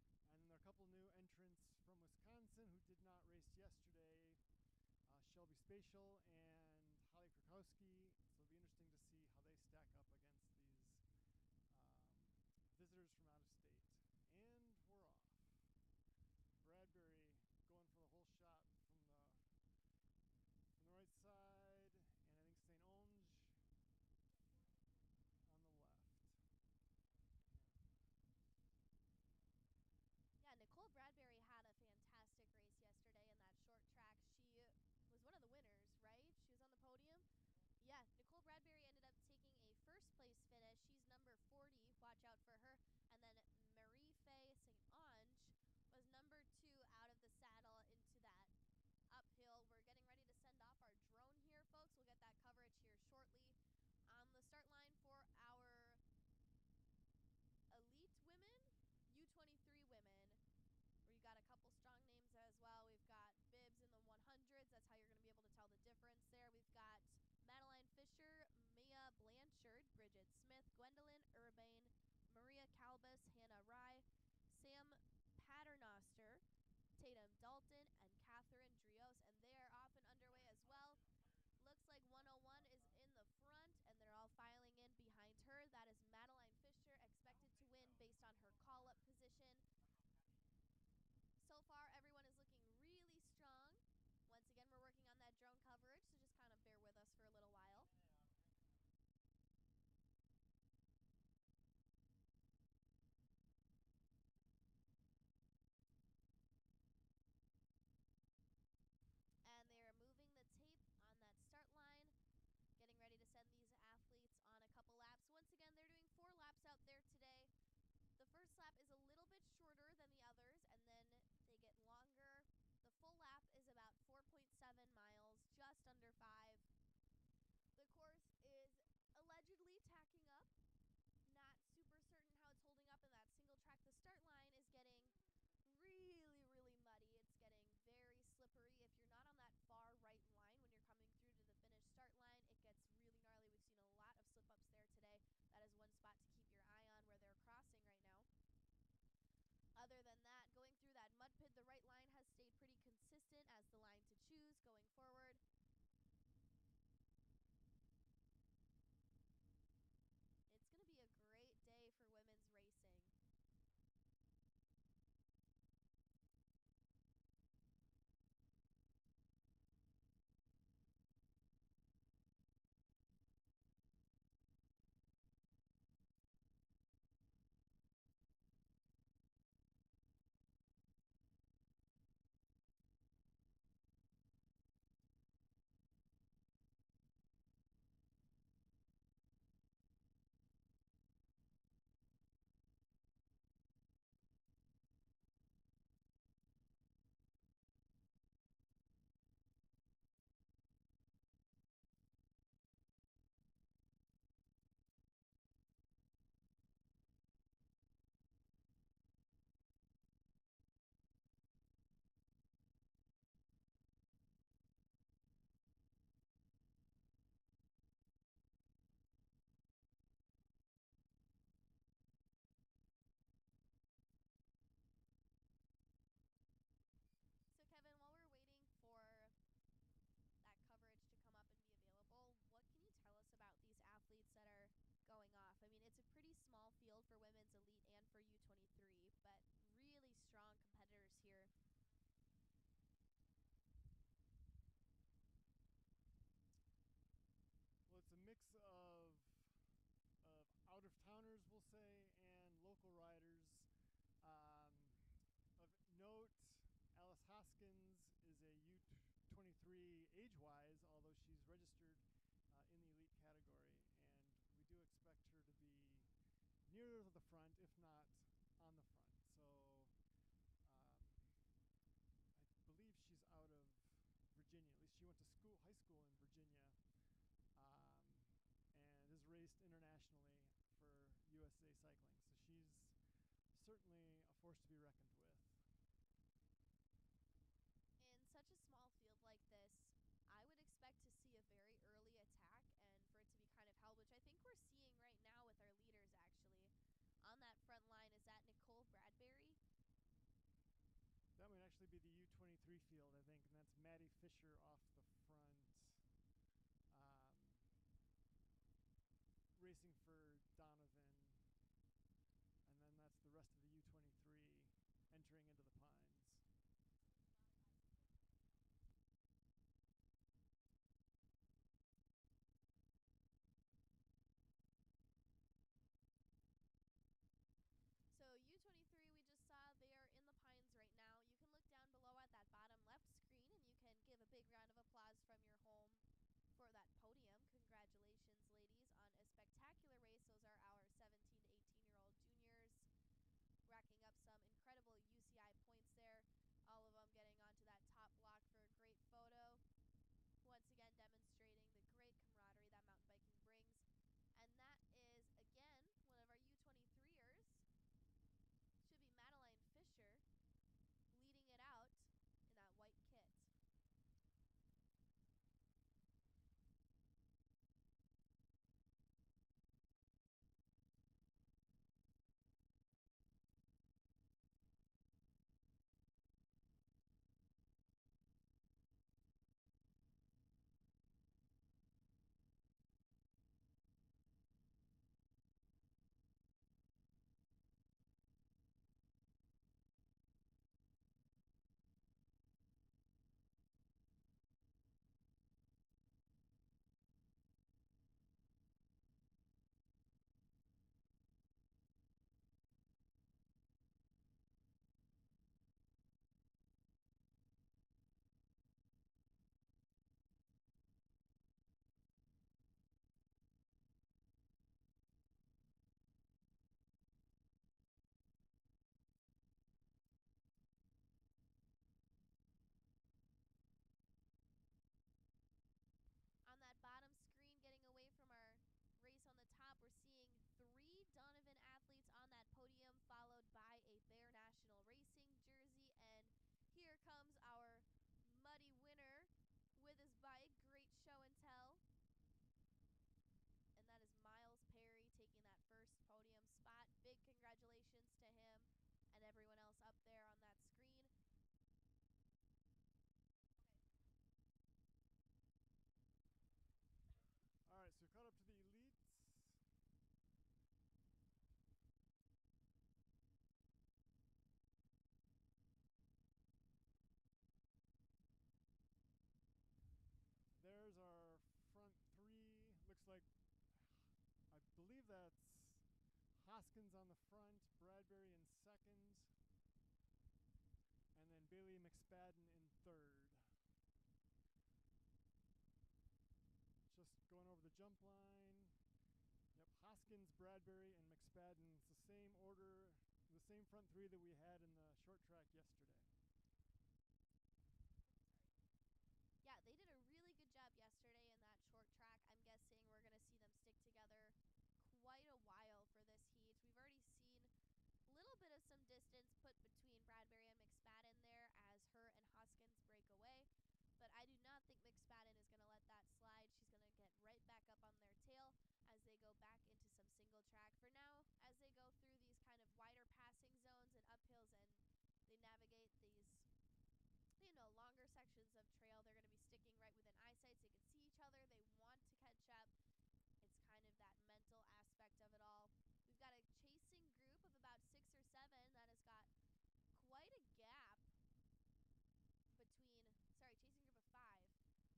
And then there are a couple new entrants from Wisconsin who did not race yesterday. Shelby Spatial and Holly Krakowski. So it'll be interesting to see how they stack up against these visitors from out of state. And we're off. Bradbury going for the whole shot from the right side, and I think St. Onge on the left. Yeah, Nicole Bradbury had a fantastic race yesterday in that short track. She was one of the winners, right? She was on the podium. Yeah, Nicole Bradbury ended up taking a first place finish. She's number 40. Watch out for her. And then Marie Faye St. Onge was number 2 out of the saddle into that uphill. We're getting ready to send off our drone here, folks. We'll get that coverage here shortly. On the start line for our elite women, U23 women, where you got a couple strong names as well. We've got Bibbs in the 100s. That's how you're going to be able to tell the difference there. We've got Madeline Fisher, Mia Blanchard, Bridget Smith, Gwendolyn Urbane, Maria Calbus, Hannah Rye, Sam Paternoster, Tatum Dalton, and Catherine Drios, and they are off and underway as well. Looks like 101 is in the front, and they're all filing in behind her. That is Madeline Fisher, expected to win based on her call-up position. So far, everyone is looking really strong. Once again, we're working on that drone coverage, so just kind of bear with us for a little while. And they are moving the tape on that start line, getting ready to send these athletes on a couple laps. Once again, they're doing 4 laps out there today. The first lap is a little bit shorter than the others, and then they get longer. The full lap is about 4.7 miles, just under 5. The course is allegedly tacking up. Not super certain how it's holding up in that single track. The start line is getting really, really muddy. It's getting very slippery. If you're not on that far right line when you're coming through to the finish start line, it gets really gnarly. We've seen a lot of slip-ups there today. That is one spot to keep your eye on where they're crossing right now. Other than that, going through that mud pit, the right line has stayed pretty consistent as the line to choose going forward. It's going to be a great day for women's racing. age-wise, although she's registered in the elite category, and we do expect her to be near to the front, if not on the front. So I believe she's out of Virginia. At least she went to high school in Virginia, and has raced internationally for USA Cycling. So she's certainly a force to be reckoned with. In such a small field like this, I would expect to see a very early attack and for it to be kind of held, which I think we're seeing right now with our leaders, actually. On that front line, is that Nicole Bradbury? That might actually be the U23 field, I think, and that's Maddie Fisher off the front, racing for Donovan, and then that's the rest of the U23 entering into the Pines. So U23, we just saw they are in the Pines right now. You can look down below at that bottom left screen and you can give a big round of applause from your home for that podium. Congratulations, ladies, on a spectacular race. Those are our 17 to 18-year-old juniors racking up some incredible UCI points there. All of them getting onto that top block for a great photo. Once again, demonstrating the great camaraderie that mountain biking brings. And that is, again, one of our U23ers. Should be Madeline Fisher leading it out in that white kit. On that bottom screen, getting away from our race on the top, we're seeing 3 Donovan athletes on that podium, followed by a Bear National Racing jersey. And here comes our muddy winner with his bike. Great show and tell. And that is Miles Perry taking that first podium spot. Big congratulations to him and everyone else up there on that screen. All right, so caught up to the elites. There's our front 3. Looks like, I believe that's Hoskins on the front, Bradbury in second, and then Bailey McSpadden in third. Just going over the jump line. Yep, Hoskins, Bradbury, and McSpadden. It's the same order, the same front 3 that we had in the short track yesterday. Yeah, they did a really good job yesterday in that short track. I'm guessing we're going to see them stick together quite a while for this heat. We've already seen a little bit of some distance put between Bradbury and McSpadden there as her and Hoskins break away. But I do not think McSpadden is going to let that slide. She's going to get right back up on their tail as they go back into some single track. For now, as they go through these kind of wider passing zones and uphills and they navigate these, longer sections of trail, they're going to be sticking right within eyesight so they can see each other. They want to catch up. It's kind of that mental aspect of it all. We've got a chasing group of about 6 or 7 that has got quite a gap between, chasing group of 5.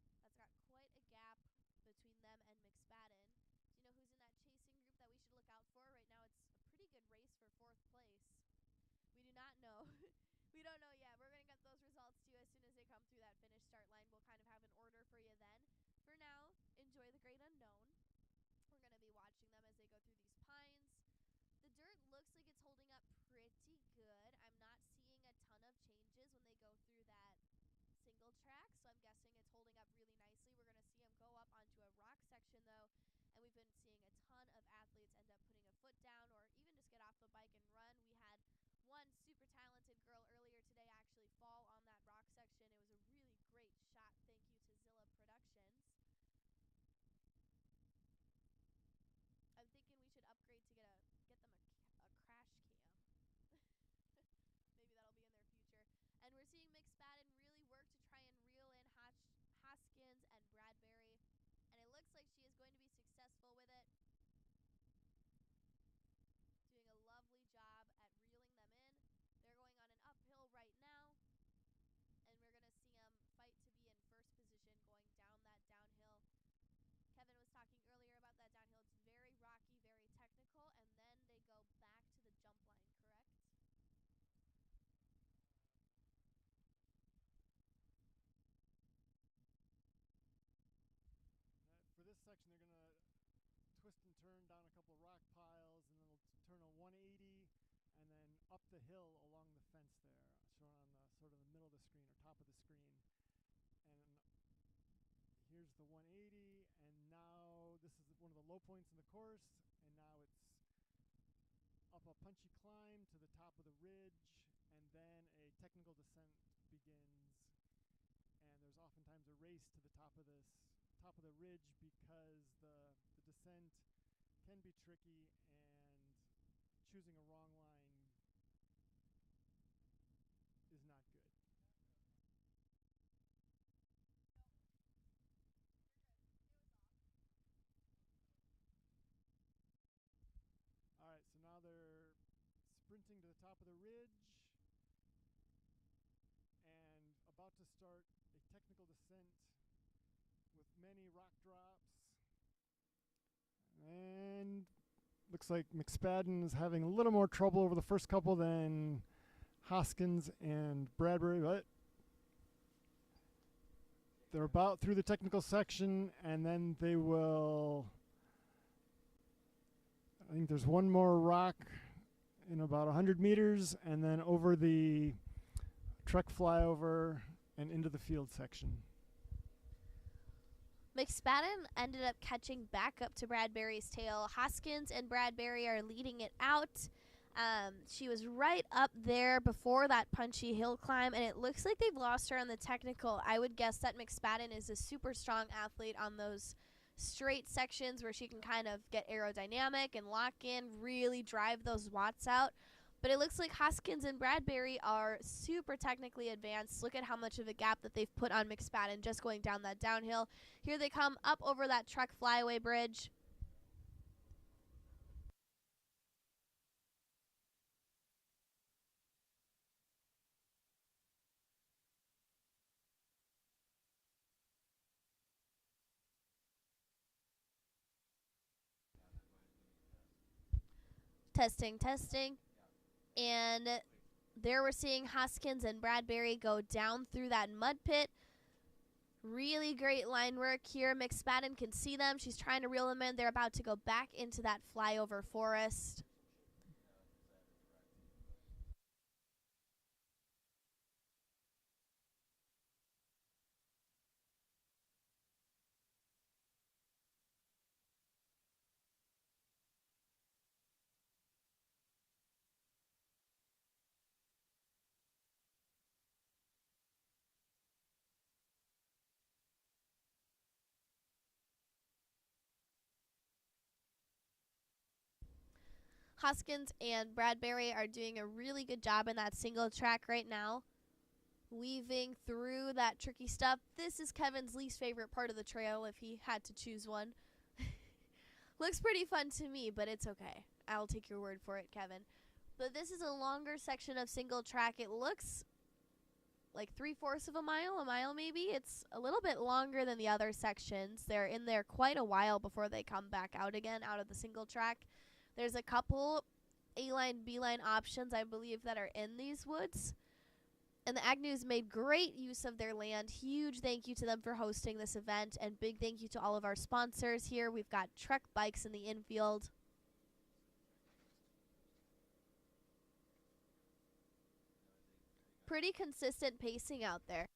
That's got quite a gap between them and McSpadden. Do you know who's in that chasing group that we should look out for? Right now it's a pretty good race for 4th place. We do not know. We don't know yet. We're going to get those results to you as soon as they come through that finish start line. We'll kind of have an order for turn down a couple of rock piles, and then they'll turn a 180, and then up the hill along the fence there, shown on the sort of the middle of the screen or top of the screen. And here's the 180, and now this is one of the low points in the course, and now it's up a punchy climb to the top of the ridge, and then a technical descent begins. And there's oftentimes a race to the top of the ridge because the descent can be tricky, and choosing a wrong line is not good. All right, so now they're sprinting to the top of the ridge and about to start a technical descent with many rock drops. And looks like McSpadden is having a little more trouble over the first couple than Hoskins and Bradbury, but they're about through the technical section, and then they will, I think there's one more rock in about 100 meters, and then over the truck flyover and into the field section. McSpadden ended up catching back up to Bradbury's tail. Hoskins and Bradbury are leading it out. She was right up there before that punchy hill climb, and it looks like they've lost her on the technical. I would guess that McSpadden is a super strong athlete on those straight sections where she can kind of get aerodynamic and lock in, really drive those watts out. But it looks like Hoskins and Bradbury are super technically advanced. Look at how much of a gap that they've put on McSpadden just going down that downhill. Here they come up over that truck flyaway bridge. Testing, testing. And there we're seeing Hoskins and Bradbury go down through that mud pit. Really great line work here. McSpadden can see them. She's trying to reel them in. They're about to go back into that flyover forest. Hoskins and Bradbury are doing a really good job in that single track right now, weaving through that tricky stuff. This is Kevin's least favorite part of the trail if he had to choose one. Looks pretty fun to me, but it's okay. I'll take your word for it, Kevin. But this is a longer section of single track. It looks like 3/4 of a mile maybe. It's a little bit longer than the other sections. They're in there quite a while before they come back out again, out of the single track. There's a couple A-line, B-line options, I believe, that are in these woods. And the Agnews made great use of their land. Huge thank you to them for hosting this event, and big thank you to all of our sponsors here. We've got Trek Bikes in the infield. Pretty consistent pacing out there.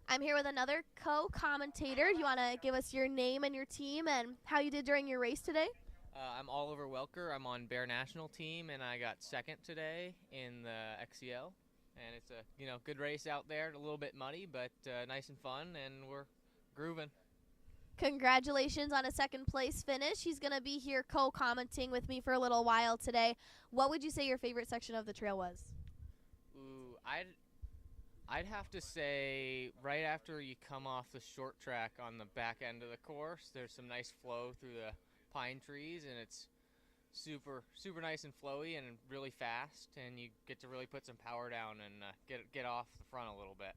I'm here with another co-commentator. Do you want to give us your name and your team and how you did during your race today? I'm Oliver Welker. I'm on Bear National Team, and I got second today in the XCL. And it's a good race out there. A little bit muddy, but nice and fun, and we're grooving. Congratulations on a second place finish. He's going to be here co-commenting with me for a little while today. What would you say your favorite section of the trail was? Ooh, I'd have to say right after you come off the short track on the back end of the course, there's some nice flow through the pine trees, and it's super nice and flowy and really fast, and you get to really put some power down and get off the front a little bit.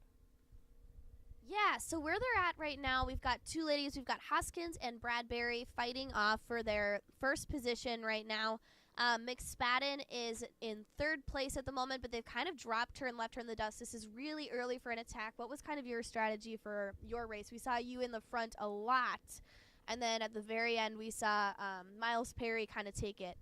Yeah, so where they're at right now, we've got two ladies. We've got Hoskins and Bradbury fighting off for their first position right now. McSpadden is in third place at the moment, but they've kind of dropped her and left her in the dust. This is really early for an attack. What was kind of your strategy for your race? We saw you in the front a lot, and then at the very end we saw Miles Perry kind of take it.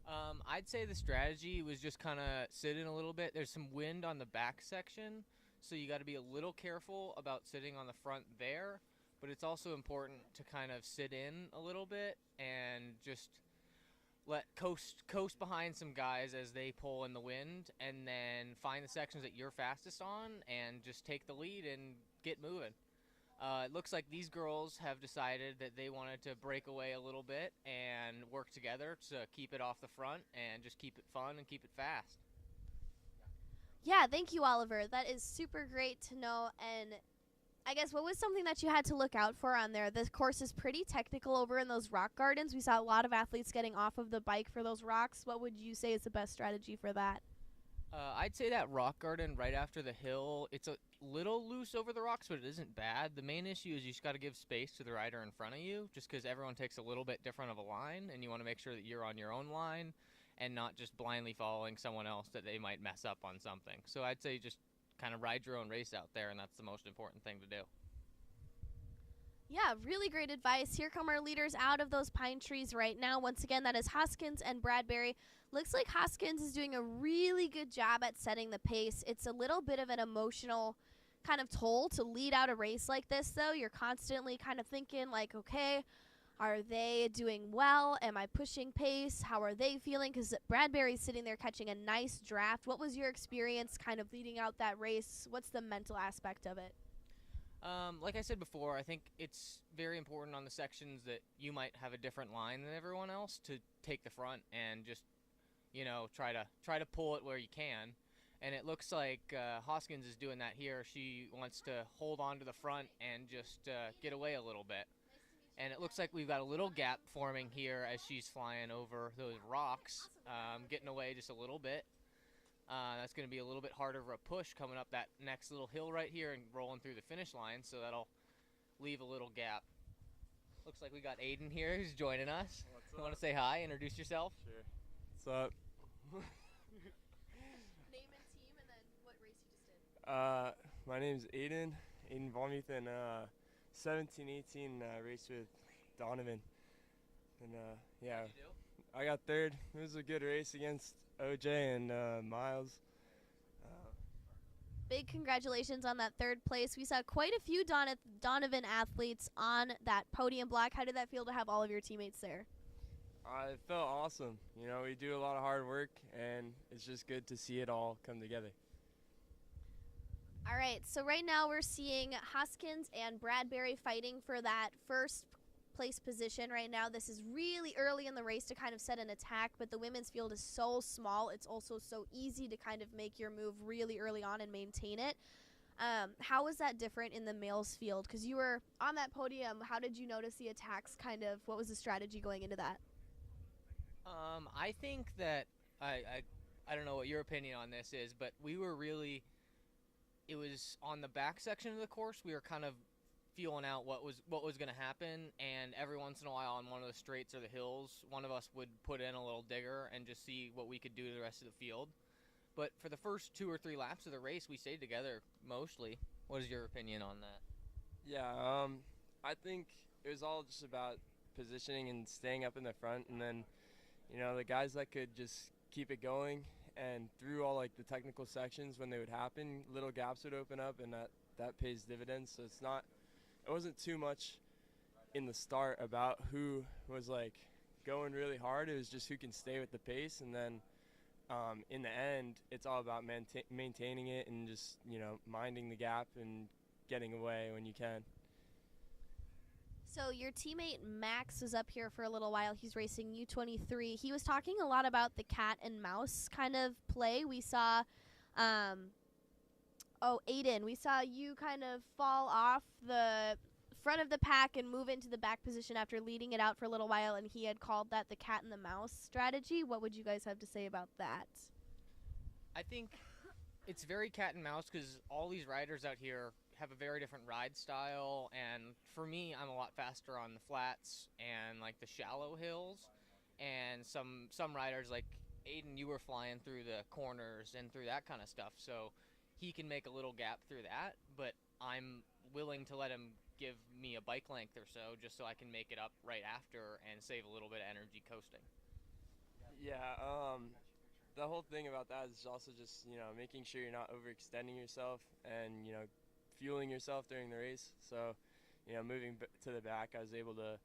I'd say the strategy was just kind of sit in a little bit. There's some wind on the back section, so you got to be a little careful about sitting on the front there, but it's also important to kind of sit in a little bit and just let coast behind some guys as they pull in the wind, and then find the sections that you're fastest on and just take the lead and get moving. It looks like these girls have decided that they wanted to break away a little bit and work together to keep it off the front and just keep it fun and keep it fast. Yeah, thank you, Oliver. That is super great to know. And I guess what was something that you had to look out for on there? This course is pretty technical over in those rock gardens. We saw a lot of athletes getting off of the bike for those rocks. What would you say is the best strategy for that? I'd say that rock garden right after the hill, it's a little loose over the rocks, but it isn't bad. The main issue is you just got to give space to the rider in front of you, just because everyone takes a little bit different of a line, and you want to make sure that you're on your own line and not just blindly following someone else that they might mess up on something. So I'd say just kind of ride your own race out there, and that's the most important thing to do. Yeah, really great advice. Here come our leaders out of those pine trees right now. Once again, that is Hoskins and Bradbury. Looks like Hoskins is doing a really good job at setting the pace. It's a little bit of an emotional kind of toll to lead out a race like this, though. You're constantly kind of thinking like, okay, are they doing well? Am I pushing pace? How are they feeling? Because Bradbury's sitting there catching a nice draft. What was your experience kind of leading out that race? What's the mental aspect of it? Like I said before, I think it's very important on the sections that you might have a different line than everyone else to take the front and just, try to pull it where you can. And it looks like Hoskins is doing that here. She wants to hold on to the front and just get away a little bit. And it looks like we've got a little gap forming here as she's flying over those rocks, getting away just a little bit. That's going to be a little bit harder of a push coming up that next little hill right here and rolling through the finish line, so that'll leave a little gap. Looks like we got Aiden here who's joining us. What's You want to say hi, introduce yourself? Sure. What's up? Name and team, and then what race you just did. My name's Aiden Volmuth, and 17-18 race with Donovan. And yeah, How'd you do? I got third. It was a good race against OJ and Miles. Big congratulations on that third place. We saw quite a few Donovan athletes on that podium block. How did that feel to have all of your teammates there? It felt awesome. We do a lot of hard work, and it's just good to see it all come together. All right, so right now we're seeing Hoskins and Bradbury fighting for that first place position right now. This is really early in the race to kind of set an attack, but the women's field is so small. It's also so easy to kind of make your move really early on and maintain it. How was that different in the males field? Because you were on that podium. How did you notice the attacks kind of? What was the strategy going into that? I think that I don't know what your opinion on this is, but we were really, it was on the back section of the course. We were kind of feeling out what was going to happen, and every once in a while on one of the straights or the hills, one of us would put in a little digger and just see what we could do to the rest of the field. But for the first 2 or 3 laps of the race, we stayed together mostly. What is your opinion on that? Yeah, I think it was all just about positioning and staying up in the front, and then the guys that could just keep it going and through all like the technical sections, when they would happen, little gaps would open up, and that that pays dividends. So it wasn't too much in the start about who was like going really hard. It was just who can stay with the pace, and then in the end, it's all about maintaining it and just, minding the gap and getting away when you can. So your teammate Max was up here for a little while. He's racing U23. He was talking a lot about the cat and mouse kind of play. We saw, Aiden, we saw you kind of fall off the front of the pack and move into the back position after leading it out for a little while, and he had called that the cat and the mouse strategy. What would you guys have to say about that? I think it's very cat and mouse because all these riders out here have a very different ride style, and for me, I'm a lot faster on the flats and like the shallow hills, and some riders like Aiden, you were flying through the corners and through that kind of stuff, so he can make a little gap through that, but I'm willing to let him give me a bike length or so just so I can make it up right after and save a little bit of energy coasting. Yeah, the whole thing about that is also just, making sure you're not overextending yourself and, fueling yourself during the race. So, moving to the back, I was able to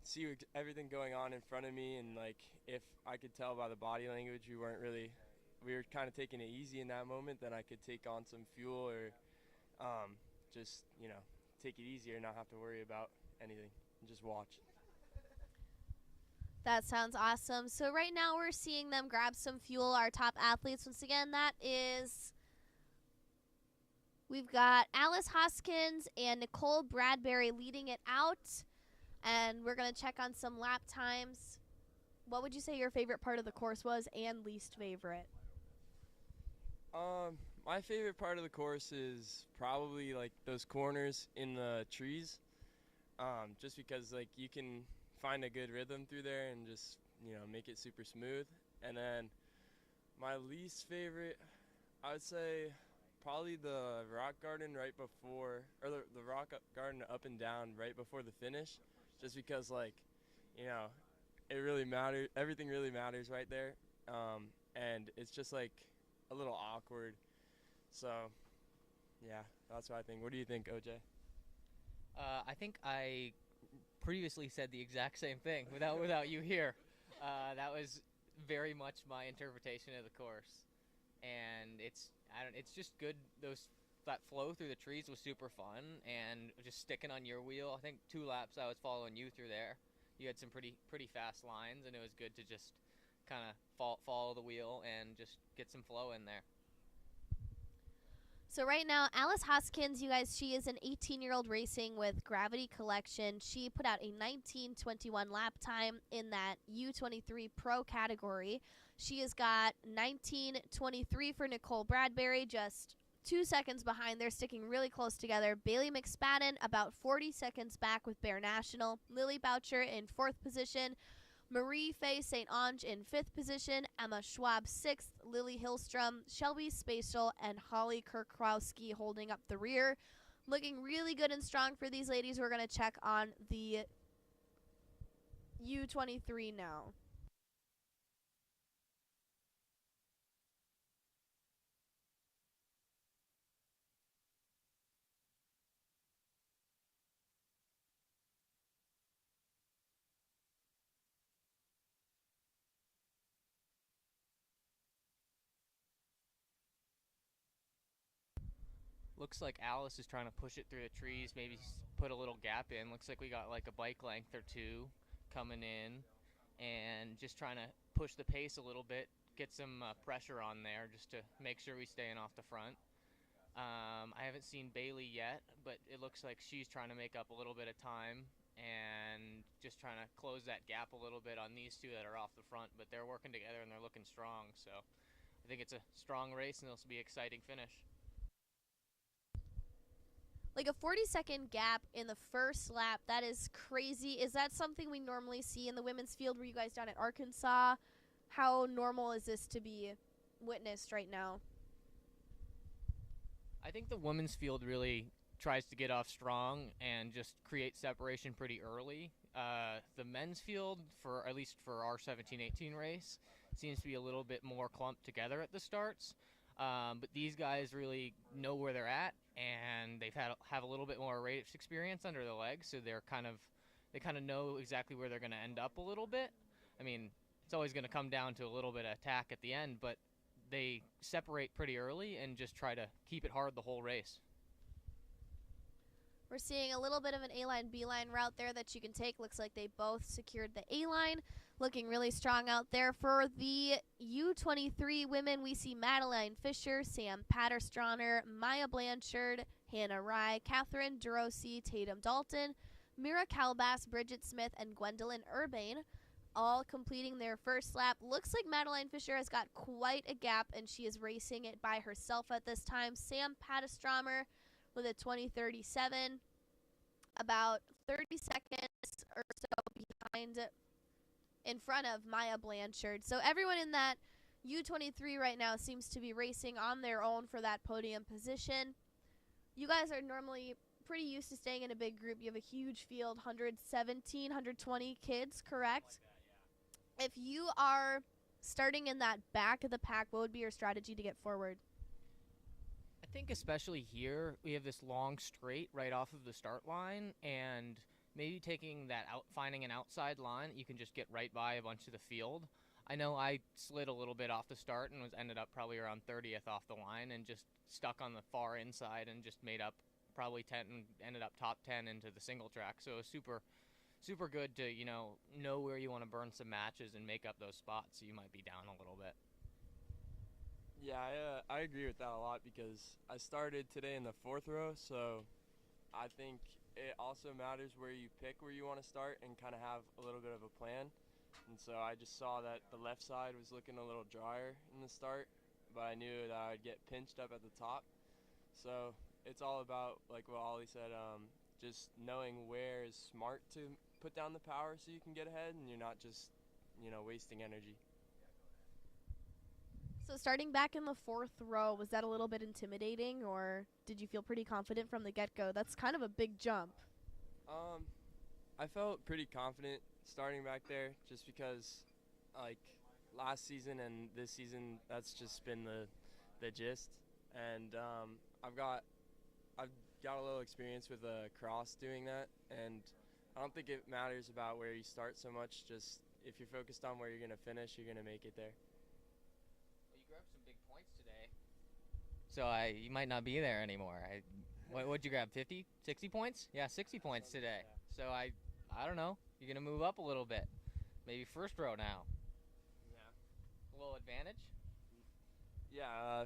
see everything going on in front of me, and like if I could tell by the body language we were kind of taking it easy in that moment, then I could take on some fuel or just, take it easier and not have to worry about anything and just watch. That sounds awesome. So right now we're seeing them grab some fuel, our top athletes. Once again, we've got Alice Hoskins and Nicole Bradbury leading it out, and we're going to check on some lap times. What would you say your favorite part of the course was and least favorite? My favorite part of the course is probably like those corners in the trees, just because like you can find a good rhythm through there and just, make it super smooth. And then my least favorite, I would say probably the rock garden right before, or the rock garden up and down right before the finish, just because like, it really matters, everything really matters right there. And it's just like a little awkward. So yeah, that's what I think. What do you think, OJ? I think I previously said the exact same thing without you here. That was very much my interpretation of the course, and it's just good. That flow through the trees was super fun, and just sticking on your wheel. I think 2 laps I was following you through there. You had some pretty fast lines, and it was good to just kind of follow the wheel and just get some flow in there. So right now, Alice Hoskins, you guys, she is an 18-year-old racing with Gravity Collection. She put out a 19:21 lap time in that U23 Pro category. She has got 19:23 for Nicole Bradbury, just 2 seconds behind. They're sticking really close together. Bailey McSpadden about 40 seconds back with Bear National. Lily Boucher in 4th position. Marie Faye St. Ange in 5th position, Emma Schwab 6th, Lily Hillstrom, Shelby Spatial, and Holly Kirkrowski holding up the rear. Looking really good and strong for these ladies. We're going to check on the U23 now. Looks like Alice is trying to push it through the trees, maybe put a little gap in. Looks like we got like a bike length or 2 coming in, and just trying to push the pace a little bit, get some pressure on there just to make sure we staying off the front. I haven't seen Bailey yet, but it looks like she's trying to make up a little bit of time and just trying to close that gap a little bit on these 2 that are off the front, but they're working together and they're looking strong. So I think it's a strong race, and this will be an exciting finish. Like a 40-second gap in the first lap, that is crazy. Is that something we normally see in the women's field? Were you guys down at Arkansas? How normal is this to be witnessed right now? I think the women's field really tries to get off strong and just create separation pretty early. The men's field, at least for our 17-18 race, seems to be a little bit more clumped together at the starts. But these guys really know where they're at and have a little bit more race experience under the legs, so they kind of know exactly where they're going to end up a little bit. I mean, it's always going to come down to a little bit of attack at the end, but they separate pretty early and just try to keep it hard the whole race. We're seeing a little bit of an A-line, B-line route there that you can take. Looks like they both secured the A-line. Looking really strong out there. For the U23 women, we see Madeline Fisher, Sam Patterstroner, Maya Blanchard, Hannah Rye, Catherine DeRossi, Tatum Dalton, Mira Calbass, Bridget Smith, and Gwendolyn Urbane, all completing their first lap. Looks like Madeline Fisher has got quite a gap, and she is racing it by herself at this time. Sam Patterstroner with a 20:37, about 30 seconds or so behind, in front of Maya Blanchard. So everyone in that U23 right now seems to be racing on their own for that podium position. You guys are normally pretty used to staying in a big group. You have a huge field, 117, 120 kids, correct? If you are starting in that back of the pack, what would be your strategy to get forward? I think especially here, we have this long straight right off of the start line, and maybe finding an outside line that you can just get right by a bunch of the field. I know I slid a little bit off the start and ended up probably around 30th off the line and just stuck on the far inside and just made up probably 10 and ended up top 10 into the single track. So it was super good to, know where you want to burn some matches and make up those spots so you might be down a little bit. Yeah, I agree with that a lot because I started today in the 4th row, so I think it also matters where you pick where you want to start and kind of have a little bit of a plan. And so I just saw that the left side was looking a little drier in the start, but I knew that I'd get pinched up at the top. So it's all about, like what Ollie said, just knowing where is smart to put down the power so you can get ahead and you're not just, wasting energy. So starting back in the 4th row, was that a little bit intimidating, or did you feel pretty confident from the get-go? That's kind of a big jump. I felt pretty confident starting back there just because, like, last season and this season, that's just been the gist. And I've got a little experience with cross doing that, and I don't think it matters about where you start so much. Just if you're focused on where you're going to finish, you're going to make it there. Well, you grabbed some big points today, so you might not be there anymore. What'd you grab, 50, 60 points? Yeah, 60 points today. So I don't know. You're going to move up a little bit. Maybe first row now. Yeah. A little advantage? Yeah,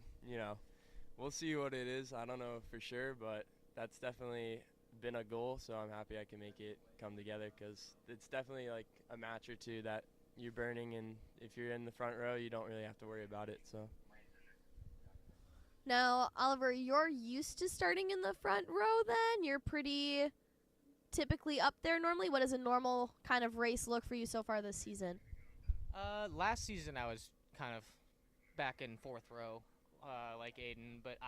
we'll see what it is. I don't know for sure, but that's definitely been a goal, so I'm happy I can make it come together because it's definitely like a match or two that you're burning, and if you're in the front row, you don't really have to worry about it. So. Now, Oliver, you're used to starting in the front row then? You're pretty typically up there normally? What does a normal kind of race look for you so far this season? Last season I was kind of back in 4th row, like Aiden, but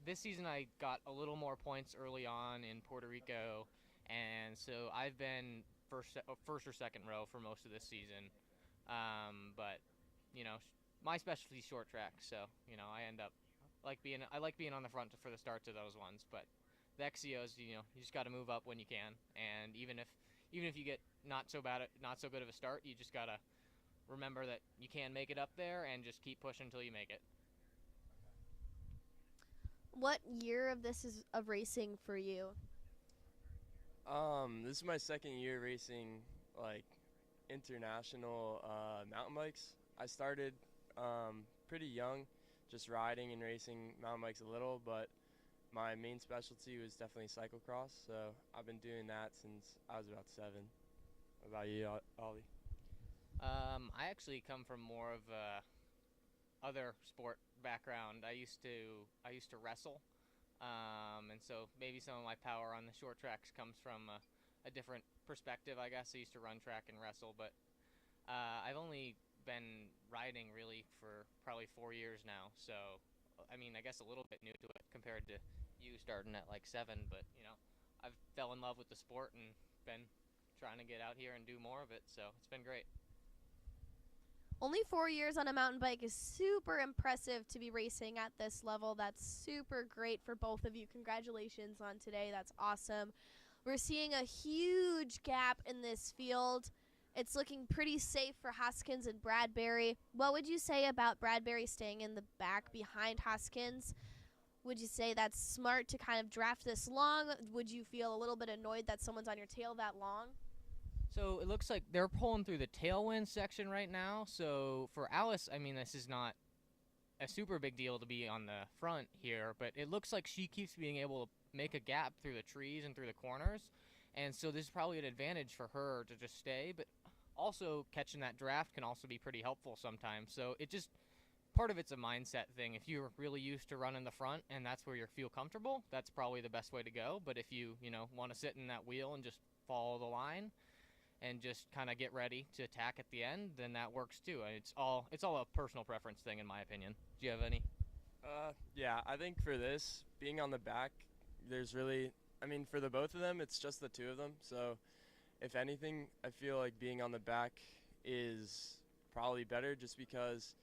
this season I got a little more points early on in Puerto Rico, and so I've been first or second row for most of this season. But my specialty is short track, so I end up I like being on the front for the starts of those ones. But the XCOs, you just got to move up when you can, and even if you get not so good of a start, you just gotta remember that you can make it up there and just keep pushing until you make it. What year of racing for you? This is my 2nd year racing like international mountain bikes. I started pretty young, just riding and racing mountain bikes a little, but my main specialty was definitely cyclocross, so I've been doing that since I was about 7. What about you, Ollie? I actually come from more of a other sport background. I used to wrestle, and so maybe some of my power on the short tracks comes from a different perspective, I guess. I used to run track and wrestle, but I've only been riding really for probably 4 years now, so I mean, I guess a little bit new to it compared to you starting at like 7, but I've fell in love with the sport and been trying to get out here and do more of it, so it's been great. Only 4 years on a mountain bike is super impressive to be racing at this level. That's super great for both of you. Congratulations on today. That's awesome. We're seeing a huge gap in this field. It's looking pretty safe for Hoskins and Bradbury. What would you say about Bradbury staying in the back behind Hoskins? Would you say that's smart to kind of draft this long? Would you feel a little bit annoyed that someone's on your tail that long? So it looks like they're pulling through the tailwind section right now. So for Alice, I mean, this is not a super big deal to be on the front here, but it looks like she keeps being able to make a gap through the trees and through the corners. And so this is probably an advantage for her to just stay, but also catching that draft can also be pretty helpful sometimes. So it just, part of it's a mindset thing. If you're really used to running the front and that's where you feel comfortable, that's probably the best way to go. But if you want to sit in that wheel and just follow the line and just kind of get ready to attack at the end, then that works too. It's all a personal preference thing, in my opinion. Do you have any? Yeah, I think for this, being on the back, there's really, I mean, for the both of them, it's just the two of them. So if anything, I feel like being on the back is probably better, just because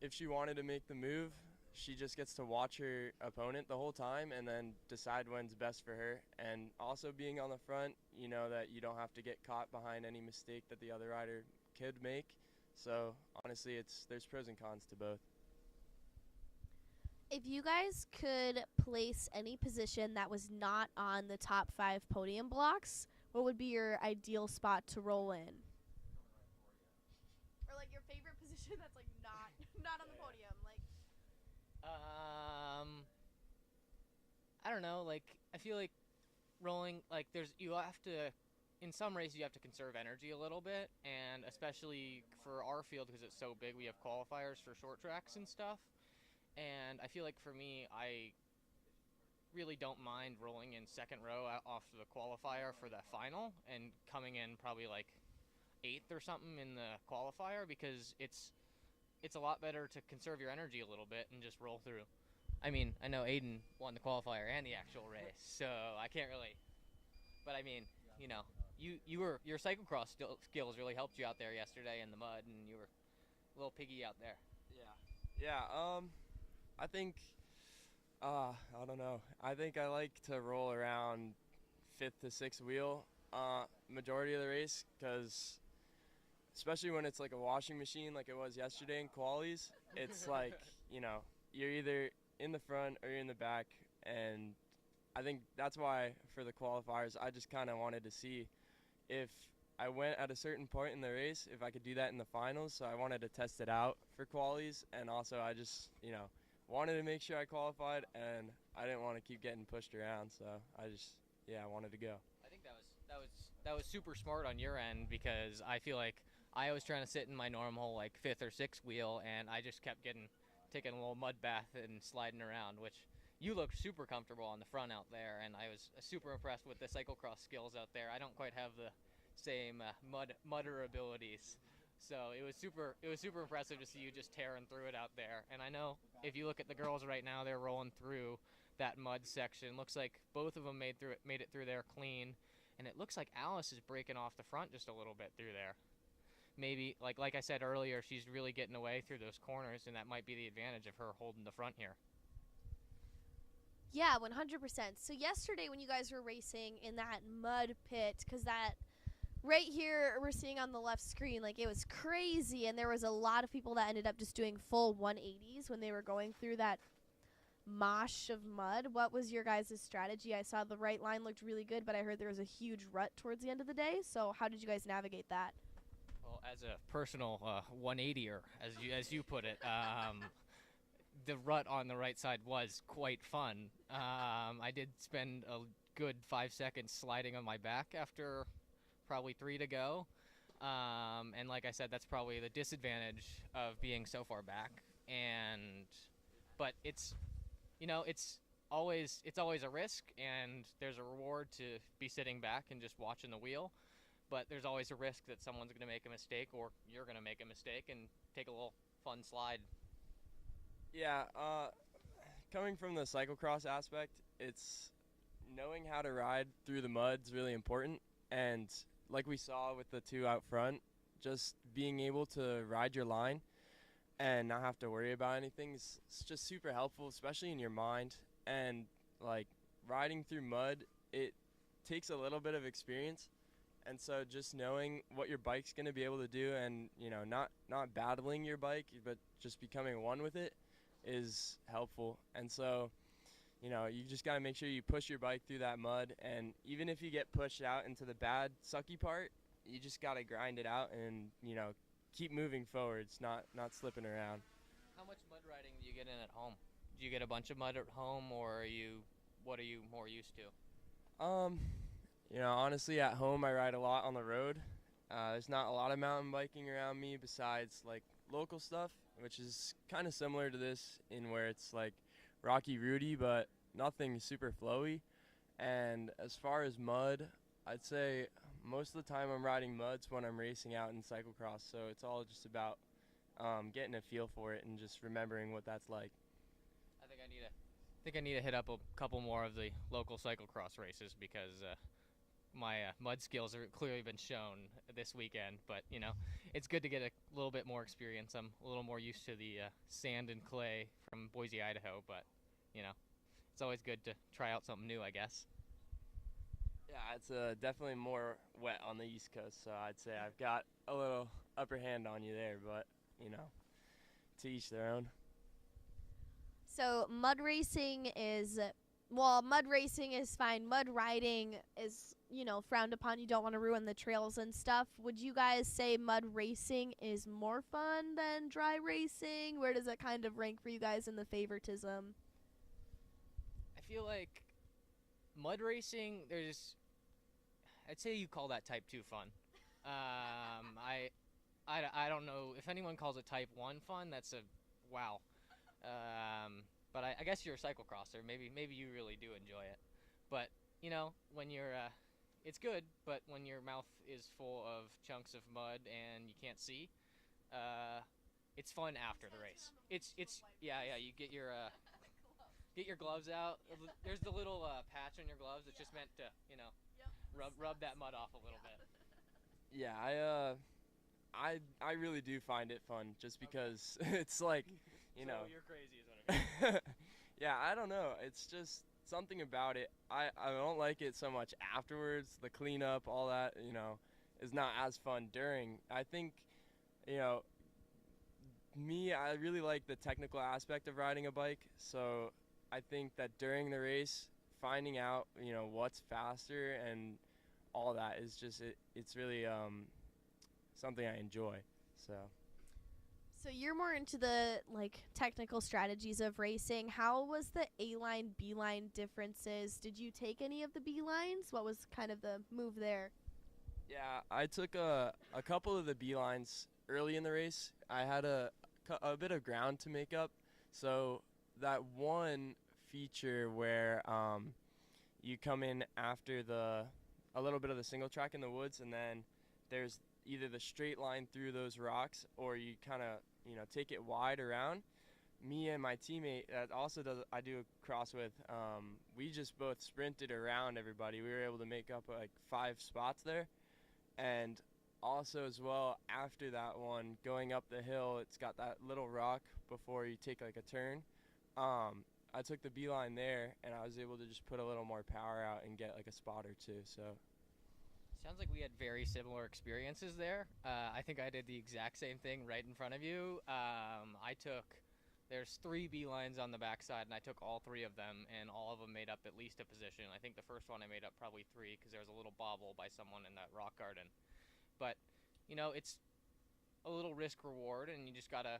if she wanted to make the move, she just gets to watch her opponent the whole time and then decide when's best for her. And also being on the front, you know that you don't have to get caught behind any mistake that the other rider could make. So honestly, there's pros and cons to both. If you guys could place any position that was not on the top 5 podium blocks, what would be your ideal spot to roll in? Or like your favorite position that's like not on the podium, like. I don't know, like, I feel like rolling, like, in some races you have to conserve energy a little bit, and especially for our field, because it's so big, we have qualifiers for short tracks and stuff, and I feel like for me, I really don't mind rolling in second row off the qualifier for the final, and coming in probably like 8th or something in the qualifier, because it's a lot better to conserve your energy a little bit and just roll through. I mean, I know Aiden won the qualifier and the actual race, so I can't really. But I mean, your cyclocross skills really helped you out there yesterday in the mud, and you were a little piggy out there. Yeah. I think, I don't know. I think I like to roll around 5th to 6th wheel majority of the race, because especially when it's like a washing machine like it was yesterday in qualies, it's like, you're either in the front or you're in the back, and I think that's why for the qualifiers I just kind of wanted to see if I went at a certain point in the race, if I could do that in the finals. So I wanted to test it out for qualies, and also I just wanted to make sure I qualified, and I didn't want to keep getting pushed around, so I just I wanted to go. I think that was super smart on your end, because I feel like I was trying to sit in my normal like 5th or 6th wheel, and I just kept taking a little mud bath and sliding around, which you looked super comfortable on the front out there, and I was super impressed with the cyclocross skills out there. I don't quite have the same mudder abilities, so it was super impressive to see you just tearing through it out there. And I know if you look at the girls right now, they're rolling through that mud section. Looks like both of them made it through there clean, and it looks like Alice is breaking off the front just a little bit through there. Maybe, like I said earlier, she's really getting away through those corners, and that might be the advantage of her holding the front here. Yeah, 100%. So yesterday when you guys were racing in that mud pit, because that right here we're seeing on the left screen, like it was crazy, and there was a lot of people that ended up just doing full 180s when they were going through that mosh of mud. What was your guys' strategy? I saw the right line looked really good, but I heard there was a huge rut towards the end of the day. So how did you guys navigate that? Well, as a personal 180er, as you put it, the rut on the right side was quite fun. I did spend a good 5 seconds sliding on my back after probably 3 to go. And like I said, that's probably the disadvantage of being so far back. But it's always a risk, and there's a reward to be sitting back and just watching the wheel. But there's always a risk that someone's going to make a mistake, or you're going to make a mistake and take a little fun slide. Yeah, coming from the cyclocross aspect, it's knowing how to ride through the mud is really important. And like we saw with the two out front, just being able to ride your line and not have to worry about anything is it's just super helpful, especially in your mind. And like riding through mud, it takes a little bit of experience, and so just knowing what your bike's going to be able to do, and not battling your bike but just becoming one with it, is helpful. And so you just got to make sure you push your bike through that mud, and even if you get pushed out into the bad sucky part, you just got to grind it out and keep moving forwards, not slipping around. How much mud riding do you get in at home? Do you get a bunch of mud at home, or what are you more used to? Honestly, at home I ride a lot on the road. There's not a lot of mountain biking around me besides like local stuff, which is kind of similar to this in where it's like rocky rooty, but nothing super flowy. And as far as mud, I'd say most of the time I'm riding muds when I'm racing out in cyclocross, so it's all just about getting a feel for it and just remembering what that's like. I think I need to hit up a couple more of the local cyclocross races because my mud skills have clearly been shown this weekend. But it's good to get a little bit more experience. I'm a little more used to the sand and clay from Boise, Idaho, but it's always good to try out something new, I guess. Yeah, it's definitely more wet on the East Coast, so I'd say I've got a little upper hand on you there, but to each their own. So mud racing is fine. Mud riding is, frowned upon. You don't want to ruin the trails and stuff. Would you guys say mud racing is more fun than dry racing? Where does it kind of rank for you guys in the favoritism? I feel like mud racing, I'd say you call that type 2 fun. I don't know if anyone calls it type 1 fun. That's a wow. But I guess you're a cyclocrosser. Maybe you really do enjoy it. But when you're, it's good. But when your mouth is full of chunks of mud and you can't see, it's fun after the race. It's yeah. You get your gloves out. There's the little patch on your gloves. It's just meant to rub that mud off a little bit. Yeah, I really do find it fun just because it's like So you're crazy is what I mean. Yeah, I don't know. It's just something about it. I don't like it so much afterwards. The cleanup, all that, is not as fun during. I think, I really like the technical aspect of riding a bike. So I think that during the race, finding out, what's faster and all that is just, it's really something I enjoy. So you're more into the technical strategies of racing. How was the A-line, B-line differences? Did you take any of the B-lines? What was kind of the move there? Yeah, I took a couple of the B-lines early in the race. I had a bit of ground to make up. So that one feature where you come in after a little bit of the single track in the woods, and then there's either the straight line through those rocks, or you kind of take it wide around. Me and my teammate that also I do a cross with, we just both sprinted around everybody. We were able to make up like 5 spots there. And also as well, after that one, going up the hill, it's got that little rock before you take like a turn. I took the beeline there, and I was able to just put a little more power out and get like a spot or two. So Sounds like we had very similar experiences there. I think I did the exact same thing right in front of you. There's 3 beelines on the backside, and I took all 3 of them, and all of them made up at least a position. I think the first one I made up probably 3 because there was a little bobble by someone in that rock garden. But, it's a little risk reward, and you just gotta,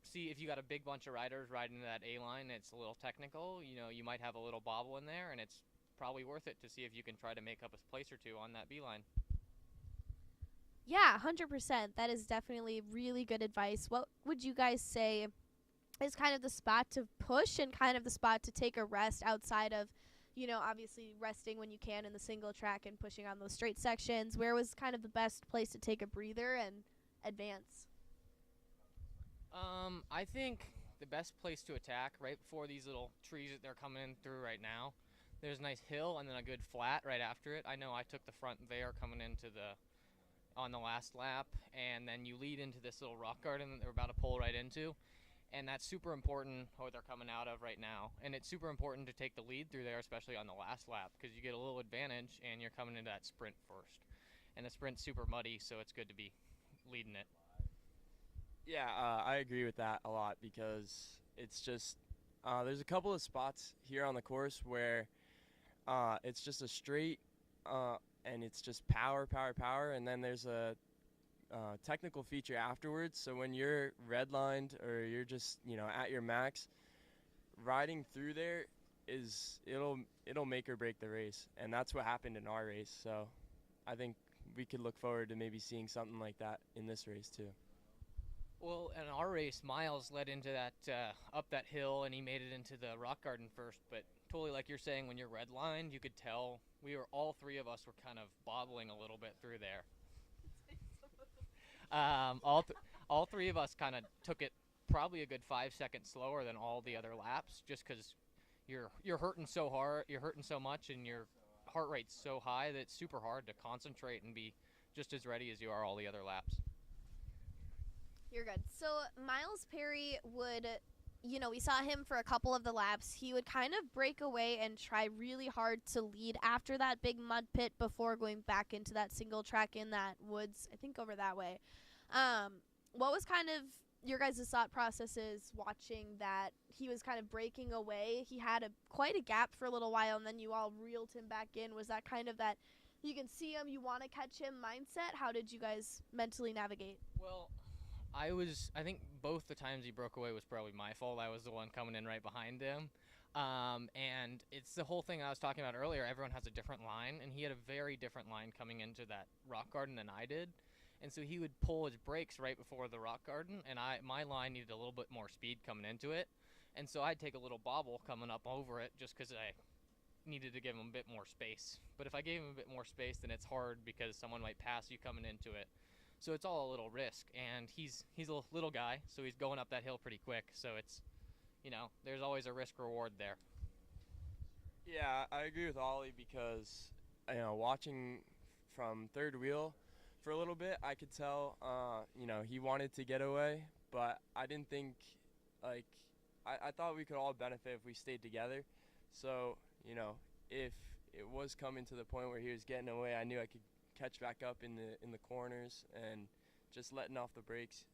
see if you got a big bunch of riders riding that A-line, it's a little technical, you might have a little bobble in there, and it's probably worth it to see if you can try to make up a place or 2 on that beeline. Yeah, 100%. That is definitely really good advice. What would you guys say is kind of the spot to push and kind of the spot to take a rest outside of, obviously resting when you can in the single track and pushing on those straight sections? Where was kind of the best place to take a breather and advance? I think the best place to attack right before these little trees that they're coming in through right now, there's a nice hill and then a good flat right after it. I know I took the front there coming into the on the last lap, and then you lead into this little rock garden that they're about to pull right into. And that's super important, what they're coming out of right now. And it's super important to take the lead through there, especially on the last lap, because you get a little advantage and you're coming into that sprint first. And the sprint's super muddy, so it's good to be leading it. Yeah, I agree with that a lot because it's just there's a couple of spots here on the course where it's just a straight and it's just power, and then there's a technical feature afterwards. So when you're redlined or you're just at your max, riding through there it'll make or break the race, and that's what happened in our race. So I think we could look forward to maybe seeing something like that in this race too. Well, in our race, Miles led into that up that hill, and he made it into the rock garden first. But totally like you're saying, when you're redlined, you could tell all three of us were kind of bobbling a little bit through there. All three of us kind of took it probably a good 5 seconds slower than all the other laps, just because you're hurting so hard, you're hurting so much, and your heart rate's so high that it's super hard to concentrate and be just as ready as you are all the other laps. You're good. So Miles Perry would, we saw him for a couple of the laps. He would kind of break away and try really hard to lead after that big mud pit before going back into that single track in that woods, I think over that way. What was kind of your guys' thought processes watching that he was kind of breaking away? He had quite a gap for a little while, and then you all reeled him back in. Was that kind of that you can see him, you want to catch him mindset? How did you guys mentally navigate? Well, I think both the times he broke away was probably my fault. I was the one coming in right behind him. And it's the whole thing I was talking about earlier. Everyone has a different line, and he had a very different line coming into that rock garden than I did. And so he would pull his brakes right before the rock garden, and my line needed a little bit more speed coming into it. And so I'd take a little bobble coming up over it just because I needed to give him a bit more space. But if I gave him a bit more space, then it's hard because someone might pass you coming into it. So it's all a little risk, and he's a little guy, so he's going up that hill pretty quick. So it's, there's always a risk reward there. Yeah, I agree with Ollie because, watching from third wheel for a little bit, I could tell, he wanted to get away, but I didn't think, I thought we could all benefit if we stayed together. So, if it was coming to the point where he was getting away, I knew I could catch back up in the corners, and just letting off the brakes,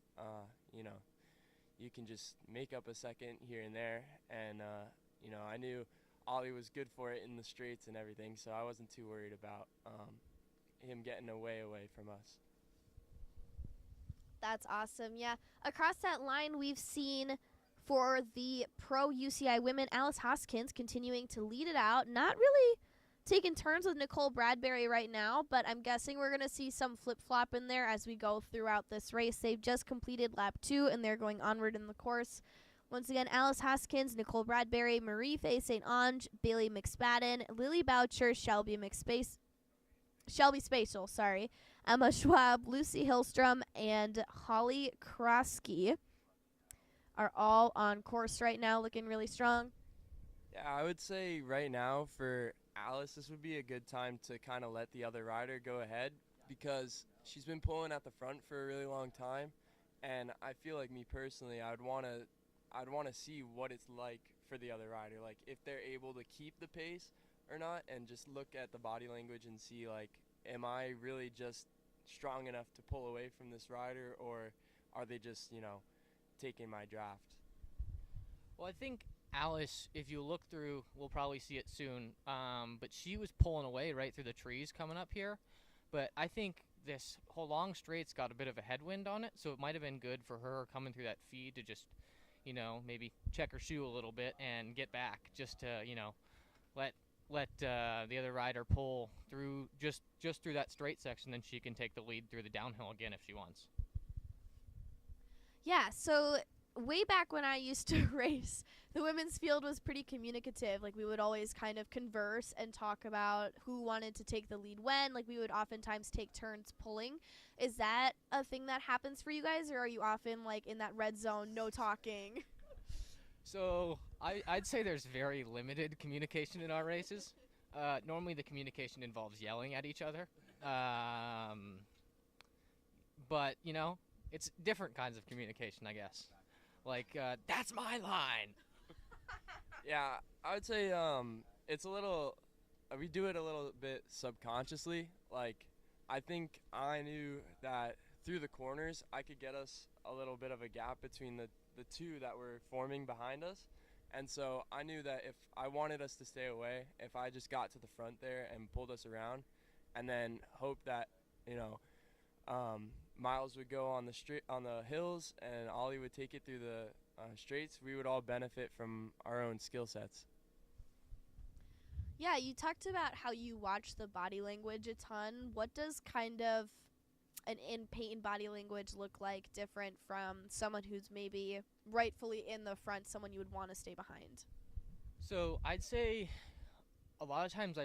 you can just make up a second here and there, and I knew Ollie was good for it in the straights and everything, so I wasn't too worried about him getting away from us. That's awesome. Yeah, across that line we've seen for the pro UCI women, Alice Hoskins continuing to lead it out, not really taking turns with Nicole Bradbury right now, but I'm guessing we're going to see some flip-flop in there as we go throughout this race. They've just completed lap 2, and they're going onward in the course. Once again, Alice Hoskins, Nicole Bradbury, Marie-Faye St. Ange, Bailey McSpadden, Lily Boucher, Shelby Spatial, Emma Schwab, Lucy Hillstrom, and Holly Krosky are all on course right now, looking really strong. Yeah, I would say right now for Alice, this would be a good time to kind of let the other rider go ahead, because she's been pulling at the front for a really long time, and I feel like, me personally, I'd want to see what it's like for the other rider, like if they're able to keep the pace or not, and just look at the body language and see, like, am I really just strong enough to pull away from this rider, or are they just, taking my draft? Well, I think Alice, if you look through, we'll probably see it soon, but she was pulling away right through the trees coming up here. But I think this whole long straight's got a bit of a headwind on it, so it might have been good for her coming through that feed to just, maybe check her shoe a little bit and get back, just to, let the other rider pull through just through that straight section, then she can take the lead through the downhill again if she wants. Yeah, so way back when I used to race, the women's field was pretty communicative. Like, we would always kind of converse and talk about who wanted to take the lead when. Like, we would oftentimes take turns pulling. Is that a thing that happens for you guys, or are you often, like, in that red zone, no talking? So I'd say there's very limited communication in our races. Normally the communication involves yelling at each other. but you know, it's different kinds of communication, I guess. Like, that's my line. Yeah, I would say it's a little. We do it a little bit subconsciously. Like, I think I knew that through the corners, I could get us a little bit of a gap between the two that were forming behind us. And so I knew that if I wanted us to stay away, if I just got to the front there and pulled us around, and then hope that, you know, Miles would go on the hills and Ollie would take it through the straights, we would all benefit from our own skill sets. Yeah, you talked about how you watch the body language a ton. What does kind of an in-paint body language look like different from someone who's maybe rightfully in the front, someone you would want to stay behind? So I'd say a lot of times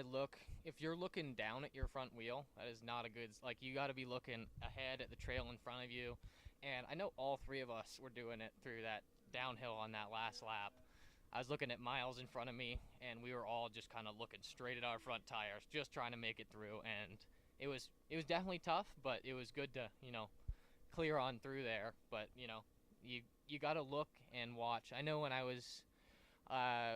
if you're looking down at your front wheel, that is not a good, like, you got to be looking ahead at the trail in front of you. And I know all three of us were doing it through that downhill on that last lap. I was looking at Miles in front of me, and we were all just kind of looking straight at our front tires, just trying to make it through. And it was definitely tough, but it was good to, you know, clear on through there. But, you know, you got to look and watch. I know when I was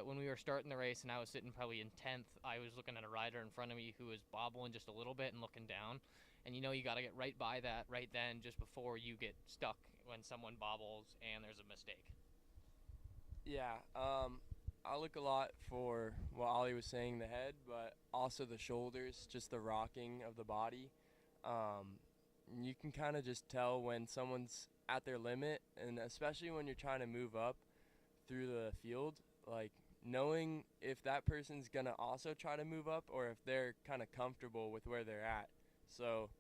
when we were starting the race and I was sitting probably in 10th, I was looking at a rider in front of me who was bobbling just a little bit and looking down. And you know you got to get right by that right then, just before you get stuck when someone bobbles and there's a mistake. Yeah, I look a lot for what Ollie was saying, the head, but also the shoulders, just the rocking of the body. You can kind of just tell when someone's at their limit, and especially when you're trying to move up through the field, like knowing if that person's going to also try to move up or if they're kind of comfortable with where they're at. So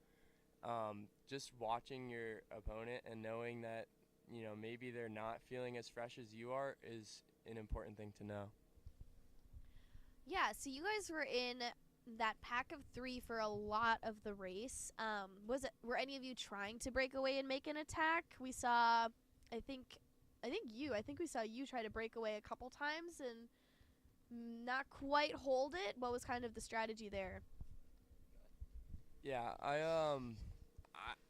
just watching your opponent and knowing that, you know, maybe they're not feeling as fresh as you are is an important thing to know. Yeah, so you guys were in that pack of three for a lot of the race. Were any of you trying to break away and make an attack? We saw, I think we saw you try to break away a couple times and not quite hold it. What was kind of the strategy there? Yeah,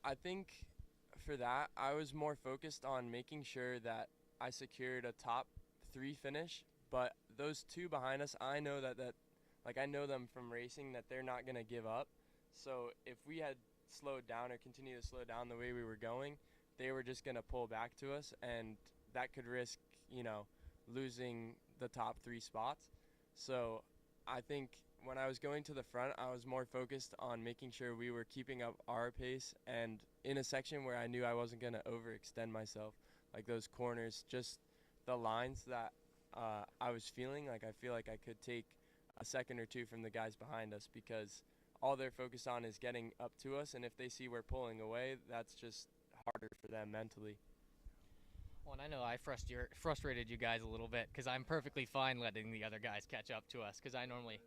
I think for that, I was more focused on making sure that I secured a top 3 finish, but those two behind us, I know that I know them from racing, that they're not going to give up. So if we had slowed down or continued to slow down the way we were going, they were just going to pull back to us, and that could risk, you know, losing the top 3 spots. So I think when I was going to the front, I was more focused on making sure we were keeping up our pace, and in a section where I knew I wasn't going to overextend myself, like those corners, just the lines that I was feeling like I feel like I could take a second or two from the guys behind us, because all they're focused on is getting up to us, and if they see we're pulling away, that's just harder for them mentally. Well, and I know I frustrated you guys a little bit, because I'm perfectly fine letting the other guys catch up to us, because I normally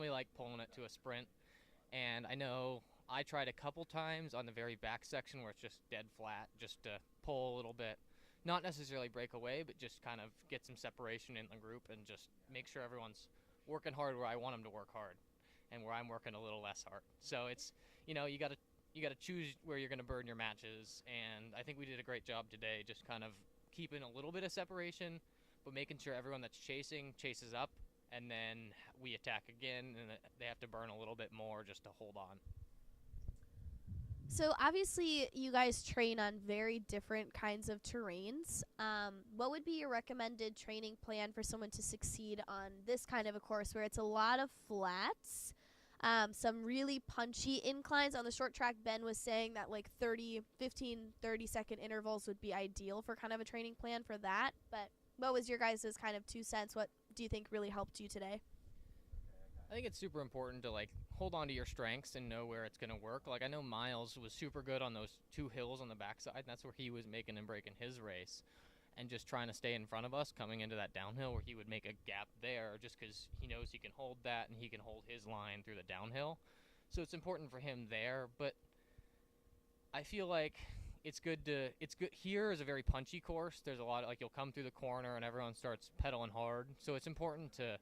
like pulling it to a sprint. And I know I tried a couple times on the very back section where it's just dead flat, just to pull a little bit. Not necessarily break away, but just kind of get some separation in the group and just make sure everyone's working hard where I want them to work hard and where I'm working a little less hard. So it's, you know, you got to choose where you're going to burn your matches, and I think we did a great job today, just kind of keeping a little bit of separation, but making sure everyone that's chasing chases up, and then we attack again, and they have to burn a little bit more just to hold on. So obviously you guys train on very different kinds of terrains. What would be your recommended training plan for someone to succeed on this kind of a course where it's a lot of flats, some really punchy inclines? On the short track, Ben was saying that like 30-second intervals would be ideal for kind of a training plan for that. But what was your guys' kind of 2 cents? What do you think really helped you today? I think it's super important to like hold on to your strengths and know where it's going to work. Like I know Miles was super good on those 2 hills on the backside, and that's where he was making and breaking his race, and just trying to stay in front of us coming into that downhill where he would make a gap there just because he knows he can hold that and he can hold his line through the downhill. So it's important for him there, but I feel like it's good here is a very punchy course. There's a lot of, like, you'll come through the corner and everyone starts pedaling hard, so it's important to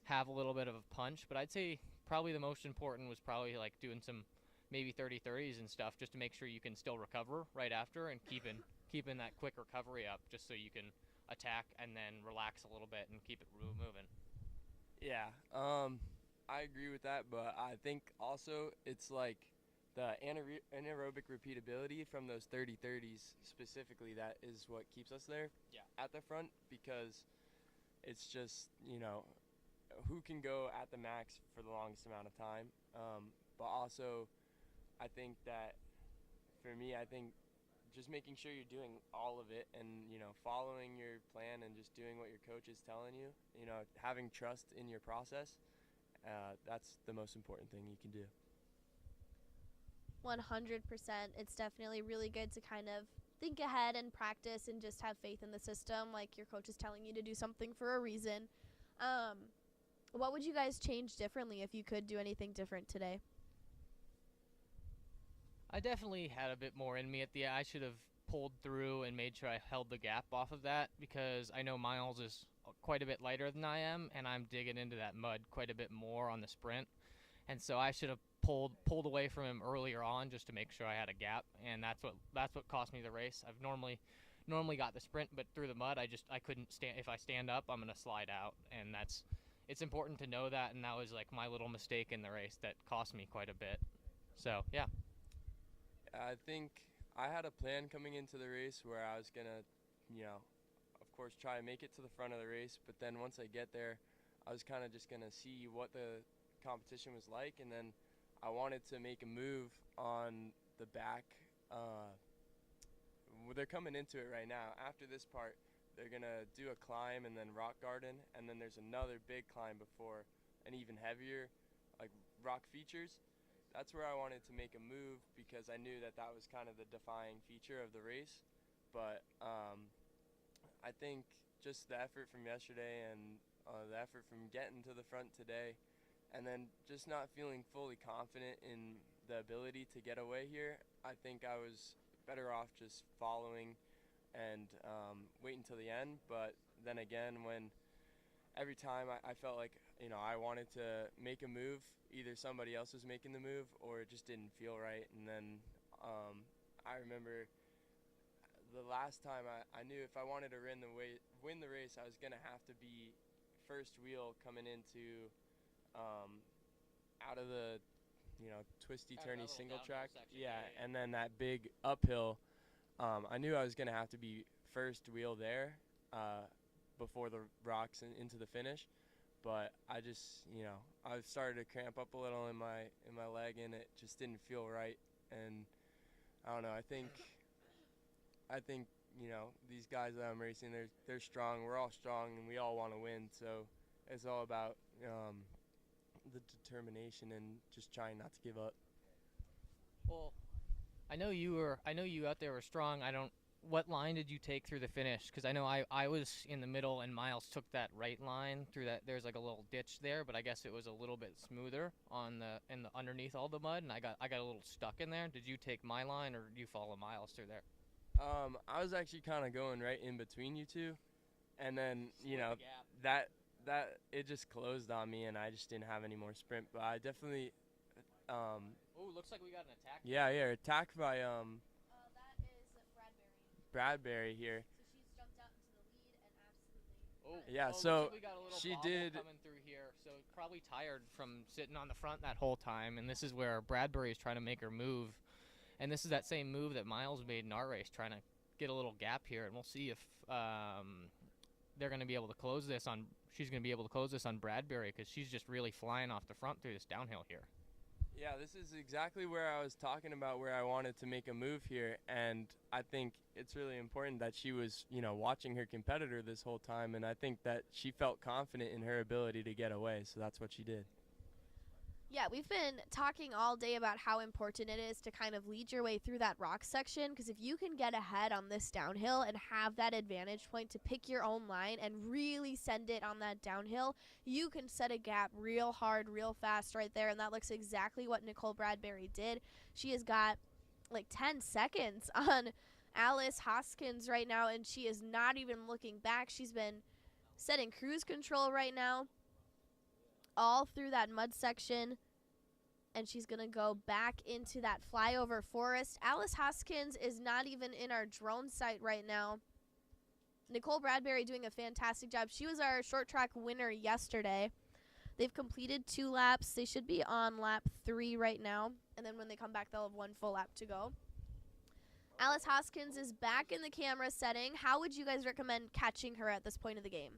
have a little bit of a punch. But I'd say probably the most important was probably like doing some maybe 30-30s and stuff, just to make sure you can still recover right after and keeping that quick recovery up, just so you can attack and then relax a little bit and keep it moving. Yeah, I agree with that, but I think also it's like the anaerobic repeatability from those 30-30s specifically that is what keeps us there at the front, because it's just, who can go at the max for the longest amount of time. But also, I think that for me, I think just making sure you're doing all of it and, following your plan and just doing what your coach is telling you, having trust in your process, that's the most important thing you can do. 100%. It's definitely really good to kind of think ahead and practice and just have faith in the system, like your coach is telling you to do something for a reason. What would you guys change differently if you could do anything different today? I definitely had a bit more in me at the end. I should have pulled through and made sure I held the gap off of that, because I know Miles is quite a bit lighter than I am, and I'm digging into that mud quite a bit more on the sprint. And so I should have pulled away from him earlier on just to make sure I had a gap, and that's what cost me the race. I've normally got the sprint, but through the mud I couldn't stand. If I stand up, I'm gonna slide out, and it's important to know that, and that was like my little mistake in the race that cost me quite a bit. So yeah. I think I had a plan coming into the race where I was gonna, of course try to make it to the front of the race, but then once I get there, I was kind of just gonna see what the competition was like, and then I wanted to make a move on the back. They're coming into it right now. After this part, they're gonna do a climb and then rock garden, and then there's another big climb before an even heavier, like, rock features. That's where I wanted to make a move, because I knew that was kind of the defying feature of the race. But I think just the effort from yesterday and the effort from getting to the front today, and then just not feeling fully confident in the ability to get away here, I think I was better off just following and waiting till the end. But then again, when every time I felt like, I wanted to make a move, either somebody else was making the move or it just didn't feel right. And then I remember the last time I knew if I wanted to win the race, I was going to have to be first wheel coming into out of the twisty-turny single track. Yeah, and then that big uphill. I knew I was going to have to be first wheel there before the rocks and into the finish. But I just, I started to cramp up a little in my leg, and it just didn't feel right. And I don't know, I think these guys that I'm racing, they're strong. We're all strong, and we all want to win. So it's all about the determination and just trying not to give up. Well, I know you out there were strong. What line did you take through the finish? Because I know I was in the middle, and Miles took that right line through that. There's like a little ditch there, but I guess it was a little bit smoother underneath all the mud, and I got a little stuck in there. Did you take my line, or did you follow Miles through there? I was actually kind of going right in between you two, and then that it just closed on me, and I just didn't have any more sprint. But I definitely. Oh, looks like we got an attack. Yeah, attacked by that is Bradbury. Bradbury here. So she's jumped out into the lead and absolutely. Oh, yeah. looks So like we got a little she bobble did coming through here. So probably tired from sitting on the front that whole time, and this is where Bradbury is trying to make her move, and this is that same move that Miles made in our race, trying to get a little gap here, and we'll see if they're going to be able to close this on. She's going to be able to close this on Bradbury, because she's just really flying off the front through this downhill here. Yeah, this is exactly where I was talking about, where I wanted to make a move here, and I think it's really important that she was, watching her competitor this whole time, and I think that she felt confident in her ability to get away, so that's what she did. Yeah, we've been talking all day about how important it is to kind of lead your way through that rock section, because if you can get ahead on this downhill and have that advantage point to pick your own line and really send it on that downhill, you can set a gap real hard, real fast right there, and that looks exactly what Nicole Bradbury did. She has got like 10 seconds on Alice Hoskins right now, and she is not even looking back. She's been setting cruise control right now all through that mud section, and she's going to go back into that flyover forest. Alice Hoskins is not even in our drone site right now. Nicole Bradbury doing a fantastic job. She was our short track winner yesterday. They've completed 2 laps. They should be on lap 3 right now, and then when they come back, they'll have 1 full lap to go. Alice Hoskins is back in the camera setting. How would you guys recommend catching her at this point of the game?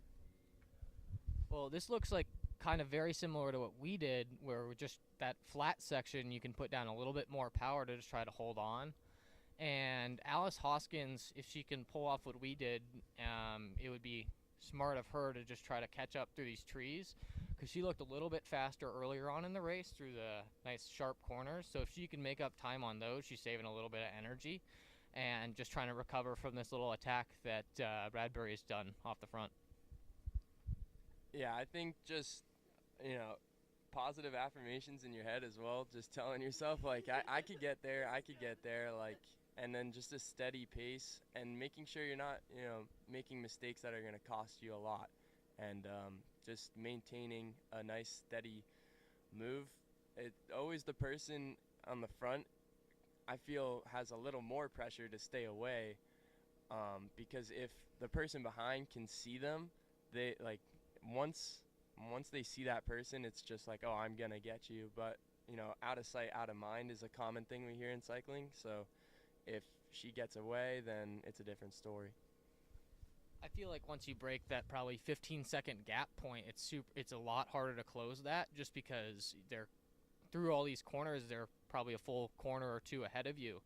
Well, this looks like kind of very similar to what we did, where we're just that flat section you can put down a little bit more power to just try to hold on. And Alice Hoskins, if she can pull off what we did, it would be smart of her to just try to catch up through these trees, because she looked a little bit faster earlier on in the race through the nice sharp corners. So if she can make up time on those, she's saving a little bit of energy and just trying to recover from this little attack that Bradbury has done off the front. Yeah, I think just, positive affirmations in your head as well. Just telling yourself, like, I could get there, like, and then just a steady pace and making sure you're not, making mistakes that are going to cost you a lot. And just maintaining a nice, steady move. Always the person on the front, I feel, has a little more pressure to stay away, because if the person behind can see them, they, like, once they see that person, it's just like, oh, I'm gonna get you. But out of sight, out of mind is a common thing we hear in cycling. So if she gets away, then it's a different story. I feel like once you break that probably 15-second gap point, it's a lot harder to close that, just because they're through all these corners. They're probably a full corner or 2 ahead of you,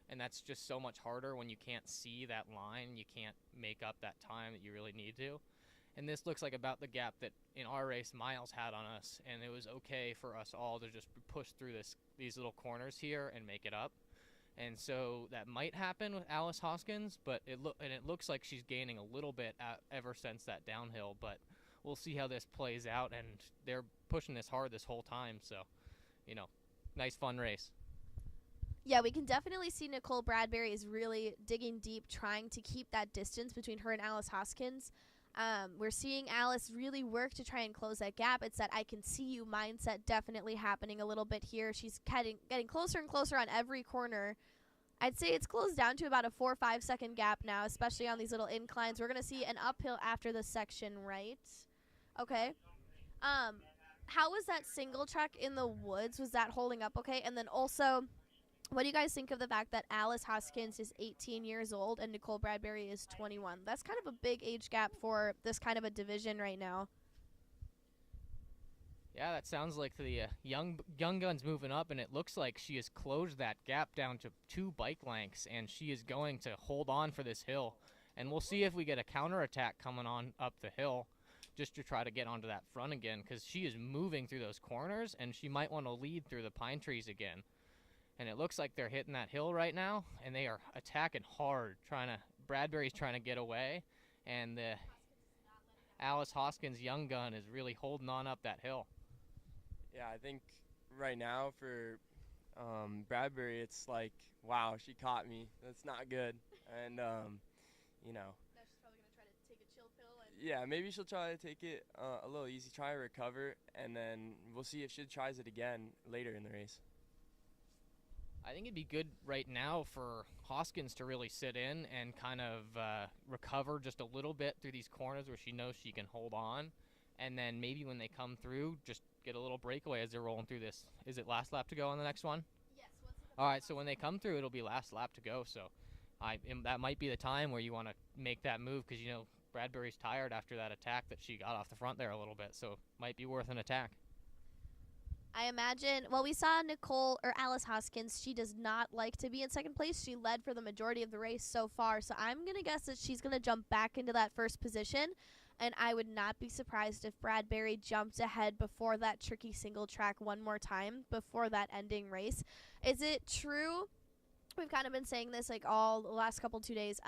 and that's just so much harder when you can't see that line. You can't make up that time that you really need to. And this looks like about the gap that in our race Miles had on us, and it was okay for us all to just push through these little corners here and make it up. And so that might happen with Alice Hoskins, but it looks like she's gaining a little bit ever since that downhill. But we'll see how this plays out, and they're pushing this hard this whole time. So, nice fun race. Yeah, we can definitely see Nicole Bradbury is really digging deep, trying to keep that distance between her and Alice Hoskins. We're seeing Alice really work to try and close that gap. It's that I can see you mindset definitely happening a little bit here. She's getting closer and closer on every corner. I'd say it's closed down to about a 4 or 5 second gap now, especially on these little inclines. We're going to see an uphill after this section, right? Okay. How was that single track in the woods? Was that holding up okay? And then also, what do you guys think of the fact that Alice Hoskins is 18 years old and Nicole Bradbury is 21? That's kind of a big age gap for this kind of a division right now. Yeah, that sounds like the young gun's moving up, and it looks like she has closed that gap down to 2 bike lengths, and she is going to hold on for this hill. And we'll see if we get a counterattack coming on up the hill just to try to get onto that front again, because she is moving through those corners, and she might want to lead through the pine trees again. And it looks like they're hitting that hill right now, and they are attacking hard. Bradbury's trying to get away, and the Alice Hoskins young gun is really holding on up that hill. Yeah, I think right now for Bradbury, it's like, wow, she caught me. That's not good. And, Now she's probably going to try to take a chill pill. Yeah, maybe she'll try to take it a little easy, try to recover, and then we'll see if she tries it again later in the race. I think it'd be good right now for Hoskins to really sit in and kind of recover just a little bit through these corners where she knows she can hold on. And then maybe when they come through, just get a little breakaway as they're rolling through this. Is it last lap to go on the next one? Yes. All right, so when they come through, it'll be last lap to go. So that might be the time where you want to make that move, because, Bradbury's tired after that attack that she got off the front there a little bit. So it might be worth an attack. I imagine, we saw Alice Hoskins. She does not like to be in second place. She led for the majority of the race so far. So I'm going to guess that she's going to jump back into that first position. And I would not be surprised if Bradbury jumped ahead before that tricky single track one more time, before that ending race. Is it true? We've kind of been saying this like all the last 2 days.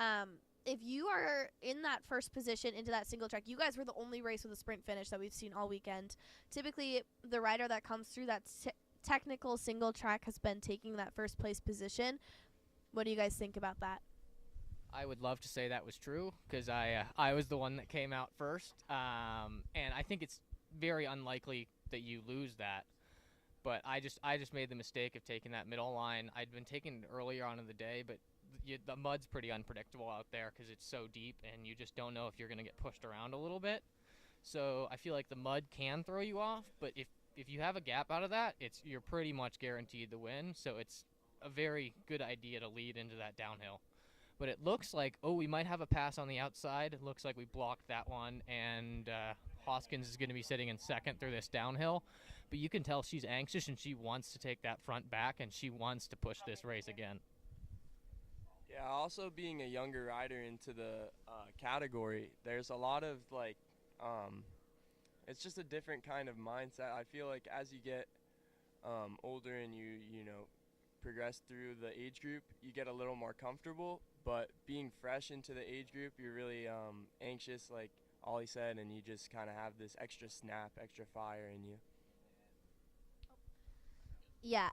If you are in that first position into that single track, you guys were the only race with a sprint finish that we've seen all weekend. Typically, the rider that comes through that technical single track has been taking that first place position. What do you guys think about that? I would love to say that was true, because I was the one that came out first. And I think it's very unlikely that you lose that. But I just made the mistake of taking that middle line. I'd been taking it earlier on in the day, but the mud's pretty unpredictable out there because it's so deep, and you just don't know if you're going to get pushed around a little bit. So I feel like the mud can throw you off, but if you have a gap out of that, you're pretty much guaranteed the win. So it's a very good idea to lead into that downhill. But it looks like, we might have a pass on the outside. It looks like we blocked that one, and Hoskins is going to be sitting in second through this downhill. But you can tell she's anxious, and she wants to take that front back, and she wants to push this race again. Yeah, also being a younger rider into the category, there's a lot of it's just a different kind of mindset. I feel like as you get older and you progress through the age group, you get a little more comfortable. But being fresh into the age group, you're really anxious, like Ollie said, and you just kind of have this extra snap, extra fire in you. Yeah.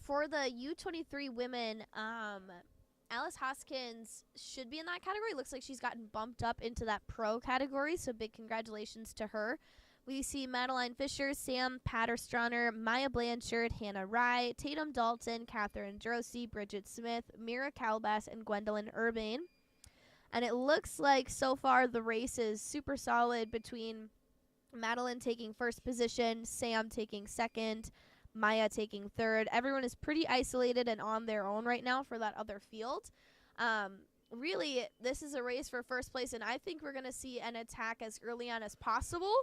For the U23 women, Alice Hoskins should be in that category. Looks like she's gotten bumped up into that pro category, so big congratulations to her. We see Madeline Fisher, Sam Patterstrauner, Maya Blanchard, Hannah Rye, Tatum Dalton, Catherine Drosy, Bridget Smith, Mira Calbass, and Gwendolyn Urbane. And it looks like so far the race is super solid between Madeline taking first position, Sam taking second, Maya taking third. Everyone is pretty isolated and on their own right now for that other field. Really, this is a race for first place, and I think we're going to see an attack as early on as possible,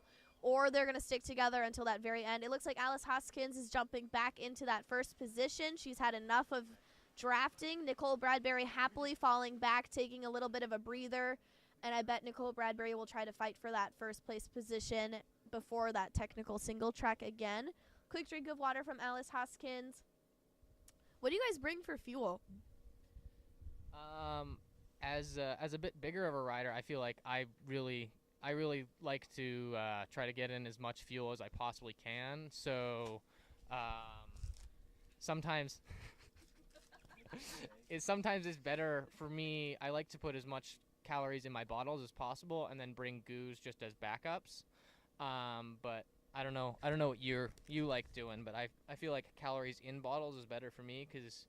or they're going to stick together until that very end. It looks like Alice Hoskins is jumping back into that first position. She's had enough of drafting. Nicole Bradbury happily falling back, taking a little bit of a breather, and I bet Nicole Bradbury will try to fight for that first place position before that technical single track again. Quick drink of water from Alice Hoskins. What do you guys bring for fuel? As a bit bigger of a rider, I feel like I really like to try to get in as much fuel as I possibly can. So sometimes it's better for me. I like to put as much calories in my bottles as possible, and then bring goos just as backups. But I don't know what you like doing, but I feel like calories in bottles is better for me, because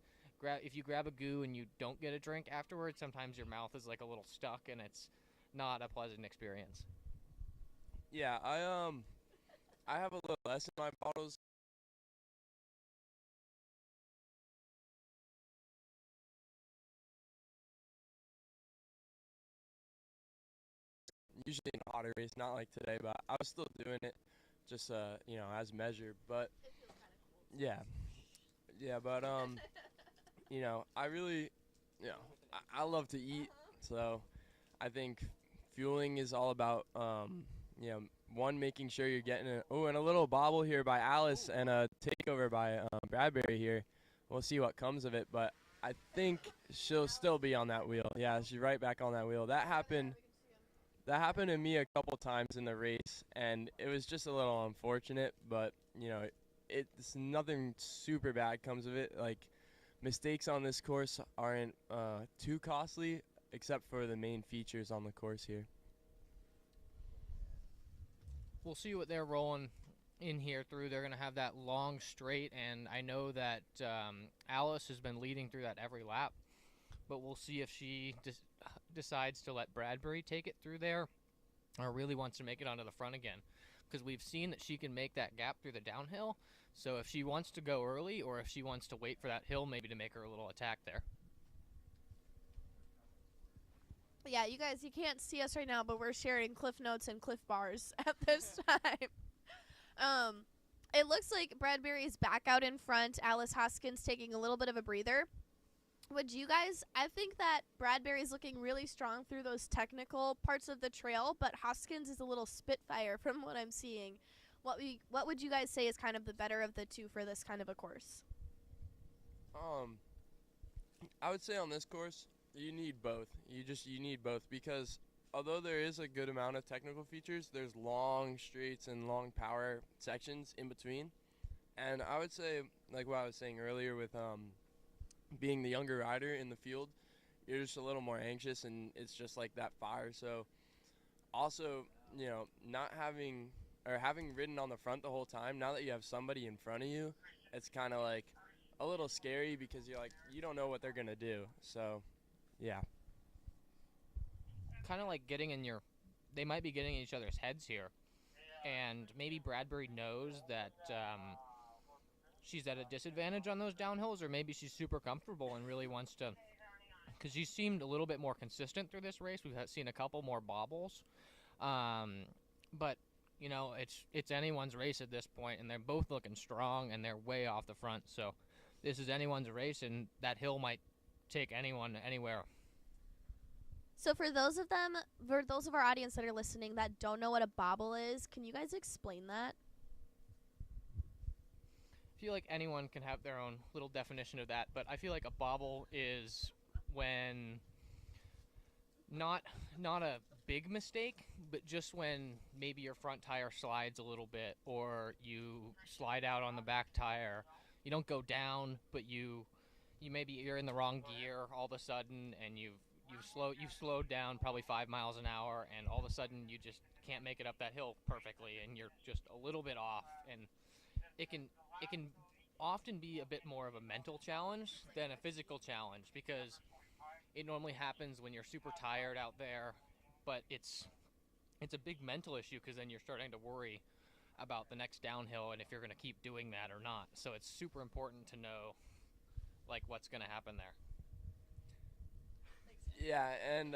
if you grab a goo and you don't get a drink afterwards, sometimes your mouth is like a little stuck, and it's not a pleasant experience. Yeah, I have a little less in my bottles. Usually in a hotter race, not like today, but I was still doing it just as measured. But yeah, but I really, I love to eat, so I think fueling is all about one, making sure you're getting and a little bobble here by Alice, and a takeover by Bradbury here. We'll see what comes of it, but I think she'll still be on that wheel. Yeah, she's right back on that wheel. That happened to me a couple times in the race, and it was just a little unfortunate, but it's nothing super bad comes of it. Like, mistakes on this course aren't too costly, except for the main features on the course here. We'll see what they're rolling in here through. They're going to have that long straight, and I know that Alice has been leading through that every lap, but we'll see if she decides to let Bradbury take it through there, or really wants to make it onto the front again, because we've seen that she can make that gap through the downhill. So if she wants to go early, or if she wants to wait for that hill maybe to make her a little attack there. Yeah, you guys, you can't see us right now, but we're sharing Cliff Notes and Cliff Bars at this time. It looks like Bradbury is back out in front. Alice Hoskins taking a little bit of a breather. I think that Bradbury is looking really strong through those technical parts of the trail, but Hoskins is a little spitfire from what I'm seeing. What would you guys say is kind of the better of the two for this kind of a course? I would say on this course, you need both. You need both, because although there is a good amount of technical features, there's long straights and long power sections in between. And I would say, like what I was saying earlier with being the younger rider in the field, you're just a little more anxious, and it's just like that fire. So also, not having or having ridden on the front the whole time, now that you have somebody in front of you, it's kind of like a little scary because you're like, you don't know what they're going to do. So, yeah. Kind of like they might be getting in each other's heads here. And maybe Bradbury knows that she's at a disadvantage on those downhills, or maybe she's super comfortable and really wants to, because she seemed a little bit more consistent through this race. We've seen a couple more bobbles. But you know, it's anyone's race at this point, and they're both looking strong, and they're way off the front. So this is anyone's race, and that hill might take anyone anywhere. So for those of our audience that are listening that don't know what a bobble is, can you guys explain that? I feel like anyone can have their own little definition of that, but I feel like a bobble is when not a big mistake, but just when maybe your front tire slides a little bit, or you slide out on the back tire. You don't go down, but you're in the wrong gear all of a sudden, and you've slowed down probably 5 miles an hour, and all of a sudden you just can't make it up that hill perfectly, and you're just a little bit off. And it can often be a bit more of a mental challenge than a physical challenge, because it normally happens when you're super tired out there, but it's a big mental issue, because then you're starting to worry about the next downhill and if you're going to keep doing that or not. So it's super important to know like what's going to happen there. Yeah, and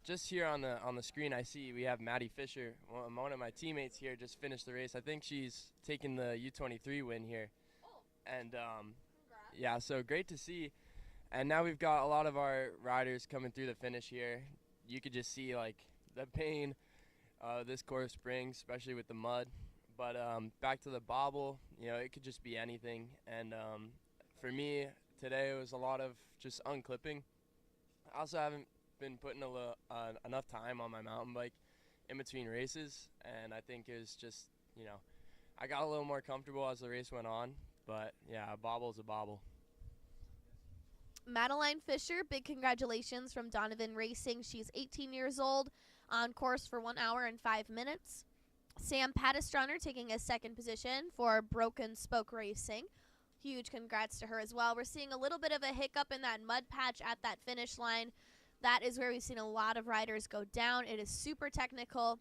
just here on the screen, I see we have Maddie Fisher, one of my teammates here, just finished the race. I think she's taking the U23 win here, and yeah, so great to see. And now we've got a lot of our riders coming through the finish here. You could just see like the pain this course brings, especially with the mud. But back to the bobble, you know, it could just be anything. And for me today, it was a lot of just unclipping. I also haven't been putting enough time on my mountain bike in between races, and I think it was just, you know, I got a little more comfortable as the race went on. But yeah, a bobble's a bobble. Madeline Fisher, big congratulations from Donovan Racing. She's 18 years old, on course for 1 hour and 5 minutes. Sam Pattistronner taking a second position for Broken Spoke Racing. Huge congrats to her as well. We're seeing a little bit of a hiccup in that mud patch at that finish line. That is where we've seen a lot of riders go down. It is super technical.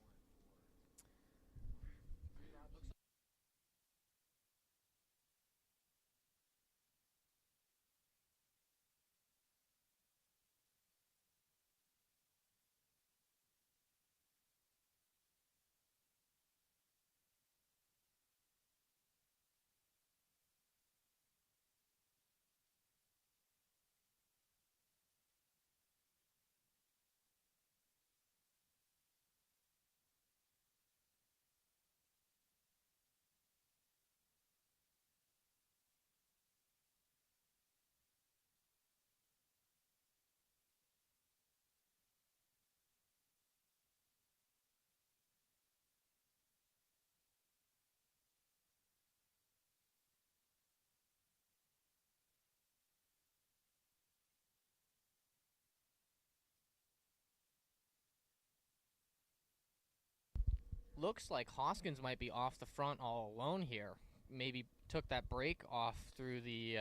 Looks like Hoskins might be off the front all alone here. Maybe took that brake off through the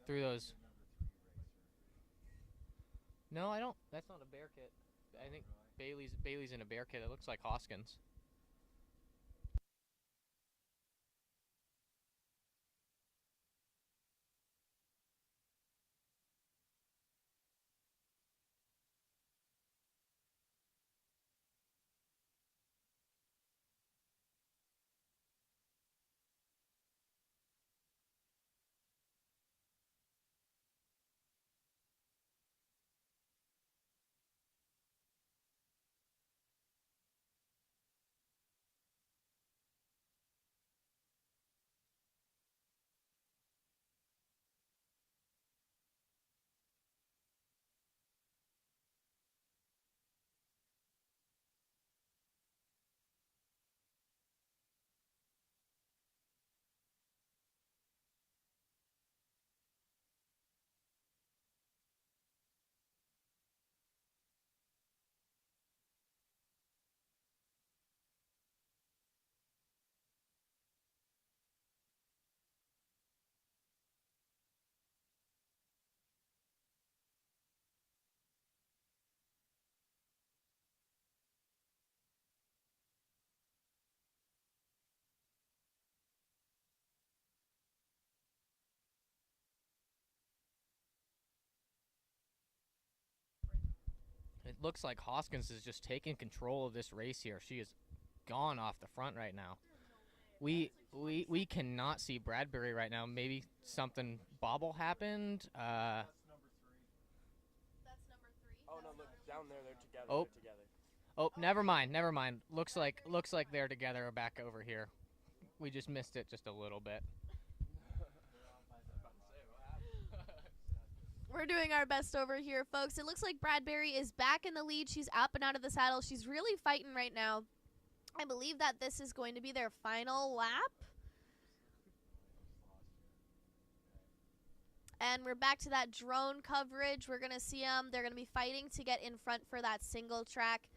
through those. No, I don't. That's not a bear kit. I think Bailey's in a bear kit. It looks like Hoskins. looks like Hoskins is just taking control of this race here. She is gone off the front right now. We cannot see Bradbury right now. Maybe something bobble happened. That's number 3. Oh no, look down there. They're together. Oh. They're together. Oh, never mind. Looks like they're together back over here. We just missed it just a little bit. We're doing our best over here, folks. It looks like Bradbury is back in the lead. She's up and out of the saddle. She's really fighting right now. I believe that this is going to be their final lap. And we're back to that drone coverage. We're going to see them. They're going to be fighting to get in front for that single track.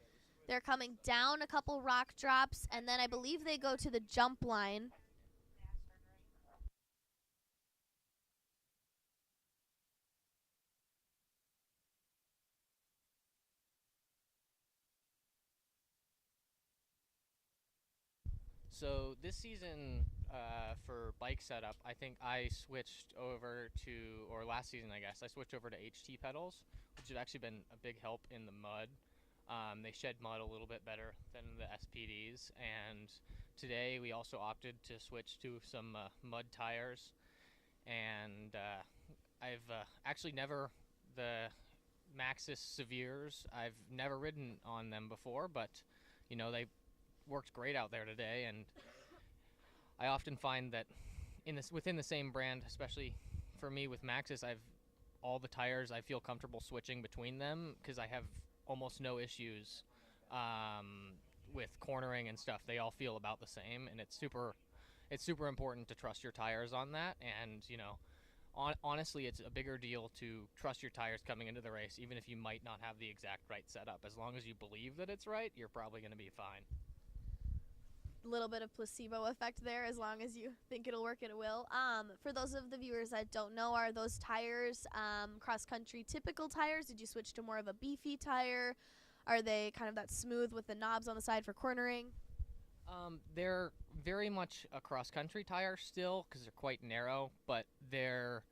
They're coming down a couple rock drops, and then I believe they go to the jump line. So this season for bike setup, I think I switched over to, or last season I guess, I switched over to HT pedals, which have actually been a big help in the mud. They shed mud a little bit better than the SPDs, and today we also opted to switch to some mud tires. And I've actually never, the Maxxis Severes, I've never ridden on them before, but you know, they worked great out there today. And I often find that within the same brand, especially for me with Maxxis, all the tires I feel comfortable switching between them because I have almost no issues with cornering and stuff. They all feel about the same, and it's super important to trust your tires on that. And you know, honestly, it's a bigger deal to trust your tires coming into the race, even if you might not have the exact right setup. As long as you believe that it's right, you're probably going to be fine. Little bit of placebo effect there. As long as you think it'll work, it will. For those of the viewers that don't know, are those tires cross-country typical tires? Did you switch to more of a beefy tire? Are they kind of that smooth with the knobs on the side for cornering? They're very much a cross-country tire still because they're quite narrow, but they're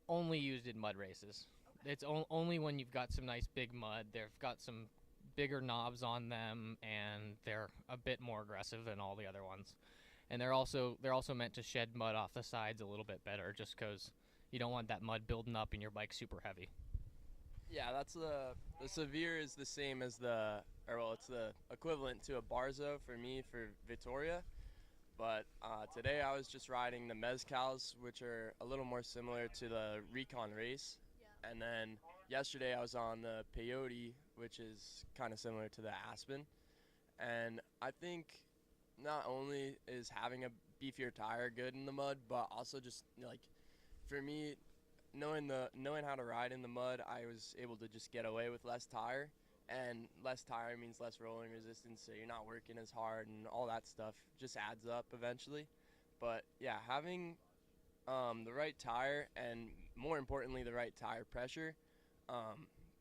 only used in mud races. It's only when you've got some nice big mud. They've got some bigger knobs on them, and they're a bit more aggressive than all the other ones. And they're also meant to shed mud off the sides a little bit better, just because you don't want that mud building up in your bike super heavy. Yeah, that's the Severe is the same as it's the equivalent to a Barzo for me for Vittoria. But today I was just riding the Mezcals, which are a little more similar to the Recon Race. Yeah. And then yesterday I was on the Peyote, which is kind of similar to the Aspen. And I think not only is having a beefier tire good in the mud, but also just like for me, knowing how to ride in the mud, I was able to just get away with less tire. And less tire means less rolling resistance, so you're not working as hard, and all that stuff just adds up eventually. But yeah, having the right tire, and more importantly the right tire pressure,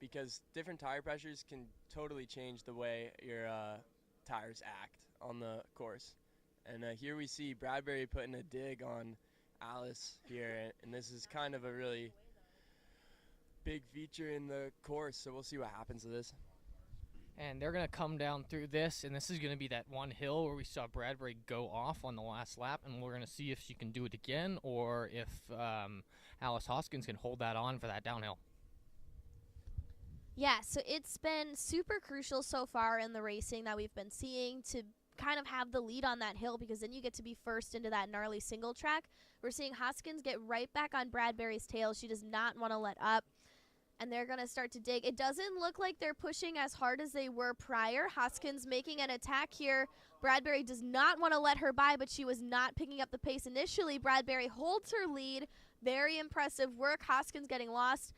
because different tire pressures can totally change the way your tires act on the course. And here we see Bradbury putting a dig on Alice here, and this is kind of a really big feature in the course, so we'll see what happens to this. And they're going to come down through this, and this is going to be that one hill where we saw Bradbury go off on the last lap, and we're going to see if she can do it again, or if Alice Hoskins can hold that on for that downhill. Yeah, so it's been super crucial so far in the racing that we've been seeing to kind of have the lead on that hill, because then you get to be first into that gnarly single track. We're seeing Hoskins get right back on Bradbury's tail. She does not want to let up, and they're going to start to dig. It doesn't look like they're pushing as hard as they were prior. Hoskins making an attack here. Bradbury does not want to let her by, but she was not picking up the pace initially. Bradbury holds her lead. Very impressive work. Hoskins getting lost.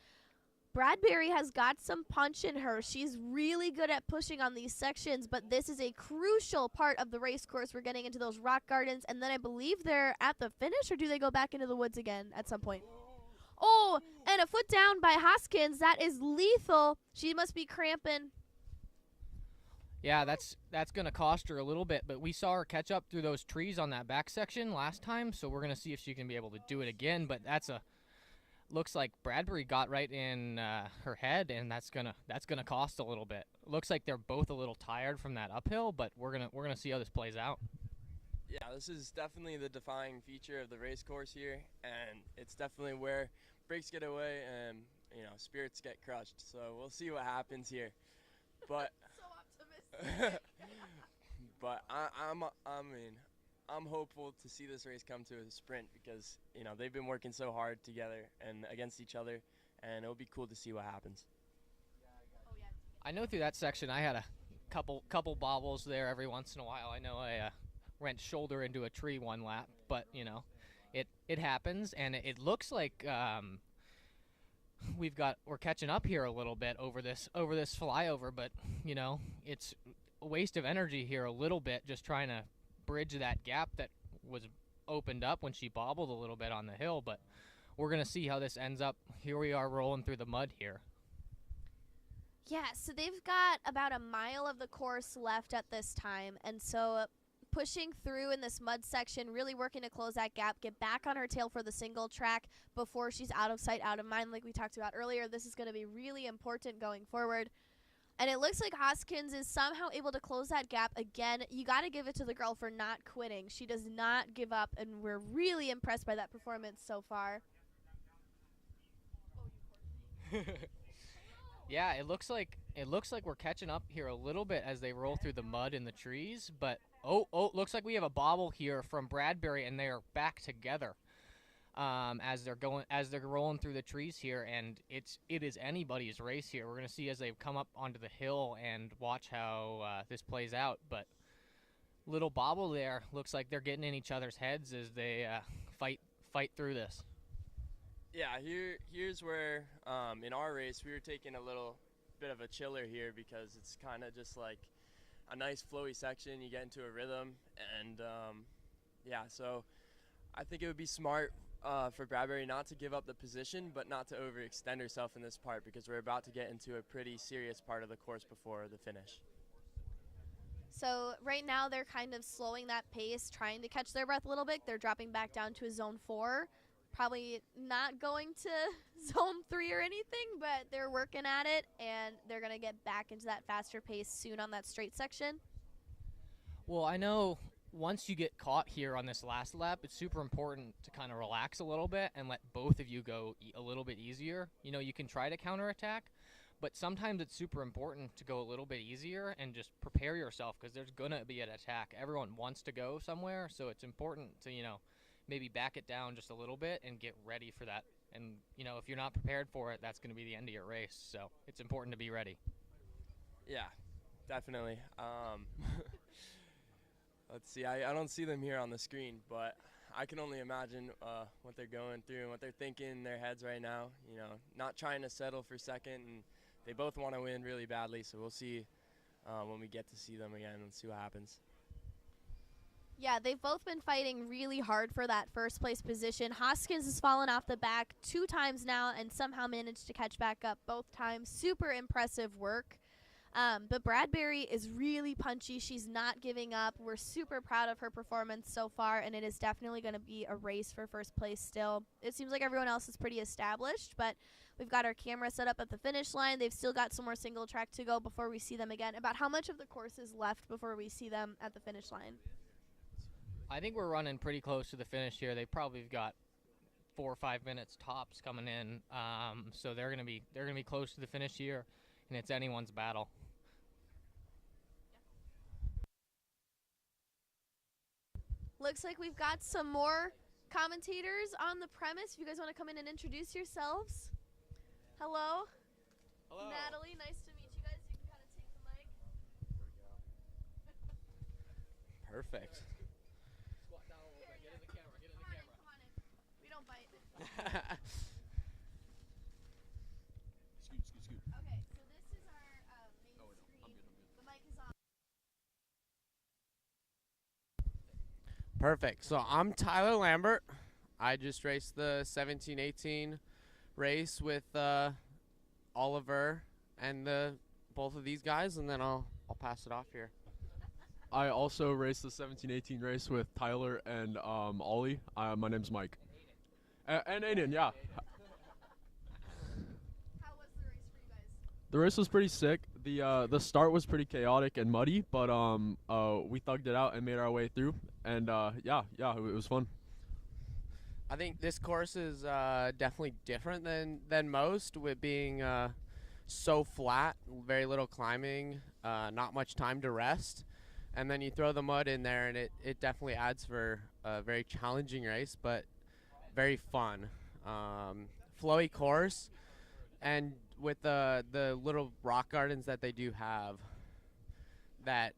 Bradbury has got some punch in her. She's really good at pushing on these sections, but this is a crucial part of the race course. We're getting into those rock gardens, and then I believe they're at the finish, or do they go back into the woods again at some point? Oh, and a foot down by Hoskins. That is lethal. She must be cramping. Yeah, that's going to cost her a little bit, but we saw her catch up through those trees on that back section last time, so we're going to see if she can be able to do it again. But that's looks like Bradbury got right in her head, and that's gonna cost a little bit. Looks like they're both a little tired from that uphill, but we're gonna see how this plays out. Yeah, this is definitely the defining feature of the race course here, and it's definitely where brakes get away and spirits get crushed. So we'll see what happens here, but So optimistic. but I'm hopeful to see this race come to a sprint because they've been working so hard together and against each other, and it'll be cool to see what happens. I know through that section I had a couple bobbles there every once in a while. I know I went shoulder into a tree one lap, but it happens, and it looks like we're catching up here a little bit over this flyover, but it's a waste of energy here a little bit, just trying to bridge that gap that was opened up when she bobbled a little bit on the hill. But we're gonna see how this ends up. Here we are rolling through the mud here. Yeah, so they've got about a mile of the course left at this time, and so pushing through in this mud section, really working to close that gap, get back on her tail for the single track before she's out of sight, out of mind, like we talked about earlier. This is going to be really important going forward. And it looks like Hoskins is somehow able to close that gap again. You got to give it to the girl for not quitting. She does not give up, and we're really impressed by that performance so far. Yeah, it looks like we're catching up here a little bit as they roll through the mud and the trees. But looks like we have a bobble here from Bradbury, and they are back together as they're rolling through the trees here, and it is anybody's race here. We're gonna see as they come up onto the hill and watch how this plays out. But little bobble there, looks like they're getting in each other's heads as they fight through this. Yeah, here's where in our race we were taking a little bit of a chiller here because it's kind of just like a nice flowy section. You get into a rhythm, and so I think it would be smart for Bradbury not to give up the position, but not to overextend herself in this part because we're about to get into a pretty serious part of the course before the finish. So right now they're kind of slowing that pace, trying to catch their breath a little bit. They're dropping back down to a zone 4. Probably not going to zone 3 or anything, but they're working at it, and they're going to get back into that faster pace soon on that straight section. Well, I know once you get caught here on this last lap, it's super important to kind of relax a little bit and let both of you go a little bit easier. You can try to counterattack, but sometimes it's super important to go a little bit easier and just prepare yourself because there's going to be an attack. Everyone wants to go somewhere, so it's important to, maybe back it down just a little bit and get ready for that. And, if you're not prepared for it, that's going to be the end of your race. So it's important to be ready. Yeah, definitely. Let's see. I don't see them here on the screen, but I can only imagine what they're going through and what they're thinking in their heads right now. Not trying to settle for second, and they both want to win really badly. So we'll see when we get to see them again and see what happens. Yeah, they've both been fighting really hard for that first place position. Hoskins has fallen off the back 2 times now and somehow managed to catch back up both times. Super impressive work. But Bradbury is really punchy. She's not giving up. We're super proud of her performance so far, and it is definitely going to be a race for first place still. It seems like everyone else is pretty established, but we've got our camera set up at the finish line. They've still got some more single track to go before we see them again. About how much of the course is left before we see them at the finish line? I think we're running pretty close to the finish here. They probably have got 4 or 5 minutes tops coming in, so they're gonna be close to the finish here, and it's anyone's battle. Looks like we've got some more commentators on the premise. If you guys want to come in and introduce yourselves. Hello. Hello. Natalie, nice to meet you guys. You can kind of take the mic. Perfect. Get in the camera. Come on in. We don't bite. Scoot. Okay, so this is our main screen. The mic is on. Perfect. So I'm Tyler Lambert. I just raced the 17-18 race with Oliver and both of these guys, and then I'll pass it off here. I also raced the 17-18 race with Tyler and Ollie. My name's Mike. And Aiden, yeah. The race was pretty sick. The start was pretty chaotic and muddy, but we thugged it out and made our way through. And it was fun. I think this course is definitely different than most, with being so flat, very little climbing, not much time to rest. And then you throw the mud in there, and it definitely adds for a very challenging race, but very fun. Flowy course, and with the little rock gardens that they do have, that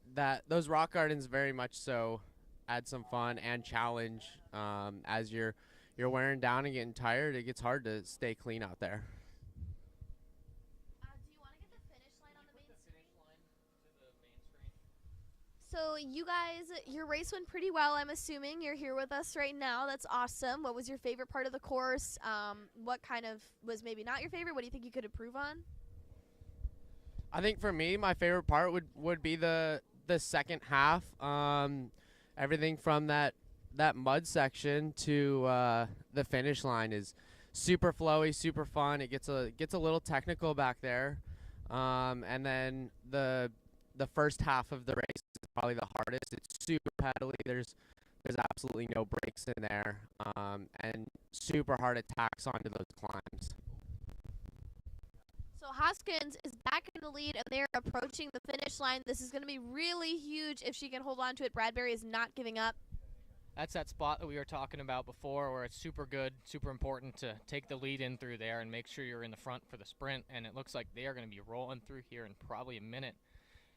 those rock gardens very much so add some fun and challenge. As you're wearing down and getting tired, it gets hard to stay clean out there. Do you want to get the finish line on the main screen? So you guys, your race went pretty well, I'm assuming. You're here with us right now. That's awesome. What was your favorite part of the course? What kind of was maybe not your favorite? What do you think you could improve on? I think for me, my favorite part would be the second half. Everything from that mud section to the finish line is super flowy, super fun. It gets a little technical back there, and then the first half of the race is probably the hardest. It's super pedally. There's absolutely no brakes in there, and super hard attacks onto those climbs. So Hoskins is back in the lead, and they're approaching the finish line. This is going to be really huge if she can hold on to it. Bradbury is not giving up. That's that spot that we were talking about before, where it's super good, super important to take the lead in through there and make sure you're in the front for the sprint. And it looks like they are going to be rolling through here in probably a minute.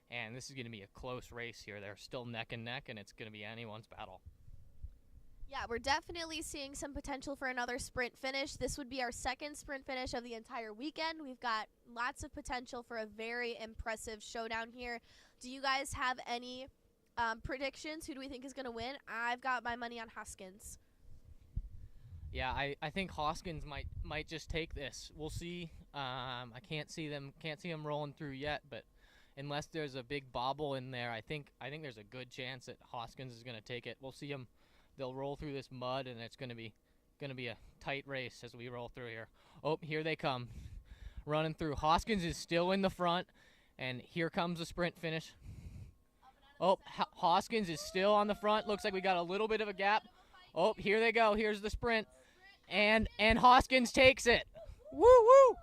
And this is going to be a close race here. They're still neck and neck, and it's going to be anyone's battle. Yeah, we're definitely seeing some potential for another sprint finish. This would be our second sprint finish of the entire weekend. We've got lots of potential for a very impressive showdown here. Do you guys have any predictions? Who do we think is going to win? I've got my money on Hoskins. Yeah, I think Hoskins might just take this. We'll see. I can't see them rolling through yet, but unless there's a big bobble in there, I think there's a good chance that Hoskins is going to take it. We'll see them. They'll roll through this mud, and it's going to be a tight race as we roll through here. Oh, here they come, running through. Hoskins is still in the front, and here comes the sprint finish. Oh, Hoskins is still on the front. Looks like we got a little bit of a gap. Oh, here they go. Here's the sprint, and Hoskins takes it. Woo woo!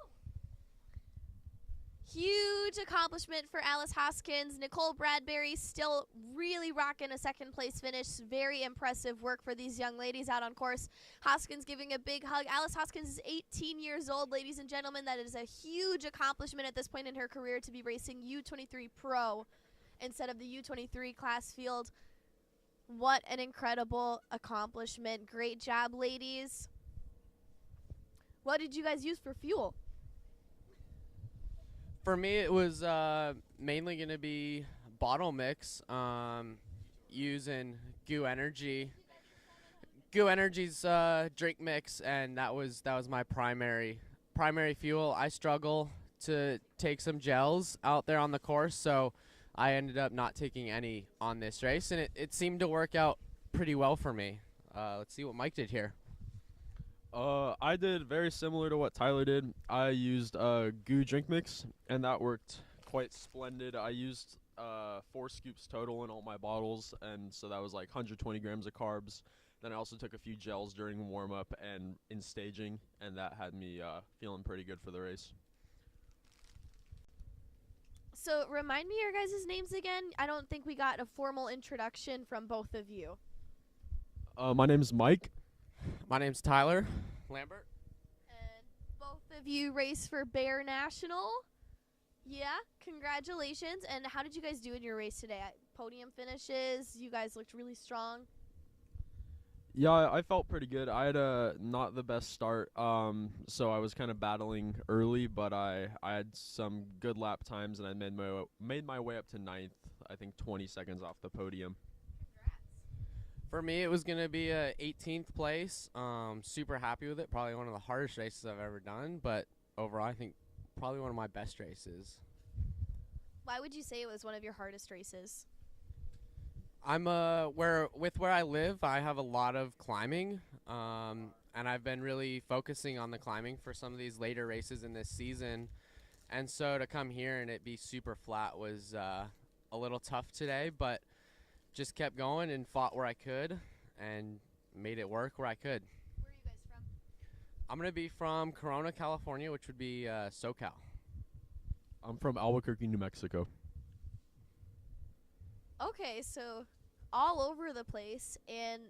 Huge accomplishment for Alice Hoskins. Nicole Bradbury still really rocking a second place finish. Very impressive work for these young ladies out on course. Hoskins giving a big hug. Alice Hoskins is 18 years old, ladies and gentlemen. That is a huge accomplishment at this point in her career to be racing U23 Pro instead of the U23 class field. What an incredible accomplishment. Great job, ladies. What did you guys use for fuel? For me, it was mainly going to be bottle mix, using Goo Energy. Goo Energy's drink mix, and that was my primary fuel. I struggle to take some gels out there on the course, so I ended up not taking any on this race, and it seemed to work out pretty well for me. Let's see what Mike did here. I did very similar to what Tyler did. I used Goo drink mix, and that worked quite splendid. I used 4 scoops total in all my bottles, and so that was like 120 grams of carbs. Then I also took a few gels during warm-up and in staging, and that had me feeling pretty good for the race. So remind me your guys' names again. I don't think we got a formal introduction from both of you. My name is Mike. My name's Tyler Lambert. And both of you race for Bear National. Yeah, congratulations. And how did you guys do in your race today? Podium finishes. You guys looked really strong. Yeah, I felt pretty good. I had not the best start, so I was kind of battling early, but I had some good lap times, and I made my way up to 9th, I think 20 seconds off the podium. For me, it was going to be a 18th place. Super happy with it. Probably one of the hardest races I've ever done, but overall, I think probably one of my best races. Why would you say it was one of your hardest races? I'm where I live, I have a lot of climbing, and I've been really focusing on the climbing for some of these later races in this season. And so to come here and it be super flat was a little tough today, but just kept going and fought where I could and made it work where I could. Where are you guys from? I'm going to be from Corona, California, which would be SoCal. I'm from Albuquerque, New Mexico. Okay, so all over the place. And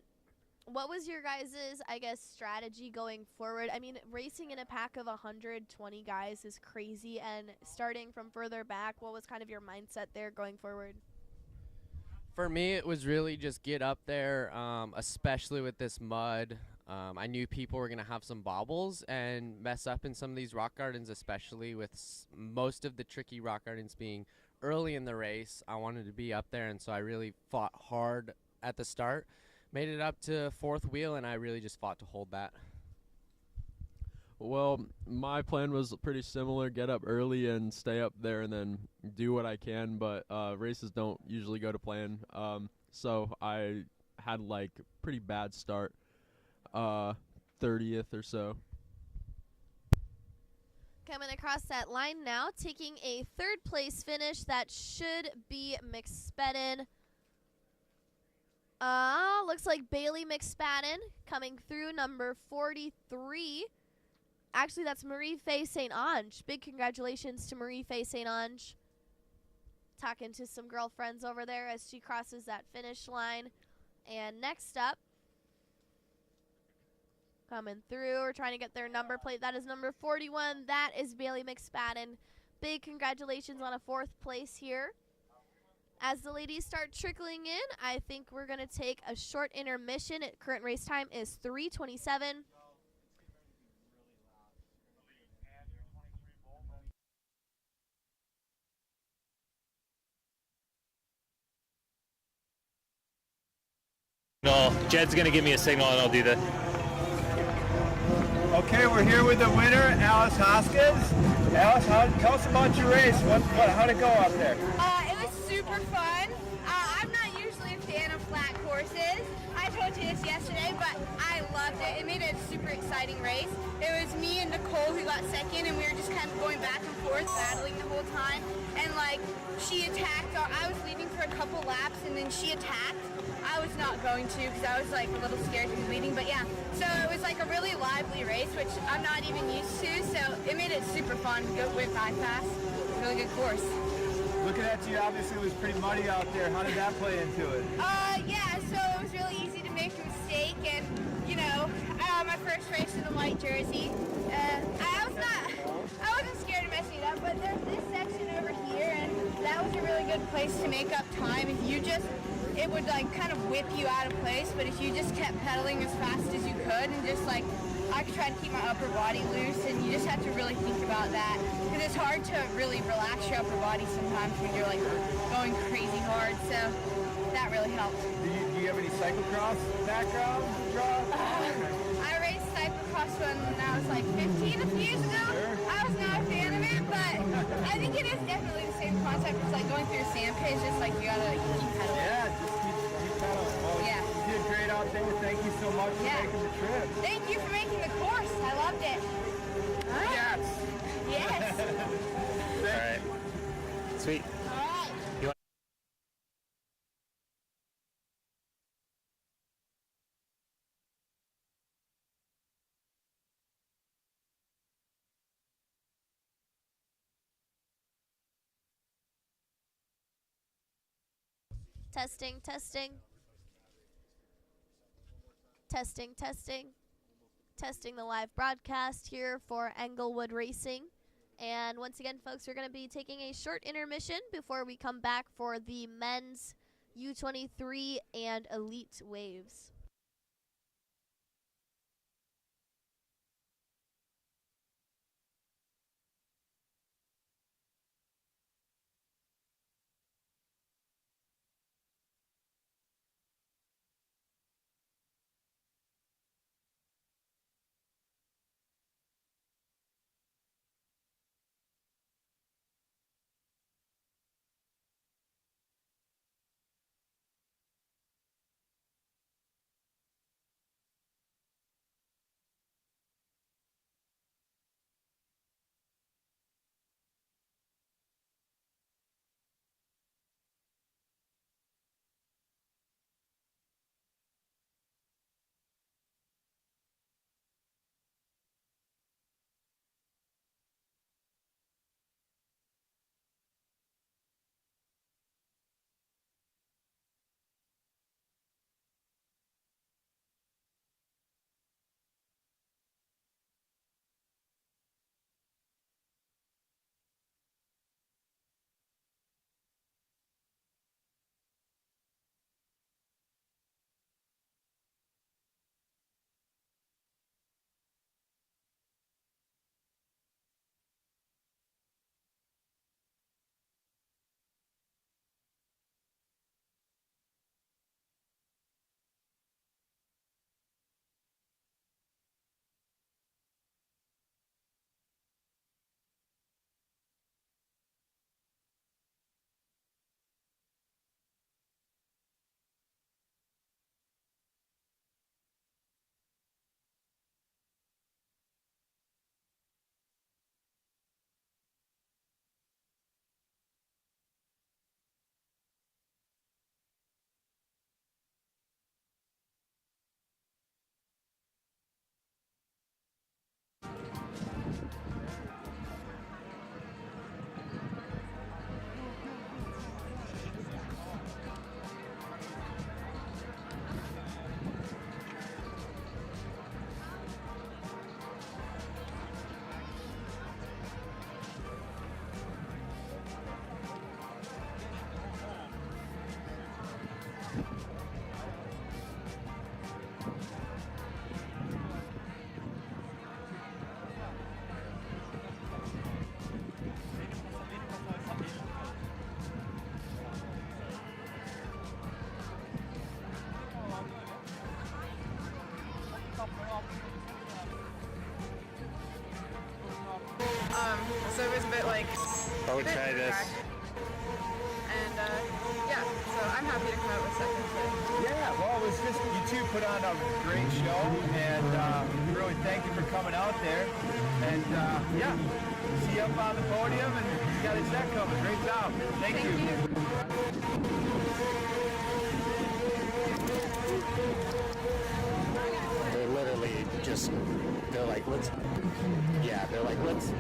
what was your guys' strategy going forward? I mean, racing in a pack of 120 guys is crazy, and starting from further back, what was kind of your mindset there going forward? For me, it was really just get up there, especially with this mud. I knew people were going to have some bobbles and mess up in some of these rock gardens, especially with most of the tricky rock gardens being early in the race. I wanted to be up there, and so I really fought hard at the start. Made it up to fourth wheel, and I really just fought to hold that. Well, my plan was pretty similar, get up early and stay up there and then do what I can, but races don't usually go to plan. So I had like pretty bad start, 30th or so. Coming across that line now, taking a third place finish. That should be McSpadden. Looks like Bailey McSpadden coming through, number 43. Actually, that's Marie-Faye St. Ange. Big congratulations to Marie-Faye St. Ange. Talking to some girlfriends over there as she crosses that finish line. And next up, coming through, we're trying to get their number plate. That is number 41. That is Bailey McSpadden. Big congratulations on a fourth place here. As the ladies start trickling in, I think we're going to take a short intermission. Current race time is 3:27. No, Jed's gonna give me a signal and I'll do that. Okay, we're here with the winner, Alice Hoskins. Alice, tell us about your race. How'd it go out there? It was super fun. I'm not usually a fan of flat courses. I told you this yesterday, but I loved it. It made it a super exciting race. It was me and Nicole who got second, and we were just kind of going back and forth, battling the whole time. And like, she attacked. I was leading for a couple laps, and then she attacked. I was not going to because I was like a little scared to be leading, but yeah. So it was like a really lively race, which I'm not even used to. So it made it super fun. Went by fast. Really good course. Looking at you, obviously it was pretty muddy out there. How did that play into it? Yeah. So it was really easy to make a mistake, and you know, my first race in a white jersey. I wasn't scared of messing it up, but there's this section over here, and that was a really good place to make up time. If you just it would like kind of whip you out of place, but if you just kept pedaling as fast as you could and just like, I could try to keep my upper body loose, and you just have to really think about that because it's hard to really relax your upper body sometimes when you're like going crazy hard, so that really helped. Do you have any cyclocross background? I raced cyclocross when I was like 15 a few years ago. Sure. I was not a fan of it, but I think it is definitely the same concept. It's like going through a sand pit, it's just like you gotta like, keep pedaling. Yeah, just keep pedaling. Well, yeah. You did great out there. Thank you so much for making the trip. Thank you for making the course. I loved it. Yes. Yes. All right. Sweet. Testing, testing. Testing, testing. Testing the live broadcast here for Englewood Racing. And once again, folks, we're going to be taking a short intermission before we come back for the men's U23 and elite waves. but like. I would fit try the this. track. And yeah, so I'm happy to come out with second place. Yeah, well, it was just you two put on a great show, and really thank you for coming out there. And yeah, see you up on the podium, and you got a check coming. Great job. Thank you. They're literally just, they're like, let's, yeah, they're like, let's.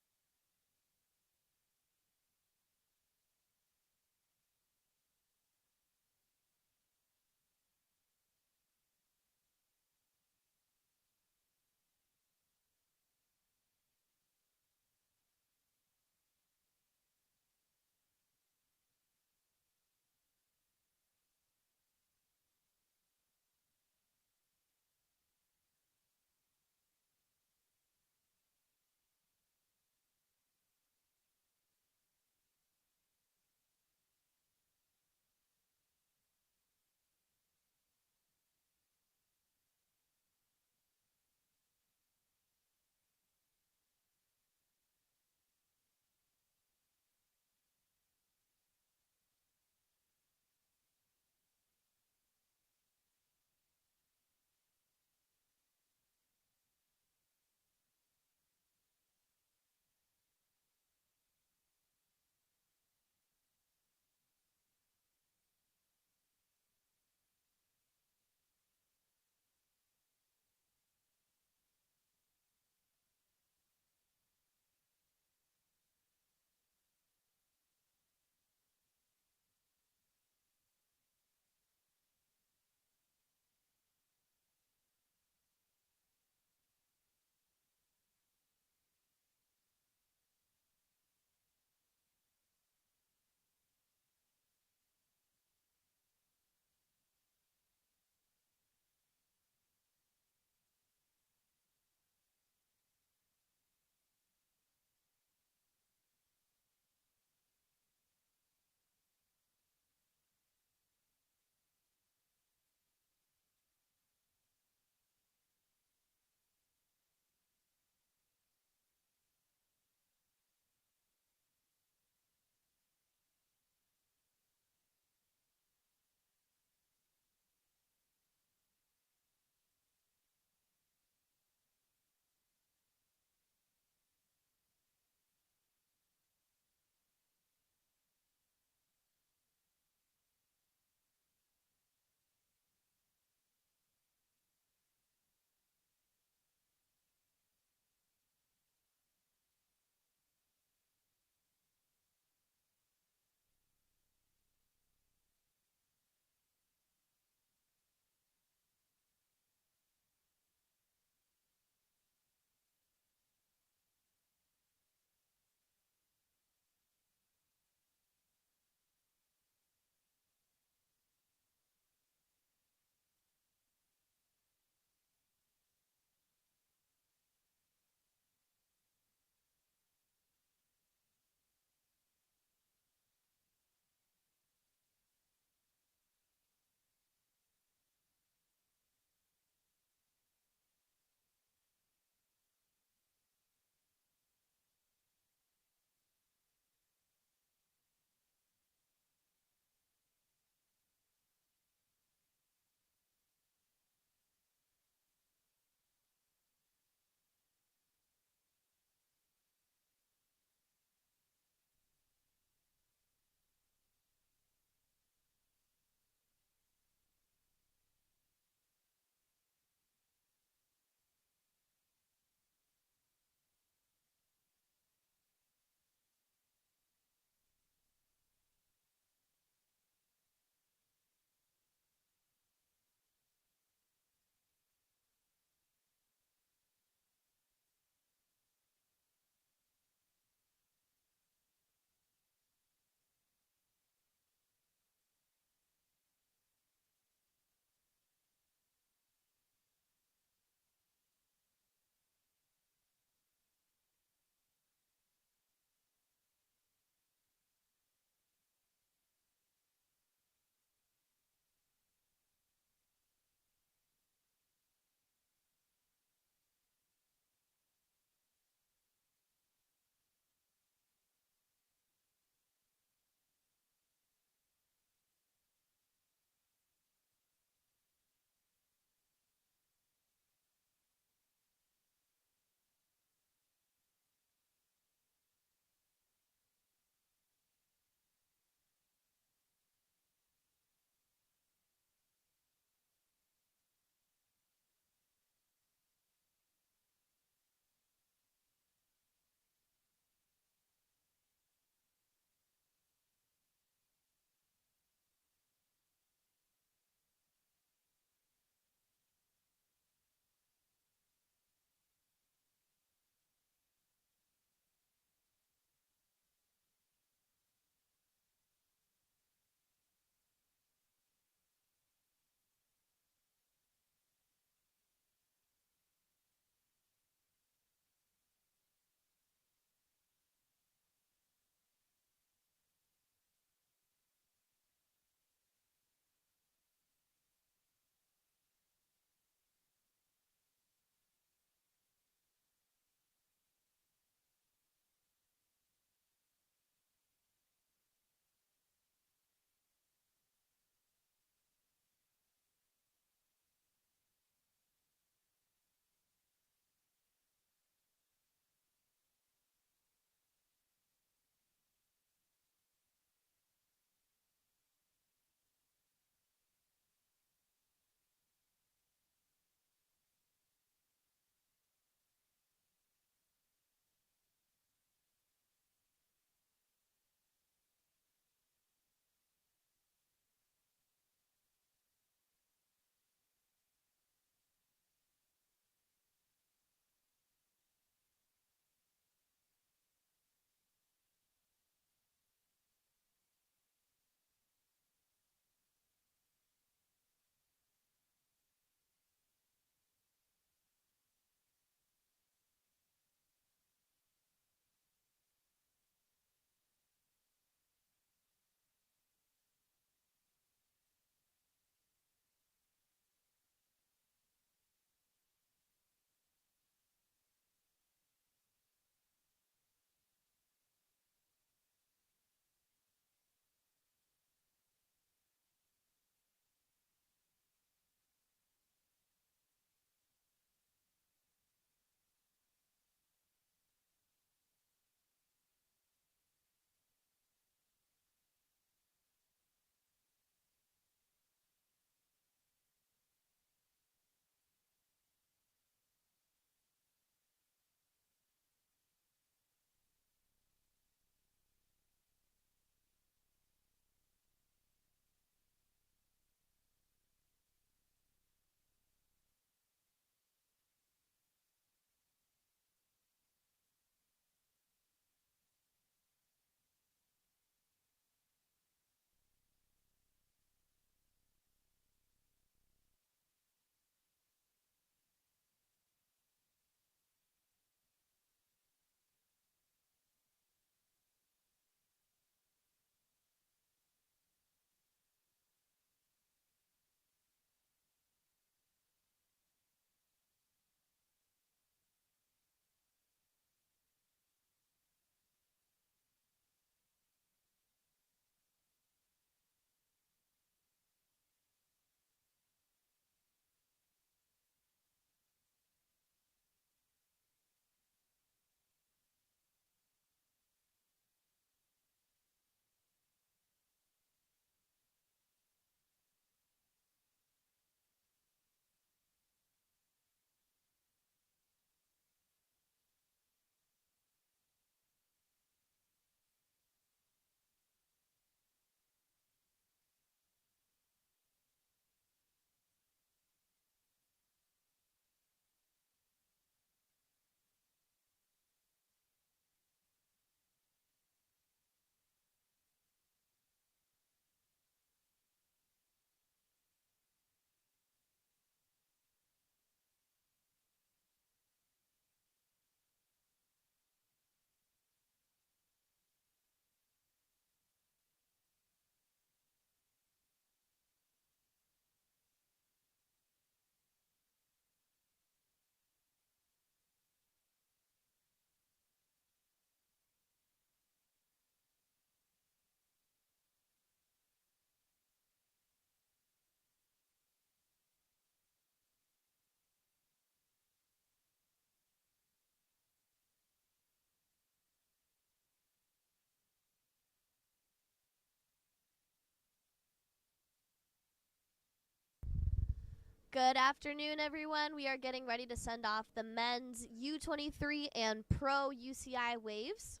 Good afternoon, everyone. We are getting ready to send off the men's U23 and pro UCI waves.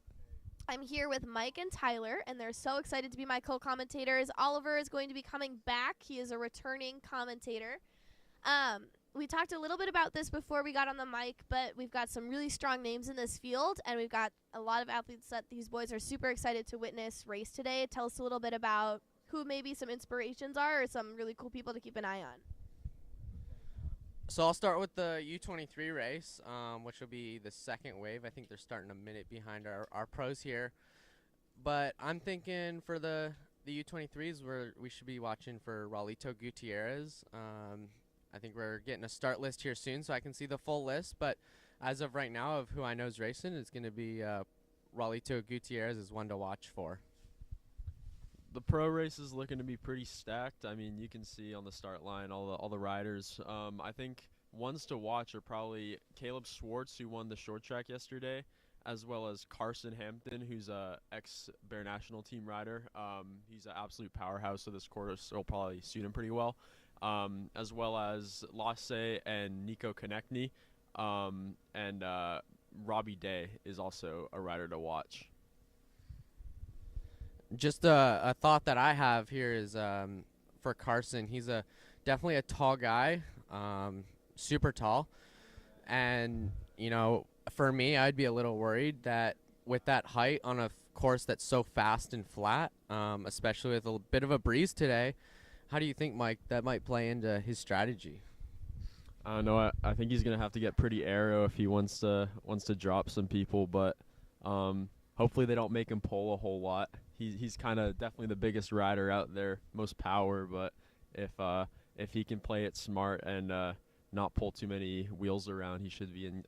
I'm here with Mike and Tyler, and they're so excited to be my co-commentators. Oliver is going to be coming back. He is a returning commentator. We talked a little bit about this before we got on the mic, but we've got some really strong names in this field, and we've got a lot of athletes that these boys are super excited to witness race today. Tell us a little bit about who maybe some inspirations are or some really cool people to keep an eye on. So I'll start with the U23 race, which will be the second wave. I think they're starting a minute behind our pros here. But I'm thinking for the U23s, we should be watching for Raulito Gutierrez. I think we're getting a start list here soon, so I can see the full list. But as of right now, of who I know is racing, it's going to be Raulito Gutierrez is one to watch for. The pro race is looking to be pretty stacked. I mean, you can see on the start line all the riders. I think ones to watch are probably Caleb Schwartz, who won the short track yesterday, as well as Carson Hampton, who's a ex-Bear National Team rider. He's an absolute powerhouse, so this course will probably suit him pretty well. As well as Lasse and Nico Konechny, and Robbie Day is also a rider to watch. Just a thought that I have here is for Carson. He's definitely a tall guy, super tall. And, you know, for me, I'd be a little worried that with that height on a course that's so fast and flat, especially with a bit of a breeze today, how do you think, Mike, that might play into his strategy? I don't know. I think he's going to have to get pretty aero if he wants to drop some people, but hopefully they don't make him pull a whole lot. He's kind of definitely the biggest rider out there, most power, but if he can play it smart and not pull too many wheels around, he should be in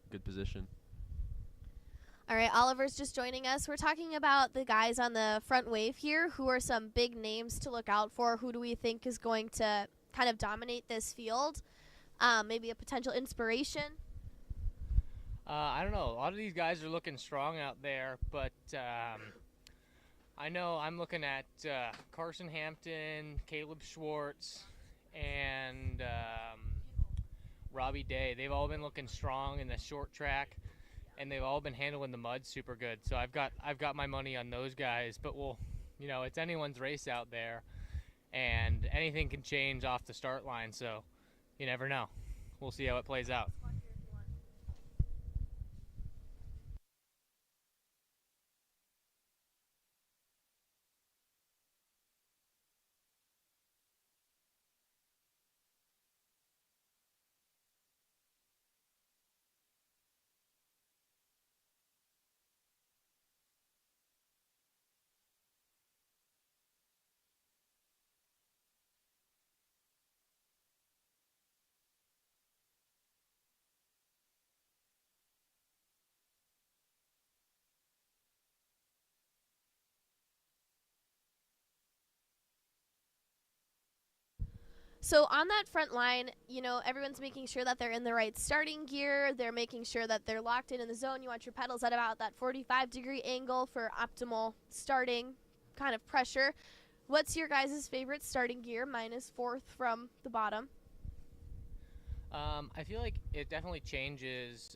good position. All right, Oliver's just joining us. We're talking about the guys on the front wave here. Who are some big names to look out for? Who do we think is going to kind of dominate this field? Maybe a potential inspiration? I don't know. A lot of these guys are looking strong out there, but I know I'm looking at Carson Hampton, Caleb Schwartz, and Robbie Day. They've all been looking strong in the short track, and they've all been handling the mud super good. So I've got my money on those guys. But it's anyone's race out there, and anything can change off the start line. So you never know. We'll see how it plays out. So on that front line, everyone's making sure that they're in the right starting gear. They're making sure that they're locked in the zone. You want your pedals at about that 45-degree angle for optimal starting kind of pressure. What's your guys' favorite starting gear? Mine is fourth from the bottom. I feel like it definitely changes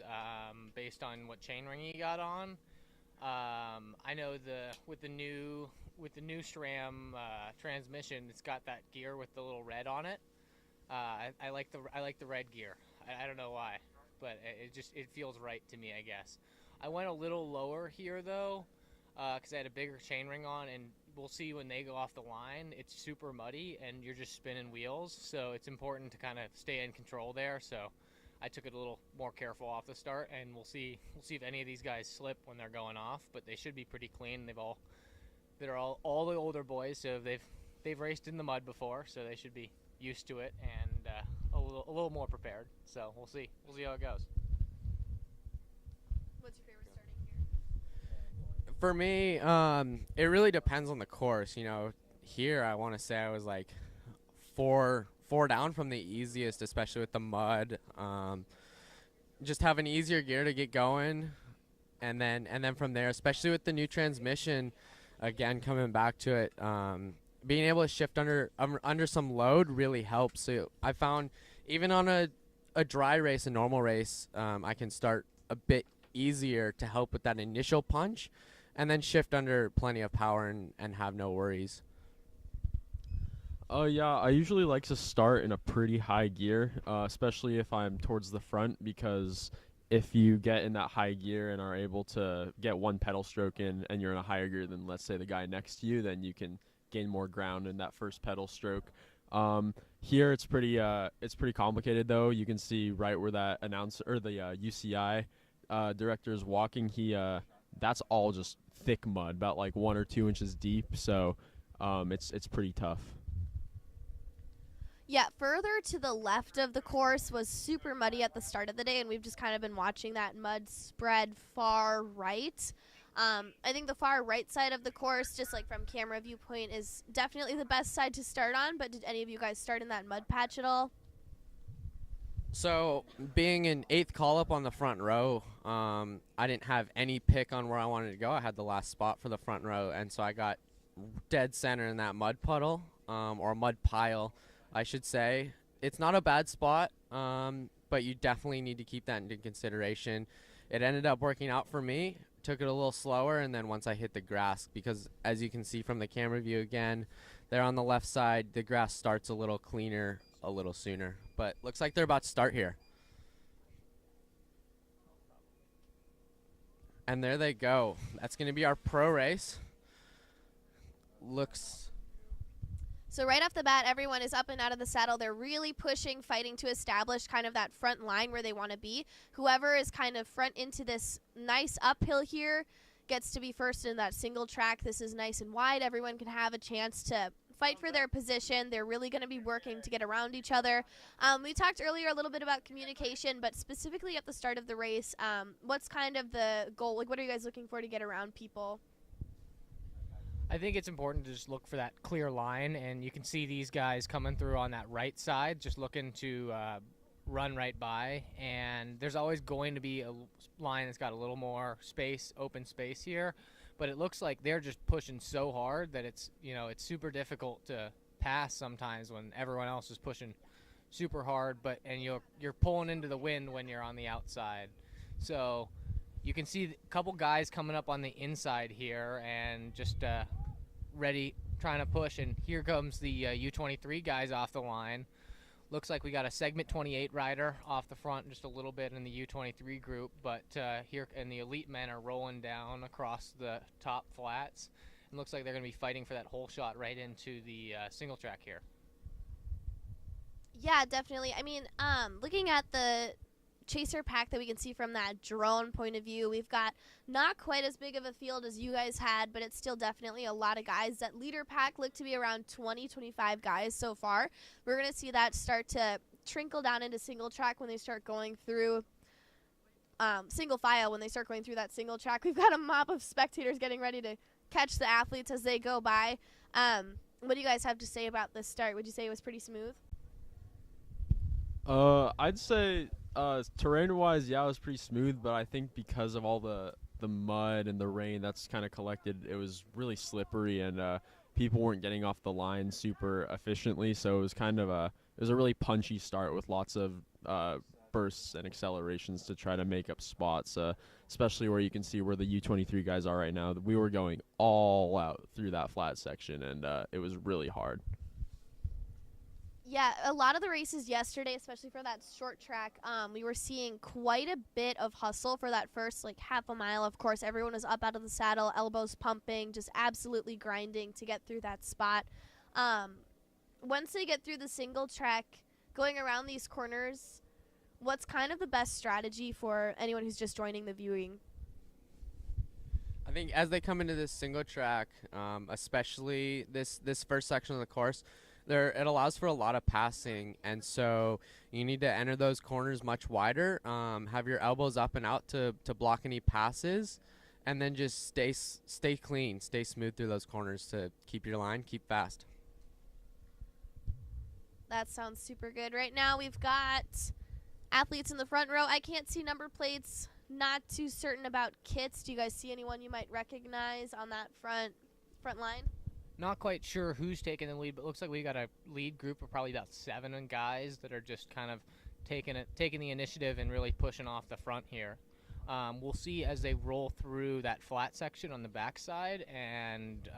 based on what chainring you got on. I know with the new SRAM transmission, it's got that gear with the little red on it. I like the red gear. I don't know why, but it feels right to me, I guess. I went a little lower here though, because I had a bigger chainring on, and we'll see when they go off the line. It's super muddy, and you're just spinning wheels, so it's important to kind of stay in control there. So I took it a little more careful off the start, and we'll see if any of these guys slip when they're going off. But they should be pretty clean. They're all the older boys, so they've raced in the mud before, so they should be used to it and a little more prepared. So we'll see how it goes. What's your favorite starting gear? For me, it really depends on the course. Here I want to say I was like four down from the easiest, especially with the mud. Just have an easier gear to get going, and then from there, especially with the new transmission. Again, coming back to it, being able to shift under some load really helps. So I found even on a dry race, a normal race, I can start a bit easier to help with that initial punch, and then shift under plenty of power and have no worries. Yeah, I usually like to start in a pretty high gear, especially if I'm towards the front, because if you get in that high gear and are able to get one pedal stroke in and you're in a higher gear than, let's say, the guy next to you, then you can gain more ground in that first pedal stroke. Here it's pretty complicated though. You can see right where that announcer or the UCI director is walking. That's all just thick mud, about like 1 or 2 inches deep. So it's pretty tough. Yeah, further to the left of the course was super muddy at the start of the day, and we've just kind of been watching that mud spread far right. I think the far right side of the course, just like from camera viewpoint, is definitely the best side to start on, but did any of you guys start in that mud patch at all? So being an 8th call-up on the front row, I didn't have any pick on where I wanted to go. I had the last spot for the front row, and so I got dead center in that mud puddle, or mud pile, I should say. It's not a bad spot, but you definitely need to keep that into consideration. It ended up working out for me. Took it a little slower, and then once I hit the grass, because as you can see from the camera view again, there on the left side, the grass starts a little cleaner a little sooner. But looks like they're about to start here. And there they go. That's going to be our pro race. So right off the bat, everyone is up and out of the saddle. They're really pushing, fighting to establish kind of that front line where they want to be. Whoever is kind of front into this nice uphill here gets to be first in that single track. This is nice and wide. Everyone can have a chance to fight for their position. They're really going to be working to get around each other. We talked earlier a little bit about communication, but specifically at the start of the race, what's kind of the goal? Like, what are you guys looking for to get around people? I think it's important to just look for that clear line, and you can see these guys coming through on that right side, just looking to run right by, and there's always going to be a line that's got a little more space, open space here, but it looks like they're just pushing so hard that it's super difficult to pass sometimes when everyone else is pushing super hard, and you're pulling into the wind when you're on the outside. So you can see a couple guys coming up on the inside here and just ready, trying to push, and here comes the U23 guys off the line. Looks like we got a segment 28 rider off the front just a little bit in the U23 group, but here and the elite men are rolling down across the top flats. It looks like they're going to be fighting for that hole shot right into the single track here. Yeah, definitely. I mean, looking at the chaser pack that we can see from that drone point of view, we've got not quite as big of a field as you guys had, but it's still definitely a lot of guys. That leader pack looked to be around 20-25 guys so far. We're going to see that start to trickle down into single track when they start going through single file. When they start going through that single track, we've got a mob of spectators getting ready to catch the athletes as they go by. What do you guys have to say about this start? Would you say it was pretty smooth? I'd say terrain-wise, yeah, it was pretty smooth, but I think because of all the mud and the rain that's kind of collected, it was really slippery, and people weren't getting off the line super efficiently, so it was kind of a really punchy start with lots of bursts and accelerations to try to make up spots, especially where you can see where the U23 guys are right now. We were going all out through that flat section, and it was really hard. Yeah, a lot of the races yesterday, especially for that short track, we were seeing quite a bit of hustle for that first half a mile. Of course, everyone was up out of the saddle, elbows pumping, just absolutely grinding to get through that spot. Once they get through the single track, going around these corners, what's kind of the best strategy for anyone who's just joining the viewing? I think as they come into this single track, especially this first section of the course, it allows for a lot of passing, and so you need to enter those corners much wider, have your elbows up and out to block any passes, and then just stay clean, stay smooth through those corners to keep your line, keep fast. That sounds super good. Right now we've got athletes in the front row. I can't see number plates, not too certain about kits. Do you guys see anyone you might recognize on that front line? Not quite sure who's taking the lead, but looks like we got a lead group of probably about 7 guys that are just kind of taking the initiative and really pushing off the front here. We'll see as they roll through that flat section on the backside and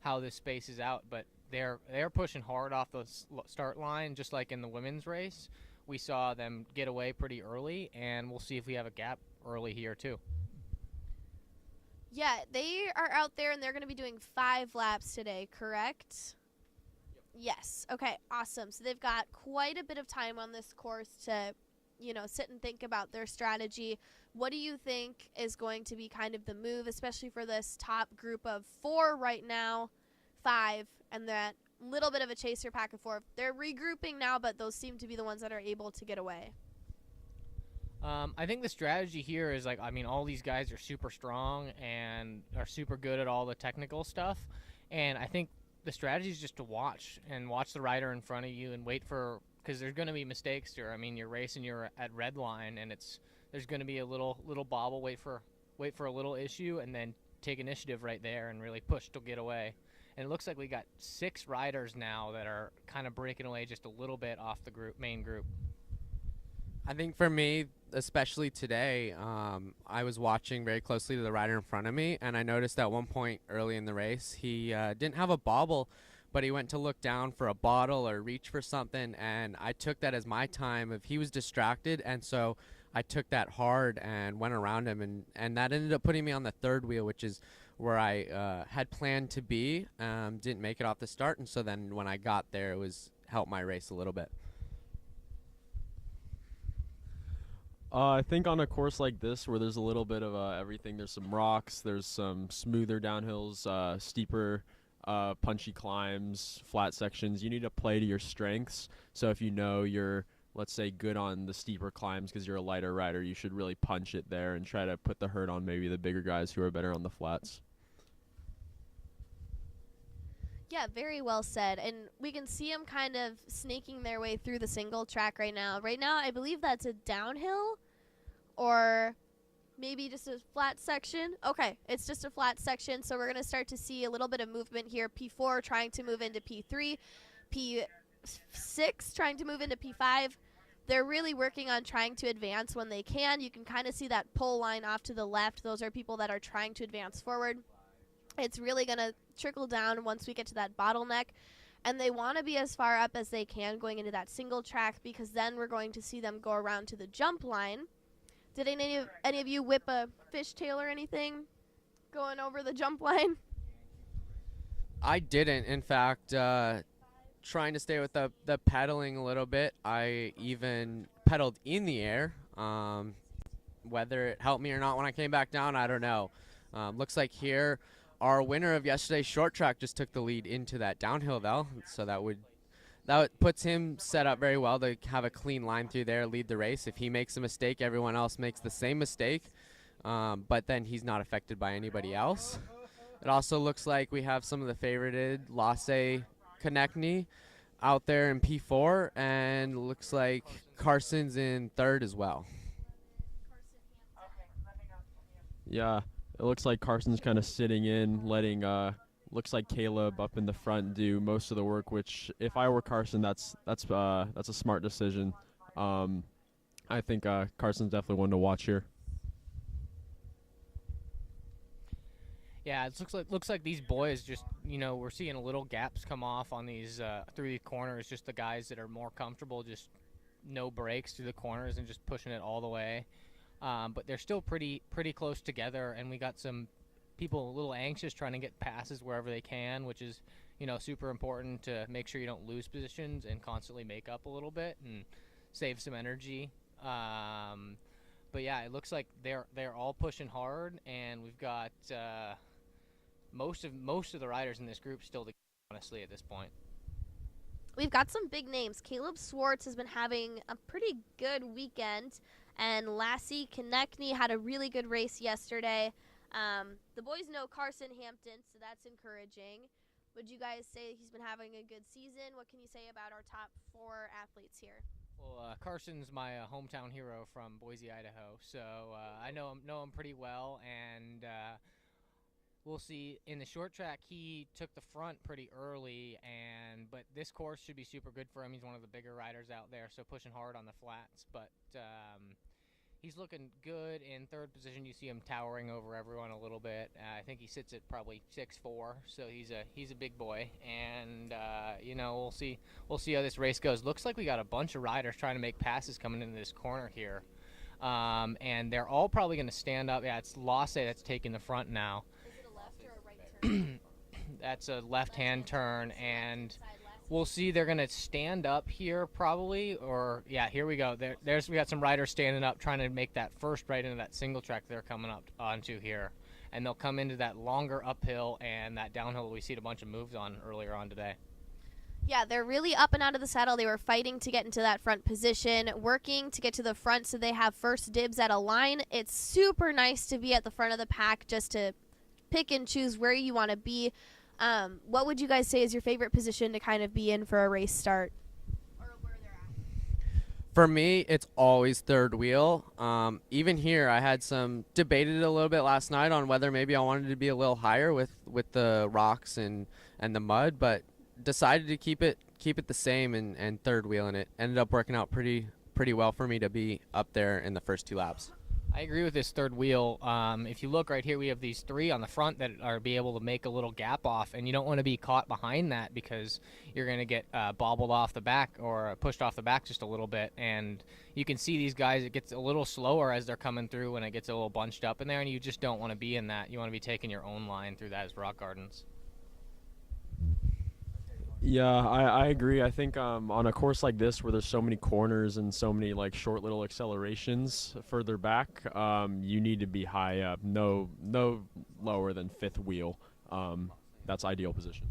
how this spaces out, but they're pushing hard off the start line, just like in the women's race. We saw them get away pretty early, and we'll see if we have a gap early here too. Yeah, they are out there and they're going to be doing 5 laps today, correct? Yes. Okay, awesome. So they've got quite a bit of time on this course to, sit and think about their strategy. What do you think is going to be kind of the move, especially for this top group of 4 right now, 5, and that little bit of a chaser pack of 4? They're regrouping now, but those seem to be the ones that are able to get away. I think the strategy here is all these guys are super strong and are super good at all the technical stuff, and I think the strategy is just to watch the rider in front of you and wait for, because there's going to be mistakes here. I mean, you're racing, you're at red line, and there's going to be a little bobble, wait for a little issue, and then take initiative right there and really push to get away. And it looks like we got 6 riders now that are kind of breaking away just a little bit off the main group. I think for me, especially today, I was watching very closely to the rider in front of me, and I noticed at one point early in the race, he didn't have a bobble, but he went to look down for a bottle or reach for something, and I took that as my time if he was distracted, and so I took that hard and went around him, and that ended up putting me on the third wheel, which is where I had planned to be. Didn't make it off the start, and so then when I got there, it was helped my race a little bit. I think on a course like this where there's a little bit of everything, there's some rocks, there's some smoother downhills, steeper, punchy climbs, flat sections, you need to play to your strengths. So if you know you're, let's say, good on the steeper climbs because you're a lighter rider, you should really punch it there and try to put the hurt on maybe the bigger guys who are better on the flats. Yeah, very well said. And we can see them kind of snaking their way through the single track right now. Right now, I believe that's a downhill or maybe just a flat section. Okay, it's just a flat section, so we're going to start to see a little bit of movement here. P4 trying to move into P3, P6 trying to move into P5. They're really working on trying to advance when they can. You can kind of see that pull line off to the left. Those are people that are trying to advance forward. It's really going to trickle down once we get to that bottleneck, and they want to be as far up as they can going into that single track, because then we're going to see them go around to the jump line. Did any of you whip a fishtail or anything going over the jump line? I didn't. In fact, trying to stay with the pedaling a little bit, I even pedaled in the air. Whether it helped me or not when I came back down, I don't know. Looks like here our winner of yesterday's short track just took the lead into that downhill, though, so that puts him set up very well to have a clean line through there, lead the race. If he makes a mistake, everyone else makes the same mistake, but then he's not affected by anybody else. It also looks like we have some of the favorited Lasse Konechny out there in P4, and looks like Carson's in third as well. Yeah, it looks like Carson's kind of sitting in, letting looks like Caleb up in the front do most of the work, which if I were Carson, that's a smart decision. I think Carson's definitely one to watch here. Yeah, it looks like these boys just, we're seeing little gaps come off on these through the corners, just the guys that are more comfortable, just no breaks through the corners and just pushing it all the way. But they're still pretty close together, and we got some people a little anxious trying to get passes wherever they can, which is, super important to make sure you don't lose positions and constantly make up a little bit and save some energy. But yeah, it looks like they're all pushing hard, and we've got most of the riders in this group still to, honestly, at this point. We've got some big names. Caleb Swartz has been having a pretty good weekend, and Lasse Konechny had a really good race yesterday. The boys know Carson Hampton, so that's encouraging. Would you guys say he's been having a good season? What can you say about our top 4 athletes here? Well, Carson's my hometown hero from Boise, Idaho, so I know him pretty well, and we'll see. In the short track, he took the front pretty early, but this course should be super good for him. He's one of the bigger riders out there, so pushing hard on the flats. But he's looking good in third position. You see him towering over everyone a little bit. I think he sits at probably 6'4", so he's a big boy. And we'll see how this race goes. Looks like we got a bunch of riders trying to make passes coming into this corner here, and they're all probably going to stand up. Yeah, it's Lasse that's taking the front now. Is it a left or a right turn? That's a left-hand turn, and we'll see. They're going to stand up here probably, or yeah, here we go. We got some riders standing up trying to make that first right into that single track they're coming up onto here, and they'll come into that longer uphill and that downhill we see a bunch of moves on earlier on today. Yeah, they're really up and out of the saddle. They were fighting to get into that front position, working to get to the front so they have first dibs at a line. It's super nice to be at the front of the pack just to pick and choose where you want to be. What would you guys say is your favorite position to kind of be in for a race start? For me, it's always third wheel. Even here, I had debated a little bit last night on whether maybe I wanted to be a little higher with the rocks and the mud, but decided to keep it the same and third wheel, and it ended up working out pretty well for me to be up there in the first 2 laps. I agree with this third wheel. If you look right here, we have these 3 on the front that are be able to make a little gap off, and you don't want to be caught behind that because you're going to get bobbled off the back or pushed off the back just a little bit. And you can see these guys, it gets a little slower as they're coming through when it gets a little bunched up in there, and you just don't want to be in that. You want to be taking your own line through that as rock gardens. Yeah, I agree. I think on a course like this where there's so many corners and so many like short little accelerations further back, you need to be high up, no lower than 5th wheel. That's ideal position.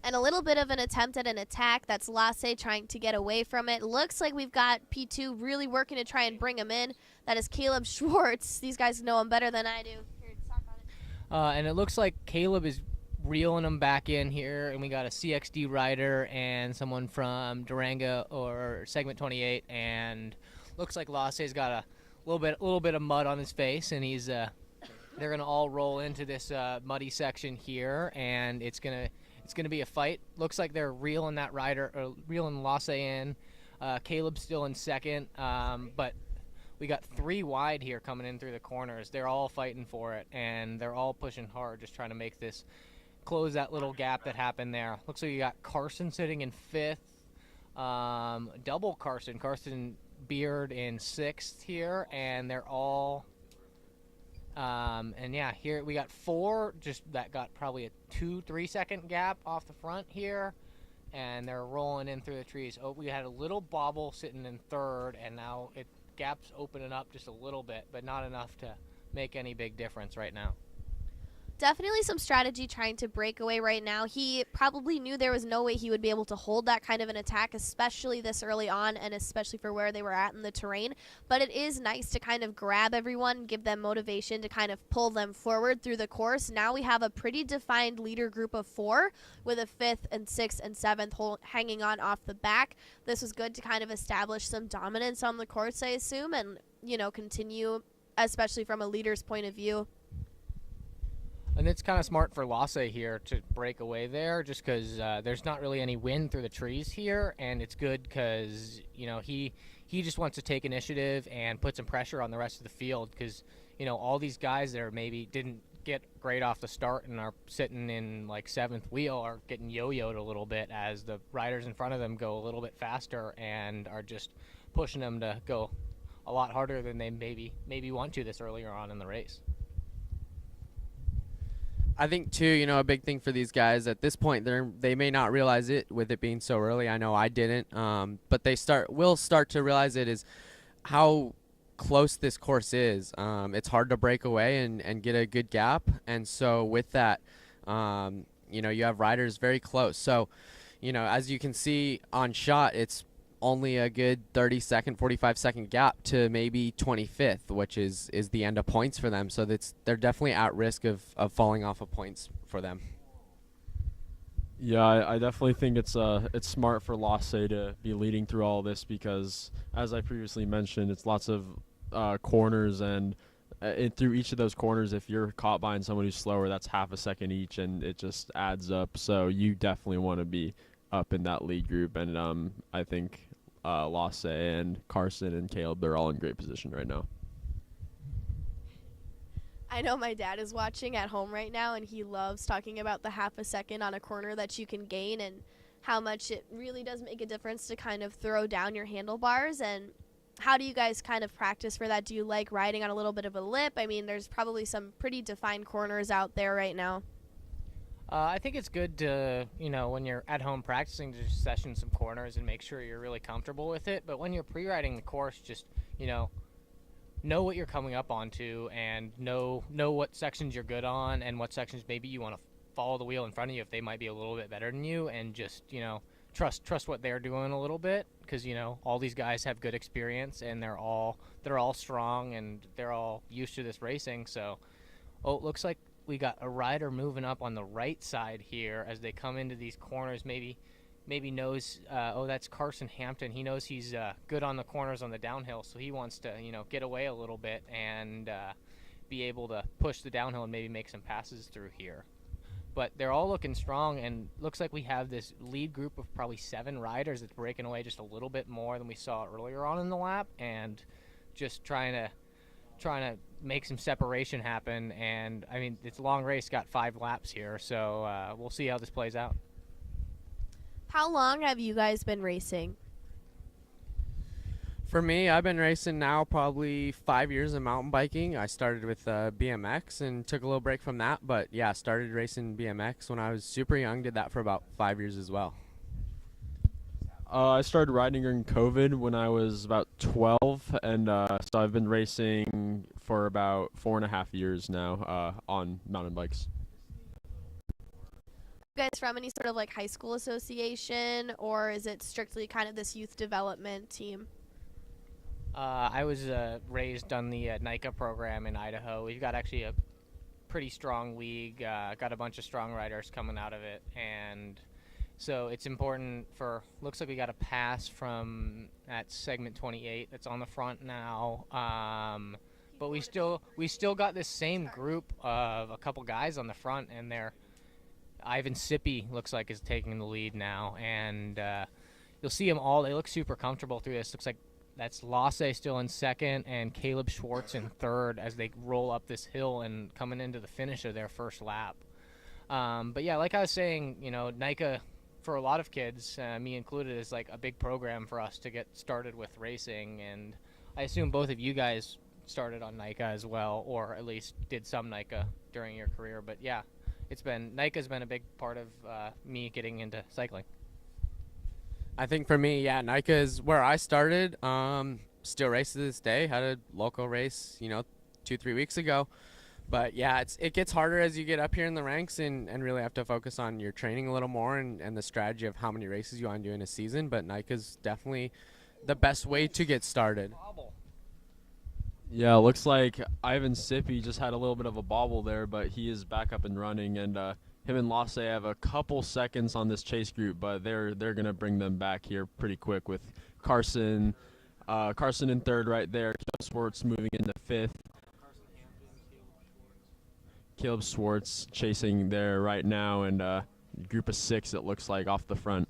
And a little bit of an attempt at an attack. That's Lasse trying to get away from it. Looks like we've got P2 really working to try and bring him in. That is Caleb Schwartz. These guys know him better than I do. Here, talk on it. And it looks like Caleb is reeling them back in here, and we got a CXD rider and someone from Durango or segment 28, and looks like Lasse's got a little bit of mud on his face, and they're gonna all roll into this muddy section here, and it's gonna be a fight. Looks like they're reeling that rider or reeling Lasse in. Caleb's still in second, but we got 3 wide here coming in through the corners. They're all fighting for it, and they're all pushing hard, just trying to make this close that little gap that happened there. Looks like you got Carson sitting in 5th, double Carson Beard in 6th here, and they're all and yeah, here we got 4 just that got probably a 2-3 second gap off the front here, and they're rolling in through the trees. Oh, we had a little bobble sitting in 3rd, and now gap's opening up just a little bit, but not enough to make any big difference right now. Definitely some strategy trying to break away right now. He probably knew there was no way he would be able to hold that kind of an attack, especially this early on, and especially for where they were at in the terrain. But it is nice to kind of grab everyone, give them motivation to kind of pull them forward through the course. Now we have a pretty defined leader group of 4 with a 5th and 6th and 7th hanging on off the back. This was good to kind of establish some dominance on the course, I assume, and, continue, especially from a leader's point of view. And it's kind of smart for Lasse here to break away there, just because there's not really any wind through the trees here, and it's good because he just wants to take initiative and put some pressure on the rest of the field, because all these guys that are maybe didn't get great off the start and are sitting in like 7th wheel are getting yo-yoed a little bit as the riders in front of them go a little bit faster and are just pushing them to go a lot harder than they maybe want to this earlier on in the race. I think too, a big thing for these guys at this point, they may not realize it with it being so early. I know I didn't, but will start to realize it is how close this course is. It's hard to break away and get a good gap, and so with that, you have riders very close. So, as you can see on shot, it's only a good 30-second, 45-second gap to maybe 25th, which is the end of points for them. So they're definitely at risk of falling off of points for them. Yeah, I definitely think it's smart for Lasse to be leading through all this because, as I previously mentioned, it's lots of corners and through each of those corners, if you're caught behind someone who's slower, that's half a second each, and it just adds up. So you definitely want to be up in that lead group, and I think Lasse and Carson and Caleb, they're all in great position right now. I know my dad is watching at home right now, and he loves talking about the half a second on a corner that you can gain and how much it really does make a difference to kind of throw down your handlebars. And how do you guys kind of practice for that? Do you like riding on a little bit of a lip? I mean, there's probably some pretty defined corners out there right now. I think it's good to, when you're at home practicing, to just session some corners and make sure you're really comfortable with it. But when you're pre-riding the course, just, know what you're coming up onto and know what sections you're good on and what sections maybe you want to follow the wheel in front of you if they might be a little bit better than you, and just, trust what they're doing a little bit, because, all these guys have good experience and they're all strong and they're all used to this racing. So, it looks like we got a rider moving up on the right side here as they come into these corners. Maybe knows, that's Carson Hampton. He knows he's good on the corners on the downhill, so he wants to, get away a little bit and be able to push the downhill and maybe make some passes through here. But they're all looking strong, and looks like we have this lead group of probably 7 riders that's breaking away just a little bit more than we saw earlier on in the lap, and just trying to make some separation happen. And I mean, it's a long race, got 5 laps here, so we'll see how this plays out. How long have you guys been racing? For me, I've been racing now probably 5 years in mountain biking. I started with BMX and took a little break from that, but yeah, started racing BMX when I was super young, did that for about 5 years as well. I started riding during COVID when I was about 12, and so I've been racing for about 4.5 years now on mountain bikes. You guys from any sort of like high school association, or is it strictly kind of this youth development team? I was raised on the NICA program in Idaho. We've got actually a pretty strong league, got a bunch of strong riders coming out of it, and so it's important for, looks like we got a pass from at segment 28 that's on the front now, but we still got this same group of a couple guys on the front, and Ivan Sippy looks like is taking the lead now, and you'll see them all. They look super comfortable through this. Looks like that's Lasse still in second and Caleb Schwartz in third as they roll up this hill and coming into the finish of their first lap. But yeah, like I was saying, NICA for a lot of kids, me included, is like a big program for us to get started with racing, and I assume both of you guys started on NICA as well, or at least did some NICA during your career. But yeah, NICA's been a big part of me getting into cycling. I think for me, yeah, NICA is where I started. Still race to this day. Had a local race, 2-3 weeks ago. But yeah, it gets harder as you get up here in the ranks and really have to focus on your training a little more and the strategy of how many races you want to do in a season. But NICA's definitely the best way to get started. Yeah, looks like Ivan Sippy just had a little bit of a bobble there, but he is back up and running, and him and Lasse have a couple seconds on this chase group, but they're gonna bring them back here pretty quick with Carson in third right there, Caleb Schwartz moving into fifth. Caleb Schwartz chasing there right now, and group of 6 it looks like off the front.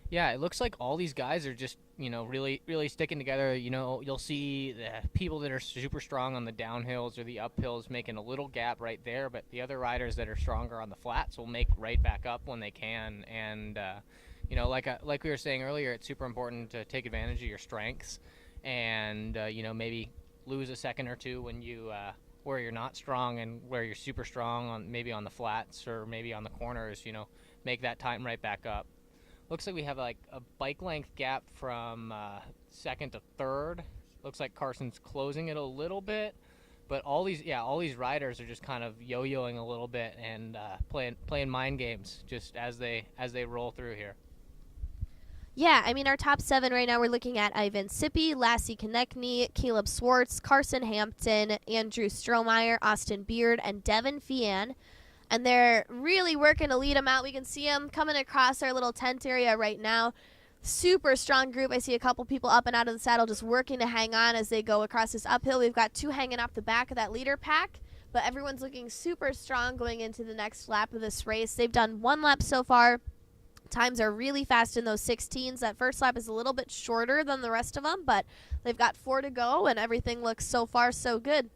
Yeah, it looks like all these guys are just, really, really sticking together. You'll see the people that are super strong on the downhills or the uphills making a little gap right there, but the other riders that are stronger on the flats will make right back up when they can. And, like we were saying earlier, it's super important to take advantage of your strengths and, maybe lose a second or two when you where you're not strong and where you're super strong on maybe on the flats or maybe on the corners, make that time right back up. Looks like we have like a bike length gap from second to third. Looks like Carson's closing it a little bit, but all these riders are just kind of yo-yoing a little bit and playing mind games just as they roll through here. Yeah, I mean, our top 7 right now, we're looking at Ivan Sippy, Lassie Konechny, Caleb Schwartz, Carson Hampton, Andrew Strohmeyer, Austin Beard, and Devin Fian. And they're really working to lead them out. We can see them coming across our little tent area right now. super strong group. I see a couple people up and out of the saddle just working to hang on as they go across this uphill. We've got 2 hanging off the back of that leader pack, but everyone's looking super strong going into the next lap of this race. They've done 1 lap so far. Times are really fast in those 16s. That first lap is a little bit shorter than the rest of them, but they've got 4 to go, and everything looks so far so good.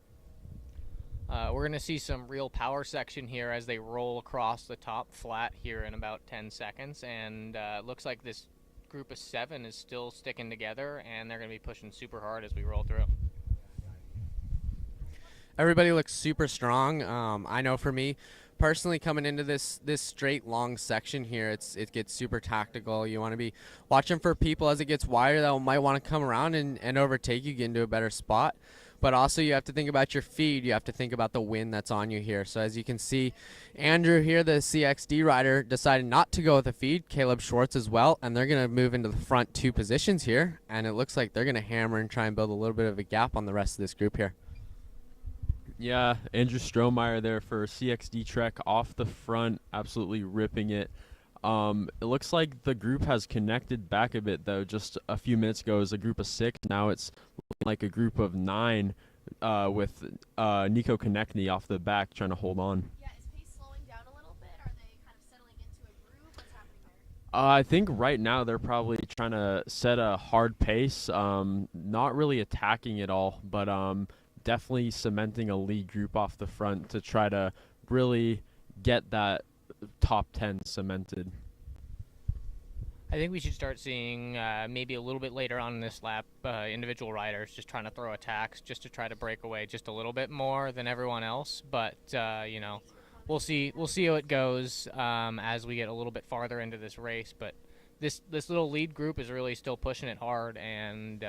We're going to see some real power section here as they roll across the top flat here in about 10 seconds, and it looks like this group of 7 is still sticking together, and they're going to be pushing super hard as we roll through. Everybody looks super strong. I know for me, personally, coming into this straight long section here, it gets super tactical. You want to be watching for people as it gets wider that might want to come around and overtake you, get into a better spot. But also you have to think about your feed. You have to think about the wind that's on you here. So as you can see, Andrew here, the CXD rider, decided not to go with the feed. Caleb Schwartz as well, and they're going to move into the front 2 positions here. And it looks like they're going to hammer and try and build a little bit of a gap on the rest of this group here. Yeah, Andrew Strohmeyer there for CXD Trek off the front, absolutely ripping it. It looks like the group has connected back a bit, though. Just a few minutes ago, it was a group of 6. Now it's looking like a group of 9 with Nico Konechny off the back trying to hold on. Yeah, is pace slowing down a little bit? Are they kind of settling into a groove? What's happening there? I think right now they're probably trying to set a hard pace, not really attacking it all, but definitely cementing a lead group off the front to try to really get that top 10 cemented. I think we should start seeing maybe a little bit later on in this lap individual riders just trying to throw attacks just to try to break away just a little bit more than everyone else. But you know, we'll see how it goes as we get a little bit farther into this race. But this little lead group is really still pushing it hard, and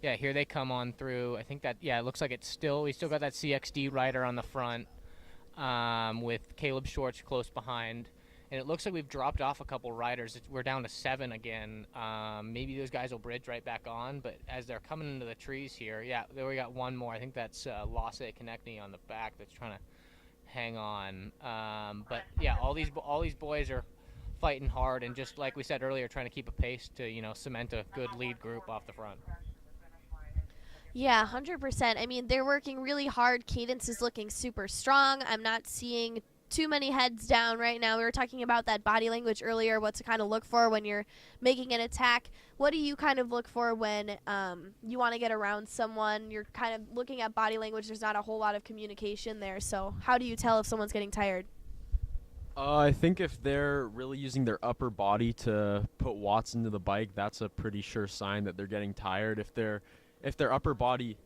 yeah, here they come on through. I think that, yeah, it looks like we still got that CXD rider on the front with Caleb Schwartz close behind. And it looks like we've dropped off a couple riders. We're down to 7 again. Maybe those guys will bridge right back on. But as they're coming into the trees here, yeah, there we got one more. I think that's Lasse Konechny on the back that's trying to hang on. But yeah, all these boys are fighting hard, and just like we said earlier, trying to keep a pace to, you know, cement a good lead group off the front. Yeah, 100%. I mean, they're working really hard. Cadence is looking super strong. I'm not seeing too many heads down right now. We were talking about that body language earlier, what to kind of look for when you're making an attack. What do you kind of look for when you want to get around someone? You're kind of looking at body language. There's not a whole lot of communication there. So how do you tell if someone's getting tired? I think if they're really using their upper body to put watts into the bike, that's a pretty sure sign that they're getting tired. If their upper body,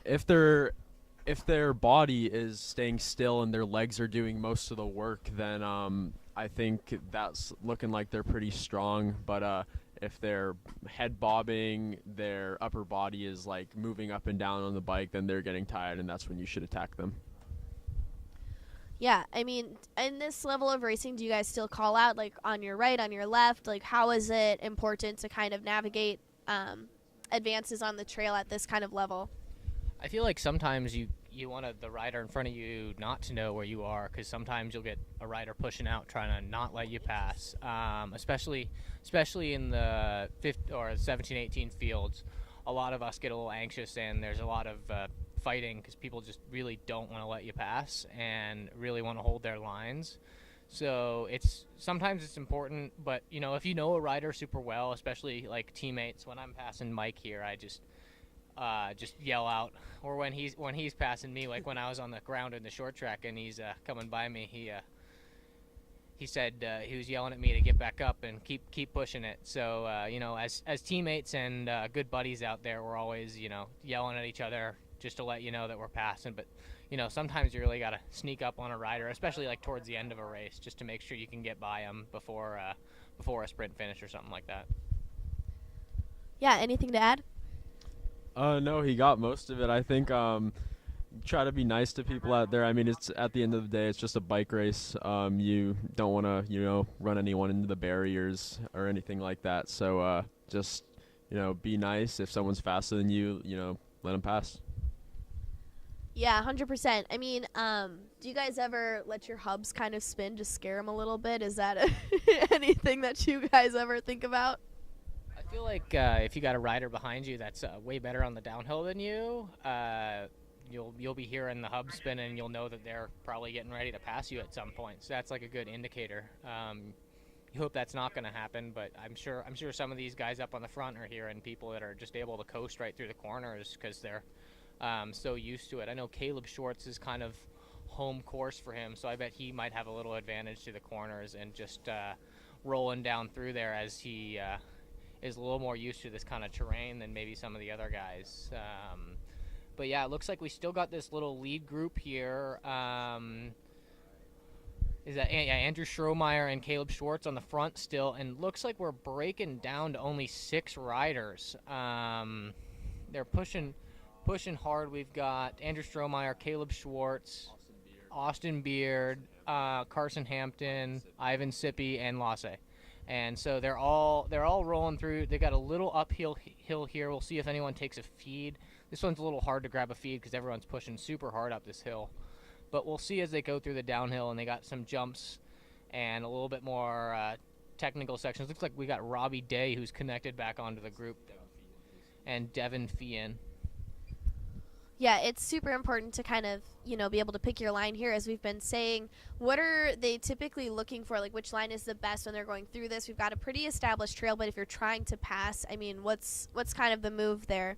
if their body is staying still and their legs are doing most of the work, then I think that's looking like they're pretty strong. But if they're head bobbing, their upper body is like moving up and down on the bike, then they're getting tired, and that's when you should attack them. Yeah, I mean, in this level of racing, do you guys still call out, like, on your right, on your left? Like, how is it important to kind of navigate advances on the trail at this kind of level? I feel like sometimes you want the rider in front of you not to know where you are, because sometimes you'll get a rider pushing out trying to not let you pass, especially in the 17-18 fields. A lot of us get a little anxious, and there's a lot of fighting because people just really don't want to let you pass and really want to hold their lines. So sometimes it's important, but you know, if you know a rider super well, especially like teammates, when I'm passing Mike here, I just yell out. Or when he's passing me, like when I was on the ground in the short track and he's coming by me, he said he was yelling at me to get back up and keep pushing it. So you know, as teammates and good buddies out there, we're always, you know, yelling at each other just to let you know that we're passing. But you know, sometimes you really got to sneak up on a rider, especially like towards the end of a race, just to make sure you can get by them before a sprint finish or something like that. Yeah, anything to add? No, he got most of it. I think try to be nice to people out there. I mean, it's at the end of the day, it's just a bike race. You don't want to, you know, run anyone into the barriers or anything like that. So just, you know, be nice. If someone's faster than you, you know, let them pass. Yeah, 100%. I mean, do you guys ever let your hubs kind of spin to scare them a little bit? Is that anything that you guys ever think about? I feel like if you got a rider behind you that's way better on the downhill than you, you'll be hearing the hub spin and you'll know that they're probably getting ready to pass you at some point. So that's like a good indicator. You hope that's not going to happen, but I'm sure some of these guys up on the front are hearing people that are just able to coast right through the corners because they're so used to it. I know Caleb Schwartz is kind of home course for him, so I bet he might have a little advantage to the corners and just rolling down through there as he is a little more used to this kind of terrain than maybe some of the other guys. But yeah, it looks like we still got this little lead group here. Is that Andrew Schromeyer and Caleb Schwartz on the front still, and looks like we're breaking down to only 6 riders. They're pushing hard. We've got Andrew Schromeyer, Caleb Schwartz, Austin Beard, Carson Hampton, Ivan Sippy, and Lasse. And so they're all rolling through. They got a little uphill hill here. We'll see if anyone takes a feed. This one's a little hard to grab a feed because everyone's pushing super hard up this hill. But we'll see as they go through the downhill, and they got some jumps and a little bit more technical sections. Looks like we got Robbie Day, who's connected back onto the group, and Devin Fian. Yeah, it's super important to kind of, be able to pick your line here, as we've been saying. What are they typically looking for? Like, which line is the best when they're going through this? We've got a pretty established trail, but if you're trying to pass, I mean, what's kind of the move there?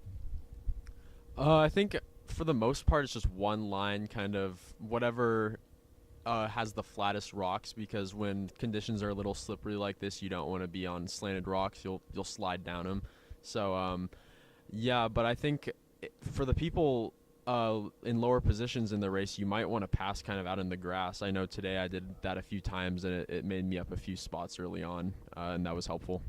I think for the most part, it's just one line, kind of whatever has the flattest rocks, because when conditions are a little slippery like this, you don't want to be on slanted rocks. You'll slide down them. So, yeah, but I think for the people in lower positions in the race, you might want to pass kind of out in the grass. I know today I did that a few times, and it made me up a few spots early on, and that was helpful.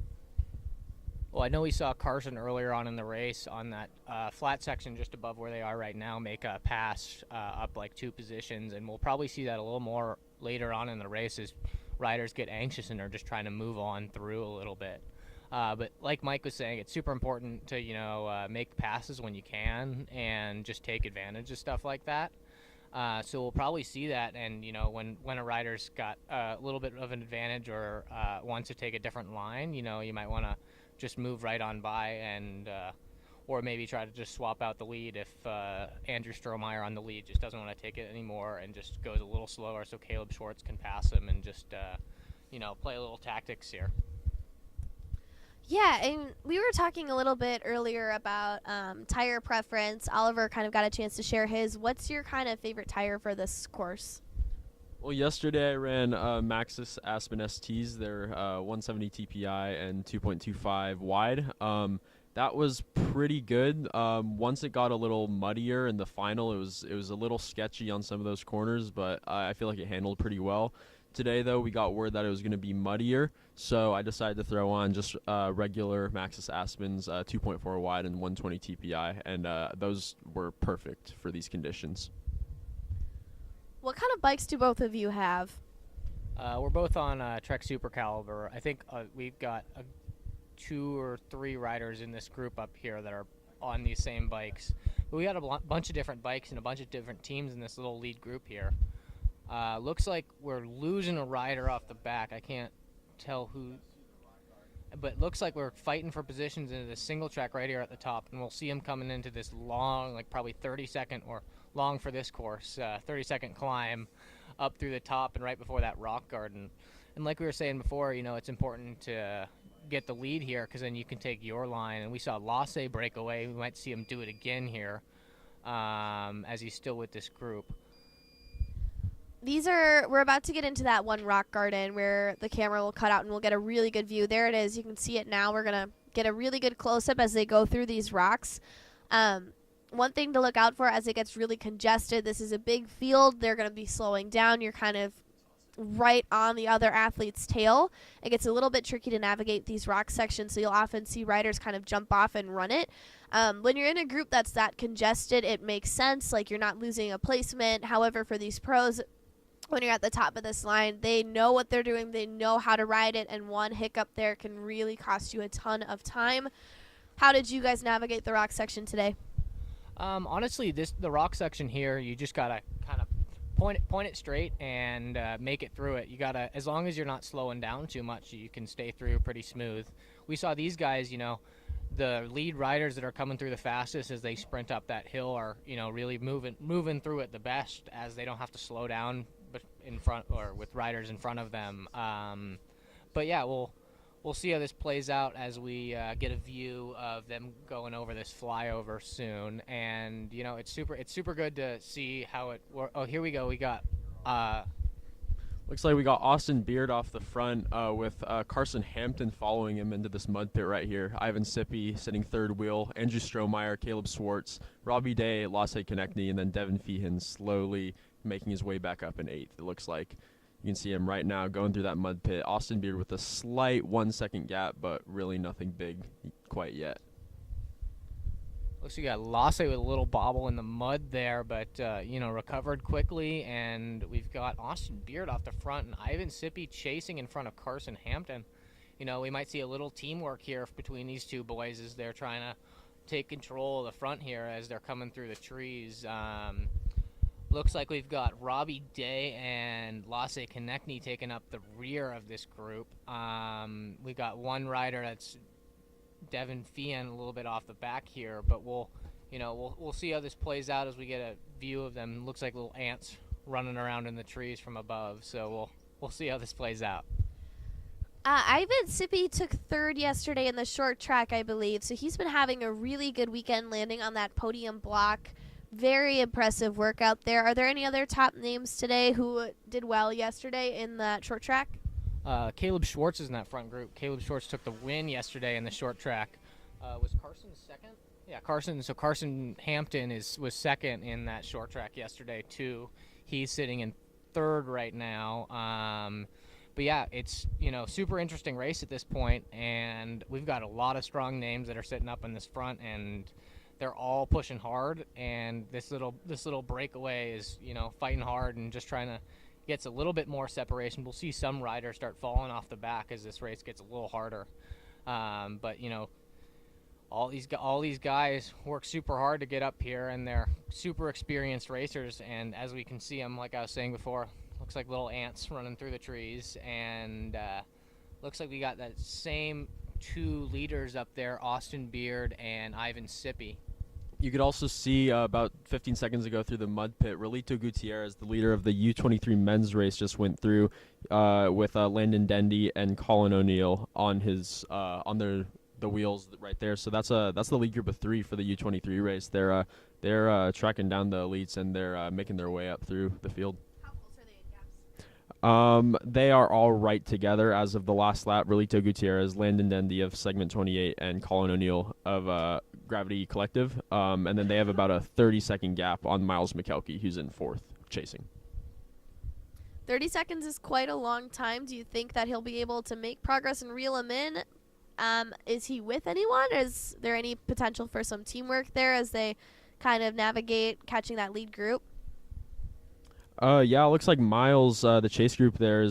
Well, I know we saw Carson earlier on in the race on that flat section just above where they are right now make a pass up like 2 positions, and we'll probably see that a little more later on in the race as riders get anxious and are just trying to move on through a little bit. But like Mike was saying, it's super important to make passes when you can and just take advantage of stuff like that. So we'll probably see that, and when a rider's got a little bit of an advantage or wants to take a different line, you might want to just move right on by and or maybe try to just swap out the lead if Andrew Strohmeyer on the lead just doesn't want to take it anymore and just goes a little slower so Caleb Schwartz can pass him and just play a little tactics here. Yeah, and we were talking a little bit earlier about tire preference. Oliver kind of got a chance to share his. What's your kind of favorite tire for this course? Well, yesterday I ran Maxxis Aspen STs. They're 170 TPI and 2.25 wide. That was pretty good. Once it got a little muddier in the final, it was a little sketchy on some of those corners, but I feel like it handled pretty well. Today, though, we got word that it was going to be muddier, so I decided to throw on just regular Maxxis Aspens, 2.4 wide and 120 TPI, and those were perfect for these conditions. What kind of bikes do both of you have? We're both on Trek Super Caliber. I think we've got 2 or 3 riders in this group up here that are on these same bikes. But we got a bunch of different bikes and a bunch of different teams in this little lead group here. Looks like we're losing a rider off the back. I can't tell who, but it looks like we're fighting for positions into this single track right here at the top, and we'll see him coming into this long, like probably 30-second, or long for this course, 30-second climb up through the top and right before that rock garden. And like we were saying before, it's important to get the lead here because then you can take your line. And we saw Lasse break away. We might see him do it again here as he's still with this group. We're about to get into that one rock garden where the camera will cut out and we'll get a really good view. There it is. You can see it now. We're going to get a really good close-up as they go through these rocks. One thing to look out for as it gets really congested, this is a big field. They're going to be slowing down. You're kind of right on the other athlete's tail. It gets a little bit tricky to navigate these rock sections, so you'll often see riders kind of jump off and run it. When you're in a group that's that congested, it makes sense. Like, you're not losing a placement. However, for these pros, when you're at the top of this line, they know what they're doing. They know how to ride it, and one hiccup there can really cost you a ton of time. How did you guys navigate the rock section today? Honestly, the rock section here, you just gotta kind of point it straight and make it through it. You gotta, as long as you're not slowing down too much, you can stay through pretty smooth. We saw these guys, the lead riders that are coming through the fastest as they sprint up that hill are, really moving through it the best, as they don't have to slow down in front or with riders in front of them. But yeah, we'll see how this plays out as we get a view of them going over this flyover soon. And it's super good to see how it works. Oh, here we go. We got Looks like we got Austin Beard off the front with Carson Hampton following him into this mud pit right here. Ivan Sippy sitting third wheel, Andrew Strohmeyer, Caleb Swartz, Robbie Day, Lasse Konechny, and then Devin Feehan slowly making his way back up in 8th. It looks like you can see him right now going through that mud pit. Austin Beard with a slight 1 second gap, but really nothing big quite yet. Looks like you got Lasse with a little bobble in the mud there, but, recovered quickly. And we've got Austin Beard off the front and Ivan Sippy chasing in front of Carson Hampton. We might see a little teamwork here between these two boys as they're trying to take control of the front here as they're coming through the trees. Looks like we've got Robbie Day and Lasse Konechny taking up the rear of this group. We got one rider that's Devin Feehan a little bit off the back here, but we'll see how this plays out as we get a view of them. Looks like little ants running around in the trees from above, so we'll see how this plays out. Ivan Sippy took 3rd yesterday in the short track, I believe, so he's been having a really good weekend landing on that podium block. Very impressive work out there. Are there any other top names today who did well yesterday in that short track? Caleb Schwartz is in that front group. Caleb Schwartz took the win yesterday in the short track. Was Carson second? Yeah, Carson Hampton was second in that short track yesterday too. He's sitting in 3rd right now. But yeah, it's super interesting race at this point, and we've got a lot of strong names that are sitting up in this front, and they're all pushing hard. And this little breakaway is fighting hard and just trying to gets a little bit more separation. We'll see some riders start falling off the back as this race gets a little harder. But all these guys work super hard to get up here, and they're super experienced racers. And as we can see them, like I was saying before, looks like little ants running through the trees. And looks like we got that same 2 leaders up there, Austin Beard and Ivan Sippy. You could also see about 15 seconds ago through the mud pit, Rolito Gutierrez, the leader of the U23 men's race, just went through with Landon Dendy and Colin O'Neill on his on the wheels right there. So that's the lead group of 3 for the U23 race. They're tracking down the elites, and they're making their way up through the field. How close are they in gaps? They are all right together as of the last lap. Rolito Gutierrez, Landon Dendy of segment 28, and Colin O'Neill of Gravity Collective. And then they have about a 30-second gap on Miles McKelkey, who's in 4th, chasing. 30 seconds is quite a long time. Do you think that he'll be able to make progress and reel him in? Is he with anyone? Is there any potential for some teamwork there as they kind of navigate catching that lead group? Yeah, it looks like Miles, the chase group there,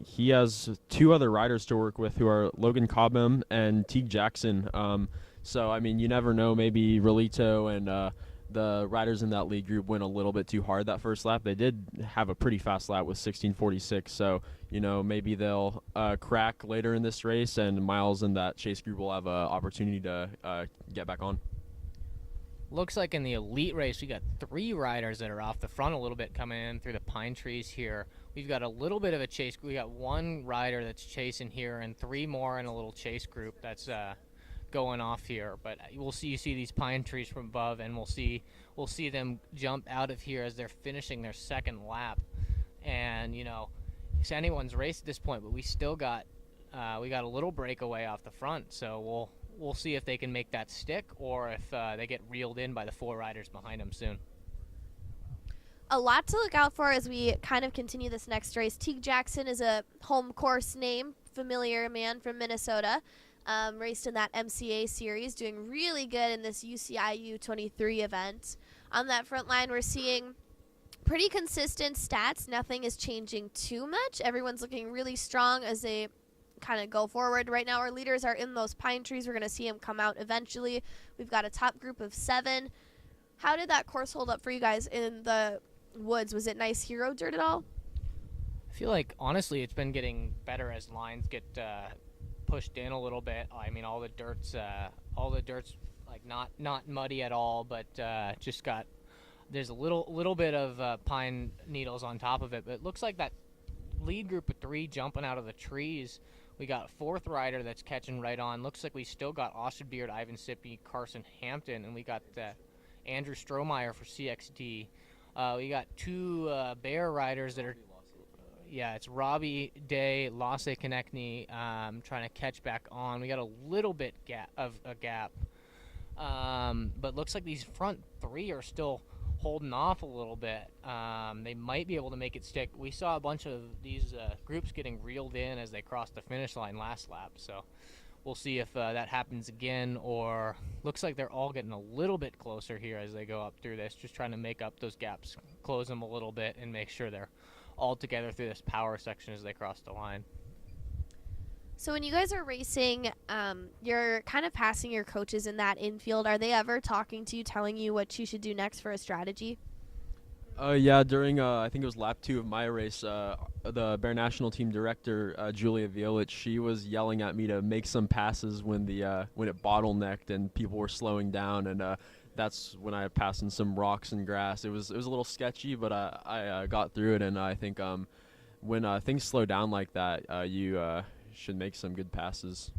he has 2 other riders to work with who are Logan Cobham and Teague Jackson. So, I mean, you never know. Maybe Rolito and the riders in that lead group went a little bit too hard that first lap. They did have a pretty fast lap with 16:46. So, maybe they'll crack later in this race, and Miles and that chase group will have an opportunity to get back on. Looks like in the elite race, we got 3 riders that are off the front a little bit coming in through the pine trees here. We've got a little bit of a chase. We got 1 rider that's chasing here and 3 more in a little chase group that's going off here. But you see these pine trees from above, and we'll see them jump out of here as they're finishing their 2nd lap. And it's anyone's race at this point, but we still got we got a little breakaway off the front, so we'll see if they can make that stick or if they get reeled in by the 4 riders behind them soon. A lot to look out for as we kind of continue this next race. Teague Jackson is a home course name, familiar man from Minnesota. Raced in that MCA series, doing really good in this UCI U23 event. On that front line, we're seeing pretty consistent stats. Nothing is changing too much. Everyone's looking really strong as they kind of go forward. Right now, our leaders are in those pine trees. We're going to see them come out eventually. We've got a top group of 7. How did that course hold up for you guys in the woods? Was it nice hero dirt at all? I feel like honestly it's been getting better as lines get pushed in a little bit. I mean, all the dirt's like not muddy at all, but just got there's a little bit of pine needles on top of it. But it looks like that lead group of 3 jumping out of the trees. We got a 4th rider that's catching right on. Looks like we still got Austin Beard, Ivan Sippy, Carson Hampton, and we got Andrew Strohmeyer for CXD. We got 2 bear riders that are. Yeah, it's Robbie Day, Lasse Konechny, trying to catch back on. We got a little bit of a gap. But looks like these front 3 are still holding off a little bit. They might be able to make it stick. We saw a bunch of these groups getting reeled in as they crossed the finish line last lap. So we'll see if that happens again, or looks like they're all getting a little bit closer here as they go up through this, just trying to make up those gaps, close them a little bit, and make sure they're all together through this power section as they cross the line. So when you guys are racing, you're kind of passing your coaches in that infield. Are they ever talking to you, telling you what you should do next for a strategy? Yeah, during I think it was lap 2 of my race, the Bear National Team director Julia Violich, she was yelling at me to make some passes when it bottlenecked and people were slowing down, and that's when I passed in some rocks and grass. It was a little sketchy, but I got through it, and I think when things slow down like that, you should make some good passes.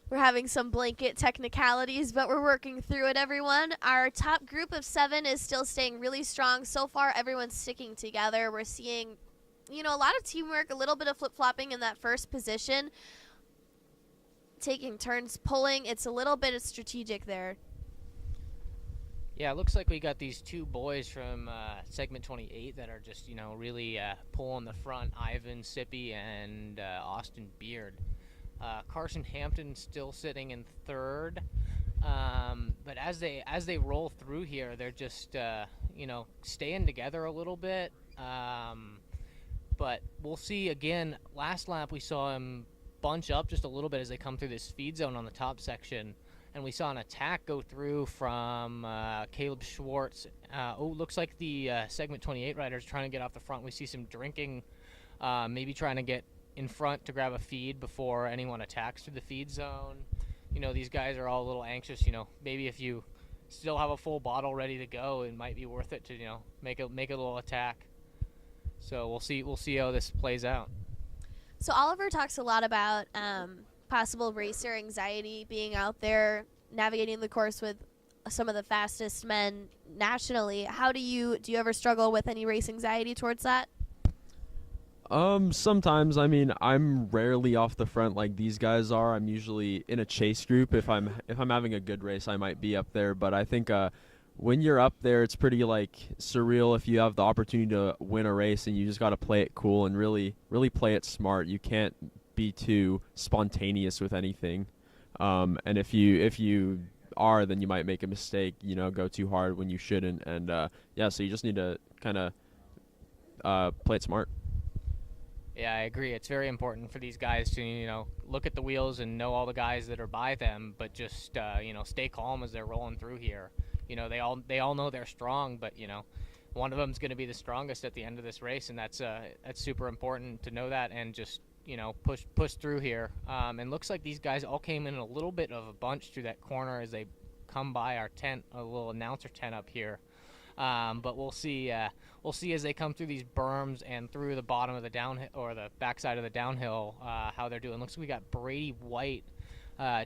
We're having some blanket technicalities, but we're working through it, everyone. Our top group of 7 is still staying really strong. So far, everyone's sticking together. We're seeing, a lot of teamwork, a little bit of flip-flopping in that first position, taking turns pulling. It's a little bit strategic there. Yeah, it looks like we got these 2 boys from segment 28 that are just, really pulling the front, Ivan Sippy and Austin Beard. Carson Hampton still sitting in 3rd, but as they roll through here, they're just staying together a little bit. But we'll see again. Last lap we saw him bunch up just a little bit as they come through this feed zone on the top section, and we saw an attack go through from Caleb Schwartz. Looks like the segment 28 rider is trying to get off the front. We see some drinking, maybe trying to get in front to grab a feed before anyone attacks through the feed zone. These guys are all a little anxious. Maybe if you still have a full bottle ready to go, it might be worth it to make a little attack. So we'll see how this plays out. So Oliver talks a lot about possible racer anxiety, being out there navigating the course with some of the fastest men nationally. Do you ever struggle with any race anxiety towards that? Sometimes. I mean, I'm rarely off the front like these guys are. I'm usually in a chase group. If I'm having a good race, I might be up there. But I think when you're up there, it's pretty surreal if you have the opportunity to win a race, and you just got to play it cool and really play it smart. You can't be too spontaneous with anything. And if you are, then you might make a mistake. Go too hard when you shouldn't. And so you just need to kind of play it smart. Yeah, I agree. It's very important for these guys to, look at the wheels and know all the guys that are by them, but just, stay calm as they're rolling through here. They all know they're strong, but, one of them's going to be the strongest at the end of this race, and that's super important to know that and just, push through here. And looks like these guys all came in a little bit of a bunch through that corner as they come by our tent, a little announcer tent up here. But we'll see as they come through these berms and through the bottom of the downhill or the backside of the downhill how they're doing. Looks like we got Brady White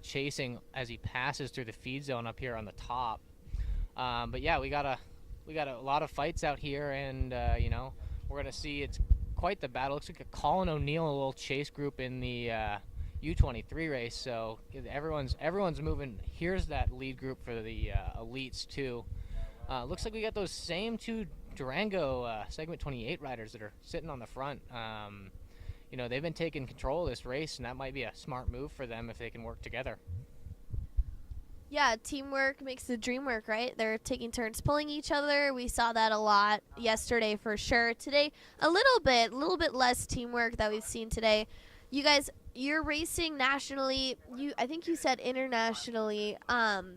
chasing as he passes through the feed zone up here on the top. But yeah, we got a lot of fights out here, and you know, we're gonna see it's quite the battle. Looks like a Colin O'Neill, a little chase group in the U23 race. So everyone's moving. Here's that lead group for the elites too. Looks like we got those same two Durango segment 28 riders that are sitting on the front. You know, they've been taking control of this race, and that might be a smart move for them if they can work together. Yeah, teamwork makes the dream work, right? They're taking turns pulling each other. We saw that a lot yesterday for sure. Today, a little bit less teamwork that we've seen today. You guys, you're racing nationally. I think you said internationally.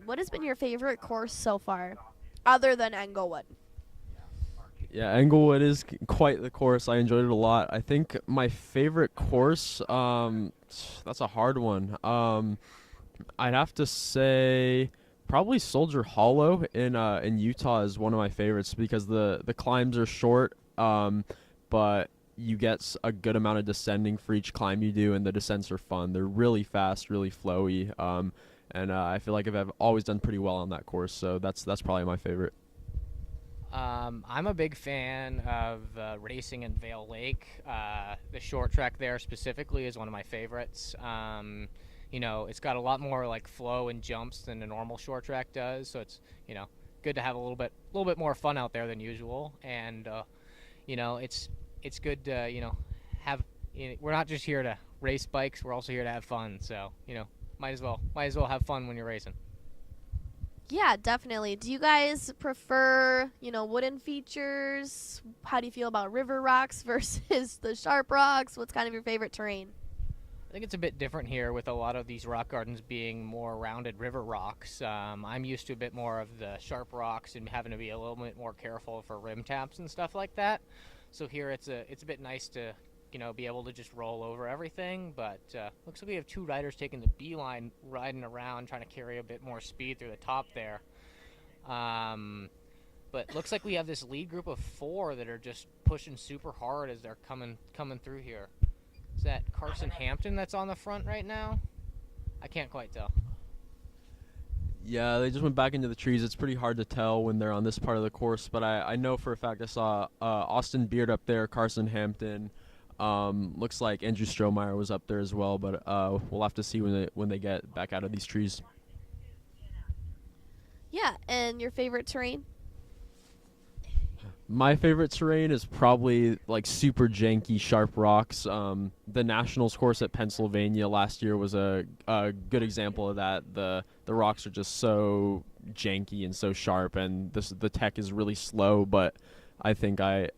What has been your favorite course so far, other than Englewood? Yeah, Englewood is quite the course. I enjoyed it a lot. I think my favorite course, that's a hard one. I'd have to say probably Soldier Hollow in Utah is one of my favorites because the climbs are short, but you get a good amount of descending for each climb you do, and the descents are fun. They're really fast, really flowy, and I feel like I've always done pretty well on that course, so that's probably my favorite. I'm a big fan of racing in Vale Lake. The short track there specifically is one of my favorites. You know, it's got a lot more like flow and jumps than a normal short track does, so it's, you know, good to have a little bit more fun out there than usual. And you know, it's good to, you know, we're not just here to race bikes, we're also here to have fun. So, you know, might as well have fun when you're racing. Yeah, definitely. Do you guys prefer, you know, wooden features? How do you feel about river rocks versus the sharp rocks? What's kind of your favorite terrain? I think it's a bit different here with a lot of these rock gardens being more rounded river rocks. I'm used to a bit more of the sharp rocks and having to be a little bit more careful for rim taps and stuff like that. So here it's a bit nice to, you know, be able to just roll over everything. But looks like we have two riders taking the beeline, riding around, trying to carry a bit more speed through the top there. But looks like we have this lead group of 4 that are just pushing super hard as they're coming through here. Is that Carson Hampton that's on the front right now? I can't quite tell. Yeah, they just went back into the trees. It's pretty hard to tell when they're on this part of the course, but I know for a fact I saw Austin Beard up there, Carson Hampton. Looks like Andrew Strohmeyer was up there as well, but we'll have to see when they get back out of these trees. Yeah, and your favorite terrain? My favorite terrain is probably like super janky, sharp rocks. The Nationals course at Pennsylvania last year was a good example of that. The rocks are just so janky and so sharp, and the tech is really slow, but I think I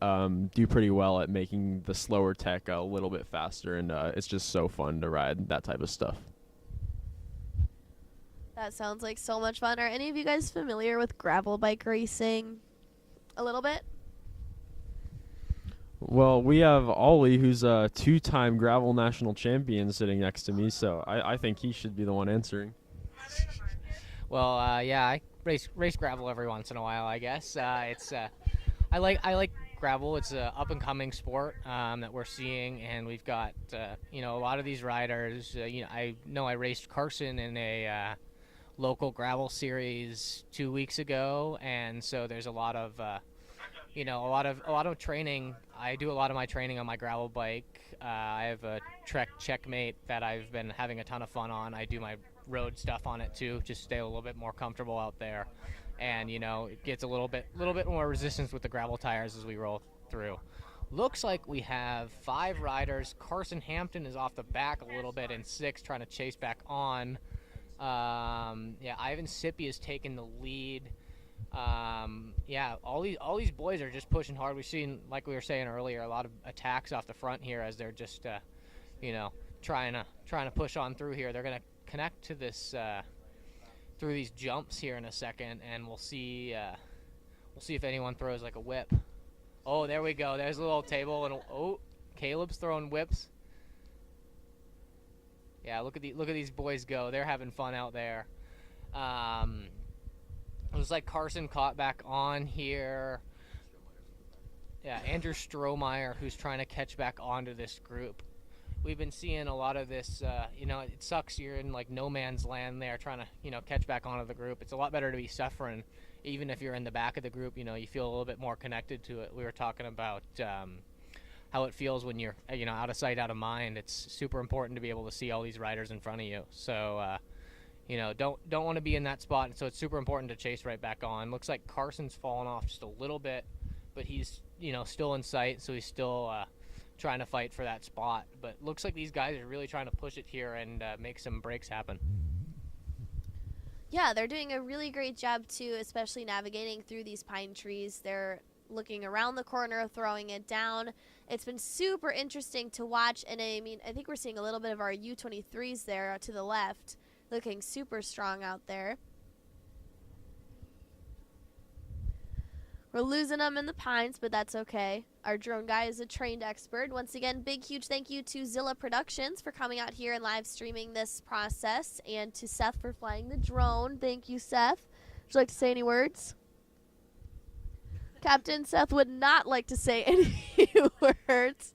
do pretty well at making the slower tech a little bit faster, and it's just so fun to ride that type of stuff. That sounds like so much fun. Are any of you guys familiar with gravel bike racing? A little bit? Well, we have Ollie, who's a 2-time gravel national champion, sitting next to me, so I think he should be the one answering. Well, yeah, I race gravel every once in a while, I guess. I like gravel. It's a up and coming sport that we're seeing, and we've got you know, a lot of these riders. You know, I raced Carson in a local gravel series 2 weeks ago, and so there's a lot of you know, a lot of training. I do a lot of my training on my gravel bike. I have a Trek Checkmate that I've been having a ton of fun on. I do my road stuff on it too, just stay a little bit more comfortable out there. And you know, it gets a little bit more resistance with the gravel tires as we roll through. Looks like we have 5 riders. Carson Hampton is off the back a little bit in 6th, trying to chase back on. Yeah, Ivan Sippy has taken the lead. Yeah, all these boys are just pushing hard. We've seen, like we were saying earlier, a lot of attacks off the front here as they're just you know, trying to push on through here. They're gonna connect to this through these jumps here in a second, and we'll see if anyone throws like a whip. Oh, there we go. There's a little table, and oh, Caleb's throwing whips. Yeah, look at these boys go. They're having fun out there. It was like Carson caught back on here. Yeah, Andrew Strohmeyer, who's trying to catch back onto this group. we've been seeing a lot of this, you know, it sucks you're in like no man's land there trying to, you know, catch back onto the group. It's a lot better to be suffering, even if you're in the back of the group, you know, you feel a little bit more connected to it. We were talking about how it feels when you're, you know, out of sight, out of mind. It's super important to be able to see all these riders in front of you. So, you know, don't want to be in that spot. So it's super important to chase right back on. Looks like Carson's fallen off just a little bit, but he's, you know, still in sight, so he's still trying to fight for that spot. But looks like these guys are really trying to push it here and make some breaks happen. Yeah, they're doing a really great job too, especially navigating through these pine trees. They're looking around the corner, throwing it down. It's been super interesting to watch, and I mean, I think we're seeing a little bit of our U23s there to the left, looking super strong out there. We're losing them in the pines, but that's okay. Our drone guy is a trained expert. Once again, big, huge thank you to Zilla Productions for coming out here and live streaming this process, and to Seth for flying the drone. Thank you, Seth. Would you like to say any words? Captain Seth would not like to say any words.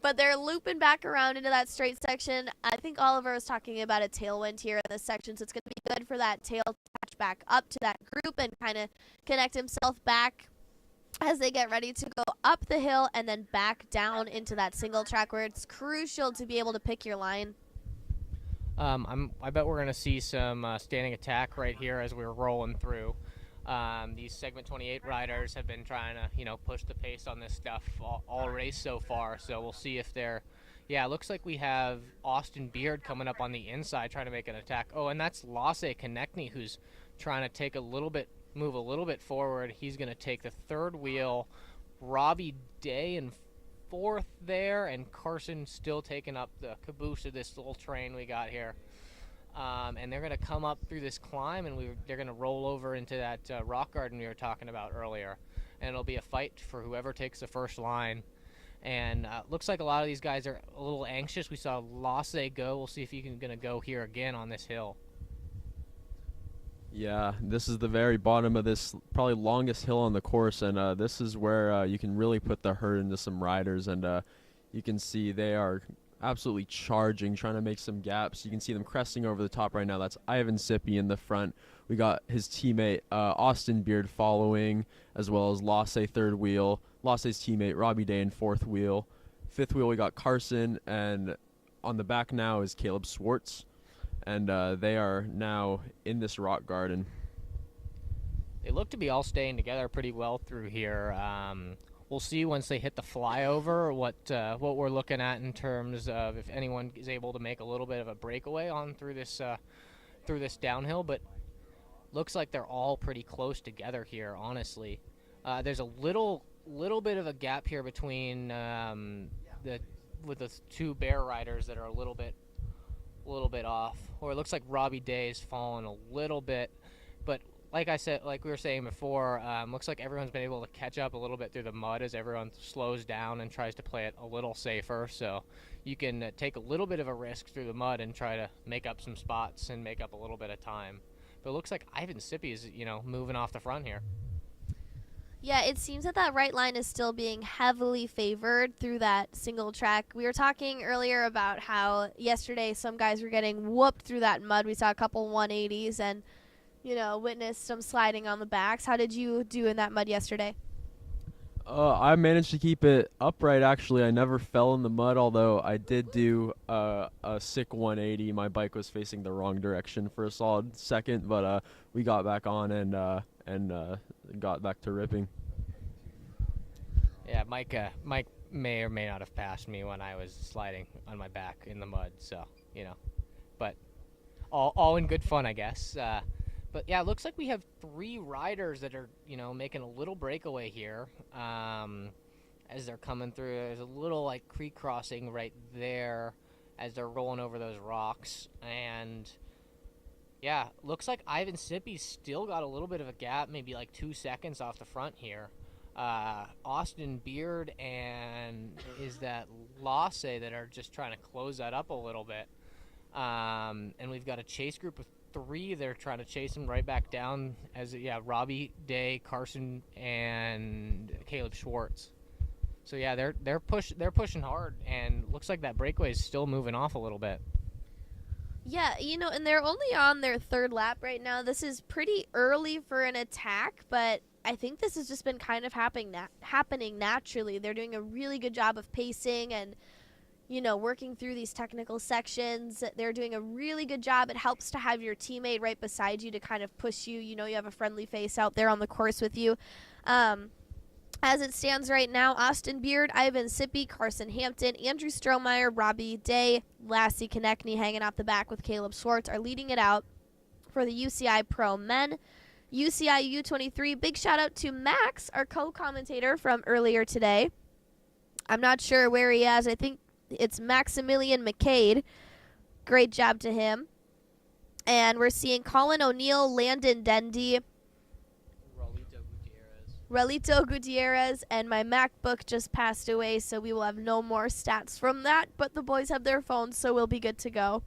But they're looping back around into that straight section. I think Oliver was talking about a tailwind here in this section, so it's going to be good for that tail to catch back up to that group and kind of connect himself back as they get ready to go up the hill and then back down into that single track, where it's crucial to be able to pick your line. I bet we're going to see some standing attack right here as we're rolling through. These segment 28 riders have been trying to, you know, push the pace on this stuff all race so far. So we'll see if they're, yeah, it looks like we have Austin Beard coming up on the inside trying to make an attack. Oh, and that's Lasse Konechny who's trying to take move a little bit forward. He's going to take the third wheel. Robbie Day in fourth there, and Carson still taking up the caboose of this little train we got here. And they're going to come up through this climb, and they're going to roll over into that rock garden we were talking about earlier. And it'll be a fight for whoever takes the first line. And looks like a lot of these guys are a little anxious. We saw Lasse go. We'll see if he's going to go here again on this hill. Yeah, this is the very bottom of this probably longest hill on the course, and this is where you can really put the hurt into some riders, and you can see they are absolutely charging, trying to make some gaps. You can see them cresting over the top right now. That's Ivan Sippy in the front. We got his teammate Austin Beard following, as well as Lasse third wheel, Lasse's teammate Robbie Day in fourth wheel. Fifth wheel we got Carson, and on the back now is Caleb Swartz. And they are now in this rock garden. They look to be all staying together pretty well through here. We'll see once they hit the flyover what we're looking at in terms of if anyone is able to make a little bit of a breakaway on through this downhill. But looks like they're all pretty close together here. Honestly, there's a little bit of a gap here between the two bear riders that are a little bit off, or it looks like Robbie Day has fallen a little bit, but like I said, like we were saying before, looks like everyone's been able to catch up a little bit through the mud as everyone slows down and tries to play it a little safer. So you can take a little bit of a risk through the mud and try to make up some spots and make up a little bit of time. But it looks like Ivan Sippy is, you know, moving off the front here. Yeah, it seems that right line is still being heavily favored through that single track. We were talking earlier about how yesterday some guys were getting whooped through that mud. We saw a couple 180s and, you know, witnessed some sliding on the backs. How did you do in that mud yesterday? I managed to keep it upright, actually. I never fell in the mud, although I did do a sick 180. My bike was facing the wrong direction for a solid second, but we got back on and got back to ripping. Yeah, Mike may or may not have passed me when I was sliding on my back in the mud, so, you know, but all in good fun, I guess. But yeah, it looks like we have 3 riders that are, you know, making a little breakaway here as they're coming through. There's a little like creek crossing right there as they're rolling over those rocks, and yeah, looks like Ivan Sippy's still got a little bit of a gap, maybe like 2 seconds off the front here. Austin Beard and is that Lasse that are just trying to close that up a little bit. And we've got a chase group of 3. They're trying to chase him right back down as, yeah, Robbie Day, Carson, and Caleb Schwartz. So yeah, they're pushing hard, and looks like that breakaway is still moving off a little bit. Yeah, and they're only on their third lap right now. This is pretty early for an attack, but I think this has just been kind of happening naturally. They're doing a really good job of pacing and, working through these technical sections. They're doing a really good job. It helps to have your teammate right beside you to kind of push you. You have a friendly face out there on the course with you. As it stands right now, Austin Beard, Ivan Sippy, Carson Hampton, Andrew Strohmeyer, Robbie Day, Lassie Konechny hanging out the back with Caleb Schwartz are leading it out for the UCI Pro Men. UCI U23, big shout out to Max, our co-commentator from earlier today. I'm not sure where he is. I think it's Maximilian McCade. Great job to him. And we're seeing Colin O'Neill, Landon Dendy, Relito Gutierrez, and my MacBook just passed away, so we will have no more stats from that, but the boys have their phones, so we'll be good to go.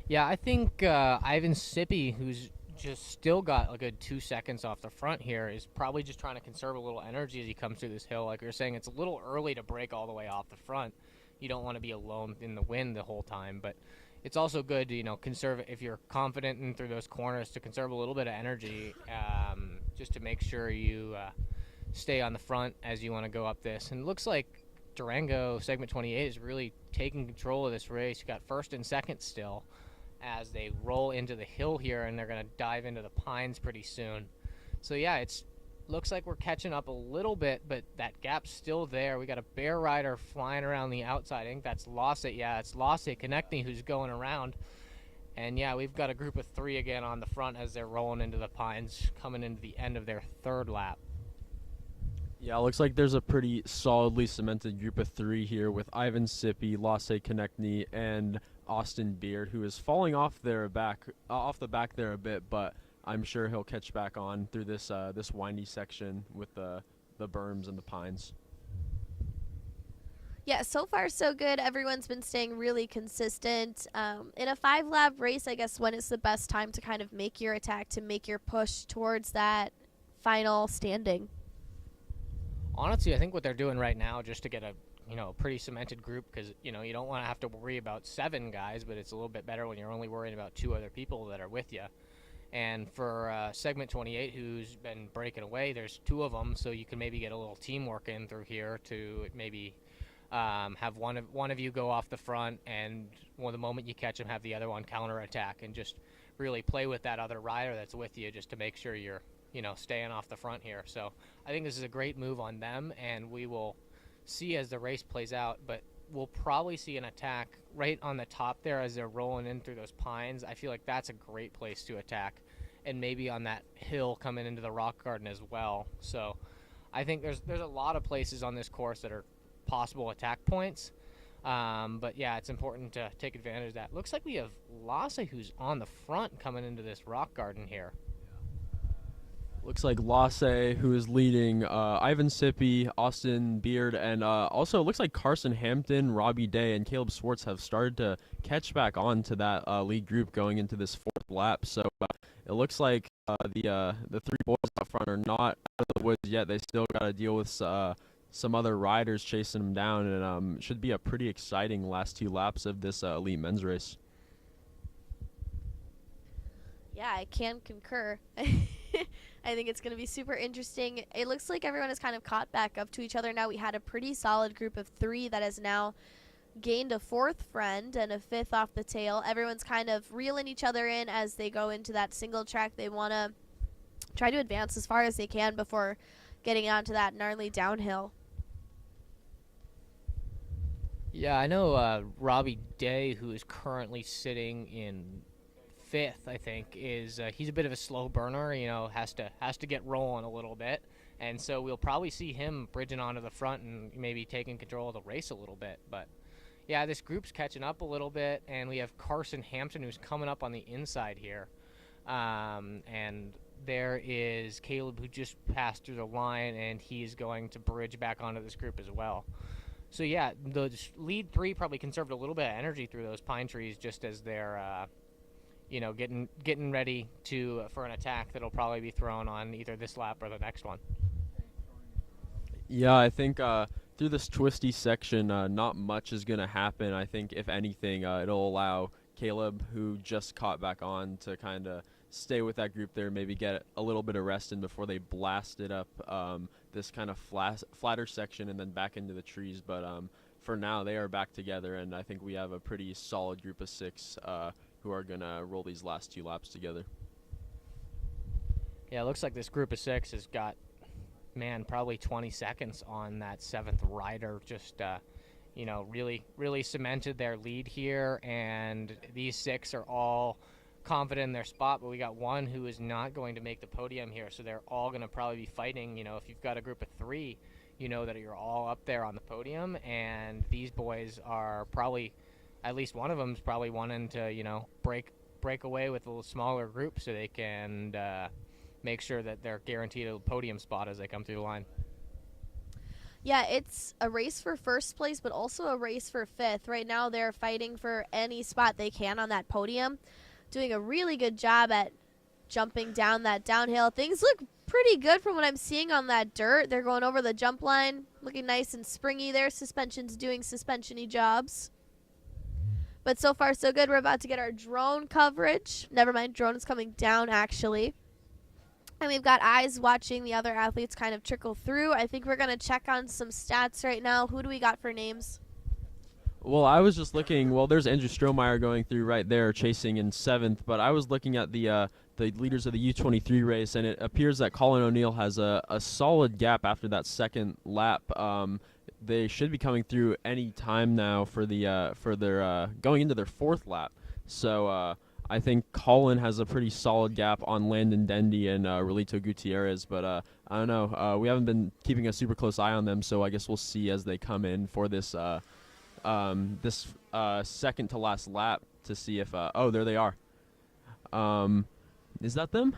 Yeah, I think Ivan Sippy, who's just still got a good 2 seconds off the front here, is probably just trying to conserve a little energy as he comes through this hill. Like you're saying, it's a little early to break all the way off the front. You don't want to be alone in the wind the whole time, but it's also good to, conserve, if you're confident in through those corners, to conserve a little bit of energy, just to make sure you stay on the front as you want to go up this. And it looks like Durango segment 28 is really taking control of this race. You got first and second still as they roll into the hill here, and they're going to dive into the pines pretty soon. So yeah, looks like we're catching up a little bit, but that gap's still there. We got a bear rider flying around the outside. I think that's Lasse. Yeah, it's Lasse Konechny who's going around. And yeah, we've got a group of 3 again on the front as they're rolling into the pines, coming into the end of their third lap. Yeah, it looks like there's a pretty solidly cemented group of 3 here with Ivan Sippy, Lasse Konechny, and Austin Beard, who is falling off the back there a bit, but I'm sure he'll catch back on through this this windy section with the berms and the pines. Yeah, so far so good. Everyone's been staying really consistent. In a 5-lap race, I guess when is the best time to kind of make your attack, to make your push towards that final standing? Honestly, I think what they're doing right now, just to get a pretty cemented group, because you don't want to have to worry about 7 guys, but it's a little bit better when you're only worrying about 2 other people that are with you. And for segment 28, who's been breaking away, there's 2 of them, so you can maybe get a little teamwork in through here to maybe have one of you go off the front, and the moment you catch them, have the other one counterattack, and just really play with that other rider that's with you, just to make sure you're staying off the front here. So I think this is a great move on them, and we will see as the race plays out, but we'll probably see an attack right on the top there as they're rolling in through those pines. I feel like that's a great place to attack, and maybe on that hill coming into the rock garden as well. So I think there's a lot of places on this course that are possible attack points, but yeah, it's important to take advantage of that. Looks like we have Lasse who's on the front coming into this rock garden here. Looks like Lasse, who is leading Ivan Sippy, Austin Beard, and also it looks like Carson Hampton, Robbie Day, and Caleb Schwartz have started to catch back on to that lead group going into this 4th lap. So it looks like the 3 boys up front are not out of the woods yet. They still got to deal with some other riders chasing them down, and should be a pretty exciting last 2 laps of this elite men's race. Yeah, I can concur. I think it's going to be super interesting. It looks like everyone has kind of caught back up to each other now. We had a pretty solid group of 3 that has now gained a 4th friend and a 5th off the tail. Everyone's kind of reeling each other in as they go into that single track. They want to try to advance as far as they can before getting onto that gnarly downhill. Yeah, I know Robbie Day, who is currently sitting in 5th, I think, is he's a bit of a slow burner, has to get rolling a little bit, and so we'll probably see him bridging onto the front and maybe taking control of the race a little bit. But yeah, this group's catching up a little bit, and we have Carson Hampton who's coming up on the inside here, and there is Caleb who just passed through the line, and he's going to bridge back onto this group as well. So yeah, the lead 3 probably conserved a little bit of energy through those pine trees just as they're getting ready for an attack that'll probably be thrown on either this lap or the next one. Yeah, I think through this twisty section, not much is going to happen. I think, if anything, it'll allow Caleb, who just caught back on, to kind of stay with that group there, maybe get a little bit of rest in before they blast it up this kind of flatter section and then back into the trees. But for now, they are back together, and I think we have a pretty solid group of 6 who are going to roll these last 2 laps together. Yeah, it looks like this group of 6 has got, man, probably 20 seconds on that 7th rider. Just, really cemented their lead here. And these 6 are all confident in their spot, but we got one who is not going to make the podium here. So they're all going to probably be fighting. If you've got a group of 3, you know that you're all up there on the podium. And these boys are probably, at least one of them is probably wanting to, break away with a little smaller group so they can make sure that they're guaranteed a podium spot as they come through the line. Yeah, it's a race for first place, but also a race for 5th. Right now, they're fighting for any spot they can on that podium, doing a really good job at jumping down that downhill. Things look pretty good from what I'm seeing on that dirt. They're going over the jump line, looking nice and springy there. Suspension's doing suspension-y jobs. But so far, so good. We're about to get our drone coverage. Never mind, drone is coming down, actually. And we've got eyes watching the other athletes kind of trickle through. I think we're going to check on some stats right now. Who do we got for names? Well, I was just looking. Well, there's Andrew Strohmeyer going through right there, chasing in 7th. But I was looking at the leaders of the U23 race, and it appears that Colin O'Neill has a solid gap after that 2nd lap. They should be coming through any time now for their going into their 4th lap. So I think Colin has a pretty solid gap on Landon Dendy and Relito Gutierrez, but I don't know. We haven't been keeping a super close eye on them, so I guess we'll see as they come in for this second to last lap to see if oh, there they are. Is that them?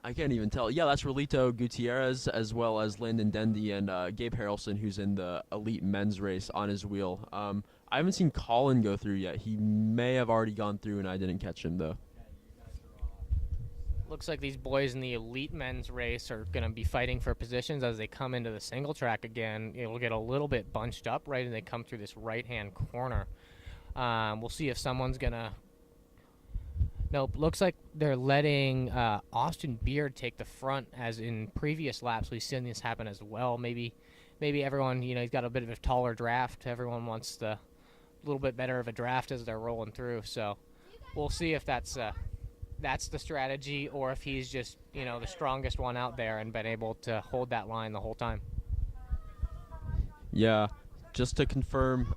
I can't even tell. Yeah, that's Relito Gutierrez as well as Landon Dendy and Gabe Harrelson, who's in the elite men's race on his wheel. I haven't seen Colin go through yet. He may have already gone through, and I didn't catch him, though. Looks like these boys in the elite men's race are going to be fighting for positions as they come into the single track again. It'll get a little bit bunched up right as they come through this right-hand corner. We'll see if someone's going to... Nope, looks like they're letting Austin Beard take the front, as in previous laps. We've seen this happen as well. Maybe everyone, he's got a bit of a taller draft. Everyone wants the little bit better of a draft as they're rolling through. So we'll see if that's the strategy, or if he's just, the strongest one out there and been able to hold that line the whole time. Yeah, just to confirm,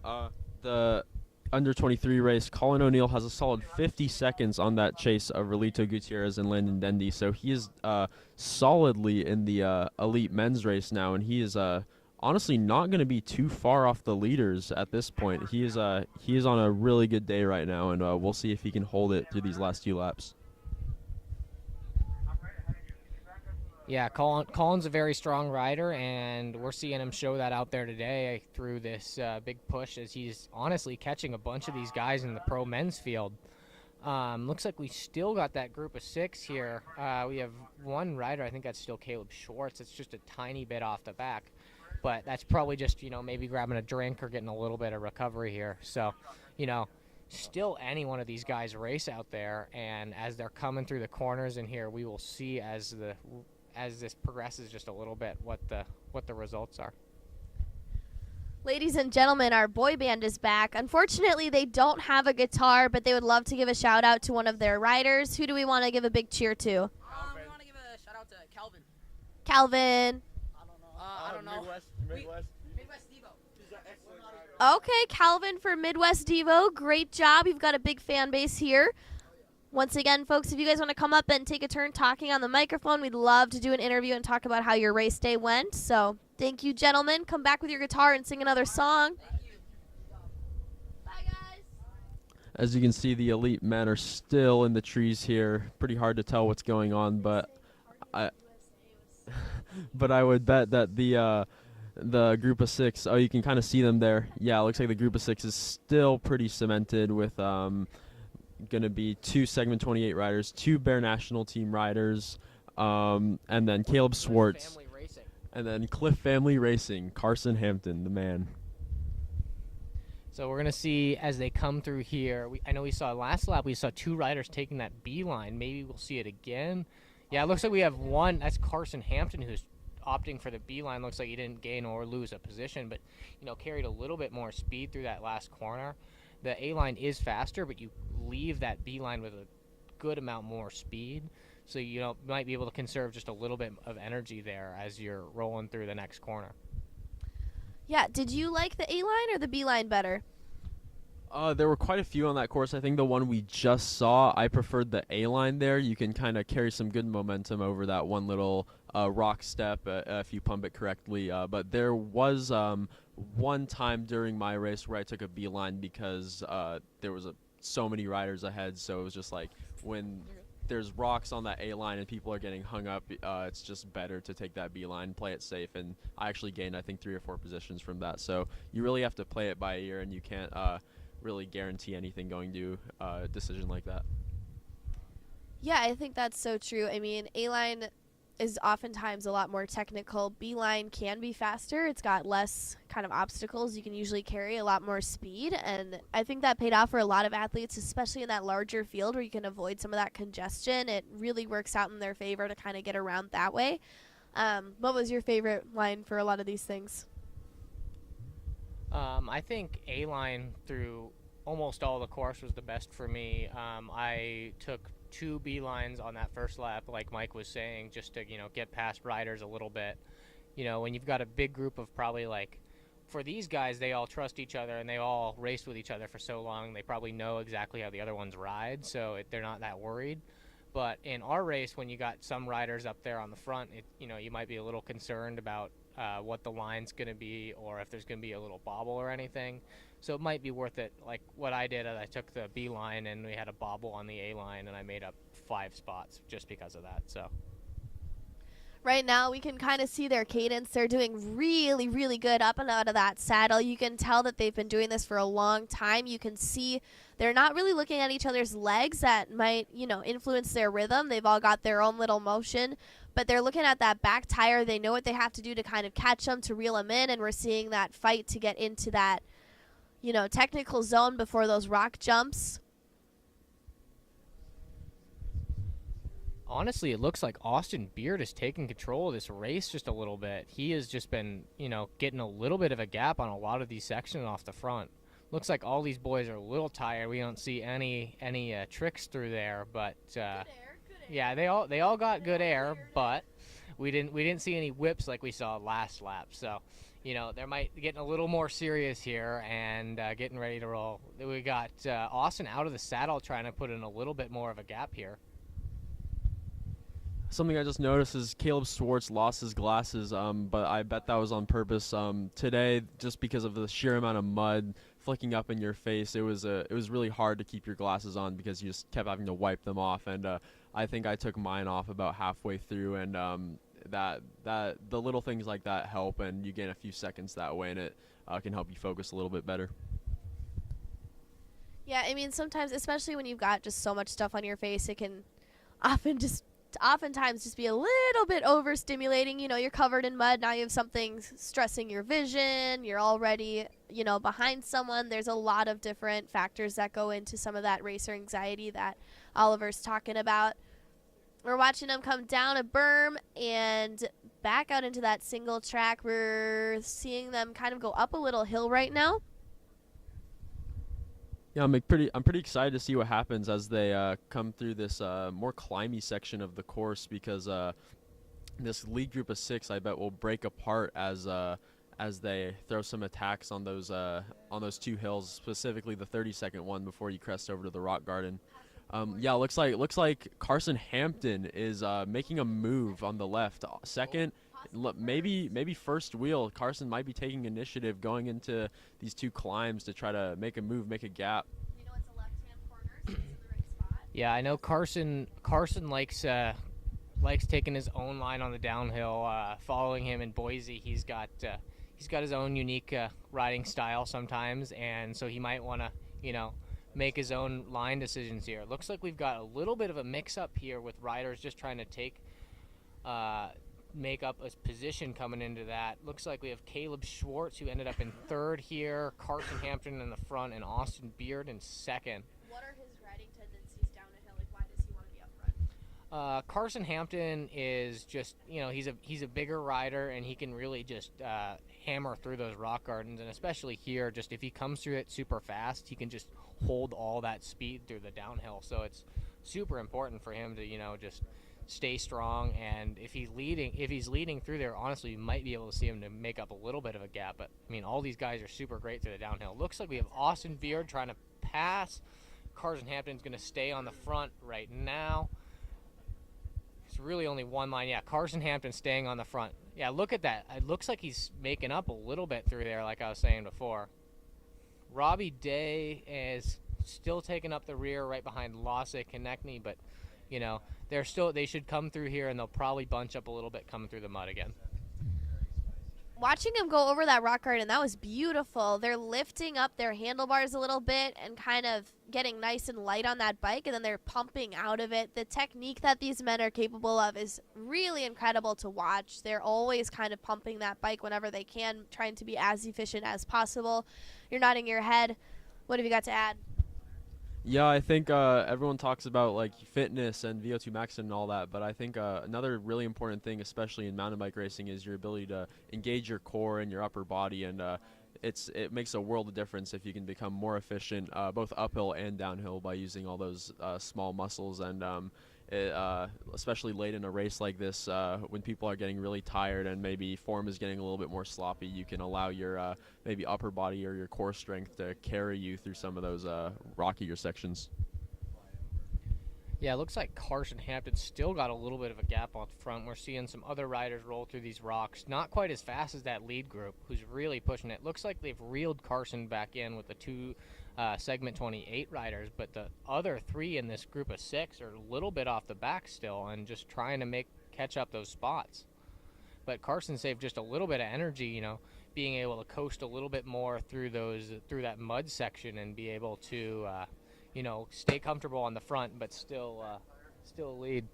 the under 23 race, Colin O'Neill has a solid 50 seconds on that chase of Relito Gutierrez and Landon Dendy, so he is solidly in the elite men's race now, and he is honestly not going to be too far off the leaders at this point. He is on a really good day right now, and we'll see if he can hold it through these last few laps. Yeah, Colin's a very strong rider, and we're seeing him show that out there today through this big push, as he's honestly catching a bunch of these guys in the pro men's field. Looks like we still got that group of 6 here. We have one rider, I think that's still Caleb Schwartz. It's just a tiny bit off the back, but that's probably just, maybe grabbing a drink or getting a little bit of recovery here. So, still any one of these guys race out there, and as they're coming through the corners in here, we will see as this progresses just a little bit what the results are. Ladies and gentlemen, our boy band is back. Unfortunately, they don't have a guitar, but they would love to give a shout out to one of their riders. Who do we want to give a big cheer to? We want to give a shout out to Calvin. Calvin. I don't know. Midwest Devo. Okay, Calvin for Midwest Devo. Great job. You've got a big fan base here. Once again, folks, if you guys want to come up and take a turn talking on the microphone, we'd love to do an interview and talk about how your race day went. So thank you, gentlemen. Come back with your guitar and sing another song. Bye, guys. As you can see, the elite men are still in the trees here. Pretty hard to tell what's going on, but I would bet that the group of 6, you can kind of see them there. Yeah, it looks like the group of 6 is still pretty cemented with going to be 2 segment 28 riders, 2 Bear National Team riders, and then Caleb Schwartz. And then Cliff Family Racing, Carson Hampton, the man. So we're going to see as they come through here. I know we saw last lap, we saw 2 riders taking that beeline. Maybe we'll see it again. Yeah, it looks like we have one. That's Carson Hampton who's opting for the beeline. Looks like he didn't gain or lose a position, but, carried a little bit more speed through that last corner. The A-line is faster, but you leave that beeline with a good amount more speed. So you might be able to conserve just a little bit of energy there as you're rolling through the next corner. Yeah, did you like the A-line or the B-line better? There were quite a few on that course. I think the one we just saw, I preferred the A-line there. You can kind of carry some good momentum over that one little rock step if you pump it correctly. But there was one time during my race where I took a beeline because there was so many riders ahead. So it was just like when there's rocks on that A-line and people are getting hung up, it's just better to take that beeline, play it safe. And I actually gained, I think, 3 or 4 positions from that. So you really have to play it by ear, and you can't really guarantee anything going to a decision like that. Yeah, I think that's so true. I mean, A-line is oftentimes a lot more technical. B-line can be faster. It's got less kind of obstacles. You can usually carry a lot more speed, and I think that paid off for a lot of athletes, especially in that larger field where you can avoid some of that congestion. It really works out in their favor to kind of get around that way. What was your favorite line for a lot of these things? I think A-line through almost all the course was the best for me. I took 2 beelines on that first lap, like Mike was saying, just to get past riders a little bit. When you've got a big group of probably for these guys, they all trust each other and they all raced with each other for so long, they probably know exactly how the other ones ride, so they're not that worried. But in our race, when you got some riders up there on the front, you might be a little concerned about what the line's going to be, or if there's going to be a little bobble or anything. So it might be worth it. Like what I did, I took the B line and we had a bobble on the A line, and I made up 5 spots just because of that. So right now we can kind of see their cadence. They're doing really, really good up and out of that saddle. You can tell that they've been doing this for a long time. You can see they're not really looking at each other's legs that might, influence their rhythm. They've all got their own little motion, but they're looking at that back tire. They know what they have to do to kind of catch them, to reel them in, and we're seeing that fight to get into that, technical zone before those rock jumps. honestly, it looks like Austin Beard is taking control of this race just a little bit. He has just been, getting a little bit of a gap on a lot of these sections off the front. Looks like all these boys are a little tired. We don't see any tricks through there, but yeah, they all got good air, but we didn't see any whips like we saw last lap. So, they might be getting a little more serious here and getting ready to roll. We got Austin out of the saddle trying to put in a little bit more of a gap here. Something I just noticed is Caleb Swartz lost his glasses, but I bet that was on purpose. Today, just because of the sheer amount of mud flicking up in your face, it was really hard to keep your glasses on because you just kept having to wipe them off. And I think I took mine off about halfway through, and that the little things like that help, and you gain a few seconds that way, and it can help you focus a little bit better. Yeah, I mean, sometimes, especially when you've got just so much stuff on your face, it can oftentimes just be a little bit overstimulating. You're covered in mud, now you have something stressing your vision, you're already, behind someone. There's a lot of different factors that go into some of that racer anxiety that Oliver's talking about. We're watching them come down a berm and back out into that single track. We're seeing them kind of go up a little hill right now. Yeah, I'm pretty excited to see what happens as they come through this more climby section of the course, because this lead group of 6, I bet, will break apart as they throw some attacks on those 2 hills, specifically the 30-second one before you crest over to the rock garden. Yeah, looks like Carson Hampton is making a move on the left. Second, maybe first wheel. Carson might be taking initiative going into these 2 climbs to try to make a move, make a gap. It's a left-hand corner, so it's in the right spot. Yeah, I know Carson likes taking his own line on the downhill. Following him in Boise, he's got his own unique riding style sometimes, and so he might want to make his own line decisions here. Looks like we've got a little bit of a mix-up here with riders just trying to take make up a position coming into that. Looks like we have Caleb Schwartz, who ended up in third here, Carson Hampton in the front, and Austin Beard in second. What are his riding tendencies down a hill? Like, why does he want to be up front? Carson Hampton is just, he's a bigger rider, and he can really just hammer through those rock gardens, and especially here, just if he comes through it super fast, he can just hold all that speed through the downhill. So it's super important for him to, just stay strong, and if he's leading through there, honestly, you might be able to see him to make up a little bit of a gap. But I mean, all these guys are super great through the downhill. Looks like we have Austin Beard trying to pass. Carson Hampton's going to stay on the front right now. It's really only one line. Yeah, Carson Hampton staying on the front. Yeah, look at that. It looks like he's making up a little bit through there, like I was saying before. Robbie Day is still taking up the rear right behind Lasse Konechny, but they should come through here, and they'll probably bunch up a little bit coming through the mud again. Watching him go over that rock garden, that was beautiful. They're lifting up their handlebars a little bit and kind of getting nice and light on that bike, and then they're pumping out of it. The technique that these men are capable of is really incredible to watch. They're always kind of pumping that bike whenever they can, trying to be as efficient as possible. You're nodding your head. What have you got to add? Yeah, I think everyone talks about like fitness and VO2 max and all that, but I think another really important thing, especially in mountain bike racing, is your ability to engage your core and your upper body, and it makes a world of difference if you can become more efficient both uphill and downhill by using all those small muscles. And especially late in a race like this, when people are getting really tired and maybe form is getting a little bit more sloppy, you can allow your maybe upper body or your core strength to carry you through some of those rockier sections. Yeah, it looks like Carson Hampton still got a little bit of a gap on front. We're seeing some other riders roll through these rocks, not quite as fast as that lead group, who's really pushing it. Looks like they've reeled Carson back in with the two segment 28 riders, but the other three in this group of 6 are a little bit off the back still and just trying to catch up those spots. But Carson saved just a little bit of energy, being able to coast a little bit more through that mud section and be able to stay comfortable on the front, but still lead.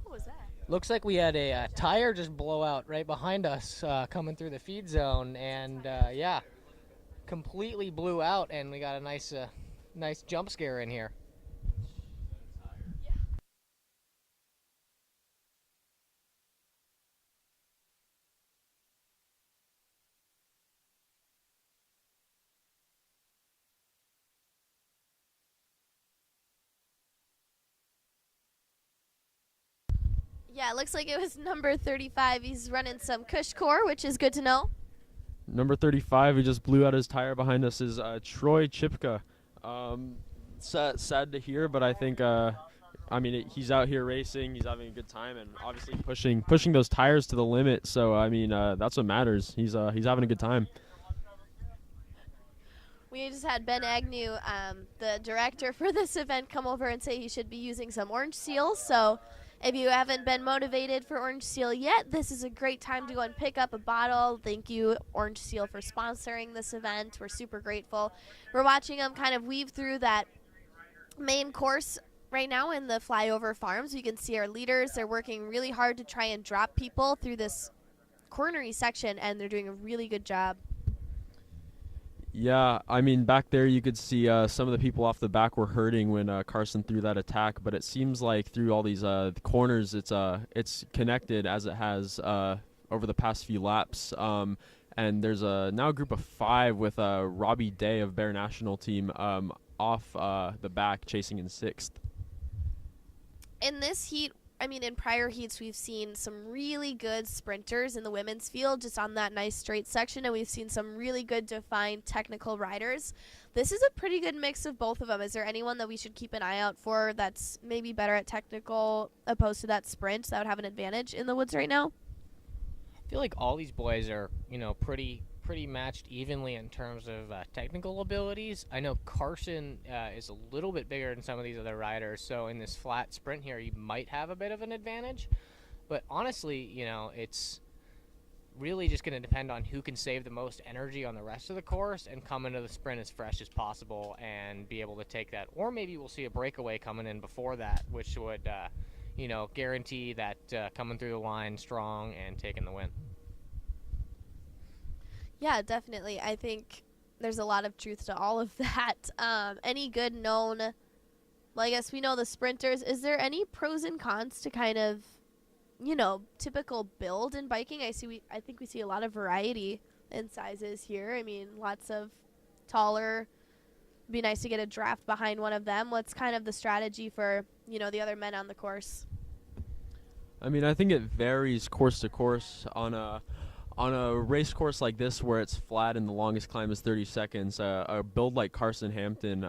What was that? Looks like we had a tire just blow out right behind us coming through the feed zone, and completely blew out, and we got a nice jump scare in here. Yeah, it looks like it was number 35. He's running some Cush Core, which is good to know. Number 35, who just blew out his tire behind us, is Troy Chipka. Sad to hear, but I think, he's out here racing. He's having a good time, and obviously pushing those tires to the limit. So that's what matters. He's having a good time. We just had Ben Agnew, the director for this event, come over and say he should be using some Orange Seal. So if you haven't been motivated for Orange Seal yet, this is a great time to go and pick up a bottle. Thank you, Orange Seal, for sponsoring this event. We're super grateful. We're watching them kind of weave through that main course right now in the flyover farms. You can see our leaders. They're working really hard to try and drop people through this cornery section, and they're doing a really good job. Yeah, back there you could see some of the people off the back were hurting when Carson threw that attack, but it seems like through all these corners it's connected as it has over the past few laps. And there's now a group of 5 with Robbie Day of Bear National Team off the back chasing in 6th. In this heat, in prior heats, we've seen some really good sprinters in the women's field just on that nice straight section, and we've seen some really good defined technical riders. This is a pretty good mix of both of them. Is there anyone that we should keep an eye out for that's maybe better at technical opposed to that sprint that would have an advantage in the woods right now? I feel like all these boys are, pretty matched evenly in terms of technical abilities. I know Carson is a little bit bigger than some of these other riders, so in this flat sprint here, he might have a bit of an advantage. But honestly, it's really just going to depend on who can save the most energy on the rest of the course and come into the sprint as fresh as possible and be able to take that. Or maybe we'll see a breakaway coming in before that, which would, guarantee that coming through the line strong and taking the win. Yeah, definitely. I think there's a lot of truth to all of that. Any good known, well, I guess we know the sprinters. Is there any pros and cons to kind of, typical build in biking? I think we see a lot of variety in sizes here. I mean, lots of taller. Be nice to get a draft behind one of them. What's kind of the strategy for, the other men on the course? I mean, I think it varies course to course. On a race course like this where it's flat and the longest climb is 30 seconds, a build like Carson Hampton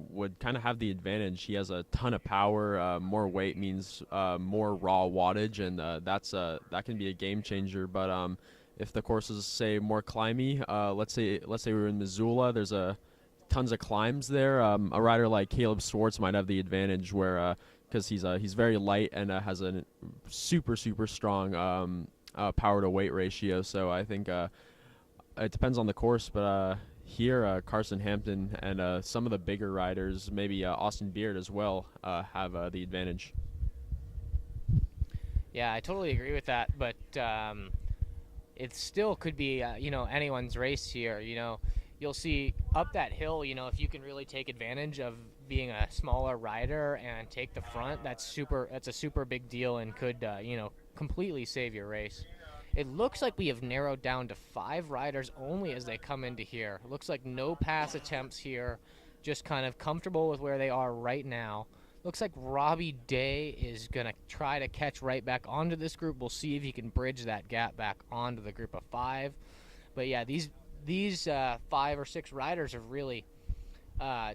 would kind of have the advantage. He has a ton of power. More weight means more raw wattage, and that can be a game changer. But if the course is, say, more climby, let's say we're in Missoula, there's tons of climbs there. A rider like Caleb Swartz might have the advantage where because he's very light and has a super strong power to weight ratio. So I think it depends on the course, but here Carson Hampton and some of the bigger riders, maybe Austin Beard as well, have the advantage. Yeah, I totally agree with that, but it still could be anyone's race here. You'll see up that hill, if you can really take advantage of being a smaller rider and take the front, that's a super big deal and could completely save your race. It looks like we have narrowed down to 5 riders only as they come into here. It looks like no pass attempts here, just kind of comfortable with where they are right now. Looks like Robbie Day is going to try to catch right back onto this group. We'll see if he can bridge that gap back onto the group of 5. But yeah, these 5 or 6 riders have really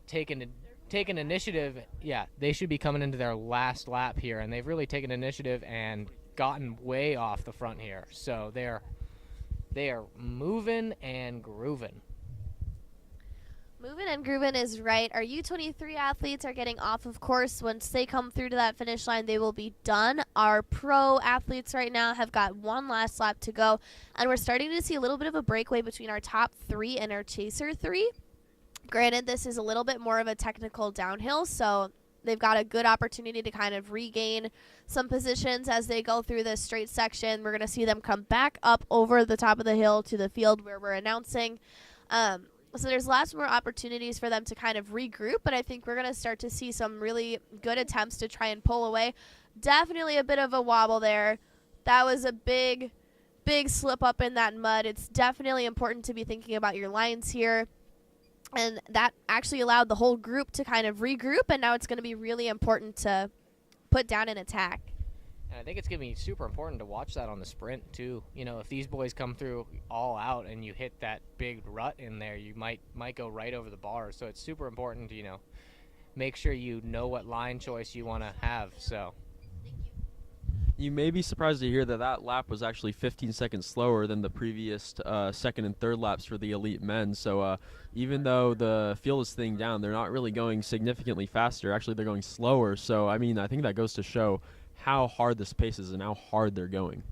taken initiative. Yeah, they should be coming into their last lap here, and they've really taken initiative and gotten way off the front here. So they are moving and grooving. Moving and grooving is right. Our U23 athletes are getting off of course. Once they come through to that finish line, they will be done. Our pro athletes right now have got one last lap to go, and we're starting to see a little bit of a breakaway between our top 3 and our chaser 3. Granted, this is a little bit more of a technical downhill, so they've got a good opportunity to kind of regain some positions as they go through this straight section. We're going to see them come back up over the top of the hill to the field where we're announcing. So there's lots more opportunities for them to kind of regroup, but I think we're going to start to see some really good attempts to try and pull away. Definitely a bit of a wobble there. That was a big slip up in that mud. It's definitely important to be thinking about your lines here. And that actually allowed the whole group to kind of regroup, and now it's going to be really important to put down an attack. And I think it's going to be super important to watch that on the sprint, too. If these boys come through all out and you hit that big rut in there, you might go right over the bar. So it's super important to, make sure you know what line choice you want to have. So You may be surprised to hear that lap was actually 15 seconds slower than the previous second and third laps for the elite men. So even though the field is thinning down, they're not really going significantly faster. Actually, they're going slower. So, I mean, I think that goes to show how hard this pace is and how hard they're going.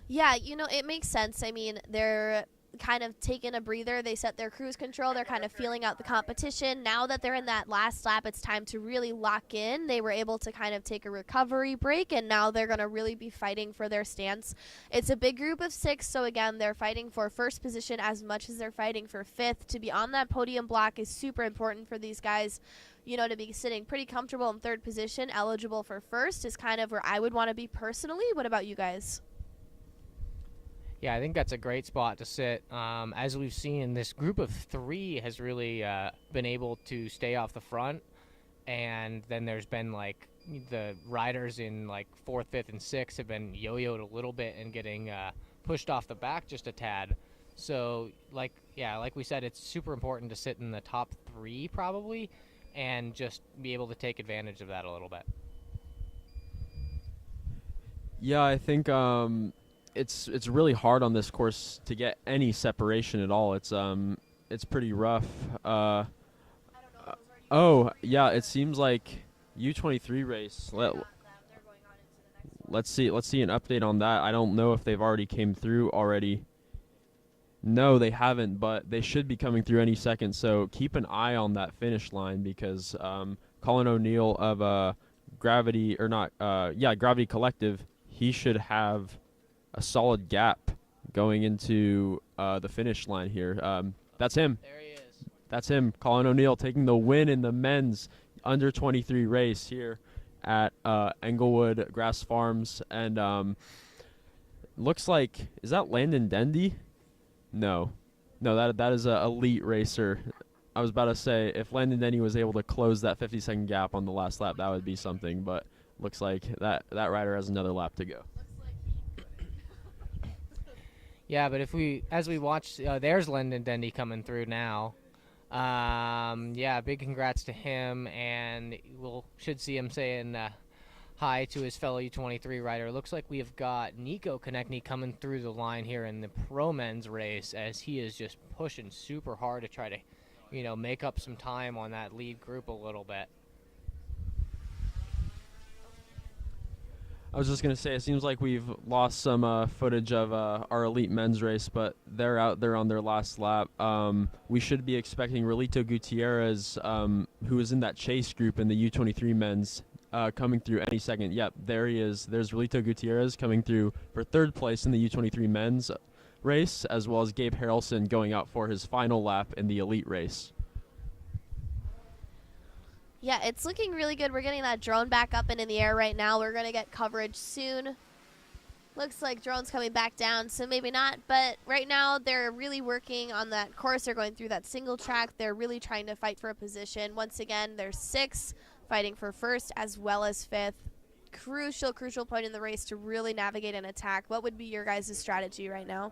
Yeah, it makes sense. I mean, they're kind of taking a breather. They set their cruise control. They're kind of feeling out the competition. Now that they're in that last lap, it's time to really lock in. They were able to kind of take a recovery break, and now they're going to really be fighting for their stance. It's a big group of 6, so again, they're fighting for first position as much as they're fighting for 5th. To be on that podium block is super important for these guys. To be sitting pretty comfortable in 3rd position, eligible for 1st is kind of where I would want to be personally. What about you guys? Yeah, I think that's a great spot to sit. As we've seen, this group of 3 has really been able to stay off the front, and then there's been the riders in 4th, 5th, and 6th have been yo-yoed a little bit and getting pushed off the back just a tad. So, like we said, it's super important to sit in the top 3 probably, and just be able to take advantage of that a little bit. Yeah, I think it's really hard on this course to get any separation at all. It's pretty rough. Oh yeah, it seems like U23 race. Let's see an update on that. I don't know if they've already came through already. No, they haven't, but they should be coming through any second. So keep an eye on that finish line because Colin O'Neill of Gravity or not, Gravity Collective, he should have a solid gap going into the finish line here. That's him. There he is. That's him. Colin O'Neill taking the win in the men's under 23 race here at Englewood Grass Farms. And looks like, is that Landon Dendy? No, that is a elite racer. I was about to say, if Landon Denny was able to close that 50-second gap on the last lap, that would be something. But looks like that rider has another lap to go. Yeah, but as we watch, there's Landon Dendy coming through now. Yeah, big congrats to him, and should see him saying hi to his fellow U23 rider. Looks like we have got Nico Konechny coming through the line here in the pro men's race, as he is just pushing super hard to try to, make up some time on that lead group a little bit. I was just going to say, it seems like we've lost some footage of our elite men's race, but they're out there on their last lap. We should be expecting Relito Gutierrez, who is in that chase group in the U23 men's, coming through any second. Yep, there he is. There's Relito Gutierrez coming through for third place in the U23 men's race, as well as Gabe Harrelson going out for his final lap in the elite race. Yeah, it's looking really good. We're getting that drone back up and in the air right now. We're going to get coverage soon. Looks like drone's coming back down, so maybe not. But right now, they're really working on that course. They're going through that single track. They're really trying to fight for a position. Once again, there's 6 fighting for first as well as 5th. Crucial point in the race to really navigate an attack. What would be your guys' strategy right now?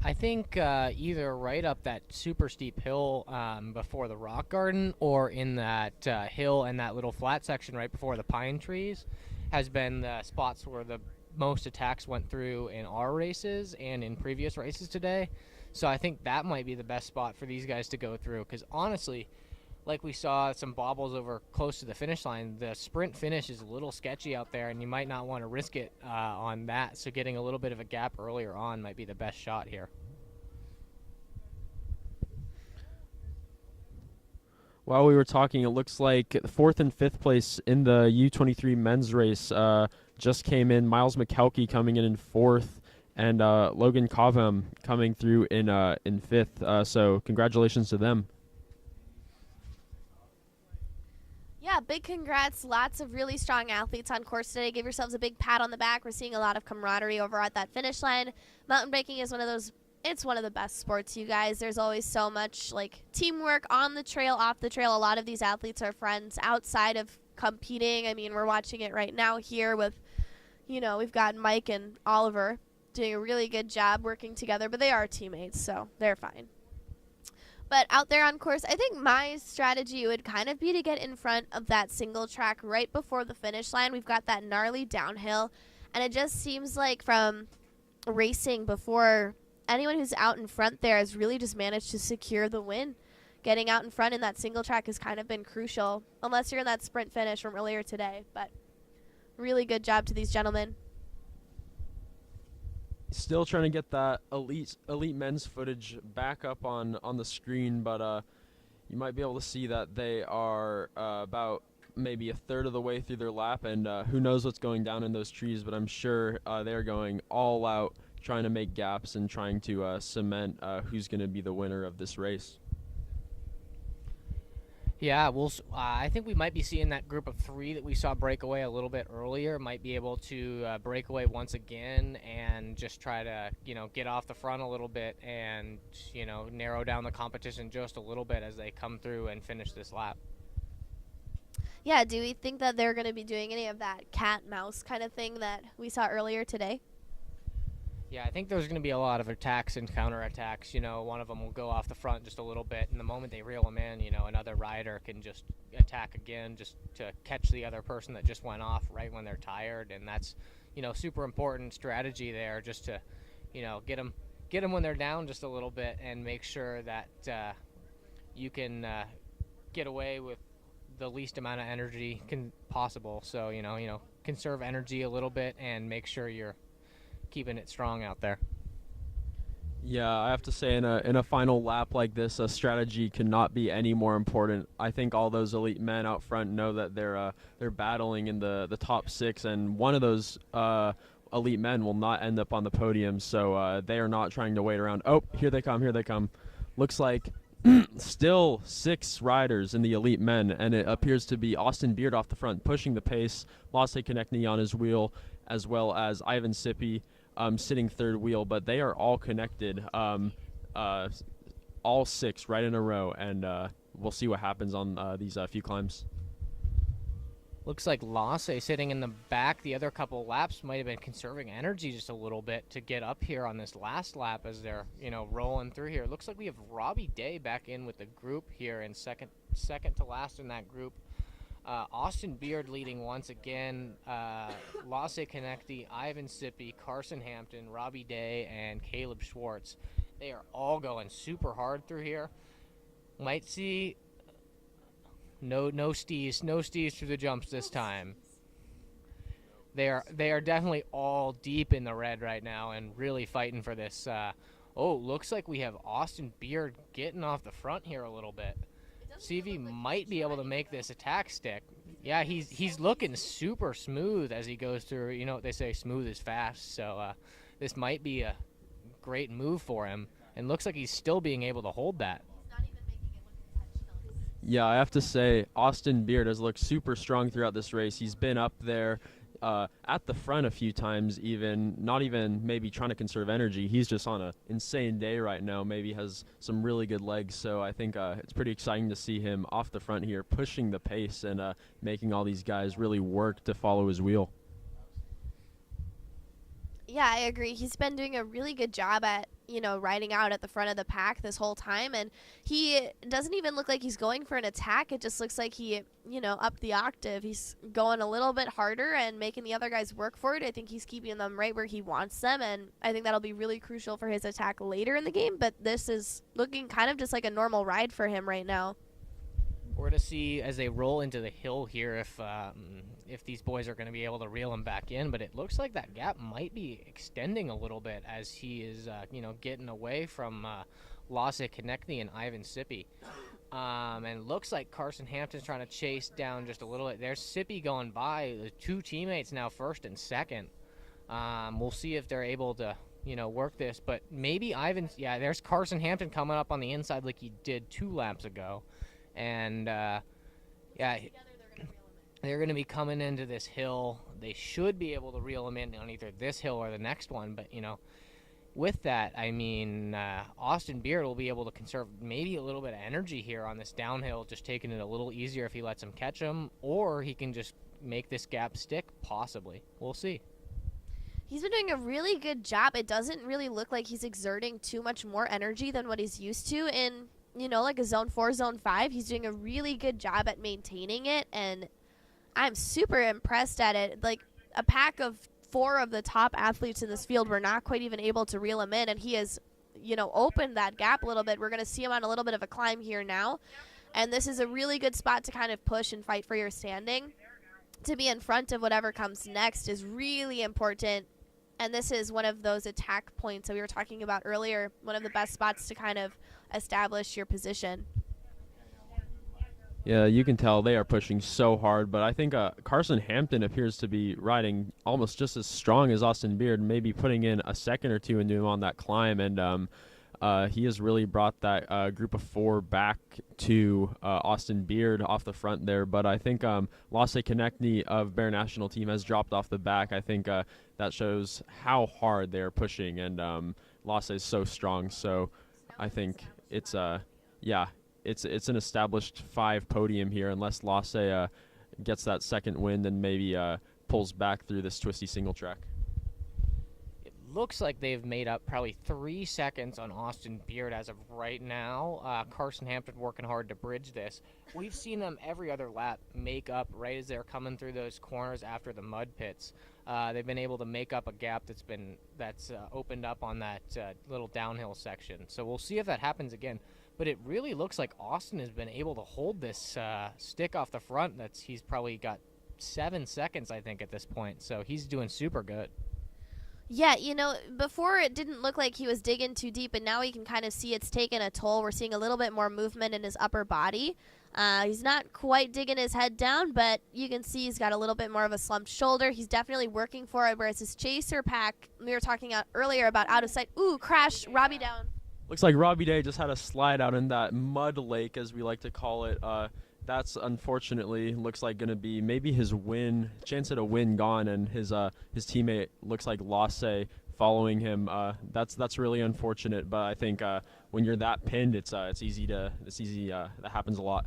I think either right up that super steep hill before the rock garden, or in that hill and that little flat section right before the pine trees has been the spots where the most attacks went through in our races and in previous races today. So I think that might be the best spot for these guys to go through, because honestly, like we saw some bobbles over close to the finish line, the sprint finish is a little sketchy out there, and you might not want to risk it on that. So getting a little bit of a gap earlier on might be the best shot here. While we were talking, it looks like 4th and 5th place in the U23 men's race just came in. Miles McKelkey coming in 4th, and Logan Covham coming through in 5th. So congratulations to them. Yeah, big congrats. Lots of really strong athletes on course today. Give yourselves a big pat on the back. We're seeing a lot of camaraderie over at that finish line. Mountain biking is one of the best sports, you guys. There's always so much teamwork on the trail, off the trail. A lot of these athletes are friends outside of competing. I mean, we're watching it right now here with, we've got Mike and Oliver doing a really good job working together, but they are teammates, so they're fine. But out there on course, I think my strategy would kind of be to get in front of that single track right before the finish line. We've got that gnarly downhill, and it just seems like from racing before, anyone who's out in front there has really just managed to secure the win. Getting out in front in that single track has kind of been crucial, unless you're in that sprint finish from earlier today. But really good job to these gentlemen. Still trying to get that elite men's footage back up on the screen, but you might be able to see that they are about maybe a third of the way through their lap, and who knows what's going down in those trees, but I'm sure they're going all out trying to make gaps and trying to cement who's going to be the winner of this race. Yeah, I think we might be seeing that group of 3 that we saw break away a little bit earlier might be able to break away once again and just try to, get off the front a little bit and, narrow down the competition just a little bit as they come through and finish this lap. Yeah, do we think that they're going to be doing any of that cat-mouse kind of thing that we saw earlier today? Yeah, I think there's going to be a lot of attacks and counterattacks. One of them will go off the front just a little bit, and the moment they reel them in, another rider can just attack again just to catch the other person that just went off right when they're tired, and that's, super important strategy there, just to, get them when they're down just a little bit and make sure that you can get away with the least amount of energy possible. So, conserve energy a little bit and make sure you're keeping it strong out there. Yeah, I have to say in a final lap like this, a strategy cannot be any more important. I think all those elite men out front know that they're battling in the top 6, and one of those elite men will not end up on the podium. So they are not trying to wait around. Oh, here they come! Here they come! Looks like still 6 riders in the elite men, and it appears to be Austin Beard off the front pushing the pace. Lasse Konechny on his wheel, as well as Ivan Sippy. Sitting third wheel, but they are all connected, all 6 right in a row, and we'll see what happens on these few climbs. Looks like Lasse sitting in the back the other couple laps might have been conserving energy just a little bit to get up here on this last lap as they're, rolling through here. Looks like we have Robbie Day back in with the group here in second to last in that group. Austin Beard leading once again, Lasse Konechny, Ivan Sippy, Carson Hampton, Robbie Day, and Caleb Schwartz. They are all going super hard through here. Might see no stees through the jumps this time. They are definitely all deep in the red right now and really fighting for this. Looks like we have Austin Beard getting off the front here a little bit. CV might be able to make this attack stick. Yeah, he's looking super smooth as he goes through. You know what they say, smooth is fast. So this might be a great move for him. And looks like he's still being able to hold that. Yeah, I have to say, Austin Beard has looked super strong throughout this race. He's been up there at the front a few times, not even maybe trying to conserve energy. He's just on an insane day right now, maybe has some really good legs. So I think it's pretty exciting to see him off the front here, pushing the pace and making all these guys really work to follow his wheel. Yeah, I agree. He's been doing a really good job at, riding out at the front of the pack this whole time. And he doesn't even look like he's going for an attack. It just looks like he, upped the octave. He's going a little bit harder and making the other guys work for it. I think he's keeping them right where he wants them. And I think that'll be really crucial for his attack later in the game. But this is looking kind of just like a normal ride for him right now. We're to see as they roll into the hill here if these boys are going to be able to reel him back in. But it looks like that gap might be extending a little bit as he is, getting away from Lasse Konechny and Ivan Sippy. And it looks like Carson Hampton's trying to chase down just a little bit. There's Sippy going by. The 2 teammates now first and second. We'll see if they're able to, work this. But maybe there's Carson Hampton coming up on the inside like he did 2 laps ago. And, they're going to be coming into this hill. They should be able to reel him in on either this hill or the next one. But, with that, Austin Beard will be able to conserve maybe a little bit of energy here on this downhill, just taking it a little easier if he lets him catch him. Or he can just make this gap stick, possibly. We'll see. He's been doing a really good job. It doesn't really look like he's exerting too much more energy than what he's used to in like a zone 4, zone 5. He's doing a really good job at maintaining it, and I'm super impressed at it. Like, a pack of 4 of the top athletes in this field were not quite even able to reel him in, and he has, opened that gap a little bit. We're going to see him on a little bit of a climb here now, and this is a really good spot to kind of push and fight for your standing. To be in front of whatever comes next is really important, and this is one of those attack points that we were talking about earlier, one of the best spots to kind of establish your position. Yeah, you can tell they are pushing so hard, but I think Carson Hampton appears to be riding almost just as strong as Austin Beard, maybe putting in a second or 2 into him on that climb, and he has really brought that group of 4 back to Austin Beard off the front there. But I think Lasse Konechny of Bear National Team has dropped off the back. I think that shows how hard they are pushing, and Lasse is so strong. So I think it's it's an established 5 podium here, unless Lasse gets that second wind and maybe pulls back through this twisty single track. Looks like they've made up probably 3 seconds on Austin Beard as of right now. Carson Hampton working hard to bridge this. We've seen them every other lap make up right as they're coming through those corners after the mud pits. They've been able to make up a gap that's opened up on that little downhill section. So we'll see if that happens again. But it really looks like Austin has been able to hold this stick off the front. He's probably got 7 seconds, I think, at this point. So he's doing super good. Yeah, you know, before it didn't look like he was digging too deep, and now we can kind of see it's taken a toll. We're seeing a little bit more movement in his upper body. He's not quite digging his head down, but you can see he's got a little bit more of a slumped shoulder. He's definitely working for it, whereas his chaser pack, we were talking earlier about out of sight. Ooh, crash, Robbie down. Looks like Robbie Day just had a slide out in that mud lake, as we like to call it. That's unfortunately looks like going to be maybe his chance at a win gone, and his teammate looks like Lasse following him. That's really unfortunate, but I think when you're that pinned, it's easy. That happens a lot.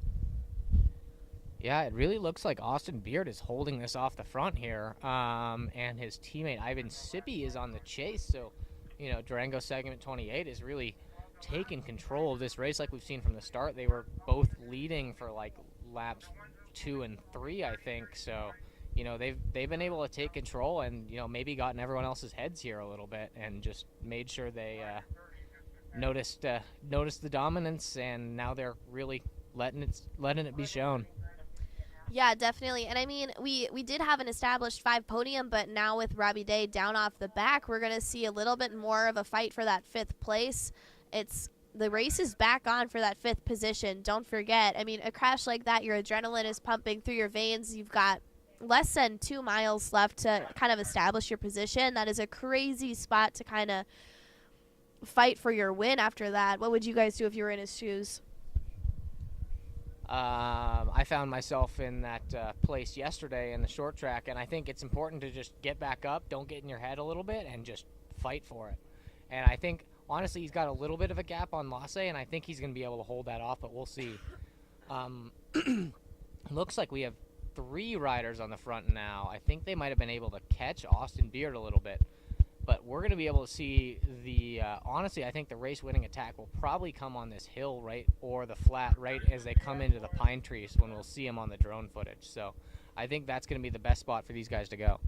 Yeah, it really looks like Austin Beard is holding this off the front here, and his teammate Ivan Sippy is on the chase. So, you know, Durango Segment 28 is really taking control of this race like we've seen from the start. They were both leading for like laps 2 and 3, I think. So, you know, they've been able to take control and, you know, maybe gotten everyone else's heads here a little bit and just made sure they noticed the dominance, and now they're really letting it be shown. Yeah, definitely. And I mean, we did have an established 5 podium, but now with Robbie Day down off the back, we're going to see a little bit more of a fight for that 5th place. The race is back on for that 5th position. Don't forget, I mean, a crash like that, your adrenaline is pumping through your veins. You've got less than 2 miles left to kind of establish your position. That is a crazy spot to kind of fight for your win after that. What would you guys do if you were in his shoes? I found myself in that place yesterday in the short track, and I think it's important to just get back up, don't get in your head a little bit, and just fight for it. And I think, honestly, he's got a little bit of a gap on Lasse, and I think he's going to be able to hold that off, but we'll see. Looks like we have 3 riders on the front now. I think they might have been able to catch Austin Beard a little bit. But we're going to be able to see honestly, I think the race-winning attack will probably come on this hill, right, or the flat, right, as they come into the pine trees when we'll see them on the drone footage. So I think that's going to be the best spot for these guys to go.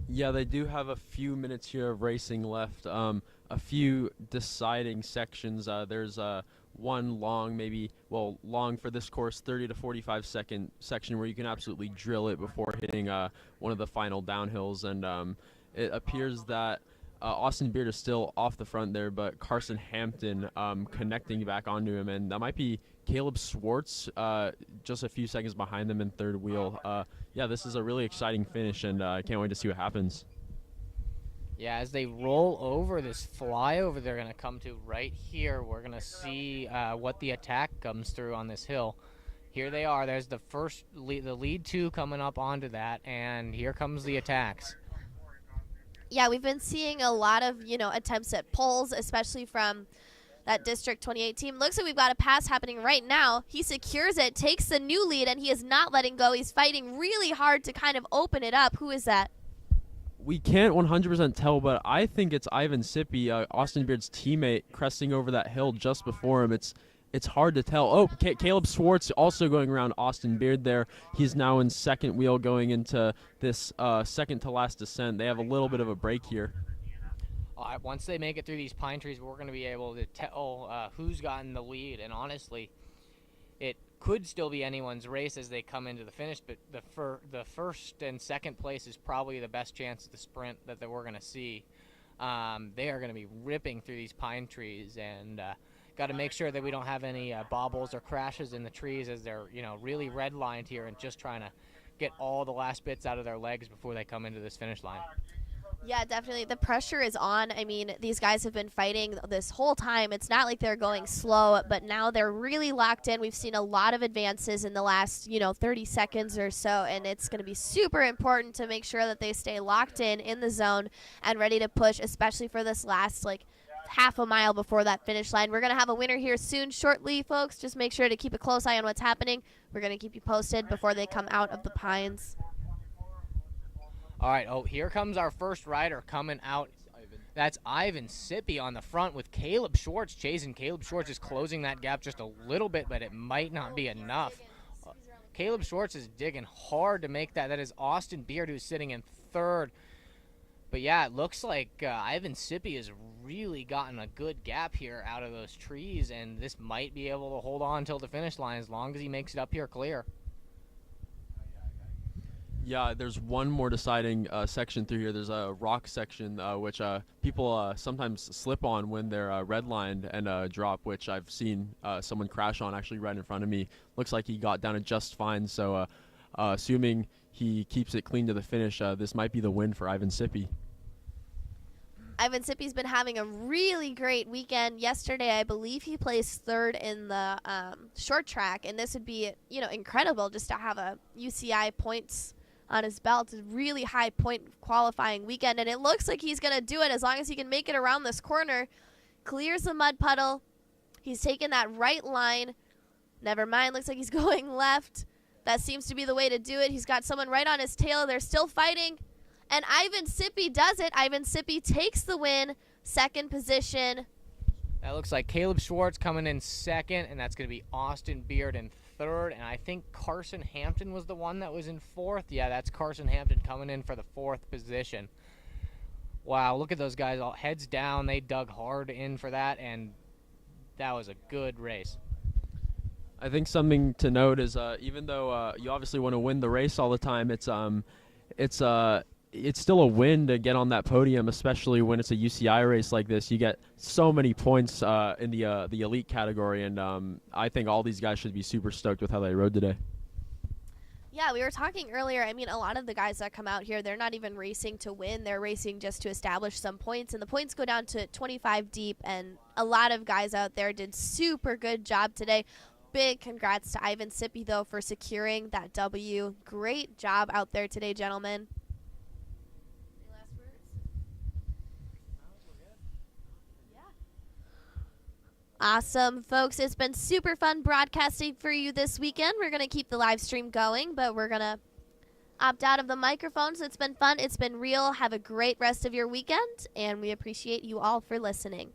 Yeah, they do have a few minutes here of racing left. A few deciding sections. There's one long, long for this course, 30 to 45 second section where you can absolutely drill it before hitting one of the final downhills. And it appears that Austin Beard is still off the front there, but Carson Hampton connecting back onto him, and that might be Caleb Swartz just a few seconds behind them in third wheel. Yeah, this is a really exciting finish, and I can't wait to see what happens. Yeah, as they roll over this flyover they're going to come to right here, we're going to see what the attack comes through on this hill. Here they are. There's the lead 2 coming up onto that, and here comes the attacks. Yeah, we've been seeing a lot of, attempts at pulls, especially from that District 28 team. Looks like we've got a pass happening right now. He secures it, takes the new lead, and he is not letting go. He's fighting really hard to kind of open it up. Who is that? We can't 100% tell, but I think it's Ivan Sippy, Austin Beard's teammate, cresting over that hill just before him. It's hard to tell. Oh, Caleb Swartz also going around Austin Beard there. He's now in second wheel going into this second to last descent. They have a little bit of a break here. Once they make it through these pine trees, we're going to be able to tell who's gotten the lead. And honestly, it could still be anyone's race as they come into the finish, but the first and second place is probably the best chance at the sprint that we're going to see. They are going to be ripping through these pine trees, and got to make sure that we don't have any bobbles or crashes in the trees as they're, really redlined here and just trying to get all the last bits out of their legs before they come into this finish line. Yeah, definitely. The pressure is on. I mean, these guys have been fighting this whole time. It's not like they're going slow, but now they're really locked in. We've seen a lot of advances in the last, 30 seconds or so, and it's going to be super important to make sure that they stay locked in the zone and ready to push, especially for this last, half a mile before that finish line. We're going to have a winner here soon, shortly, folks. Just make sure to keep a close eye on what's happening. We're going to keep you posted before they come out of the pines. All right, here comes our first rider coming out. That's Ivan Sippy on the front with Caleb Schwartz chasing. Caleb Schwartz is closing that gap just a little bit, but it might not be enough. Caleb Schwartz is digging hard to make that. That is Austin Beard, who's sitting in third. But yeah, it looks like Ivan Sippy has really gotten a good gap here out of those trees, and this might be able to hold on until the finish line as long as he makes it up here clear. Yeah, there's one more deciding section through here. There's a rock section which people sometimes slip on when they're redlined and drop, which I've seen someone crash on actually right in front of me. Looks like he got down it just fine, so assuming he keeps it clean to the finish, this might be the win for Ivan Sippy. Ivan Sippy's been having a really great weekend. Yesterday, I believe he placed third in the short track, and this would be, incredible just to have a UCI points on his belt. It's a really high point qualifying weekend, and it looks like he's going to do it as long as he can make it around this corner. Clears the mud puddle. He's taking that right line. Never mind, looks like he's going left. That seems to be the way to do it. He's got someone right on his tail. They're still fighting. And Ivan Sippy does it. Ivan Sippy takes the win, second position. That looks like Caleb Schwartz coming in second, and that's going to be Austin Beard in third. And I think Carson Hampton was the one that was in fourth. Yeah, that's Carson Hampton coming in for the fourth position. Wow, look at those guys all heads down. They dug hard in for that, and that was a good race. I think something to note is even though you obviously want to win the race all the time, it's still a win to get on that podium, especially when it's a UCI race like this. You get so many points in the elite category, and I think all these guys should be super stoked with how they rode today. Yeah, we were talking earlier. I mean, a lot of the guys that come out here, they're not even racing to win. They're racing just to establish some points, and the points go down to 25 deep, and a lot of guys out there did super good job today. Big congrats to Ivan Sippy, though, for securing that W. Great job out there today, gentlemen. Awesome, folks. It's been super fun broadcasting for you this weekend. We're going to keep the live stream going, but we're going to opt out of the microphones. It's been fun. It's been real. Have a great rest of your weekend, and we appreciate you all for listening.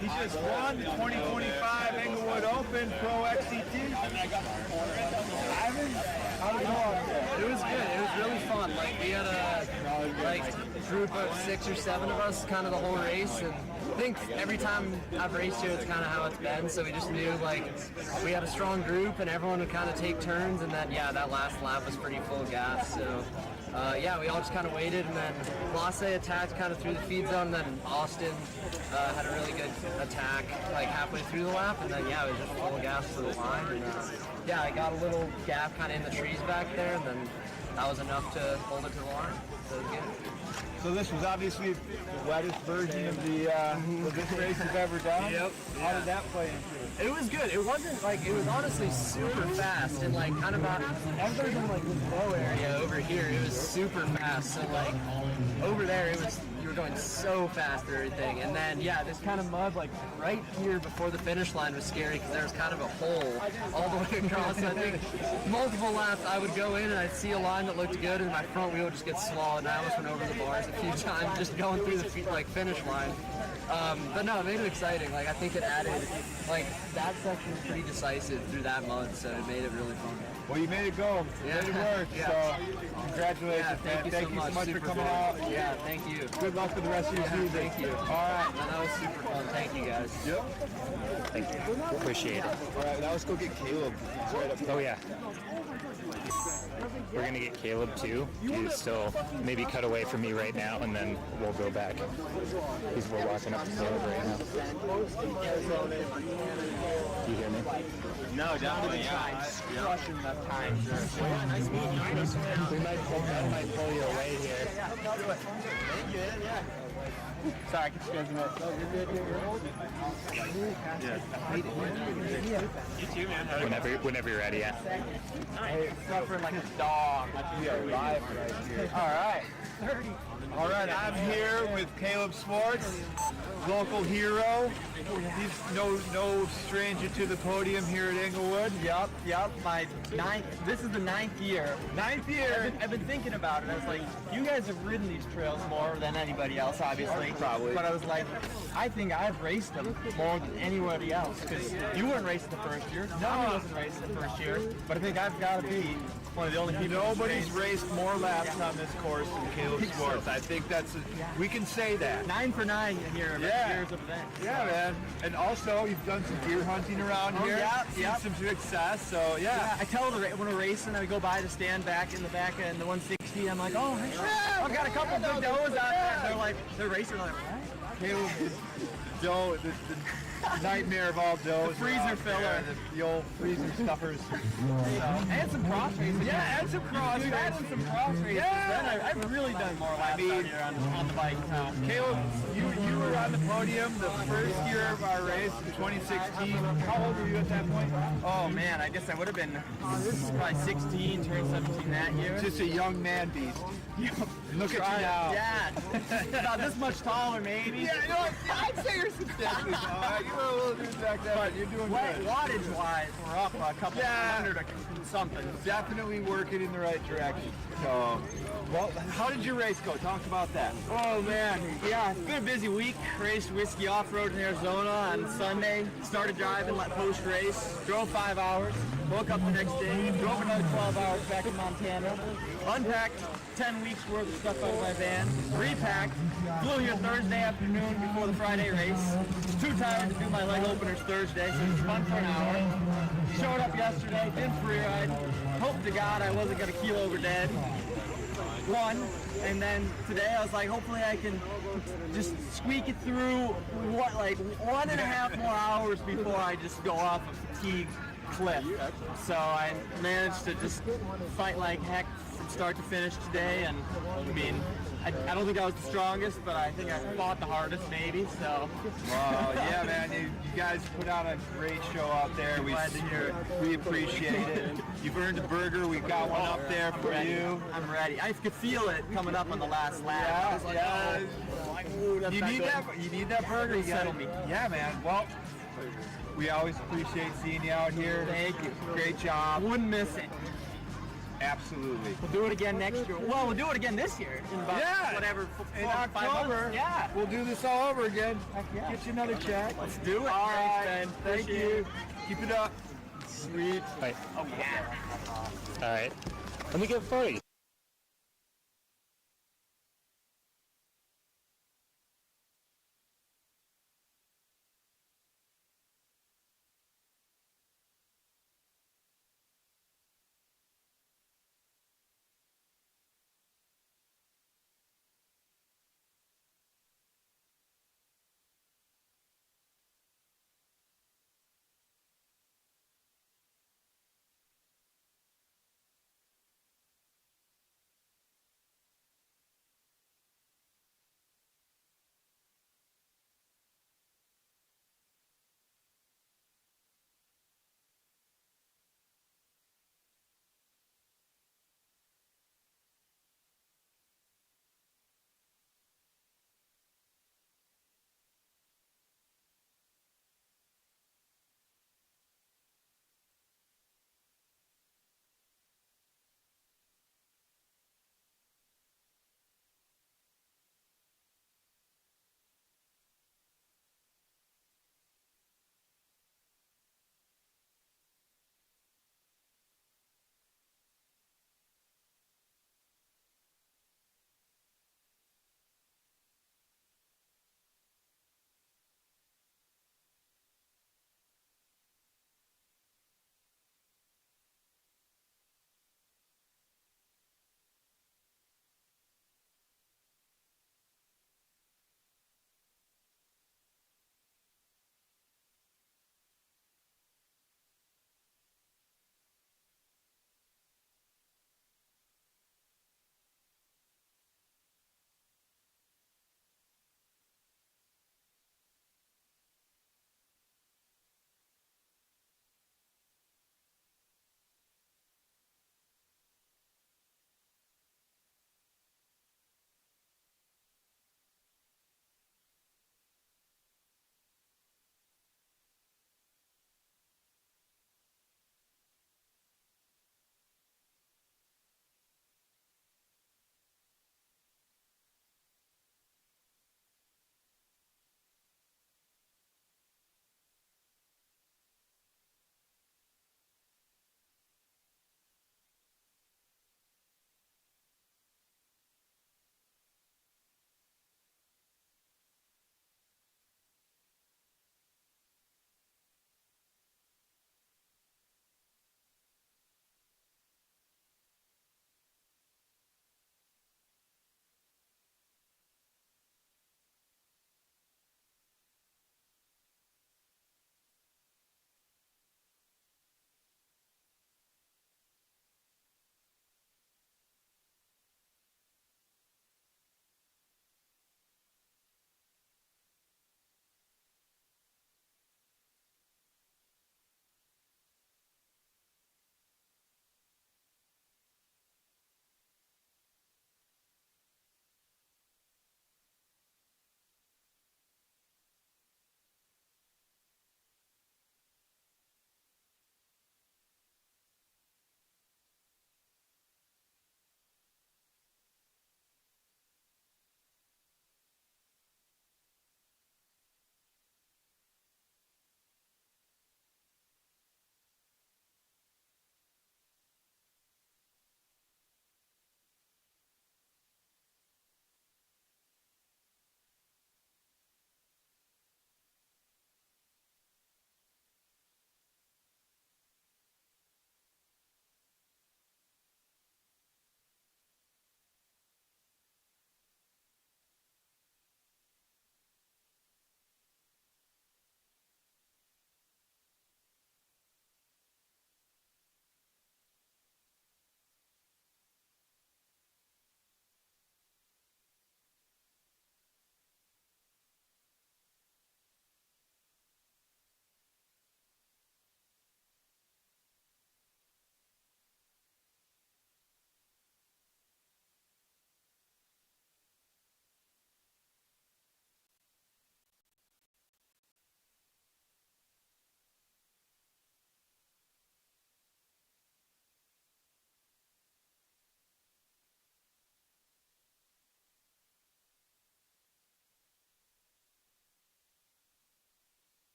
He just won the 2025 Englewood Open Pro XCT. Ivan, how'd it go out there? It was good. It was really fun. Like we had a group of 6 or 7 of us, kind of the whole race, and I think every time I've raced here, it's kind of how it's been. So we just knew like we had a strong group, and everyone would kind of take turns, and then that last lap was pretty full gas. So. We all just kind of waited, and then Lasse attacked kind of through the feed zone, and then Austin had a really good attack like halfway through the lap, and then it was just full gas to the line, and I got a little gap kind of in the trees back there, and then that was enough to hold it to the line. So it was good. So this was obviously the wettest version of the of this race you've ever done. Yep. How did that play into it? It was good. It wasn't like, it was honestly super fast, and like kind of about everybody's in like this low area over here. It was super fast. So like over there, it was, you were going so fast and everything. And then this kind of mud like right here before the finish line was scary because there was kind of a hole all the way across. I think multiple laps I would go in and I'd see a line that looked good, and my front wheel would just get swallowed, and I almost went over the bars a few times just going through the finish line. But no, it made it exciting. Like I think it added, like that section was pretty decisive through that mud, so it made it really fun. Well, you made it go. You made it work. So congratulations, man. Thank you so much for coming out. Yeah, thank you. Good luck with the rest of your season. Thank you. All right. That was super fun. Thank you, guys. Yep. Thank you. Appreciate it. All right, now let's go get Caleb. He's right up there. Oh yeah. We're gonna get Caleb too. He's still maybe cut away from me right now, and then we'll go back. We're walking up to Caleb right now. You hear me? No, definitely. Yeah. Crushing that time. Sure. Nice meeting you. We might pull you away here. Sorry, I keep scaring up. No, you're good. You too, man. Whenever you're ready, yeah. Hey, suffering like a dog. We are live right here. All right. All right, I'm here with Caleb Swartz, local hero. He's no stranger to the podium here at Englewood. Yep. This is the 9th year. 9th year. I've been thinking about it. I was like, you guys have ridden these trails more than anybody else, obviously. Probably. But I was like, I think I've raced them more than anybody else, because you weren't racing the first year. Tommy wasn't racing the first year. But I think I've got to be one of the only people. Nobody's raced more laps on this course than Caleb Swartz. I think we can say that. 9 for 9 in here. Years of events. Yeah, man. And also, you've done some deer hunting around here. Yeah. Seen some success. So yeah. I tell them when we're racing, I go by to stand back in the back in the 160. I'm like, oh, I've got a couple big does out there. They're racing. I'm like, what? Caleb is the doe, the nightmare of all does. The freezer filler. The old freezer stuffers. And some cross racing. Yeah, and some cross racing. And some cross racing. Yeah. I've really done more laps out here on the bike. Caleb, you were on the podium the first year of our race in 2016. How old were you at that point? Oh man, I guess I would have been probably 16, turned 17 that year. Just a young man beast. Look at you now. Yeah. About this much taller, maybe. Yeah, I'd say you're substantially taller. You're a little bit back there, but you're doing good. Wattage-wise, we're up a couple hundred or something. Definitely working in the right direction. So, well, how did your race go? Talk about that. Oh man, yeah, it's been a busy week. Raced Whiskey Off-Road in Arizona on Sunday. Started driving post-race. Drove 5 hours. Woke up the next day. Drove another 12 hours back to Montana. Unpacked 10 weeks worth of stuff out of my van. Repacked. Flew here Thursday afternoon before the Friday race. Was too tired to do my leg openers Thursday, so it was fun for an hour. Showed up yesterday, did free ride. Hope to God I wasn't going to keel over dead. Won, and then today I was like, hopefully I can just squeak it through, like 1.5 more hours before I just go off a fatigue cliff. So I managed to just fight like heck from start to finish today, and I mean, I don't think I was the strongest, but I think I fought the hardest maybe, so. Well, yeah, man, you guys put on a great show out there. We appreciate it. You've earned a burger. We've got one up there for you. I'm ready. I could feel it coming up on the last lap. Yeah, I was like, yeah. oh, that's You need that burger. You settle me. Yeah, man. Well, we always appreciate seeing you out here. Thank you. Great job. Wouldn't miss it. Absolutely. We'll do it again next year. Well, we'll do it again this year. In about whatever. In 5 October, months. Yeah. we'll do this all over again. Yeah. Get you another check. Let's do it. All Thanks, right, Ben. thank Appreciate you. it. Keep it up. Sweet. Right. Oh, yeah. All right. Let me get a photo.